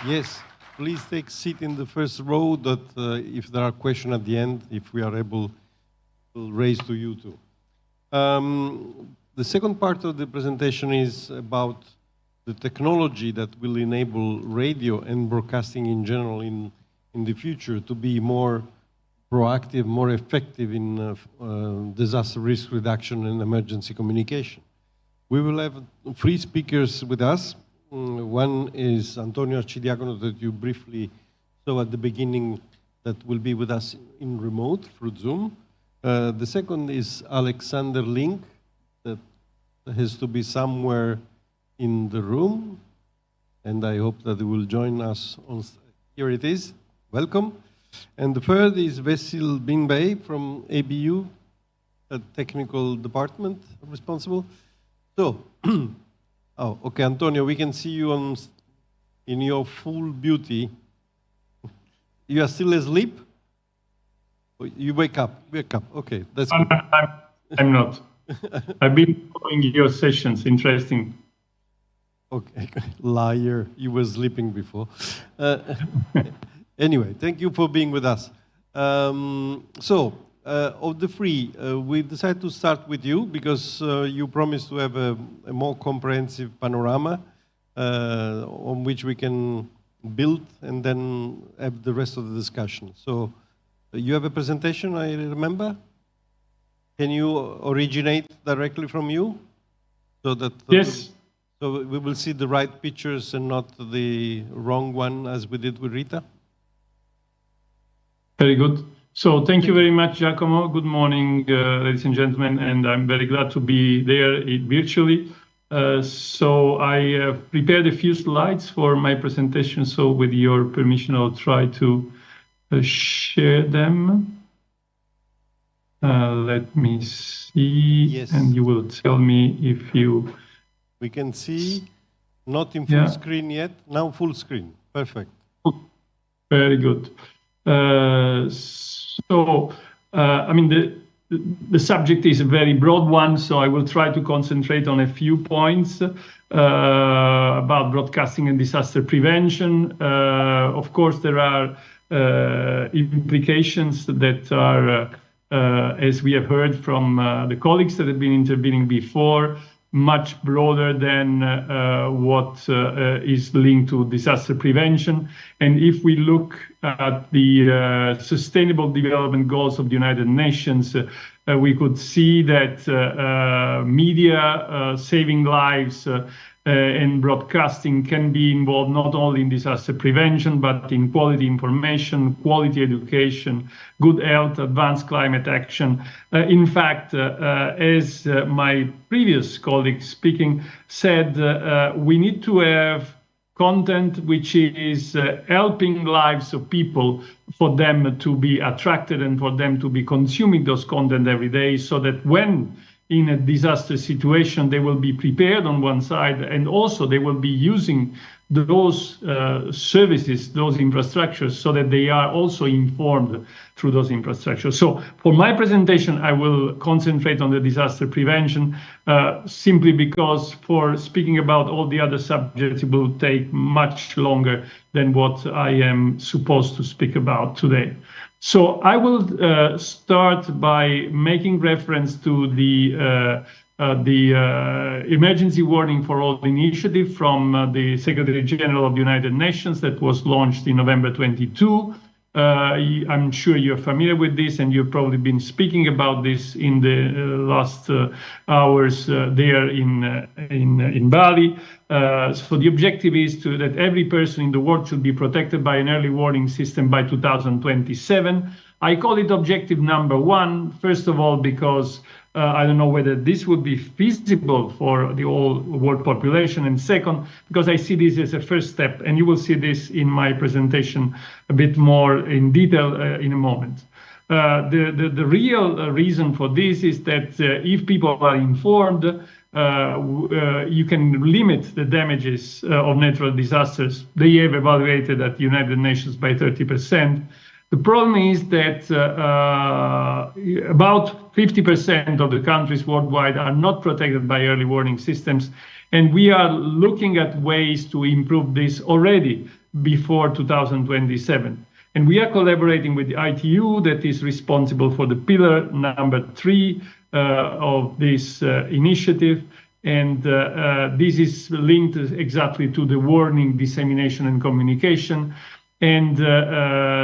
Yes, please take a seat in the first row. That if there are questions at the end, if we are able. Will raise to you too. The second part of the presentation is about the technology that will enable radio and broadcasting in general in the future to be more proactive, more effective in disaster risk reduction and emergency communication. We will have three speakers with us. One is Antonio Arcidiacono that you briefly saw at the beginning that will be with us in remote through Zoom. The second is Alexander Link, that has to be somewhere in the room, and I hope that he will join us. Here it is. Welcome. And the third is Vesil Binbay from ABU, a technical department responsible. So, okay, Antonio, we can see you in your full beauty. You are still asleep? You wake up. Okay, that's good. I'm not. I've been following your sessions. Interesting. Okay, liar. You were sleeping before. Anyway, thank you for being with us. Of the three, we decided to start with you because you promised to have a more comprehensive panorama on which we can build and then have the rest of the discussion. So. You have a presentation, I remember. Can you originate directly from you? So that yes. So we will see the right pictures and not the wrong one as we did with Rita? Very good. So thank you very much, Giacomo. Good morning, ladies and gentlemen, and I'm very glad to be there virtually. So I have prepared a few slides for my presentation, so with your permission, I'll try to share them. Let me see, yes. And you will tell me if you... We can see, not in full screen yet, now full screen. Perfect. Very good. I mean, the subject is a very broad one, so I will try to concentrate on a few points about broadcasting and disaster prevention. Of course, there are implications that are, as we have heard from the colleagues that have been intervening before, much broader than what is linked to disaster prevention. And if we look at the Sustainable Development Goals of the United Nations, we could see that media saving lives and broadcasting can be involved not only in disaster prevention, but in quality information, quality education, good health, advanced climate action. In fact, as my previous colleague speaking said, we need to have content which is helping lives of people, for them to be attracted and for them to be consuming those content every day, so that when in a disaster situation, they will be prepared on one side, and also they will be using those services, those infrastructures, so that they are also informed through those infrastructures. So for my presentation, I will concentrate on the disaster prevention, simply because for speaking about all the other subjects, it will take much longer than what I am supposed to speak about today. So I will start by making reference to the emergency warning for all initiative from the Secretary General of the United Nations that was launched in November 22. I'm sure you're familiar with this, and you've probably been speaking about this in the last hours there in Bali. So the objective is that every person in the world should be protected by an early warning system by 2027. I call it objective number one, first of all, because I don't know whether this would be feasible for the whole world population. And second, because I see this as a first step, and you will see this in my presentation a bit more in detail in a moment. The real reason for this is that if people are informed, you can limit the damages of natural disasters. They have evaluated at the United Nations by 30%. The problem is that about 50% of the countries worldwide are not protected by early warning systems, and we are looking at ways to improve this already before 2027. And we are collaborating with the ITU, that is responsible for the pillar number 3 of this initiative. And this is linked exactly to the warning, dissemination, and communication, and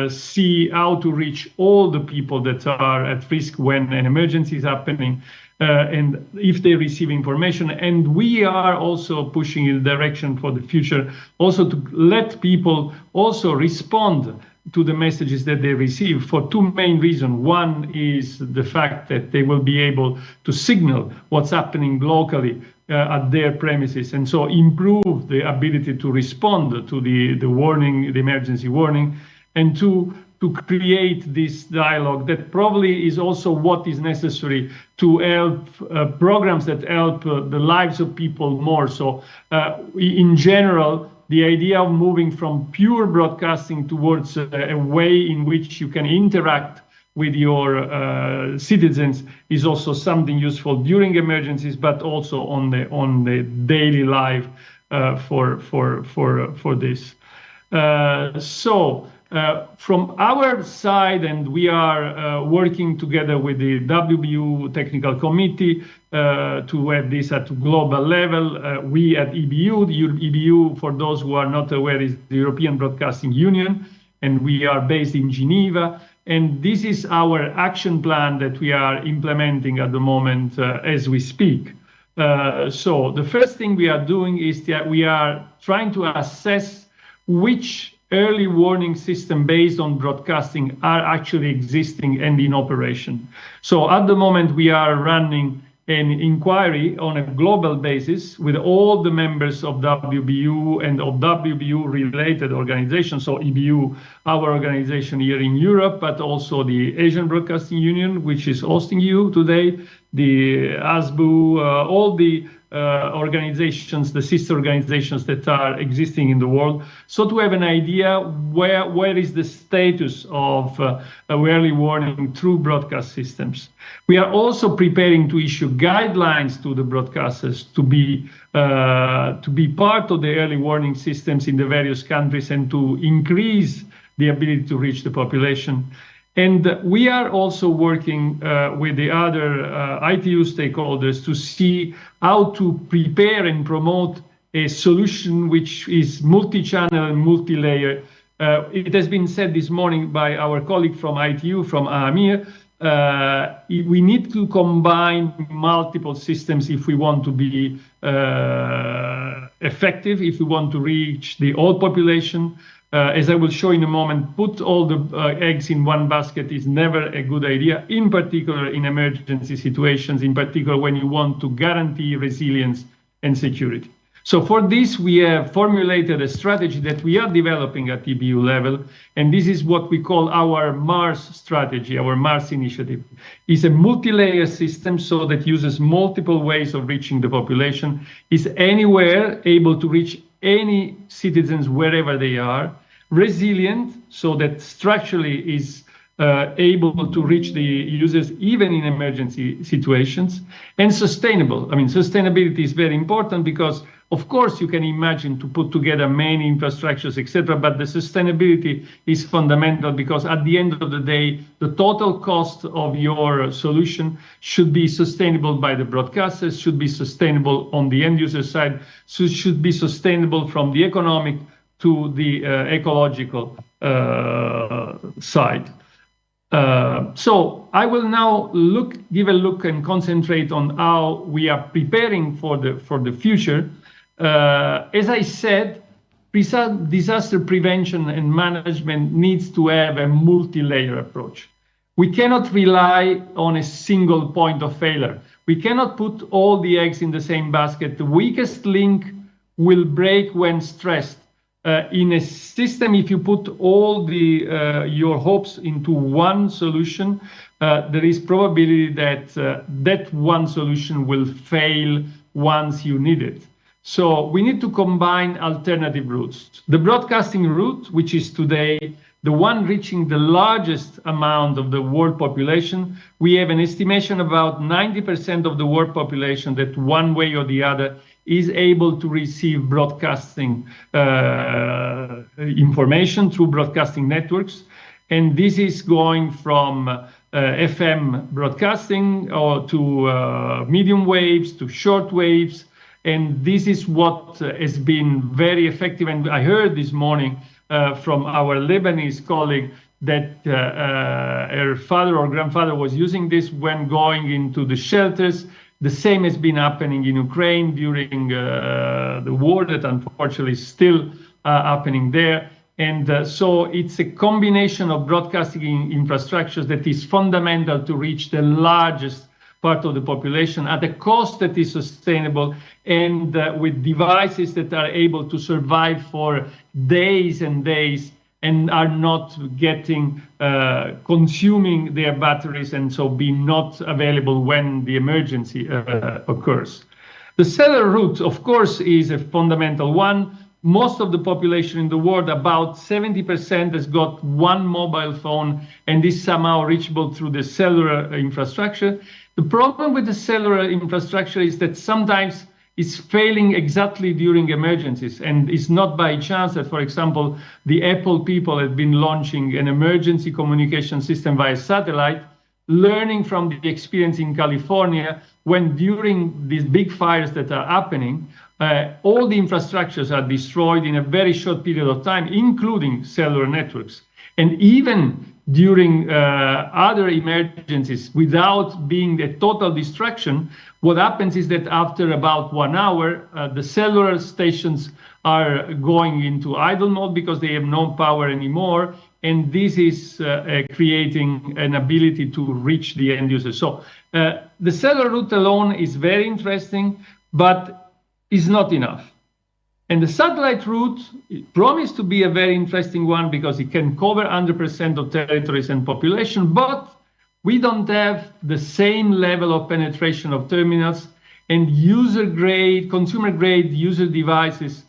see how to reach all the people that are at risk when an emergency is happening, and if they receive information. And we are also pushing in the direction for the future, also to let people also respond to the messages that they receive for two main reasons. One is the fact that they will be able to signal what's happening locally at their premises, and so improve the ability to respond to the warning, the emergency warning, and to create this dialogue that probably is also what is necessary to help programs that help the lives of people more. So in general, the idea of moving from pure broadcasting towards a way in which you can interact with your citizens is also something useful during emergencies, but also on the daily life for this. From our side, and we are working together with the WBU Technical Committee to have this at global level. We at EBU, the EBU, for those who are not aware, is the European Broadcasting Union, and we are based in Geneva. And this is our action plan that we are implementing at the moment as we speak. So the first thing we are doing is that we are trying to assess which early warning system based on broadcasting are actually existing and in operation. So at the moment we are running an inquiry on a global basis with all the members of WBU and of WBU related organizations. So EBU, our organization here in Europe, but also the Asian Broadcasting Union, which is hosting you today, the ASBU, all the organizations, the sister organizations that are existing in the world. So to have an idea where is the status of early warning through broadcast systems. We are also preparing to issue guidelines to the broadcasters to be part of the early warning systems in the various countries and to increase the ability to reach the population. And we are also working with the other ITU stakeholders to see how to prepare and promote a solution which is multi-channel and multi-layer. It has been said this morning by our colleague from ITU, from Amir, we need to combine multiple systems if we want to be effective, if we want to reach the whole population. As I will show in a moment, put all the eggs in one basket is never a good idea, in particular in emergency situations, in particular when you want to guarantee resilience and security. So for this, we have formulated a strategy that we are developing at EBU level, and this is what we call our Mars strategy, our Mars initiative. It's a multi-layer system so that uses multiple ways of reaching the population, is anywhere able to reach any citizens wherever they are, resilient so that structurally is able to reach the users even in emergency situations, and sustainable. I mean, sustainability is very important because of course, you can imagine to put together many infrastructures, etc., but the sustainability is fundamental because at the end of the day, the total cost of your solution should be sustainable by the broadcasters, should be sustainable on the end user side, so it should be sustainable from the economic to the ecological side. So I will now give a look and concentrate on how we are preparing for the future. As I said, disaster prevention and management needs to have a multi-layer approach. We cannot rely on a single point of failure. We cannot put all the eggs in the same basket. The weakest link will break when stressed. In a system, if you put all your hopes into one solution, there is probability that that one solution will fail once you need it. So we need to combine alternative routes. The broadcasting route, which is today the one reaching the largest amount of the world population, we have an estimation about 90% of the world population that one way or the other is able to receive broadcasting information through broadcasting networks. And this is going from FM broadcasting or to medium waves, to short waves. And this is what has been very effective. And I heard this morning from our Lebanese colleague that her father or grandfather was using this when going into the shelters. The same has been happening in Ukraine during the war that unfortunately is still happening there. And so it's a combination of broadcasting infrastructures that is fundamental to reach the largest part of the population at a cost that is sustainable and with devices that are able to survive for days and days and are not getting consuming their batteries and so be not available when the emergency occurs. The cellular route, of course, is a fundamental one. Most of the population in the world, about 70%, has got one mobile phone and is somehow reachable through the cellular infrastructure. The problem with the cellular infrastructure is that sometimes it's failing exactly during emergencies. And it's not by chance that, for example, the Apple people have been launching an emergency communication system via satellite, learning from the experience in California when during these big fires that are happening, all the infrastructures are destroyed in a very short period of time, including cellular networks. And even during other emergencies, without being a total destruction, what happens is that after about 1 hour, the cellular stations are going into idle mode because they have no power anymore. And this is creating an ability to reach the end user. So the cellular route alone is very interesting, but is not enough. And the satellite route promised to be a very interesting one because it can cover 100% of territories and population, but we don't have the same level of penetration of terminals, and user-grade, consumer-grade user devices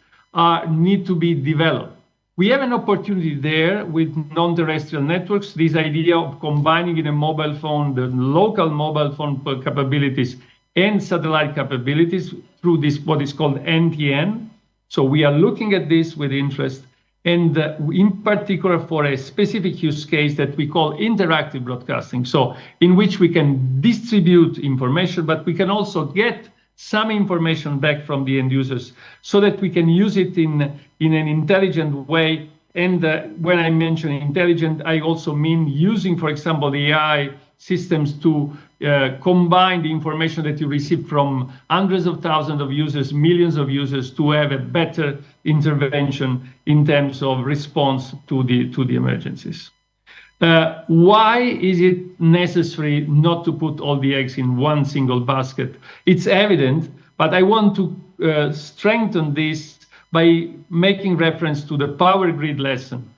need to be developed. We have an opportunity there with non-terrestrial networks, this idea of combining in a mobile phone the local mobile phone capabilities and satellite capabilities through this what is called NTN. So we are looking at this with interest. and in particular for a specific use case that we call interactive broadcasting. So in which we can distribute information, but we can also get some information back from the end users so that we can use it in an intelligent way. And when I mention intelligent, I also mean using, for example, the AI systems to combine the information that you receive from hundreds of thousands of users, millions of users, to have a better intervention in terms of response to the emergencies. Why is it necessary not to put all the eggs in one single basket? It's evident, but I want to strengthen this by making reference to the power grid lesson.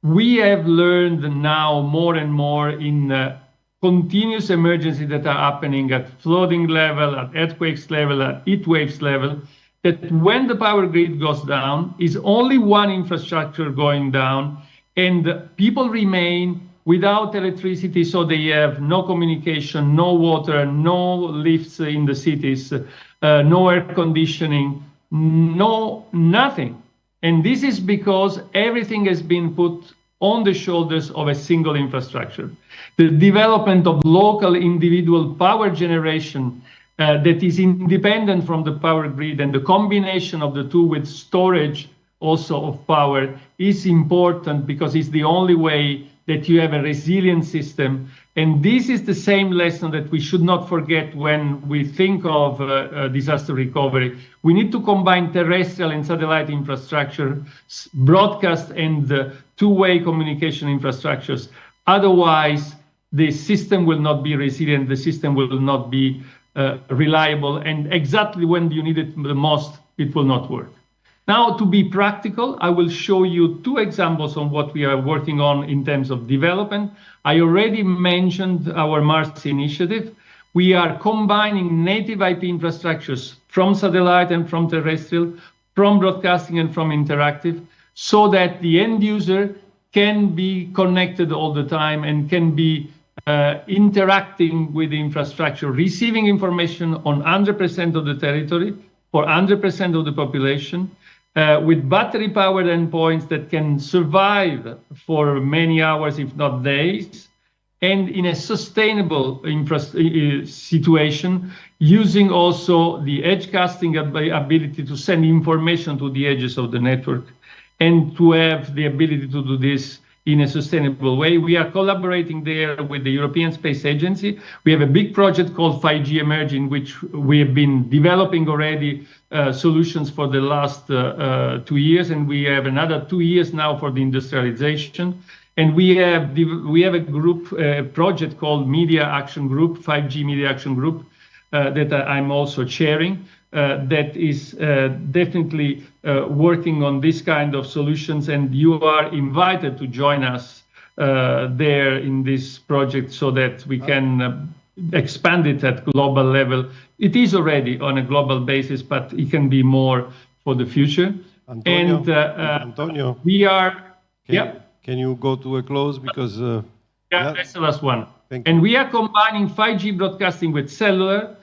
We have learned now more and more in continuous emergencies that are happening at flooding level, at earthquakes level, at heat waves level, that when the power grid goes down, is only one infrastructure going down, and people remain without electricity, so they have no communication, no water, no lifts in the cities, no air conditioning, nothing. And this is because everything has been put on the shoulders of a single infrastructure. The development of local individual power generation that is independent from the power grid, and the combination of the two with storage also of power is important, because it's the only way that you have a resilient system. And this is the same lesson that we should not forget when we think of disaster recovery. We need to combine terrestrial and satellite infrastructure, broadcast and two-way communication infrastructures. Otherwise, the system will not be resilient, the system will not be reliable, and exactly when you need it the most, it will not work. Now, to be practical, I will show you two examples on what we are working on in terms of development. I already mentioned our Mars initiative. We are combining native IP infrastructures from satellite and from terrestrial, from broadcasting and from interactive, so that the end user can be connected all the time and can be interacting with the infrastructure, receiving information on 100% of the territory for 100% of the population, with battery-powered endpoints that can survive for many hours, if not days, and in a sustainable situation, using also the edgecasting ability to send information to the edges of the network, and to have the ability to do this in a sustainable way. We are collaborating there with the European Space Agency. We have a big project called 5G Emerging, which we have been developing already solutions for the last 2 years, and we have another 2 years now for the industrialization. And we have a group, a project called Media Action Group, 5G Media Action Group, that I'm also chairing, that is definitely working on this kind of solutions, and you are invited to join us there in this project so that we can expand it at global level. It is already on a global basis, but it can be more for the future. Antonio, And Antonio, we are, can you go to a close, because that's the last one. And we are combining 5G broadcasting with cellular.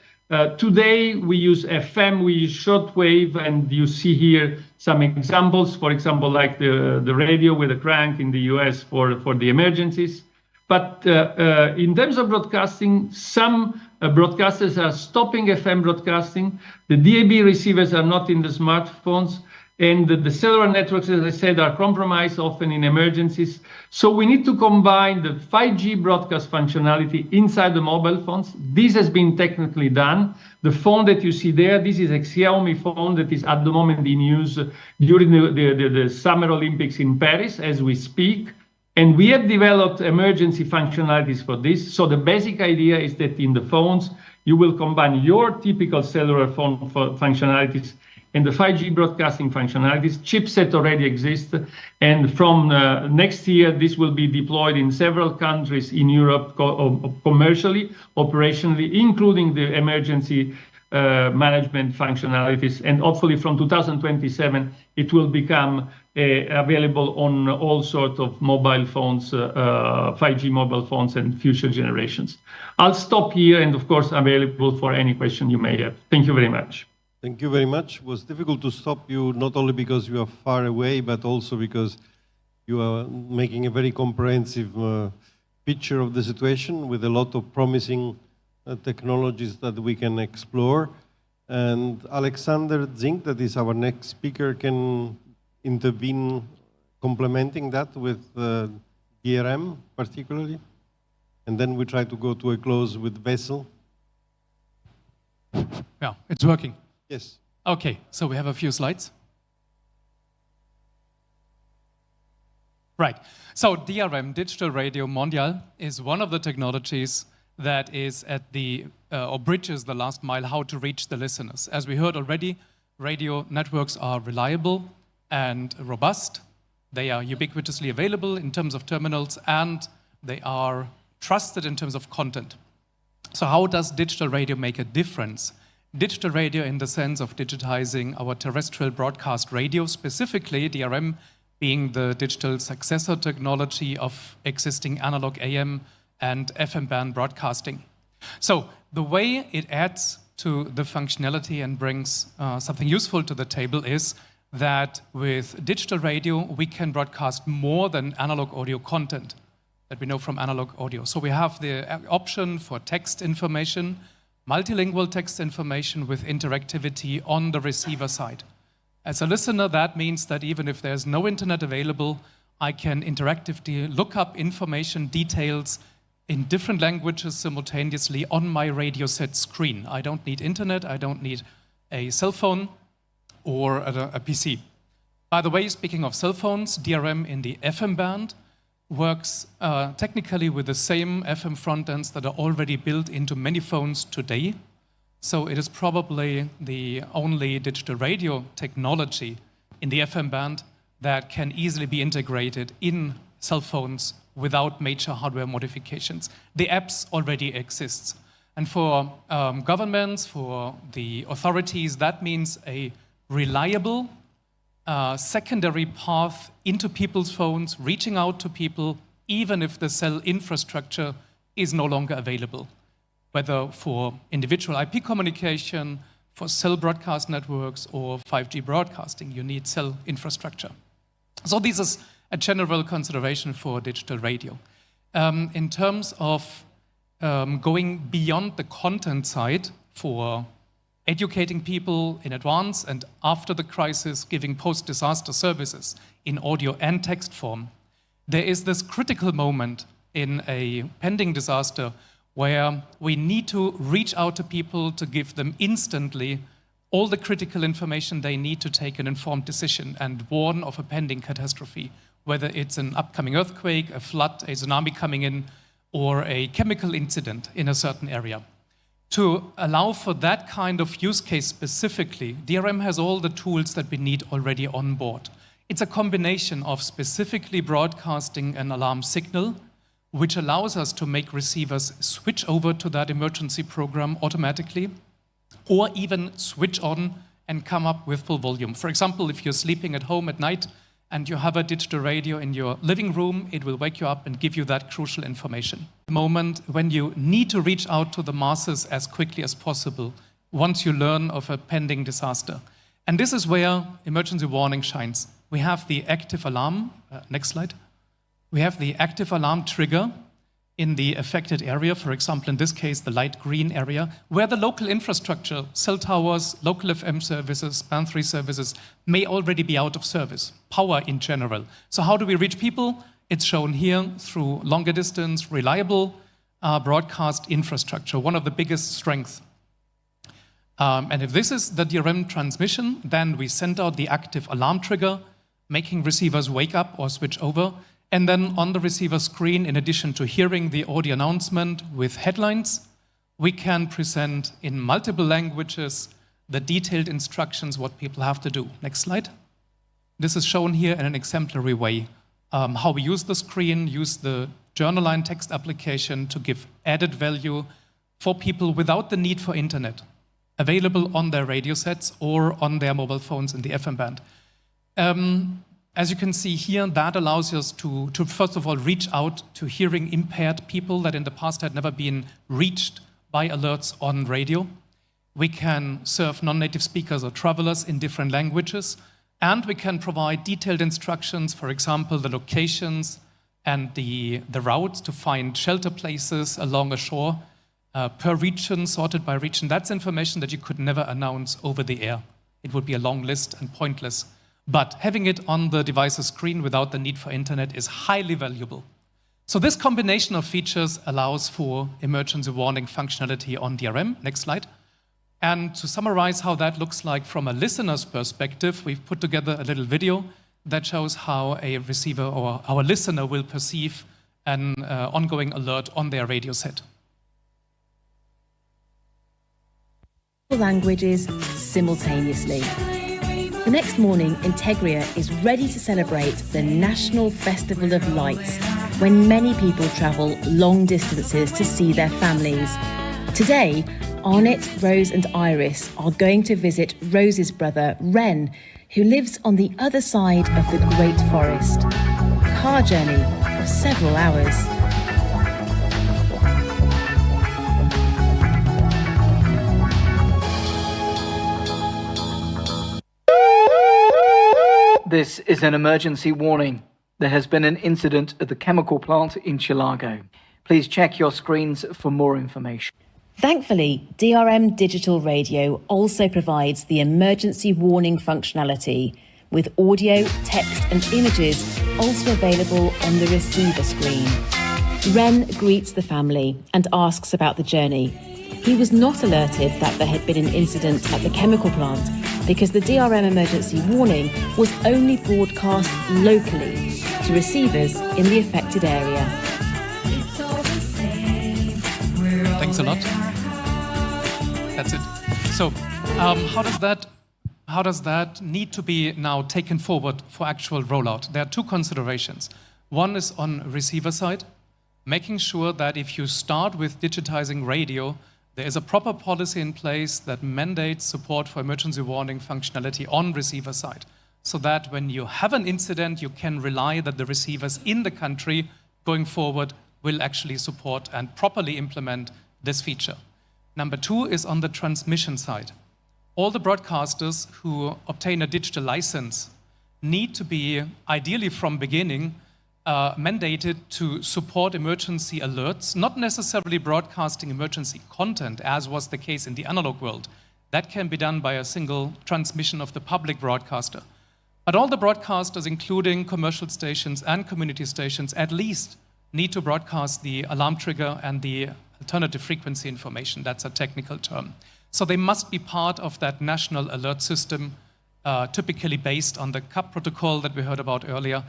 Today we use FM, we use shortwave, and you see here some examples, for example, like the radio with a crank in the US for the emergencies. But in terms of broadcasting, some broadcasters are stopping FM broadcasting. The DAB receivers are not in the smartphones, and the cellular networks, as I said, are compromised often in emergencies. So we need to combine the 5G broadcast functionality inside the mobile phones. This has been technically done. The phone that you see there, this is a Xiaomi phone that is at the moment in use during the Summer Olympics in Paris as we speak. And we have developed emergency functionalities for this. So the basic idea is that in the phones, you will combine your typical cellular phone functionalities and the 5G broadcasting functionalities. Chipset already exists, and from next year, this will be deployed in several countries in Europe commercially, operationally, including the emergency management functionalities. And hopefully from 2027, it will become available on all sorts of mobile phones, 5G mobile phones and future generations. I'll stop here, and of course, I'm available for any question you may have. Thank you very much. Thank you very much. It was difficult to stop you, not only because you are far away, but also because you are making a very comprehensive picture of the situation with a lot of promising technologies that we can explore. And Alexander Zink, that is our next speaker, can intervene complementing that with DRM particularly. And then we try to go to a close with Vessel. Yeah, it's working. Yes. Okay, so we have a few slides. Right, so DRM, Digital Radio Mondial, is one of the technologies that is at the, or bridges the last mile, how to reach the listeners. As we heard already, radio networks are reliable and robust. They are ubiquitously available in terms of terminals, and they are trusted in terms of content. So how does digital radio make a difference? Digital radio in the sense of digitizing our terrestrial broadcast radio, specifically DRM being the digital successor technology of existing analog AM and FM band broadcasting. So the way it adds to the functionality and brings something useful to the table is that with digital radio, we can broadcast more than analog audio content that we know from analog audio. So we have the option for text information, multilingual text information with interactivity on the receiver side. As a listener, that means that even if there's no internet available, I can interactively look up information, details in different languages simultaneously on my radio set screen. I don't need internet, I don't need a cell phone or a PC. By the way, speaking of cell phones, DRM in the FM band works technically with the same FM front ends that are already built into many phones today. So it is probably the only digital radio technology in the FM band that can easily be integrated in cell phones without major hardware modifications. The apps already exist. And for governments, for the authorities, that means a reliable secondary path into people's phones, reaching out to people, even if the cell infrastructure is no longer available. Whether for individual IP communication, for cell broadcast networks, or 5G broadcasting, you need cell infrastructure. So this is a general consideration for digital radio. In terms of going beyond the content side for educating people in advance and after the crisis, giving post-disaster services in audio and text form, there is this critical moment in a pending disaster where we need to reach out to people to give them instantly all the critical information they need to take an informed decision and warn of a pending catastrophe, whether it's an upcoming earthquake, a flood, a tsunami coming in, or a chemical incident in a certain area. To allow for that kind of use case specifically, DRM has all the tools that we need already on board. It's a combination of specifically broadcasting an alarm signal, which allows us to make receivers switch over to that emergency program automatically, or even switch on and come up with full volume. For example, if you're sleeping at home at night and you have a digital radio in your living room, it will wake you up and give you that crucial information. The moment when you need to reach out to the masses as quickly as possible once you learn of a pending disaster. And this is where emergency warning shines. We have the active alarm, next slide. We have the active alarm trigger in the affected area, for example, in this case, the light green area, where the local infrastructure, cell towers, local FM services, band 3 services, may already be out of service, power in general. So how do we reach people? It's shown here through longer distance, reliable broadcast infrastructure, one of the biggest strengths. And if this is the DRM transmission, then we send out the active alarm trigger, making receivers wake up or switch over. And then on the receiver screen, in addition to hearing the audio announcement with headlines, we can present in multiple languages the detailed instructions what people have to do. Next slide. This is shown here in an exemplary way. How we use the screen, use the journal line text application to give added value for people without the need for internet, available on their radio sets or on their mobile phones in the FM band. As you can see here, that allows us to first of all reach out to hearing impaired people that in the past had never been reached by alerts on radio. We can serve non-native speakers or travelers in different languages, and we can provide detailed instructions, for example, the locations and the routes to find shelter places along a shore per region, sorted by region. That's information that you could never announce over the air. It would be a long list and pointless. But having it on the device's screen without the need for internet is highly valuable. So this combination of features allows for emergency warning functionality on DRM. Next slide. And to summarize how that looks like from a listener's perspective, we've put together a little video that shows how a receiver or our listener will perceive an ongoing alert on their radio set. Languages simultaneously. The next morning, Integria is ready to celebrate the National Festival of Lights, when many people travel long distances to see their families. Today, Arnett, Rose and Iris are going to visit Rose's brother, Ren, who lives on the other side of the Great Forest. A car journey of several hours. This is an emergency warning. There has been an incident at the chemical plant in Chilago. Please check your screens for more information. Thankfully, DRM Digital Radio also provides the emergency warning functionality, with audio, text and images also available on the receiver screen. Ren greets the family and asks about the journey. He was not alerted that there had been an incident at the chemical plant because the DRM emergency warning was only broadcast locally to receivers in the affected area. Thanks a lot. That's it. So, how does that need to be now taken forward for actual rollout? There are two considerations. One is on receiver side, making sure that if you start with digitizing radio, there is a proper policy in place that mandates support for emergency warning functionality on receiver side, so that when you have an incident, you can rely that the receivers in the country going forward will actually support and properly implement this feature. Number two is on the transmission side. All the broadcasters who obtain a digital license need to be, ideally from beginning, mandated to support emergency alerts, not necessarily broadcasting emergency content, as was the case in the analog world. That can be done by a single transmission of the public broadcaster. But all the broadcasters, including commercial stations and community stations, at least need to broadcast the alarm trigger and the alternative frequency information. That's a technical term. So they must be part of that national alert system, typically based on the CAP protocol that we heard about earlier,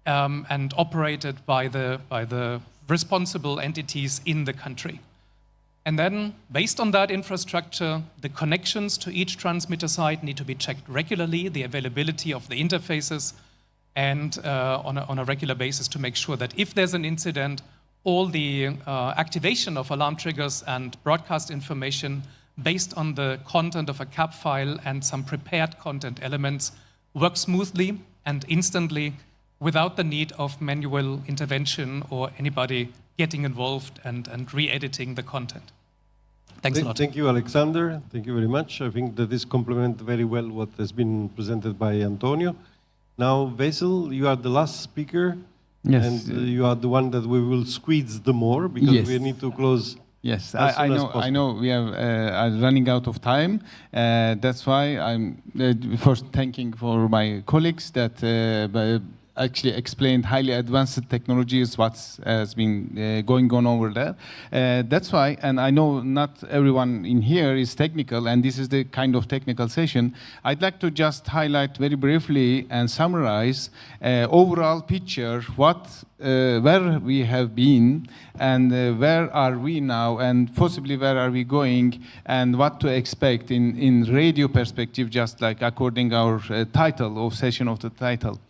and operated by the responsible entities in the country. And then, based on that infrastructure, the connections to each transmitter site need to be checked regularly, the availability of the interfaces, and on a regular basis to make sure that if there's an incident, all the activation of alarm triggers and broadcast information based on the content of a CAP file and some prepared content elements work smoothly and instantly without the need of manual intervention or anybody getting involved and re-editing the content. Thanks a lot. Thank you, Alexander. Thank you very much. I think that this complements very well what has been presented by Antonio. Now, Basil, you are the last speaker. Yes. And you are the one that we will squeeze the more because Yes. we need to close. Yes, as I soon as know. possible. I know. We are running out of time. That's why I'm first thanking for my colleagues that actually explained highly advanced technologies, what has been going on over there. That's why, and I know not everyone in here is technical, and this is the kind of technical session. I'd like to just highlight very briefly and summarize overall picture, where we have been, and where are we now, and possibly where are we going, and what to expect in radio perspective, just like according our title of session of the title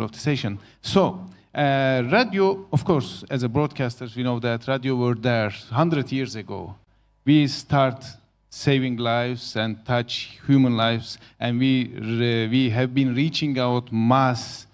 of the session. So, radio, of course, as a broadcasters, we know that radio were there 100 years ago. We start saving lives and touch human lives, and we have been reaching out mass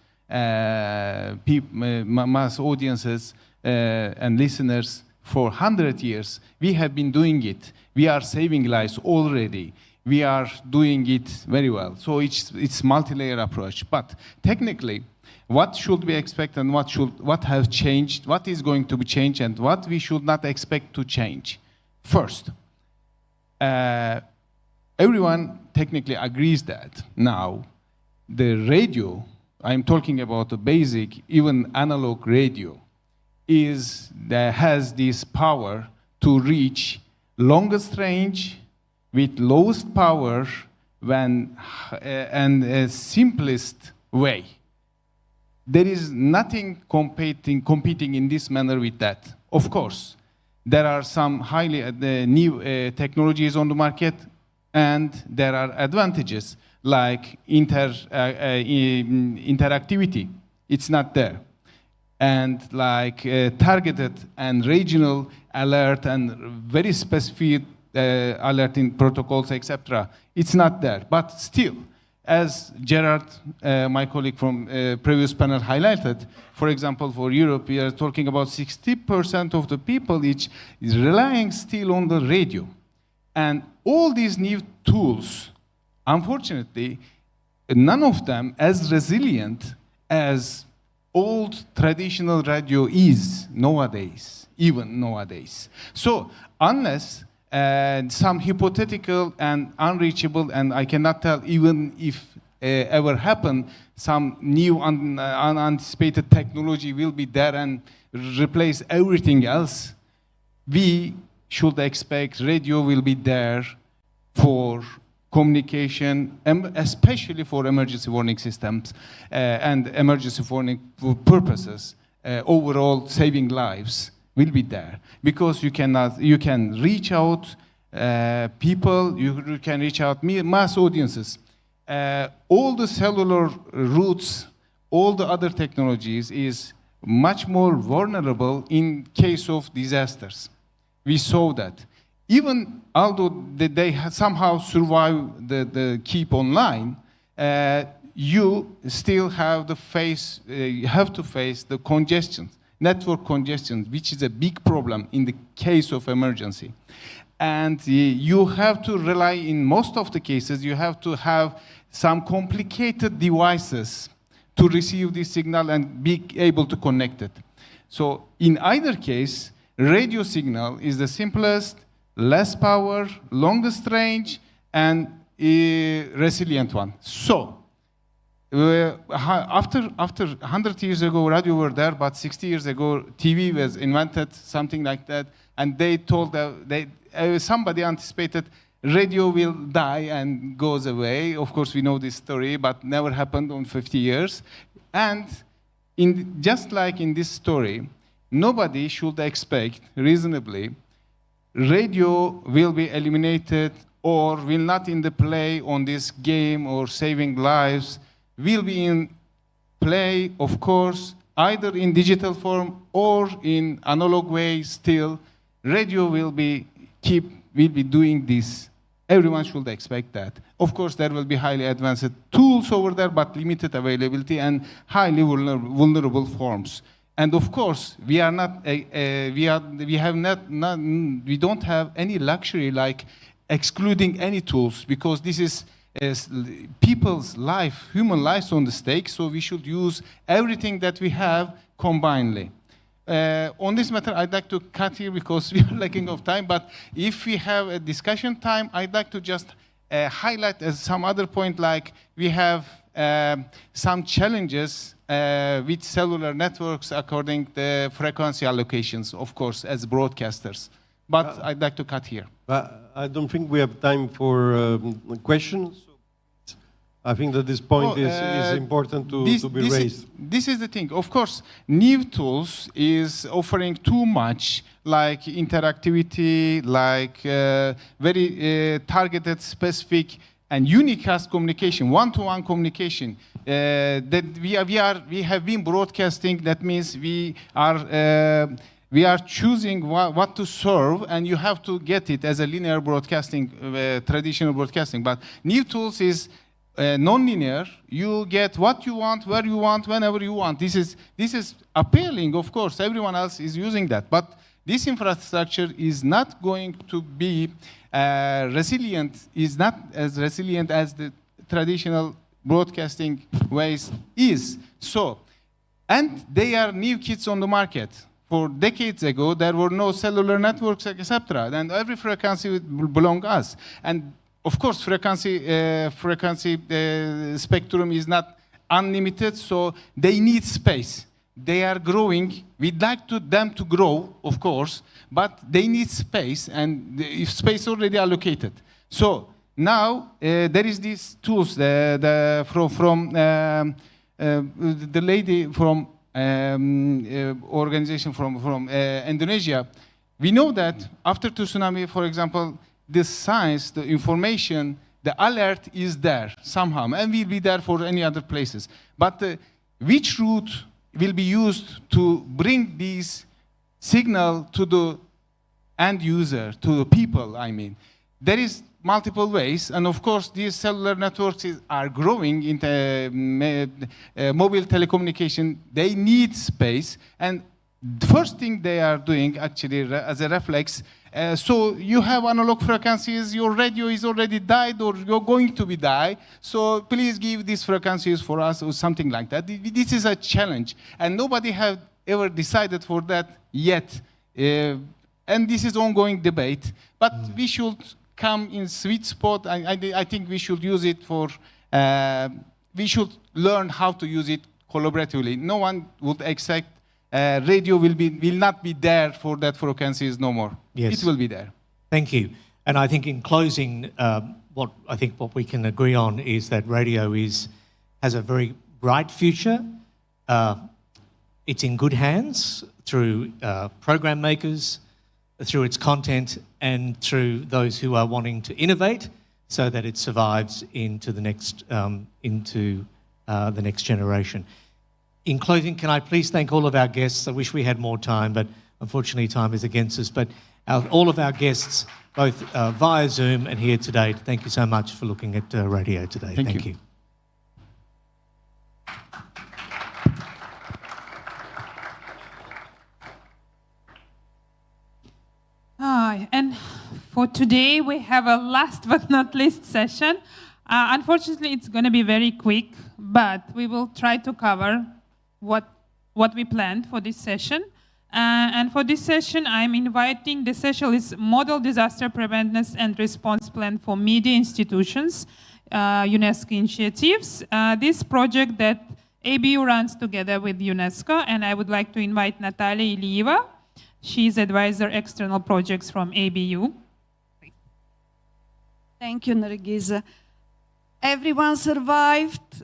audiences and listeners for 100 years. We have been doing it. We are saving lives already. We are doing it very well. So it's multi-layer approach. But technically, what should we expect and what has changed, what is going to be changed, and what we should not expect to change? First, everyone technically agrees that now the radio, I'm talking about the basic, even analog radio, has this power to reach longest range with lowest power and simplest way. There is nothing competing in this manner with that. Of course, there are some highly new technologies on the market, and there are advantages like interactivity. It's not there. And like targeted and regional alert and very specific alerting protocols, etc. It's not there. But still, as Gerard, my colleague from previous panel highlighted, for example, for Europe, we are talking about 60% of the people is relying still on the radio. And all these new tools, unfortunately, none of them as resilient as old traditional radio is nowadays, even nowadays. So unless some hypothetical and unreachable, and I cannot tell even if ever happen, some new unanticipated technology will be there and replace everything else, we should expect radio will be there for communication, especially for emergency warning systems and emergency warning purposes. Overall, saving lives will be there because you can reach out people, you can reach out mass audiences. All the cellular routes, all the other technologies is much more vulnerable in case of disasters. We saw that. Even although they somehow survive the keep online, you still have to face the congestion, network congestion, which is a big problem in the case of emergency. And you have to rely, in most of the cases, you have to have some complicated devices to receive this signal and be able to connect it. So in either case, radio signal is the simplest, less power, longest range, and a resilient one. So, after 100 years ago, radio were there, but 60 years ago, TV was invented, something like that, and they told somebody anticipated radio will die and goes away. Of course, we know this story, but never happened on 50 years. And just like in this story, nobody should expect reasonably radio will be eliminated or will not in the play on this game or saving lives, will be in play, of course, either in digital form or in analog way still. Radio will be doing this. Everyone should expect that. Of course, there will be highly advanced tools over there, but limited availability and highly vulnerable forms. And of course, we don't have any luxury like excluding any tools because this is people's life, human lives on the stake. So we should use everything that we have combinedly. On this matter, I'd like to cut here because we are lacking of time. But if we have a discussion time, I'd like to just highlight as some other point, like we have some challenges with cellular networks according to the frequency allocations, of course, as broadcasters. But I'd like to cut here. I don't think we have time for questions. I think that this point is important to be raised. This is the thing. Of course, new tools is offering too much, like interactivity, like very targeted, specific, and unicast communication, one-to-one communication. That we have been broadcasting. That means we are choosing what to serve, and you have to get it as a linear broadcasting, traditional broadcasting. But new tools is non-linear. You get what you want, where you want, whenever you want. This is appealing, of course. Everyone else is using that. But this infrastructure is not going to be resilient, is not as resilient as the traditional broadcasting ways is. So, and they are new kits on the market. For decades ago, there were no cellular networks, etc. And every frequency would belong to us. And of course, frequency spectrum is not unlimited, so they need space. They are growing. We'd like them to grow, of course, but they need space, and if space already allocated. So now there is these tools from the lady from organization from Indonesia. We know that after tsunami, for example, the science, the information, the alert is there somehow, and will be there for any other places. But which route will be used to bring these signal to the end user, to the people, I mean? There is multiple ways, and of course these cellular networks are growing into mobile telecommunication. They need space, and the first thing they are doing actually as a reflex, so you have analog frequencies, your radio is already died or you're going to be die, so please give these frequencies for us or something like that. This is a challenge, and nobody have ever decided for that yet, and this is ongoing debate, but we should come in sweet spot. I think we should use it for, we should learn how to use it collaboratively. No one would expect radio will not be there for that frequencies no more. Yes. It will be there. Thank you. And I think in closing, what we can agree on is that radio has a very bright future. It's in good hands through program makers, through its content, and through those who are wanting to innovate so that it survives into the next generation. In closing, can I please thank all of our guests? I wish we had more time, but unfortunately time is against us. But all of our guests, both via Zoom and here today, thank you so much for looking at radio today. Thank you. And for today, we have a last but not least session. Unfortunately, it's going to be very quick, but we will try to cover what we planned for this session. And for this session, I'm inviting, the session is Model Disaster Preparedness and Response Plan for Media Institutions, UNESCO initiatives. This project that ABU runs together with UNESCO, and I would like to invite Natalia Ilieva. She's advisor external projects from ABU. Thank you, Nargiza. Everyone survived.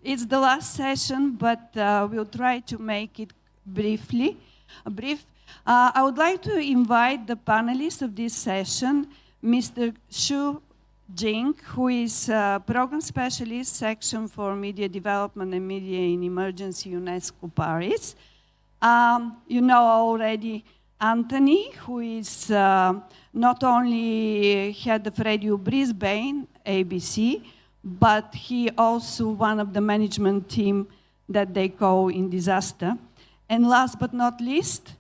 It's the last session, but we'll try to make it brief. I would like to invite the panelists of this session, Mr. Xu Jing, who is Program Specialist, Section for Media Development and Media in Emergency, UNESCO Paris. You know already Anthony, who is not only head of Radio Brisbane, ABC, but he also one of the management team that they go in disaster. And last but not least,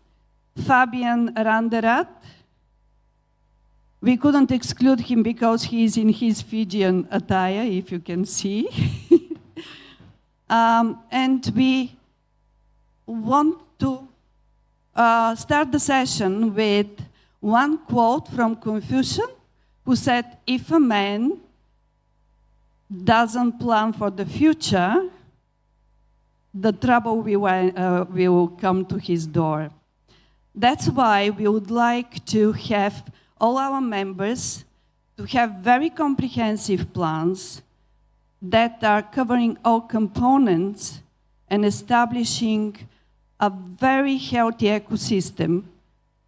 Fabian Randerat. We couldn't exclude him because he is in his Fijian attire, if you can see. And we want to start the session with one quote from Confucius, who said, if a man doesn't plan for the future, the trouble will come to his door. That's why we would like to have all our members to have very comprehensive plans that are covering all components and establishing a very healthy ecosystem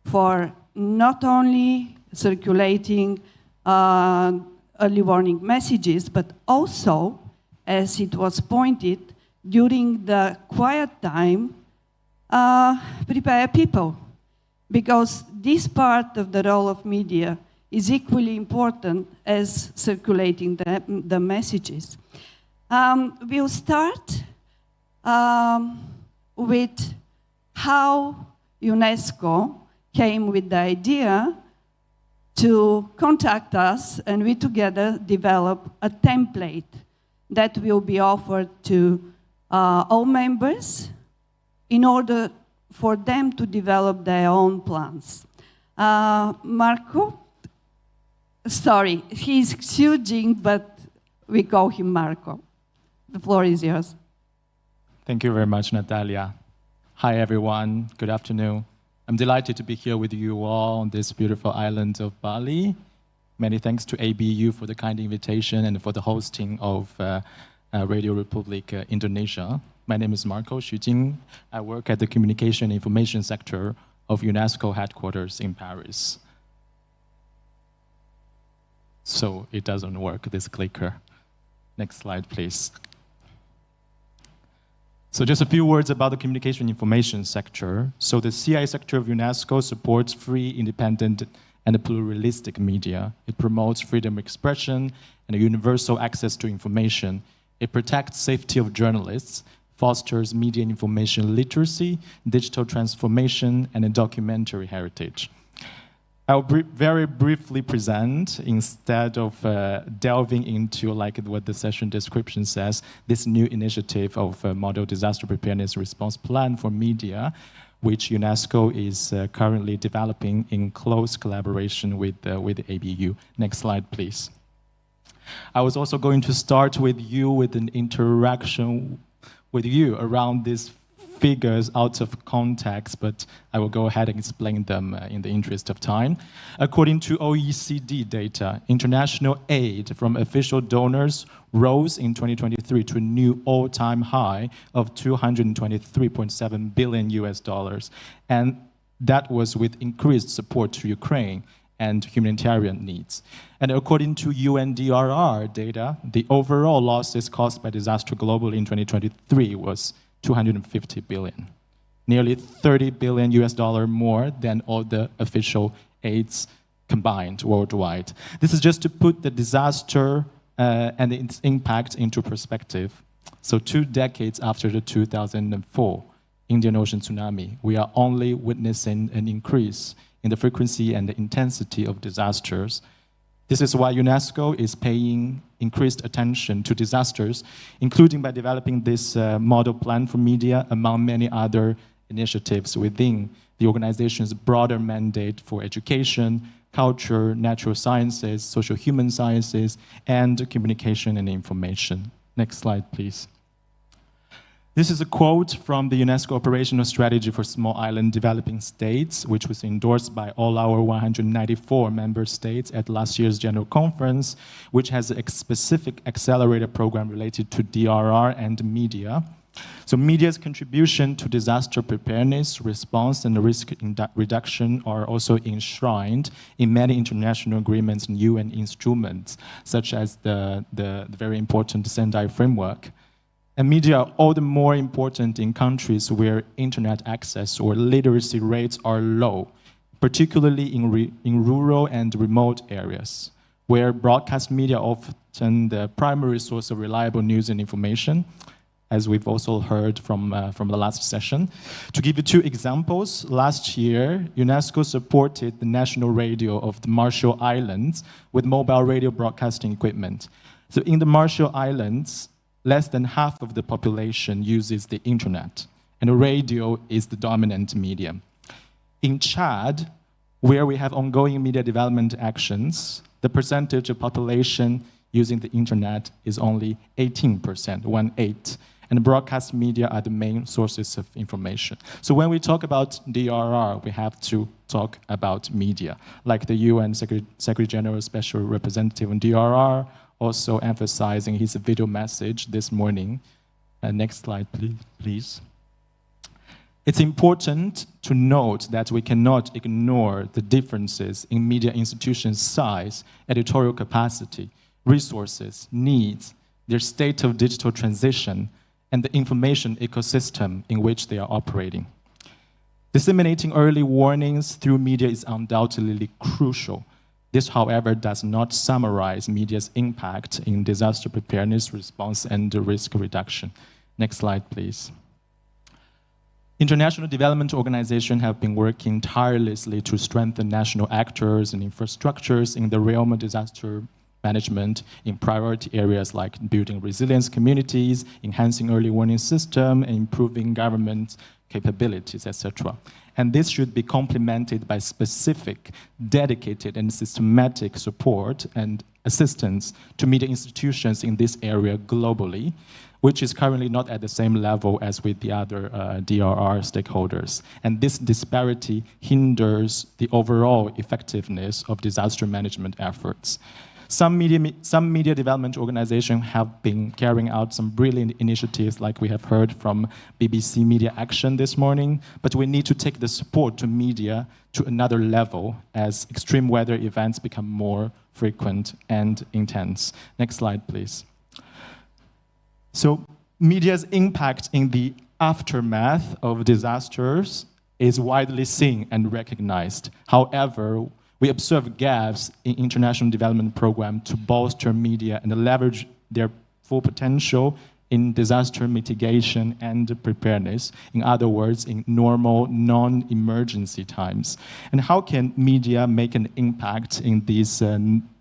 for not only circulating early warning messages, but also, as it was pointed, during the quiet time, prepare people. Because this part of the role of media is equally important as circulating the messages. We'll start with how UNESCO came with the idea to contact us, and we together develop a template that will be offered to all members in order for them to develop their own plans. Marco, sorry, he's Xujing, but we call him Marco. The floor is yours. Thank you very much, Natalia. Hi, everyone. Good afternoon. I'm delighted to be here with you all on this beautiful island of Bali. Many thanks to ABU for the kind invitation and for the hosting of Radio Republic Indonesia. My name is Marco Xujing. I work at the Communication Information Sector of UNESCO headquarters in Paris. So it doesn't work, this clicker. Next slide, please. So just a few words about the communication information sector. So the CI sector of UNESCO supports free, independent, and pluralistic media. It promotes freedom of expression and a universal access to information. It protects safety of journalists, fosters media and information literacy, digital transformation, and a documentary heritage. I'll very briefly present, instead of delving into like what the session description says, this new initiative of Model Disaster Preparedness Response Plan for Media, which UNESCO is currently developing in close collaboration with ABU. Next slide, please. I was also going to start with you with an interaction with you around these figures out of context, but I will go ahead and explain them in the interest of time. According to OECD data, international aid from official donors rose in 2023 to a new all-time high of $223.7 billion US, and that was with increased support to Ukraine and humanitarian needs. And according to UNDRR data, the overall losses caused by disaster globally in 2023 was $250 billion, nearly $30 billion US more than all the official aids combined worldwide. This is just to put the disaster and its impact into perspective. So 2 decades after the 2004 Indian Ocean tsunami, we are only witnessing an increase in the frequency and the intensity of disasters. This is why UNESCO is paying increased attention to disasters, including by developing this model plan for media, among many other initiatives within the organization's broader mandate for education, culture, natural sciences, social human sciences, and communication and information. Next slide, please. This is a quote from the UNESCO Operational Strategy for Small Island Developing States, which was endorsed by all our 194 member states at last year's General Conference, which has a specific accelerator program related to DRR and media. So media's contribution to disaster preparedness, response, and risk reduction are also enshrined in many international agreements and UN instruments, such as the very important Sendai Framework. And media are all the more important in countries where internet access or literacy rates are low, particularly in rural and remote areas, where broadcast media are often the primary source of reliable news and information, as we've also heard from the last session. To give you 2 examples, last year, UNESCO supported the national radio of the Marshall Islands with mobile radio broadcasting equipment. So in the Marshall Islands, less than half of the population uses the internet, and radio is the dominant medium. In Chad, where we have ongoing media development actions, the percentage of population using the internet is only 18%, 1/8, and broadcast media are the main sources of information. So when we talk about DRR, we have to talk about media, like the UN Secretary General Special Representative on DRR, also emphasizing his video message this morning. Next slide, please. It's important to note that we cannot ignore the differences in media institutions' size, editorial capacity, resources, needs, their state of digital transition, and the information ecosystem in which they are operating. Disseminating early warnings through media is undoubtedly crucial. This, however, does not summarize media's impact in disaster preparedness, response, and risk reduction. Next slide, please. International development organizations have been working tirelessly to strengthen national actors and infrastructures in the realm of disaster management in priority areas like building resilience communities, enhancing early warning system, and improving government capabilities, etc. And this should be complemented by specific, dedicated, and systematic support and assistance to media institutions in this area globally, which is currently not at the same level as with the other DRR stakeholders. And this disparity hinders the overall effectiveness of disaster management efforts. Some media development organizations have been carrying out some brilliant initiatives, like we have heard from BBC Media Action this morning, but we need to take the support to media to another level as extreme weather events become more frequent and intense. Next slide, please. So media's impact in the aftermath of disasters is widely seen and recognized. However, we observe gaps in international development programs to bolster media and leverage their full potential in disaster mitigation and preparedness. In other words, in normal, non-emergency times. And how can media make an impact in these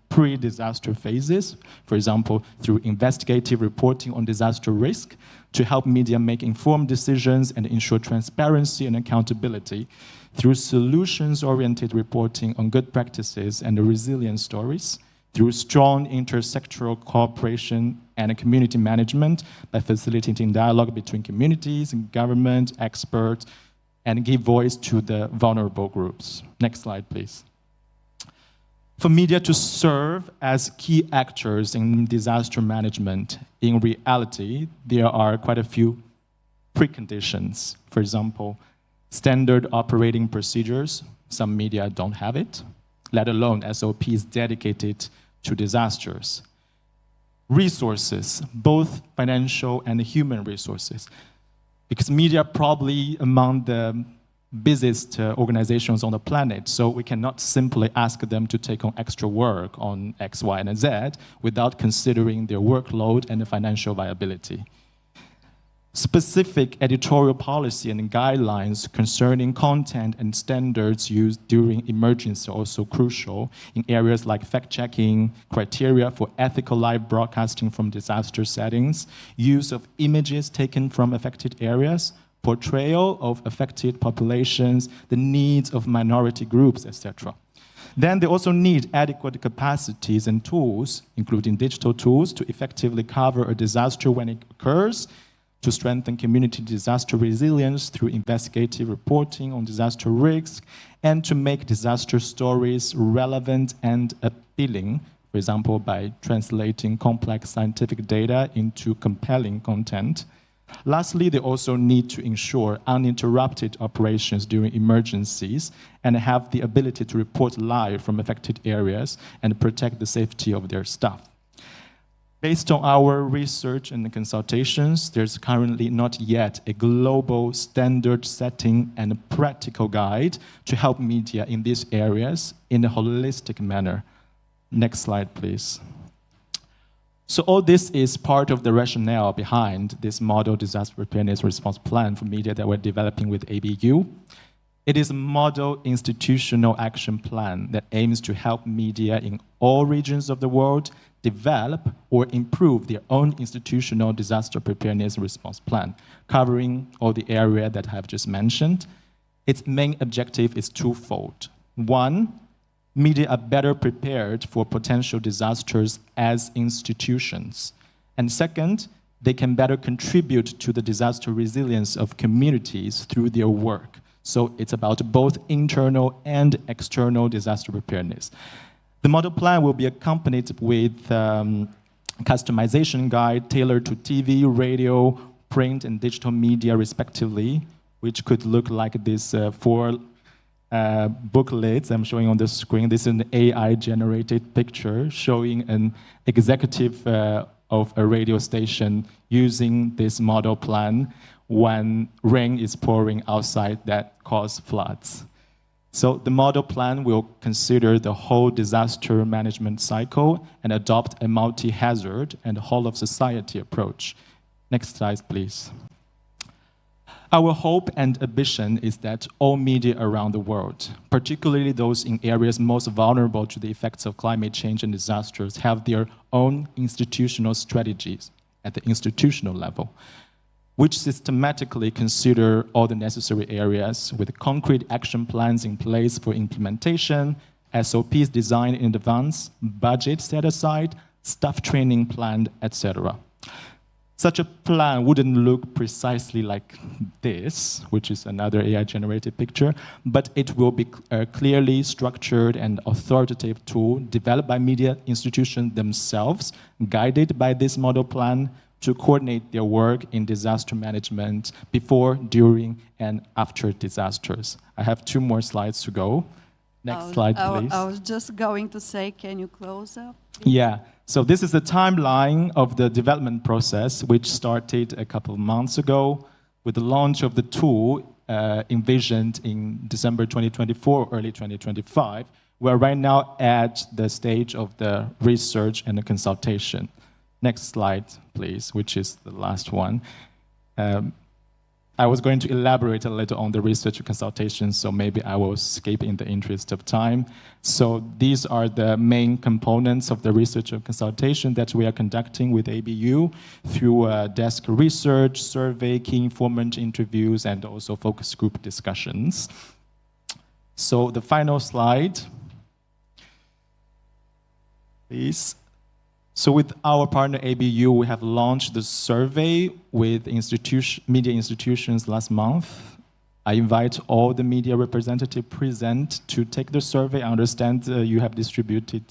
pre-disaster phases? For example, through investigative reporting on disaster risk to help media make informed decisions and ensure transparency and accountability, through solutions-oriented reporting on good practices and resilience stories, through strong intersectoral cooperation and community management by facilitating dialogue between communities and government, experts, and give voice to the vulnerable groups. Next slide, please. For media to serve as key actors in disaster management, in reality, there are quite a few preconditions. For example, standard operating procedures, some media don't have it, let alone SOPs dedicated to disasters. Resources, both financial and human resources, because media are probably among the busiest organizations on the planet, so we cannot simply ask them to take on extra work on X, Y, and Z without considering their workload and the financial viability. Specific editorial policy and guidelines concerning content and standards used during emergency are also crucial in areas like fact-checking, criteria for ethical live broadcasting from disaster settings, use of images taken from affected areas, portrayal of affected populations, the needs of minority groups, etc. Then they also need adequate capacities and tools, including digital tools, to effectively cover a disaster when it occurs, to strengthen community disaster resilience through investigative reporting on disaster risks, and to make disaster stories relevant and appealing, for example, by translating complex scientific data into compelling content. Lastly, they also need to ensure uninterrupted operations during emergencies and have the ability to report live from affected areas and protect the safety of their staff. Based on our research and consultations, there's currently not yet a global standard setting and practical guide to help media in these areas in a holistic manner. Next slide, please. So all this is part of the rationale behind this model disaster preparedness response plan for media that we're developing with ABU. It is a model institutional action plan that aims to help media in all regions of the world develop or improve their own institutional disaster preparedness response plan, covering all the area that I've just mentioned. Its main objective is twofold. One, media are better prepared for potential disasters as institutions. And second, they can better contribute to the disaster resilience of communities through their work. So it's about both internal and external disaster preparedness. The model plan will be accompanied with customization guide tailored to TV, radio, print, and digital media respectively, which could look like these four booklets I'm showing on the screen. This is an AI-generated picture showing an executive of a radio station using this model plan when rain is pouring outside that cause floods. So the model plan will consider the whole disaster management cycle and adopt a multi-hazard and whole-of-society approach. Next slide, please. Our hope and ambition is that all media around the world, particularly those in areas most vulnerable to the effects of climate change and disasters, have their own institutional strategies at the institutional level, which systematically consider all the necessary areas with concrete action plans in place for implementation, SOPs designed in advance, budget set aside, staff training planned, etc. Such a plan wouldn't look precisely like this, which is another AI-generated picture, but it will be a clearly structured and authoritative tool developed by media institutions themselves, guided by this model plan to coordinate their work in disaster management before, during, and after disasters. I have 2 more slides to go. Next slide, please. I was just going to say, can you close up? Yeah, so this is the timeline of the development process, which started a couple of months ago with the launch of the tool envisioned in December 2024, early 2025. We're right now at the stage of the research and the consultation. Next slide, please, which is the last one. I was going to elaborate a little on the research and consultation, so maybe I will skip in the interest of time. So these are the main components of the research and consultation that we are conducting with ABU through desk research, survey, key informant interviews, and also focus group discussions. So the final slide, please. So with our partner ABU, we have launched the survey with media institutions last month. I invite all the media representatives present to take the survey. I understand you have distributed,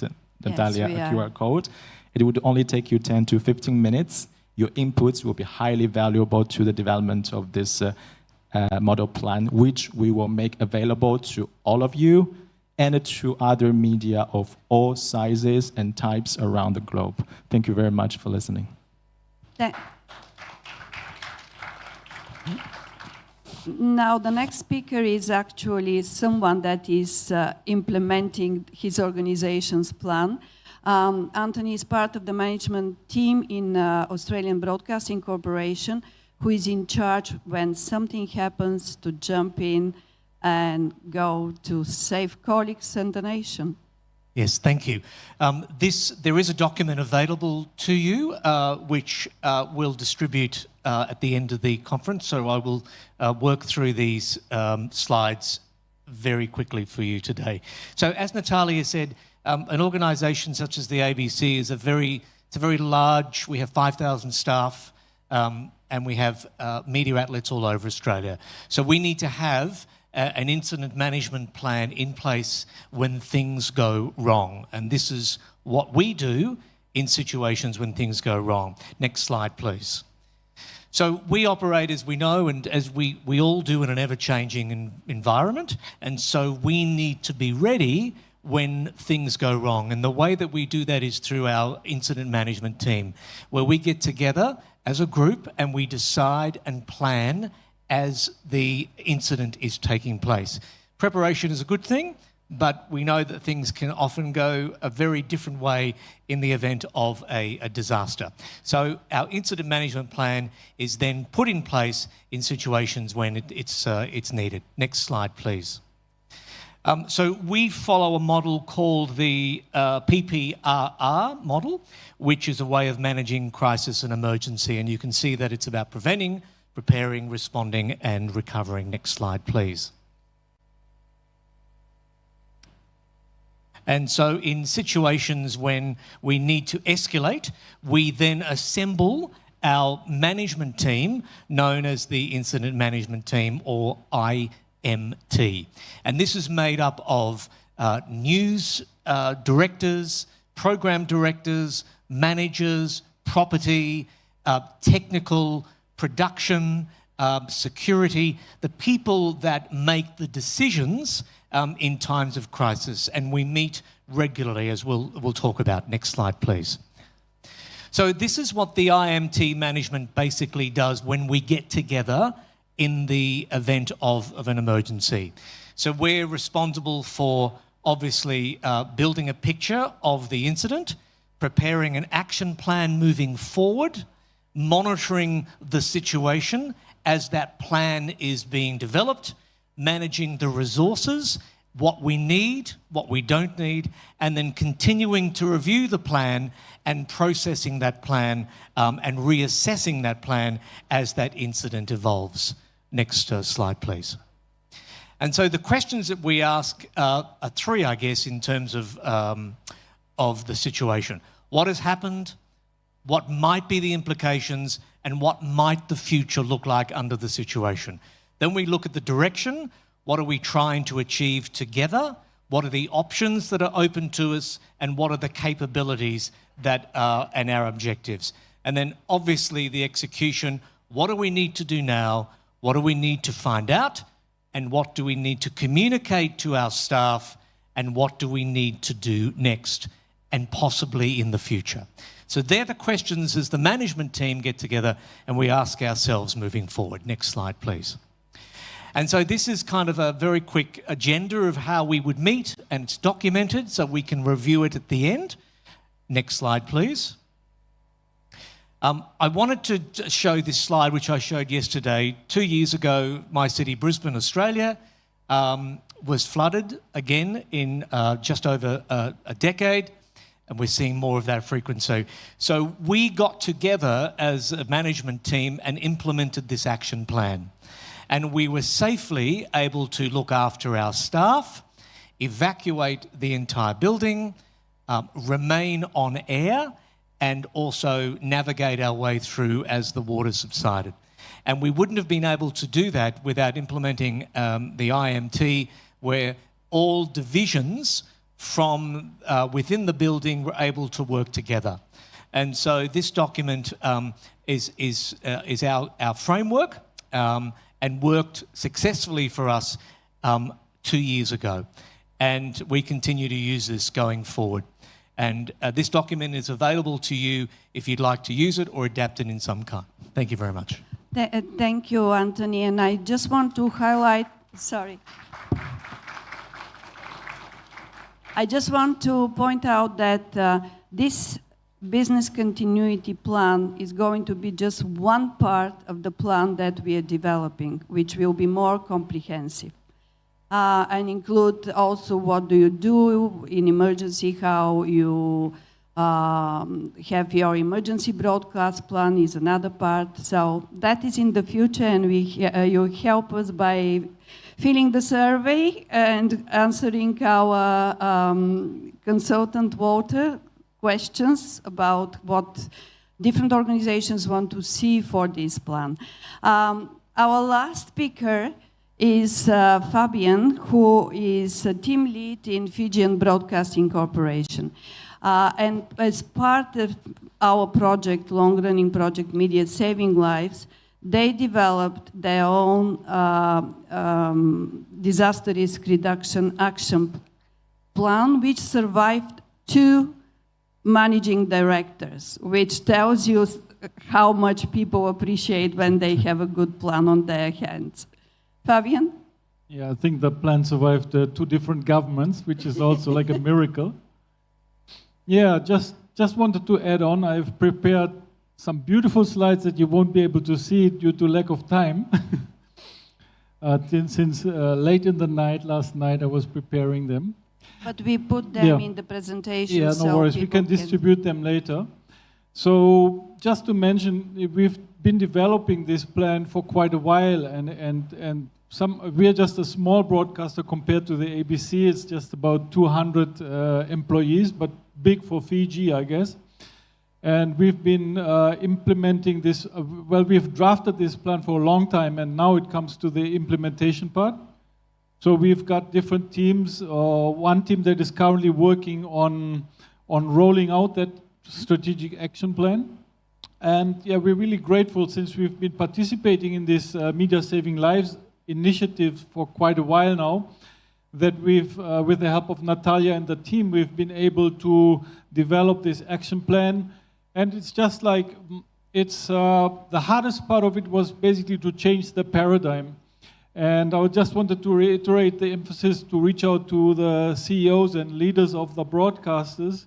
Natalia, a QR code. It would only take you 10 to 15 minutes. Your inputs will be highly valuable to the development of this model plan, which we will make available to all of you and to other media of all sizes and types around the globe. Thank you very much for listening. Now, the next speaker is actually someone that is implementing his organization's plan. Anthony is part of the management team in Australian Broadcasting Corporation, who is in charge when something happens to jump in and go to save colleagues and the nation. Yes, thank you. There is a document available to you, which we'll distribute at the end of the conference, so I will work through these slides very quickly for you today. So as Natalia said, an organisation such as the ABC is it's a very large, we have 5,000 staff, and we have media outlets all over Australia. So we need to have an incident management plan in place when things go wrong. And this is what we do in situations when things go wrong. Next slide, please. So we operate, as we know, and as we all do, in an ever-changing environment. And so we need to be ready when things go wrong. And the way that we do that is through our incident management team, where we get together as a group and we decide and plan as the incident is taking place. Preparation is a good thing, but we know that things can often go a very different way in the event of a disaster. So our incident management plan is then put in place in situations when it's needed. Next slide, please. So we follow a model called the PPRR model, which is a way of managing crisis and emergency. And you can see that it's about preventing, preparing, responding, and recovering. Next slide, please. And so in situations when we need to escalate, we then assemble our management team, known as the Incident Management Team, or IMT. And this is made up of news directors, program directors, managers, property, technical, production, security, the people that make the decisions in times of crisis. And we meet regularly, as we'll talk about. Next slide, please. So this is what the IMT management basically does when we get together in the event of an emergency. So we're responsible for, obviously, building a picture of the incident, preparing an action plan moving forward, monitoring the situation as that plan is being developed, managing the resources, what we need, what we don't need, and then continuing to review the plan and processing that plan and reassessing that plan as that incident evolves. Next slide, please. And so the questions that we ask are three, I guess, in terms of the situation. What has happened? What might be the implications? And what might the future look like under the situation? Then we look at the direction. What are we trying to achieve together? What are the options that are open to us? And what are the capabilities that and our objectives? And then obviously the execution. What do we need to do now? What do we need to find out? And what do we need to communicate to our staff? And what do we need to do next and possibly in the future? So they're the questions as the management team get together and we ask ourselves moving forward. Next slide, please. And so this is kind of a very quick agenda of how we would meet, and it's documented so we can review it at the end. Next slide, please. I wanted to show this slide, which I showed yesterday. 2 years ago, my city, Brisbane, Australia, was flooded again in just over a decade. And we're seeing more of that frequency. So we got together as a management team and implemented this action plan. And we were safely able to look after our staff, evacuate the entire building, remain on air, and also navigate our way through as the water subsided. And we wouldn't have been able to do that without implementing the IMT, where all divisions from within the building were able to work together. And so this document is our framework and worked successfully for us 2 years ago. And we continue to use this going forward. And this document is available to you if you'd like to use it or adapt it in some kind. Thank you very much. Thank you, Anthony. And I just want to highlight, I just want to point out that this business continuity plan is going to be just one part of the plan that we are developing, which will be more comprehensive. And include also what do you do in emergency, how you have your emergency broadcast plan is another part. So that is in the future, and you help us by filling the survey and answering our consultant Walter questions about what different organizations want to see for this plan. Our last speaker is Fabian, who is a team lead in Fijian Broadcasting Corporation. And as part of our project, long-running project Media Saving Lives, they developed their own disaster risk reduction action plan, which survived 2 managing directors, which tells you how much people appreciate when they have a good plan on their hands. Fabian? Yeah, I think the plan survived 2 different governments, which is also like a miracle. Yeah, just wanted to add on, I've prepared some beautiful slides that you won't be able to see due to lack of time. Since late in the night, last night, I was preparing them. But we put them in the presentation. Yeah, no worries. We can distribute them later. So just to mention, we've been developing this plan for quite a while, and we are just a small broadcaster compared to the ABC. It's just about 200 employees, but big for Fiji, I guess. And we've been implementing this, we've drafted this plan for a long time, and now it comes to the implementation part. So we've got different teams. One team that is currently working on rolling out that strategic action plan. And yeah, we're really grateful since we've been participating in this Media Saving Lives initiative for quite a while now, that we've, with the help of Natalia and the team, we've been able to develop this action plan. And it's just like, it's the hardest part of it was basically to change the paradigm. And I just wanted to reiterate the emphasis to reach out to the CEOs and leaders of the broadcasters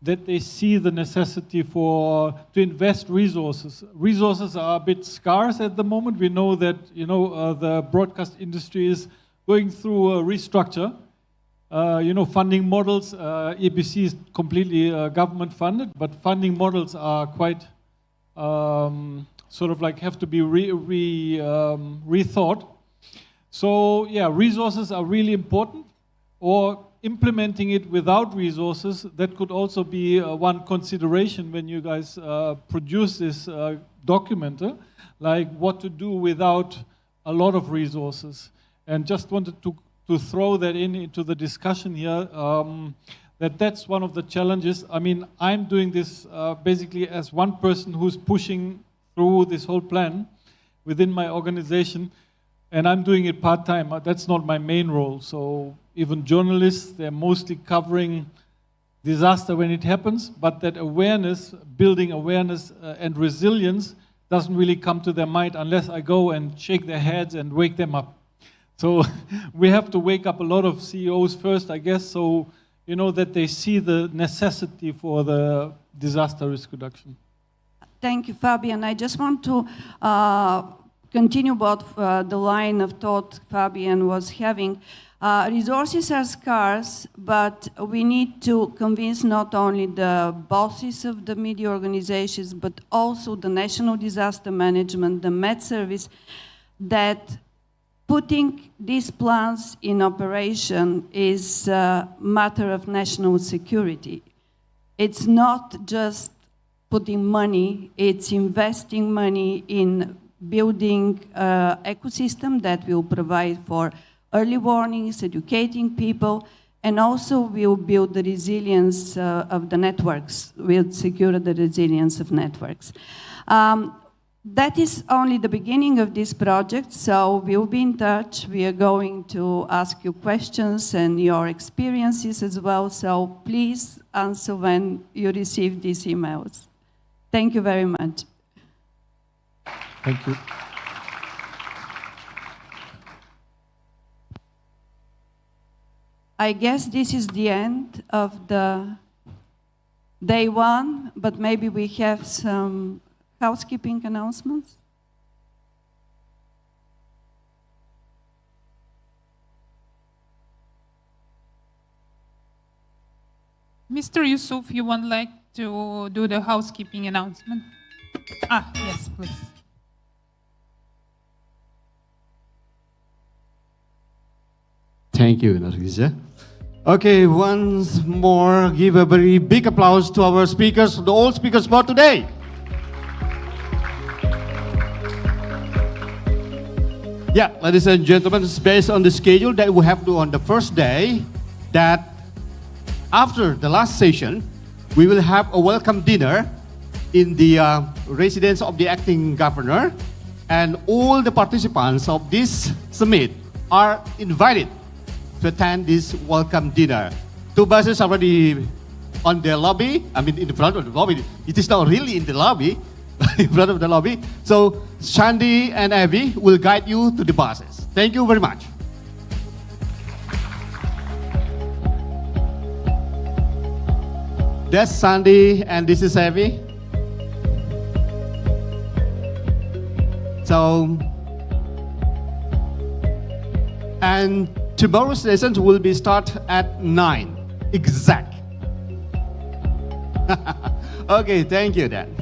that they see the necessity to invest resources. Resources are a bit scarce at the moment. We know that the broadcast industry is going through a restructure. Funding models, EBC is completely government funded, but funding models are quite have to be rethought. So yeah, resources are really important, or implementing it without resources, that could also be one consideration when you guys produce this document, like what to do without a lot of resources. And just wanted to throw that into the discussion here, that's one of the challenges. I mean, I'm doing this basically as one person who's pushing through this whole plan within my organization, and I'm doing it part-time. That's not my main role. So even journalists, they're mostly covering disaster when it happens, but that awareness, building awareness and resilience doesn't really come to their mind unless I go and shake their heads and wake them up. So we have to wake up a lot of CEOs first, I guess, so that they see the necessity for the disaster risk reduction. Thank you, Fabian. I just want to continue about the line of thought Fabian was having. Resources are scarce, but we need to convince not only the bosses of the media organizations, but also the National Disaster Management, the Met Service, that putting these plans in operation is a matter of national security. It's not just putting money, it's investing money in building an ecosystem that will provide for early warnings, educating people, and also will build the resilience of the networks, will secure the resilience of networks. That is only the beginning of this project, so we'll be in touch. We are going to ask you questions and your experiences as well, so please answer when you receive these emails. Thank you very much. Thank you. I guess this is the end of the day one, but maybe we have some housekeeping announcements. Mr. Yusuf, you would like to do the housekeeping announcement? Yes, please. Thank you, Nargisa. Okay, once more, give a very big applause to our speakers, all speakers for today. Yeah, ladies and gentlemen, it's based on the schedule that we have to do on the first day, that after the last session, we will have a welcome dinner in the residence of the acting governor, and all the participants of this summit are invited to attend this welcome dinner. 2 buses already on the lobby, I mean in the front of the lobby. It is not really in the lobby, in front of the lobby. So Shandy and Avi will guide you to the buses. Thank you very much. That's Sandy and this is Avi. So, and tomorrow's sessions will be start at 9 exact. Okay, thank you then.